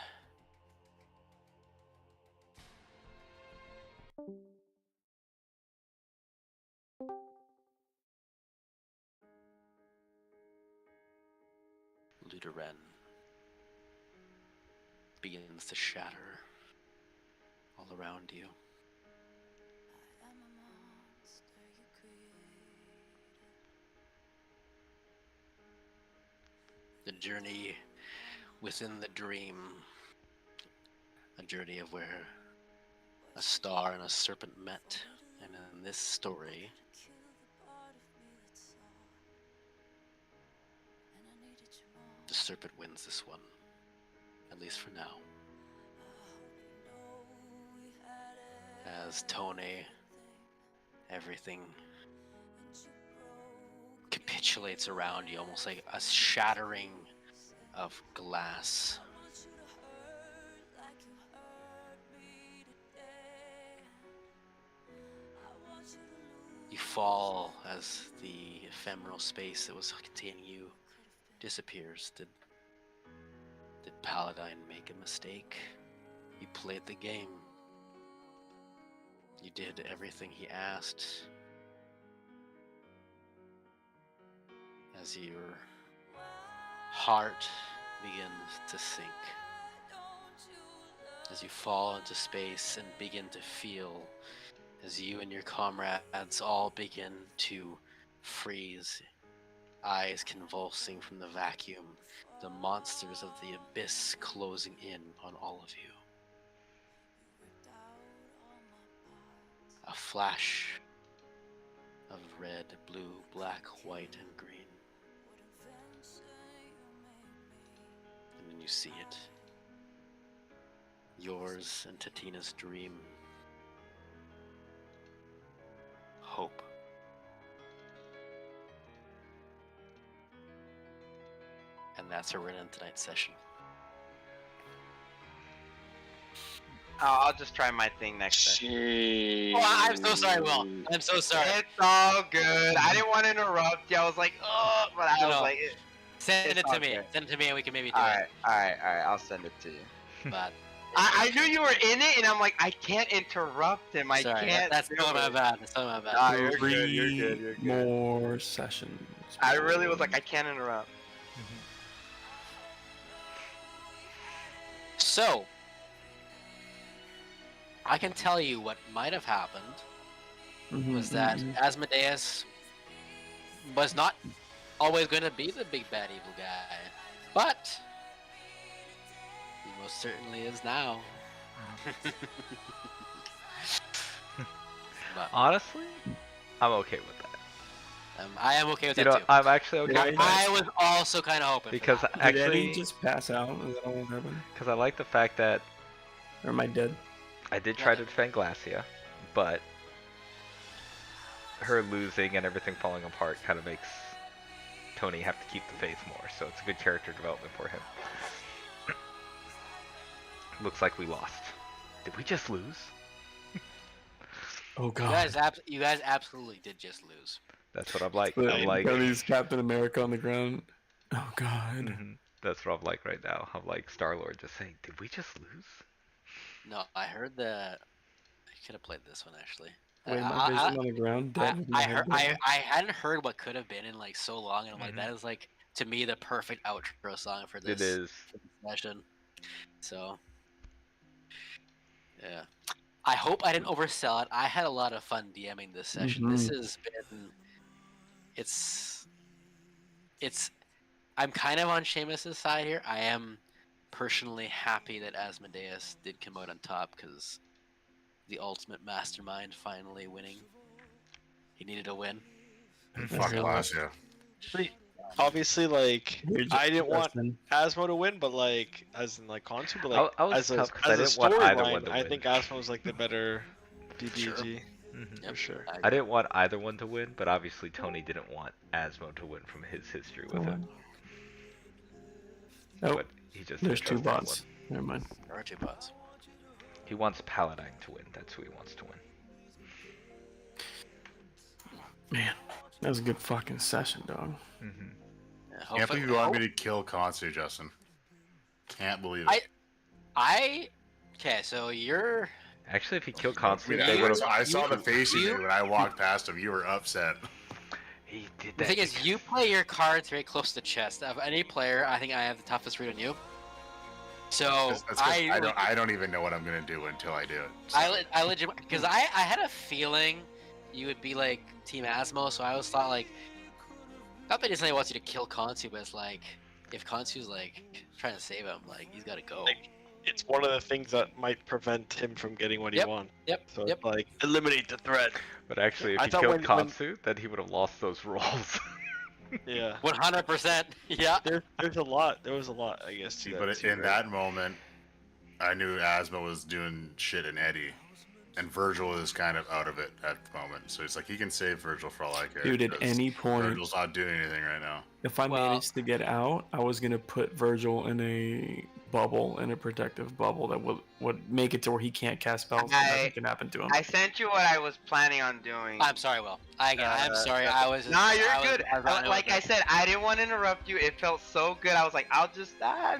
Ludoren begins to shatter all around you. The journey within the dream, a journey of where a star and a serpent met, and in this story, the serpent wins this one, at least for now. As Tony, everything capitulates around you, almost like a shattering of glass. You fall as the ephemeral space that was containing you disappears. Did Paladine make a mistake? You played the game. You did everything he asked. As your heart begins to sink, as you fall into space and begin to feel, as you and your comrades all begin to freeze, eyes convulsing from the vacuum, the monsters of the abyss closing in on all of you. A flash of red, blue, black, white, and green. And then you see it. Yours and Tatina's dream. Hope. And that's where we're in tonight's session. I'll just try my thing next time. Oh, I'm so sorry, Will. I'm so sorry. It's all good. I didn't want to interrupt you. I was like, oh, but I was like, send it to me. Good. Send it to me, and we can maybe do it. All right. I'll send it to you. But I knew you were in it, and I'm like, I can't interrupt him. I can't. That's not my bad. That's not my bad. You're good. You're good. More sessions. I really was like, I can't interrupt. So, I can tell you what might have happened was that Asmodeus was not always going to be the big bad evil guy, but he most certainly is now. But honestly, I'm okay with that. I am okay with that too. I'm actually okay with that. I was also kind of hoping because for that. actually, did Eddie just pass out? Is that all that happened? Because I like the fact that, or am I dead? I did try to defend Glacia, but her losing and everything falling apart kind of makes Tony have to keep the faith more, so it's a good character development for him. Looks like we lost. Did we just lose? Oh god. You guys absolutely did just lose. That's what I'm like. I'm like Tony's Captain America on the ground. Oh god. That's what I'm like right now. I'm like Star-Lord just saying, did we just lose? No, I heard that. I could have played this one actually. Wait, my vision on the ground. I hadn't heard what could have been in like so long, and I'm like, that is like to me the perfect outro song for this. It is. For this session. So, yeah. I hope I didn't oversell it. I had a lot of fun DMing this session. This has been. It's. I'm kind of on Seamus's side here. I am personally happy that Asmodeus did come out on top because the ultimate mastermind finally winning. He needed a win. Fuck Glacia. Obviously, like, I didn't want Asmo to win, but like, as in like Konsu, but like, I was as a storyline, I think Asmo was like the better DBG. For sure. I didn't want either one to win, but obviously Tony didn't want Asmo to win from his history with him. Oh, but he just there's two bots. Never mind. There are two bots. He wants Paladine to win. That's who he wants to win. Man, that was a good fucking session, dog. Mm-hmm. Can't believe you want me to kill Konsu, Justin. Can't believe it. Okay, so you're... Actually, if he killed Konsu, they would have... I saw the face you made when I walked past him. You were upset. He did that. The thing is, you play your cards very close to the chest. Of any player, I think I have the toughest read on you. So I don't even know what I'm gonna do until I do it. So. I legit, because I had a feeling you would be like Team Asmo, so I always thought like, not that he wants you to kill Konsu, but it's like if Konsu's like trying to save him, like he's gotta go. It's one of the things that might prevent him from getting what he wants. So it's like eliminate the threat. But actually, if he killed Konsu, then he would have lost those rolls. Yeah. 100%. Yeah. There's a lot. There was a lot, I guess. But in that moment, I knew Asmo was doing shit in Eddie, and Virgil is kind of out of it at the moment. So it's like he can save Virgil for all I care. Dude, at any point, Virgil's not doing anything right now. If I managed to get out, I was gonna put Virgil in a bubble, in a protective bubble that would make it to where he can't cast spells and nothing can happen to him. I sent you what I was planning on doing. I'm sorry, Will. I'm sorry. I was. Nah, you're good. Like I said, I didn't want to interrupt you. It felt so good. I was like, I'll just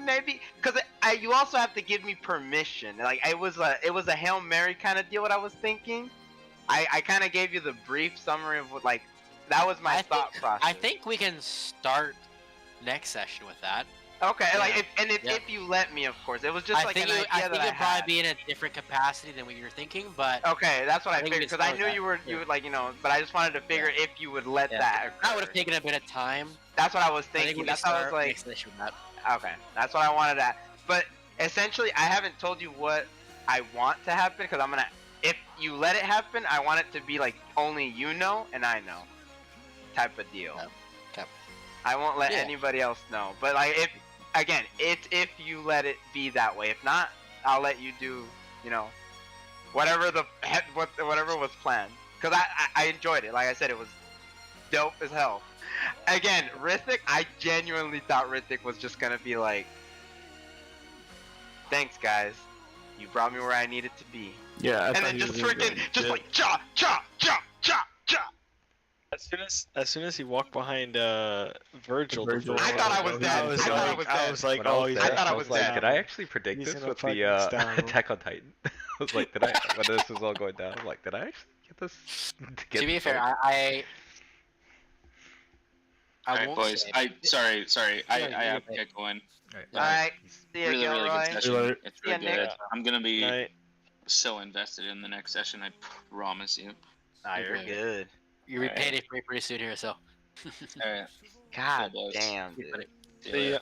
maybe because you also have to give me permission. Like it was a Hail Mary kind of deal. What I was thinking. I kind of gave you the brief summary of what like that was my thought process. I think we can start next session with that. Okay, like if you let me, of course. It was just like an idea I think that it'd probably be in a different capacity than what you're thinking, but okay, that's what I figured because I knew you would like but I just wanted to figure if you would let that occur. That would have taken a bit of time. That's what I was thinking. That's what I was like. Okay, that's what I wanted to. But essentially, I haven't told you what I want to happen because I'm gonna. If you let it happen, I want it to be like only you know and I know, type of deal. Okay. I won't let anybody else know. But like if you let it be that way. If not, I'll let you do, whatever whatever was planned. Cause I enjoyed it. Like I said, it was dope as hell. Again, Rithik, I genuinely thought Rithik was just gonna be like, thanks guys, you brought me where I needed to be. Yeah. And then just freaking, just like cha cha cha cha cha. As soon as he walked behind Virgil, I thought I was dead. I was like, oh, I thought I was dead. Did I actually predict this with the Attack on Titan? I was like, when this was all going down, I'm like, did I actually get this? To be fair, I Alright, boys. Sorry. I have to get going. Alright. See ya, really good session. It's really good. Nick. I'm gonna be so invested in the next session. I promise you. Nah, you're good. You'll be paid it pretty soon here, so. Alright. God damn, dude. See ya.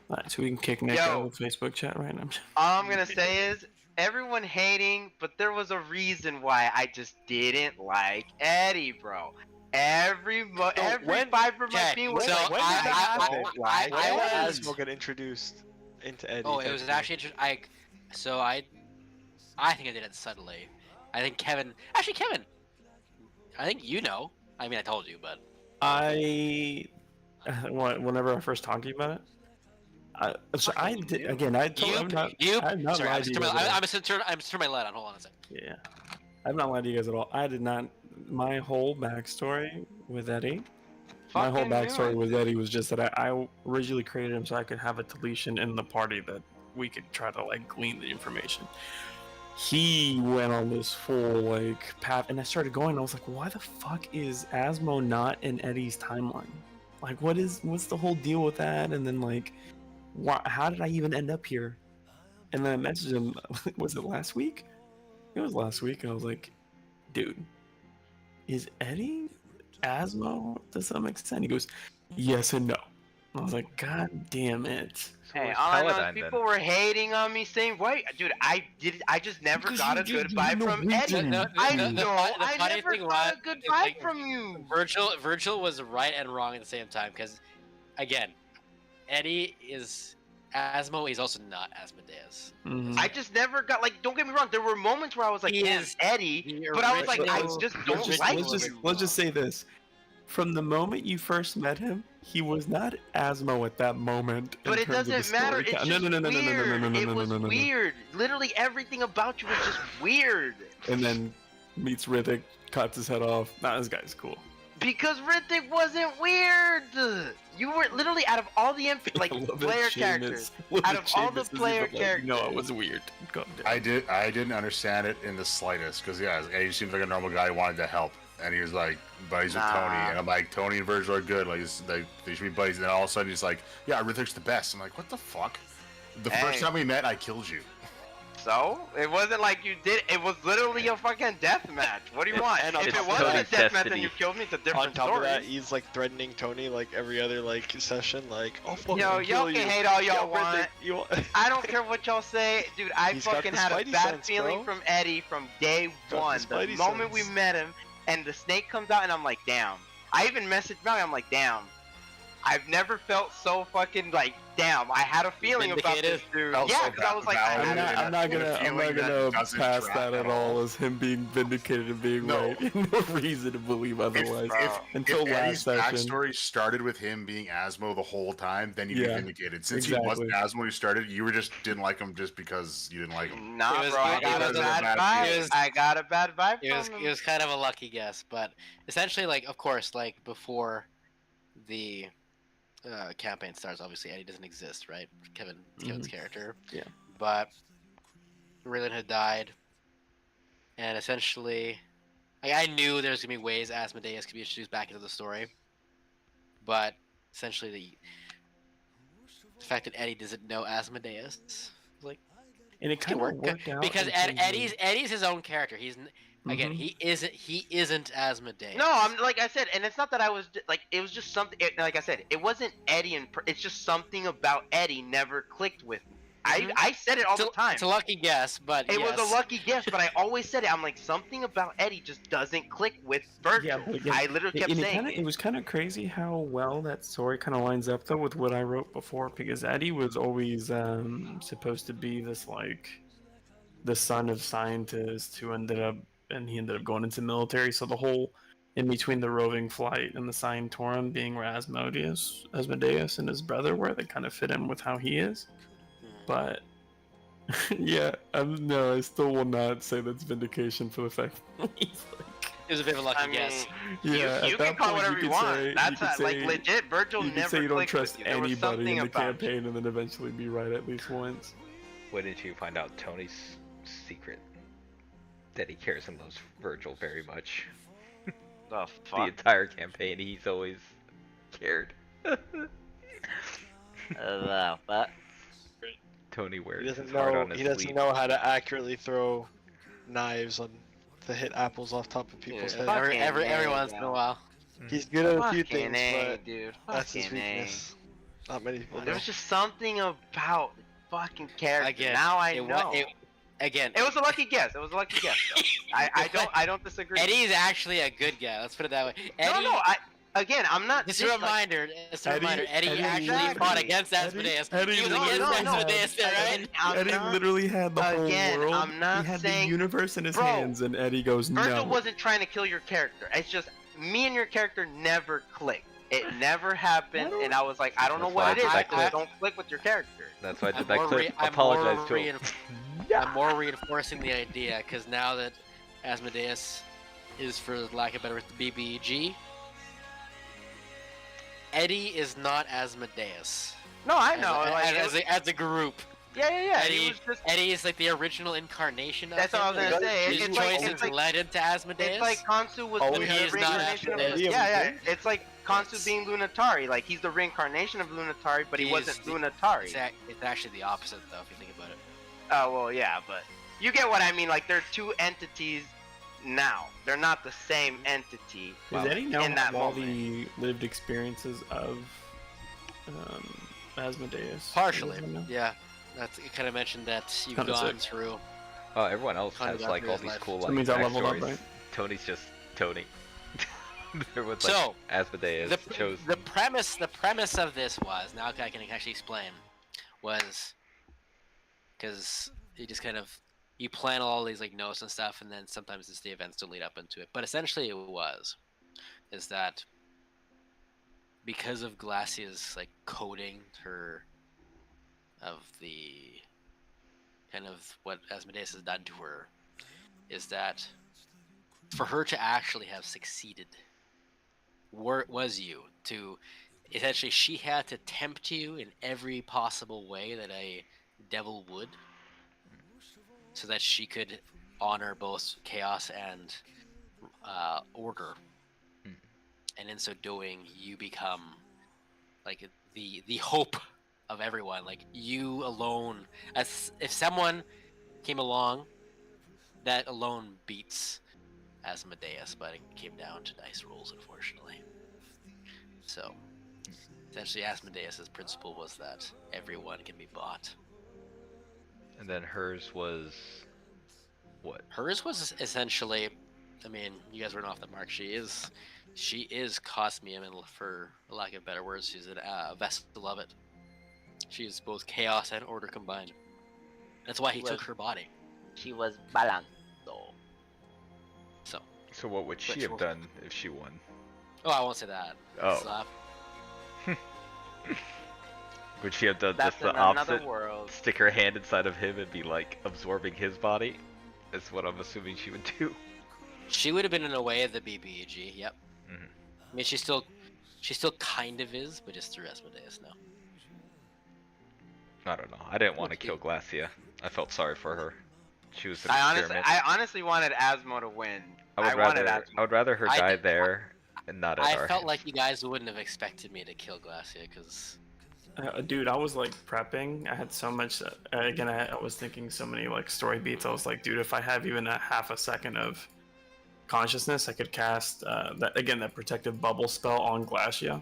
Alright, so we can kick Nick out of the Facebook chat right now. All I'm gonna say is, everyone hating, but there was a reason why I just didn't like Eddie, bro. Every fiber of my being was like, when did that happen? Why did Asmo get introduced into Eddie? Oh, it was actually interesting. I think I did it subtly. I think Kevin. Actually, Kevin. I think you know. I mean, I told you, but. Whenever I first talked to you about it, I did again. I told I'm not sorry, lied to you guys. I'm just turn my light on. Hold on a second. Yeah, I've not lied to you guys at all. I did not. My whole backstory with Eddie. My whole backstory with Eddie was just that I originally created him so I could have a deletion in the party that we could try to like glean the information. He went on this full path, and I started going. I was like, why the fuck is Asmo not in Eddie's timeline? Like, what's the whole deal with that? And then how did I even end up here? And then I messaged him. Was it last week? It was last week. And I was like, dude, is Eddie Asmo to some extent? He goes, yes and no. I was like, god damn it. Hey, all I know is people were hating on me, saying, "Wait, dude, I just never got a good vibe from Eddie." I never got a good vibe from you. Virgil was right and wrong at the same time, because, again, Eddie is Asmo. He's also not Asmodeus. Mm-hmm. I just never got don't get me wrong. There were moments where I was like, "Damn, Eddie," but I was like, I just don't like him. Let's just say this. from the moment you first met him, he was not Asmo at that moment. But it doesn't matter. It's just weird. It was no. weird. Literally everything about you was just weird. And then meets Hrithik, cuts his head off. Nah, this guy's cool. Because Hrithik wasn't weird. You were literally out of all the player characters. Out of all the player characters. No, it was weird. I didn't understand it in the slightest because he seems like a normal guy who wanted to help, and he was like buddies with Tony, and I'm like, Tony and Virgil are good, like they should be buddies. And then all of a sudden he's like, yeah, Hrithik's the best. I'm like, what the fuck? The first time we met, I killed you. So it wasn't like you did. It was literally a fucking death match. What do you want? And if it wasn't a death match and you killed me, it's a different story. On top of that, story. he's like threatening Tony like every other like session, like, "Oh fucking y'all can hate all y'all want. Hrithik, I don't care what y'all say, dude. I fucking had a bad feeling from Eddie from day one. The moment we met him, and the snake comes out, and I'm like, damn. I even messaged Melly. I'm like, damn. I've never felt so fucking like, damn. I had a feeling about this dude. Yeah, because I was like, I'm not gonna pass that at all as him being vindicated and being right. No reason to believe otherwise. Until if last Eddie's session. backstory started with him being Asmo the whole time, then you'd be vindicated. Since he wasn't Asmo when he started, you were just didn't like him just because you didn't like him. Nah, bro, I got a bad vibe. I got a bad vibe. It was kind of a lucky guess, but essentially, like, of course, like before the campaign starts, obviously Eddie doesn't exist, right? Kevin's character. Yeah. But Raylan had died, and essentially, I knew there was gonna be ways Asmodeus could be introduced back into the story, but essentially the fact that Eddie doesn't know Asmodeus, like, and it kind of worked out because Eddie's his own character. He's again, he isn't Asmodeus. No, I'm like I said, and it's not that I was like, it was just something. Like I said, it wasn't Eddie, and it's just something about Eddie never clicked with me. I said it all the time. It's a lucky guess, but it was a lucky guess. But I always said it. I'm like, something about Eddie just doesn't click with Virgil. Yeah, I literally kept saying it. It was kind of crazy how well that story kind of lines up though with what I wrote before, because Eddie was always supposed to be this like the son of scientists who ended up going into the military. So the whole in between the roving flight and the Sign Torum being where Asmodeus and his brother were, they kind of fit in with how he is. But yeah, no, I still will not say that's vindication for the fact that he's like. It was a bit of a lucky guess. Yeah, you can call whatever you want. That's like legit. Virgil never. Say you don't trust anybody in the campaign, and then eventually be right at least once. When did you find out Tony's secret? That he cares and loves Virgil very much. The fuck? The entire campaign, he's always cared. But Tony wears he doesn't his heart know. on his He doesn't sleeve. know how to accurately throw knives to hit apples off top of people's heads. Every once in a while. He's good at a few Fucking things, but dude. that's his weakness. Not many people know. There was just something about the fucking character. Again, now I know. Again, it was a lucky guess. It was a lucky guess. Though. I don't disagree. Eddie's actually a good guy. Let's put it that way. Eddie, I'm not. Just a reminder. Eddie actually fought against Asmodeus. He was against Asmodeus, right? Eddie literally had the whole world. I'm not he had saying, the universe in his hands, and Eddie goes, no. Virgil wasn't trying to kill your character. It's just me and your character never clicked. It never happened, and I was like, I don't know what it is. I don't click with your character. That's why I did that clip. Apologize to him. I'm more reinforcing the idea, because now that Asmodeus is, for lack of a better word, the BBG, Eddie is not Asmodeus. No, I know. As a group. Yeah. Eddie is like the original incarnation of That's what I was gonna say. His choices led into Asmodeus. It's like Khonsu was the reincarnation of it's like Khonsu being Lunatari. Like, he's the reincarnation of Lunatari, but he wasn't Lunatari. It's actually the opposite, though, if you think about it. Oh, well, yeah, but you get what I mean. Like, they're two entities now. They're not the same entity. Does Eddie know all the lived experiences of Asmodeus? Partially, yeah. It kind of mentioned that you've gone through. Oh, everyone else has like all these cool like backstories. Right? Tony's just Tony. Everyone's so like Asmodeus chose. The premise of this was, now I can actually explain, was because you just kind of you plan all these like notes and stuff, and then sometimes it's the events to lead up into it. But essentially, is that because of Glacia's like coding her of the kind of what Asmodeus has done to her, is that for her to actually have succeeded was you to essentially she had to tempt you in every possible way that a devil would so that she could honor both chaos and order, and in so doing you become like the hope of everyone. Like you alone, as if someone came along, that alone beats Asmodeus, but it came down to dice rolls, unfortunately. So essentially Asmodeus's principle was that everyone can be bought. And then hers was what? Hers was essentially, I mean, you guys weren't off the mark. She is Cosmium, and for lack of better words, she's a vessel of it. She is both chaos and order combined. That's why he took her body. She was balanzo. So what would she have done if she won? Oh, I won't say that. Oh. Slap. Would she have done That's just the in another opposite? world. Stick her hand inside of him and be like absorbing his body? That's what I'm assuming she would do. She would have been in a way the BBG. Yep. Mm-hmm. I mean, she still kind of is, but just through Asmodeus now. I don't know. I didn't want to kill Glacia. I felt sorry for her. She was an I experiment. honestly wanted Asmo to win. I would rather her die there and not at our I felt hands. like you guys wouldn't have expected me to kill Glacia, because Dude, I was like prepping. I had so much. Again, I was thinking so many like story beats. I was like, dude, if I have even a half a second of consciousness, I could cast that protective bubble spell on Glacia.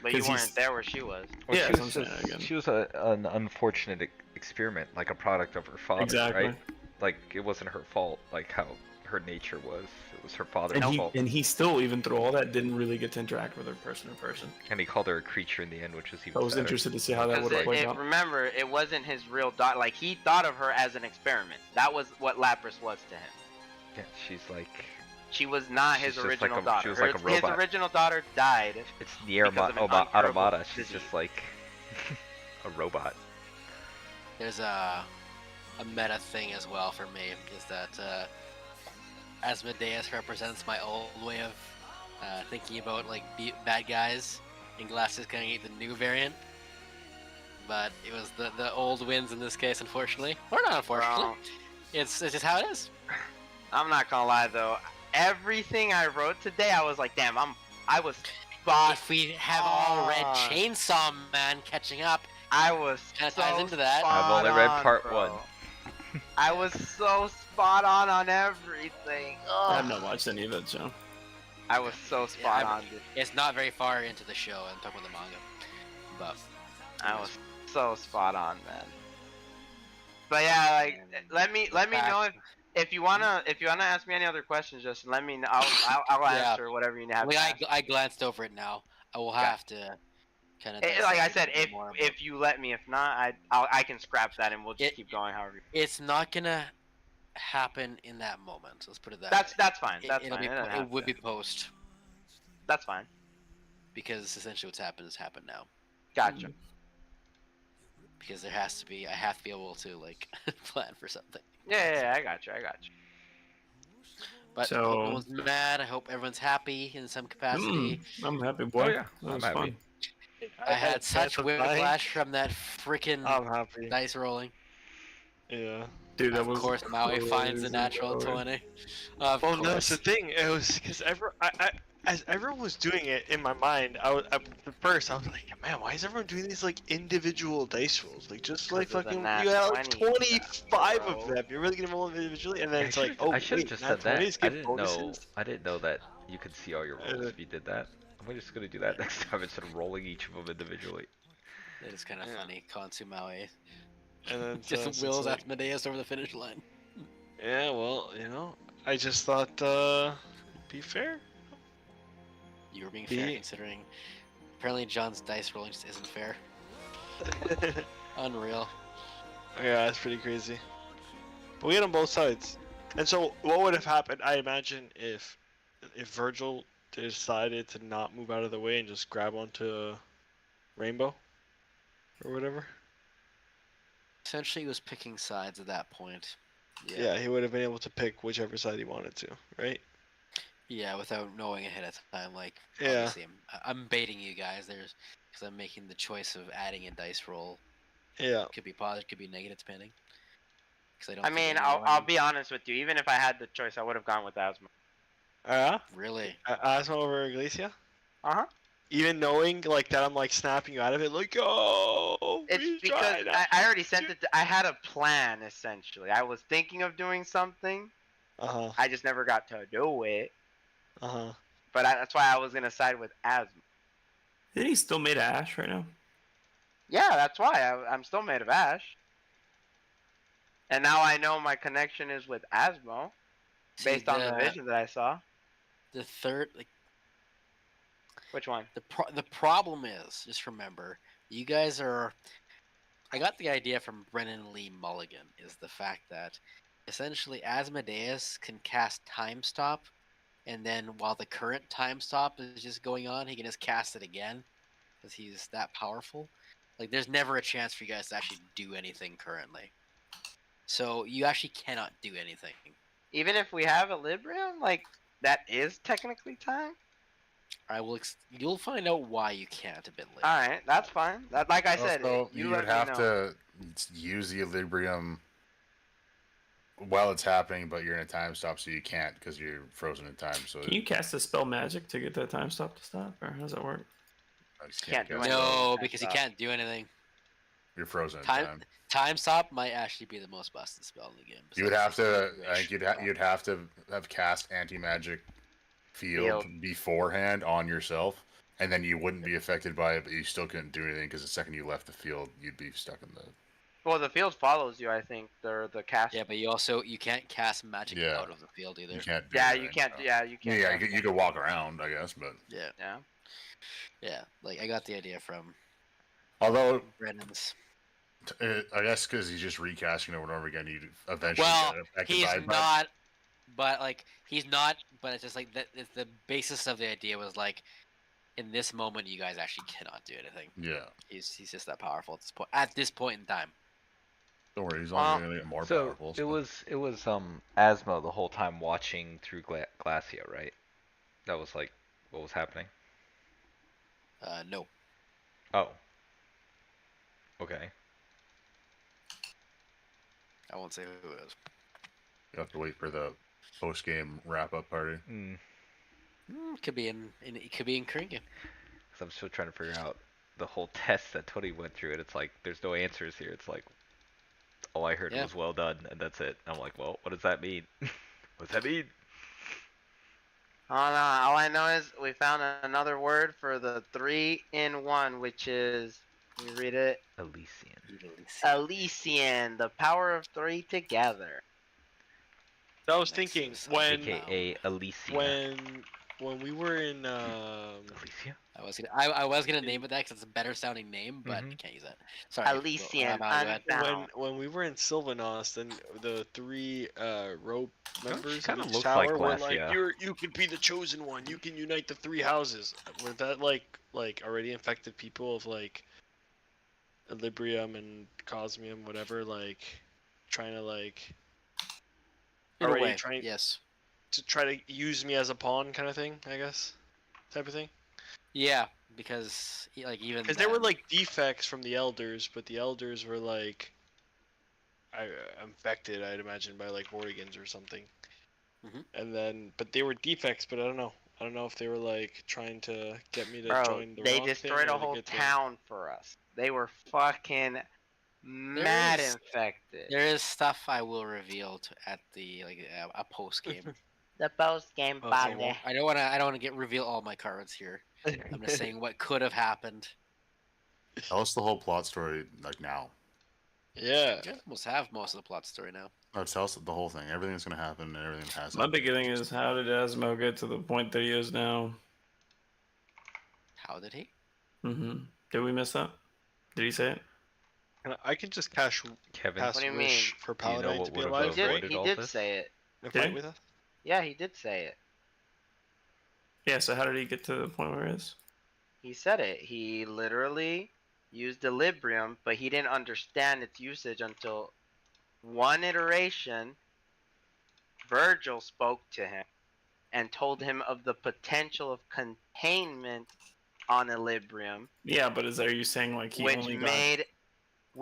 But you weren't there where she was. Well, Yeah, she was an unfortunate experiment, like a product of her father, Exactly. right? Like it wasn't her fault, like how her nature was. It was her father's fault. And he still, even through all that, didn't really get to interact with her person to person. And he called her a creature in the end, which was even I was better. interested to see how that would have played out. Remember, it wasn't his real daughter. Like, he thought of her as an experiment. That was what Lapras was to him. Yeah, she's like... She was not his just original like daughter. She was like a robot. His original daughter died. It's Nier Automata. She's just like a robot. there's a meta thing as well for me, is that Asmodeus represents my old way of thinking about like bad guys, and Glass is kind of the new variant. But it was the old wins in this case, unfortunately. Or not unfortunately. It's just how it is. I'm not gonna lie though. Everything I wrote today, I was like, damn, I was spot. If we have all read Chainsaw Man catching up, I was kind of so ties into that. I've only read part bro. 1. I was so spot on everything. Ugh. I have not watched any of it, so. I was so spot on. It's not very far into the show. I'm talking about the manga, but I was so spot on, man. But yeah, like let me know if you wanna ask me any other questions. Just let me know. I'll answer whatever you have. I glanced over it now. I will have to kind of. Like I said, if you let me, if not, I can scrap that and we'll just keep going. However. It's not gonna happen in that moment. Let's put it that. That's fine. That's fine. It would be post. That's fine. Because essentially what's happened has happened now. Gotcha. Because I have to be able to like plan for something. Yeah, I got you. But I hope everyone's mad. I hope everyone's happy in some capacity. I'm happy, boy. Oh, yeah. That was I'm fun. happy. I had such whiplash from that freaking dice rolling. Yeah. Dude, that of course, Maui finds a natural 20. Of well, course. no, that's the thing. It was because as everyone was doing it in my mind, at first I was like, man, why is everyone doing these like individual dice rolls? Like just like fucking, you had like 25 of them. You're really getting them all individually, and then it's like, oh, I should have just said that. Bonuses? I didn't know that you could see all your rolls if you did that. I'm just gonna do that next time instead of rolling each of them individually. That is kind of funny. Konsu Maui. And then just wills like, Asmodeus over the finish line. Yeah, well, I just thought, be fair. You were being fair considering apparently John's dice rolling just isn't fair. Unreal. Yeah, that's pretty crazy. But we had on both sides. And so what would have happened, I imagine, if Virgil decided to not move out of the way and just grab onto Rainbow or whatever. Essentially, he was picking sides at that point. Yeah, he would have been able to pick whichever side he wanted to, right? Yeah, without knowing ahead of time. Like, Yeah. obviously, I'm baiting you guys. Because I'm making the choice of adding a dice roll. Yeah. Could be positive, could be negative, depending. I mean, I'll be honest with you. Even if I had the choice, I would have gone with Asmo. Yeah. Really? Asmo over Iglesia? Uh-huh. Even knowing like that, I'm like snapping you out of it, like, oh. It's because I already sent it. I had a plan essentially. I was thinking of doing something. I just never got to do it. But that's why I was gonna side with Asmo. Isn't he still made of ash right now? Yeah, that's why I'm still made of ash. And now I know my connection is with Asmo, based on the vision that I saw. The third, like, which one? The problem is, just remember, you guys are. I got the idea from Brennan Lee Mulligan. Is the fact that essentially Asmodeus can cast Time Stop, and then while the current Time Stop is just going on, he can just cast it again, because he's that powerful. Like, there's never a chance for you guys to actually do anything currently. So you actually cannot do anything. Even if we have Equilibrium, like, that is technically time? I will. You'll find out why you can't a bit later. Alright, that's fine. That, like I said, you would have to use the Equilibrium while it's happening, but you're in a time stop, so you can't because you're frozen in time. So Can you cast a spell magic to get that time stop to stop, or how does that work? Can't do anything. No, because you can't do anything. You're frozen in time. Time Stop might actually be the most busted spell in the game. You would have to. I think you'd have to have cast anti-magic field beforehand on yourself, and then you wouldn't be affected by it, but you still couldn't do anything because the second you left the field, you'd be stuck in the. Well, the field follows you. I think the cast. Yeah, but you can't cast magic out of the field either. You can't. You can't. Yeah, you can't. Yeah, you could walk around, I guess, but. Yeah. Like, I got the idea from. Although. Brennan's. I guess because he's just recasting it over and over again, you eventually get affected he's by it. not. But like, he's not. But it's just like the basis of the idea was like, in this moment, you guys actually cannot do anything. Yeah. He's just that powerful at this point. At this point in time. Don't worry, he's only going to get more powerful. It was Asmo the whole time watching through Glacia, right? That was like what was happening. No. Oh. Okay. I won't say who it is. You have to wait for the post-game wrap-up party. Could be in Kringan. Because I'm still trying to figure out the whole test that Tony went through, and it's like there's no answers here. It's like all I heard was "well done," and that's it. I'm like, well, what does that mean? What does that mean? Oh no! All I know is we found another word for the 3-in-1, which is. Can you read it? Elysian. Elysian, the power of 3 together. So I was thinking when AKA Elysian. When we were in Elysia. I was gonna name it that because it's a better sounding name, but I can't use that. Sorry. Elysian. When we were in Sylvanos, and the 3 rope members kind of of each looks tower like were Glacia. like, you can be the chosen one. You can unite the 3 houses. Were that like already infected people of like Equilibrium and Cosmium, whatever, like trying to like yes, to try to use me as a pawn kind of thing, I guess, type of thing. Yeah, because even because there were like defects from the elders, but the elders were like infected, I'd imagine, by like Vortigans or something. And then, but they were defects, but I don't know if they were like trying to get me to join the they wrong destroyed thing a or the whole good thing. town for us. They were fucking mad infected. There is stuff I will reveal at the a post game. The post game party. I don't want to reveal all my cards here. I'm just saying what could have happened. Tell us the whole plot story, like now. Yeah. You almost have most of the plot story now. No, tell us the whole thing. Everything that's going to happen and everything that has My big thing is, how did Asmo get to the point that he is now? How did he? Did we miss that? Did he say it? I could just cast Kevin. What do you mean? wish for Paladin to be alive. He did say it. And fight with us? Yeah, he did say it. Yeah, so how did he get to the point where he is? He said it. He literally used Equilibrium, but he didn't understand its usage until one iteration. Virgil spoke to him and told him of the potential of containment on Equilibrium. Yeah, but are you saying like he which only made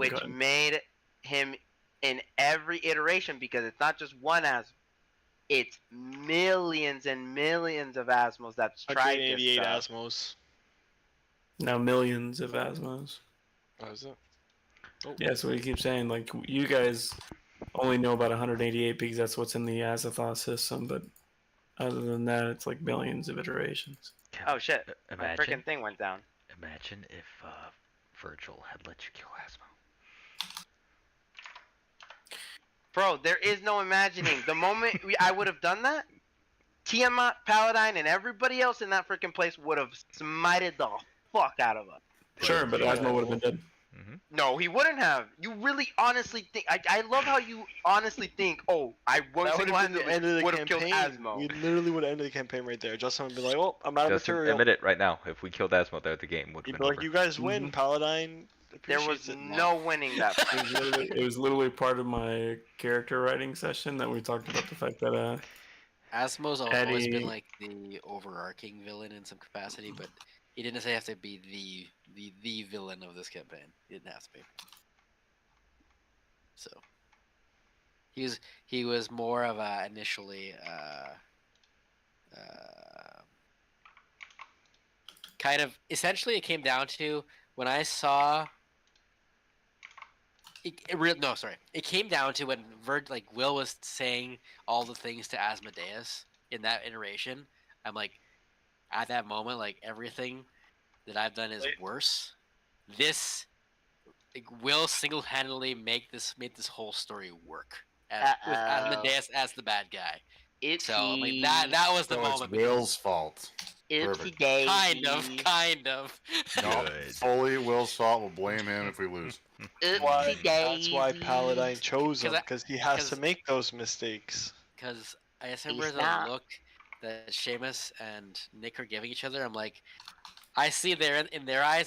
got... made him in every iteration, because it's not just one Asmo, it's millions and millions of Asmos that's tried this 188 stuff. Asmos. Now millions of Asmos. Oh, is it? Oh. Yeah, so we keep saying like you guys only know about 188 because that's what's in the Azathoth system, but other than that, it's like millions of iterations. Oh shit! My Imagine, freaking thing went down. Imagine if Virgil had let you kill Asmo. Bro, there is no imagining. The moment I would have done that, Tiamat, Paladine, and everybody else in that freaking place would have smited the fuck out of us. Sure, but Asmo would have been dead. No, he wouldn't have. You really honestly think... I love how you honestly think, oh, I won't That would have been the end of the would have killed campaign. Asmo. We literally would have ended the campaign right there. Justin would be like, "Oh, I'm out of Justin, material." admit it right now. If we killed Asmo there, the game would have You'd been be like, over. "You guys win, Paladine." There was no winning that fight. It was literally part of my character writing session that we talked about the fact that Asmo's always Eddie- been like the overarching villain in some capacity, but he didn't necessarily have to be the villain of this campaign. He didn't have to be. So he was more of a initially kind of essentially it came down to when I saw it came down to when Will was saying all the things to Asmodeus in that iteration. I'm like, at that moment, like everything that I've done is worse. This will single-handedly make this whole story work with Asmodeus as the bad guy. So like that was the moment. It's Will's fault. Perfect. Kind of. No, fully Will's fault. We'll blame him if we lose. That's why Paladine chose him, because he has to make those mistakes. Because I just remember the look that Seamus and Nick are giving each other. I'm like, I see in their eyes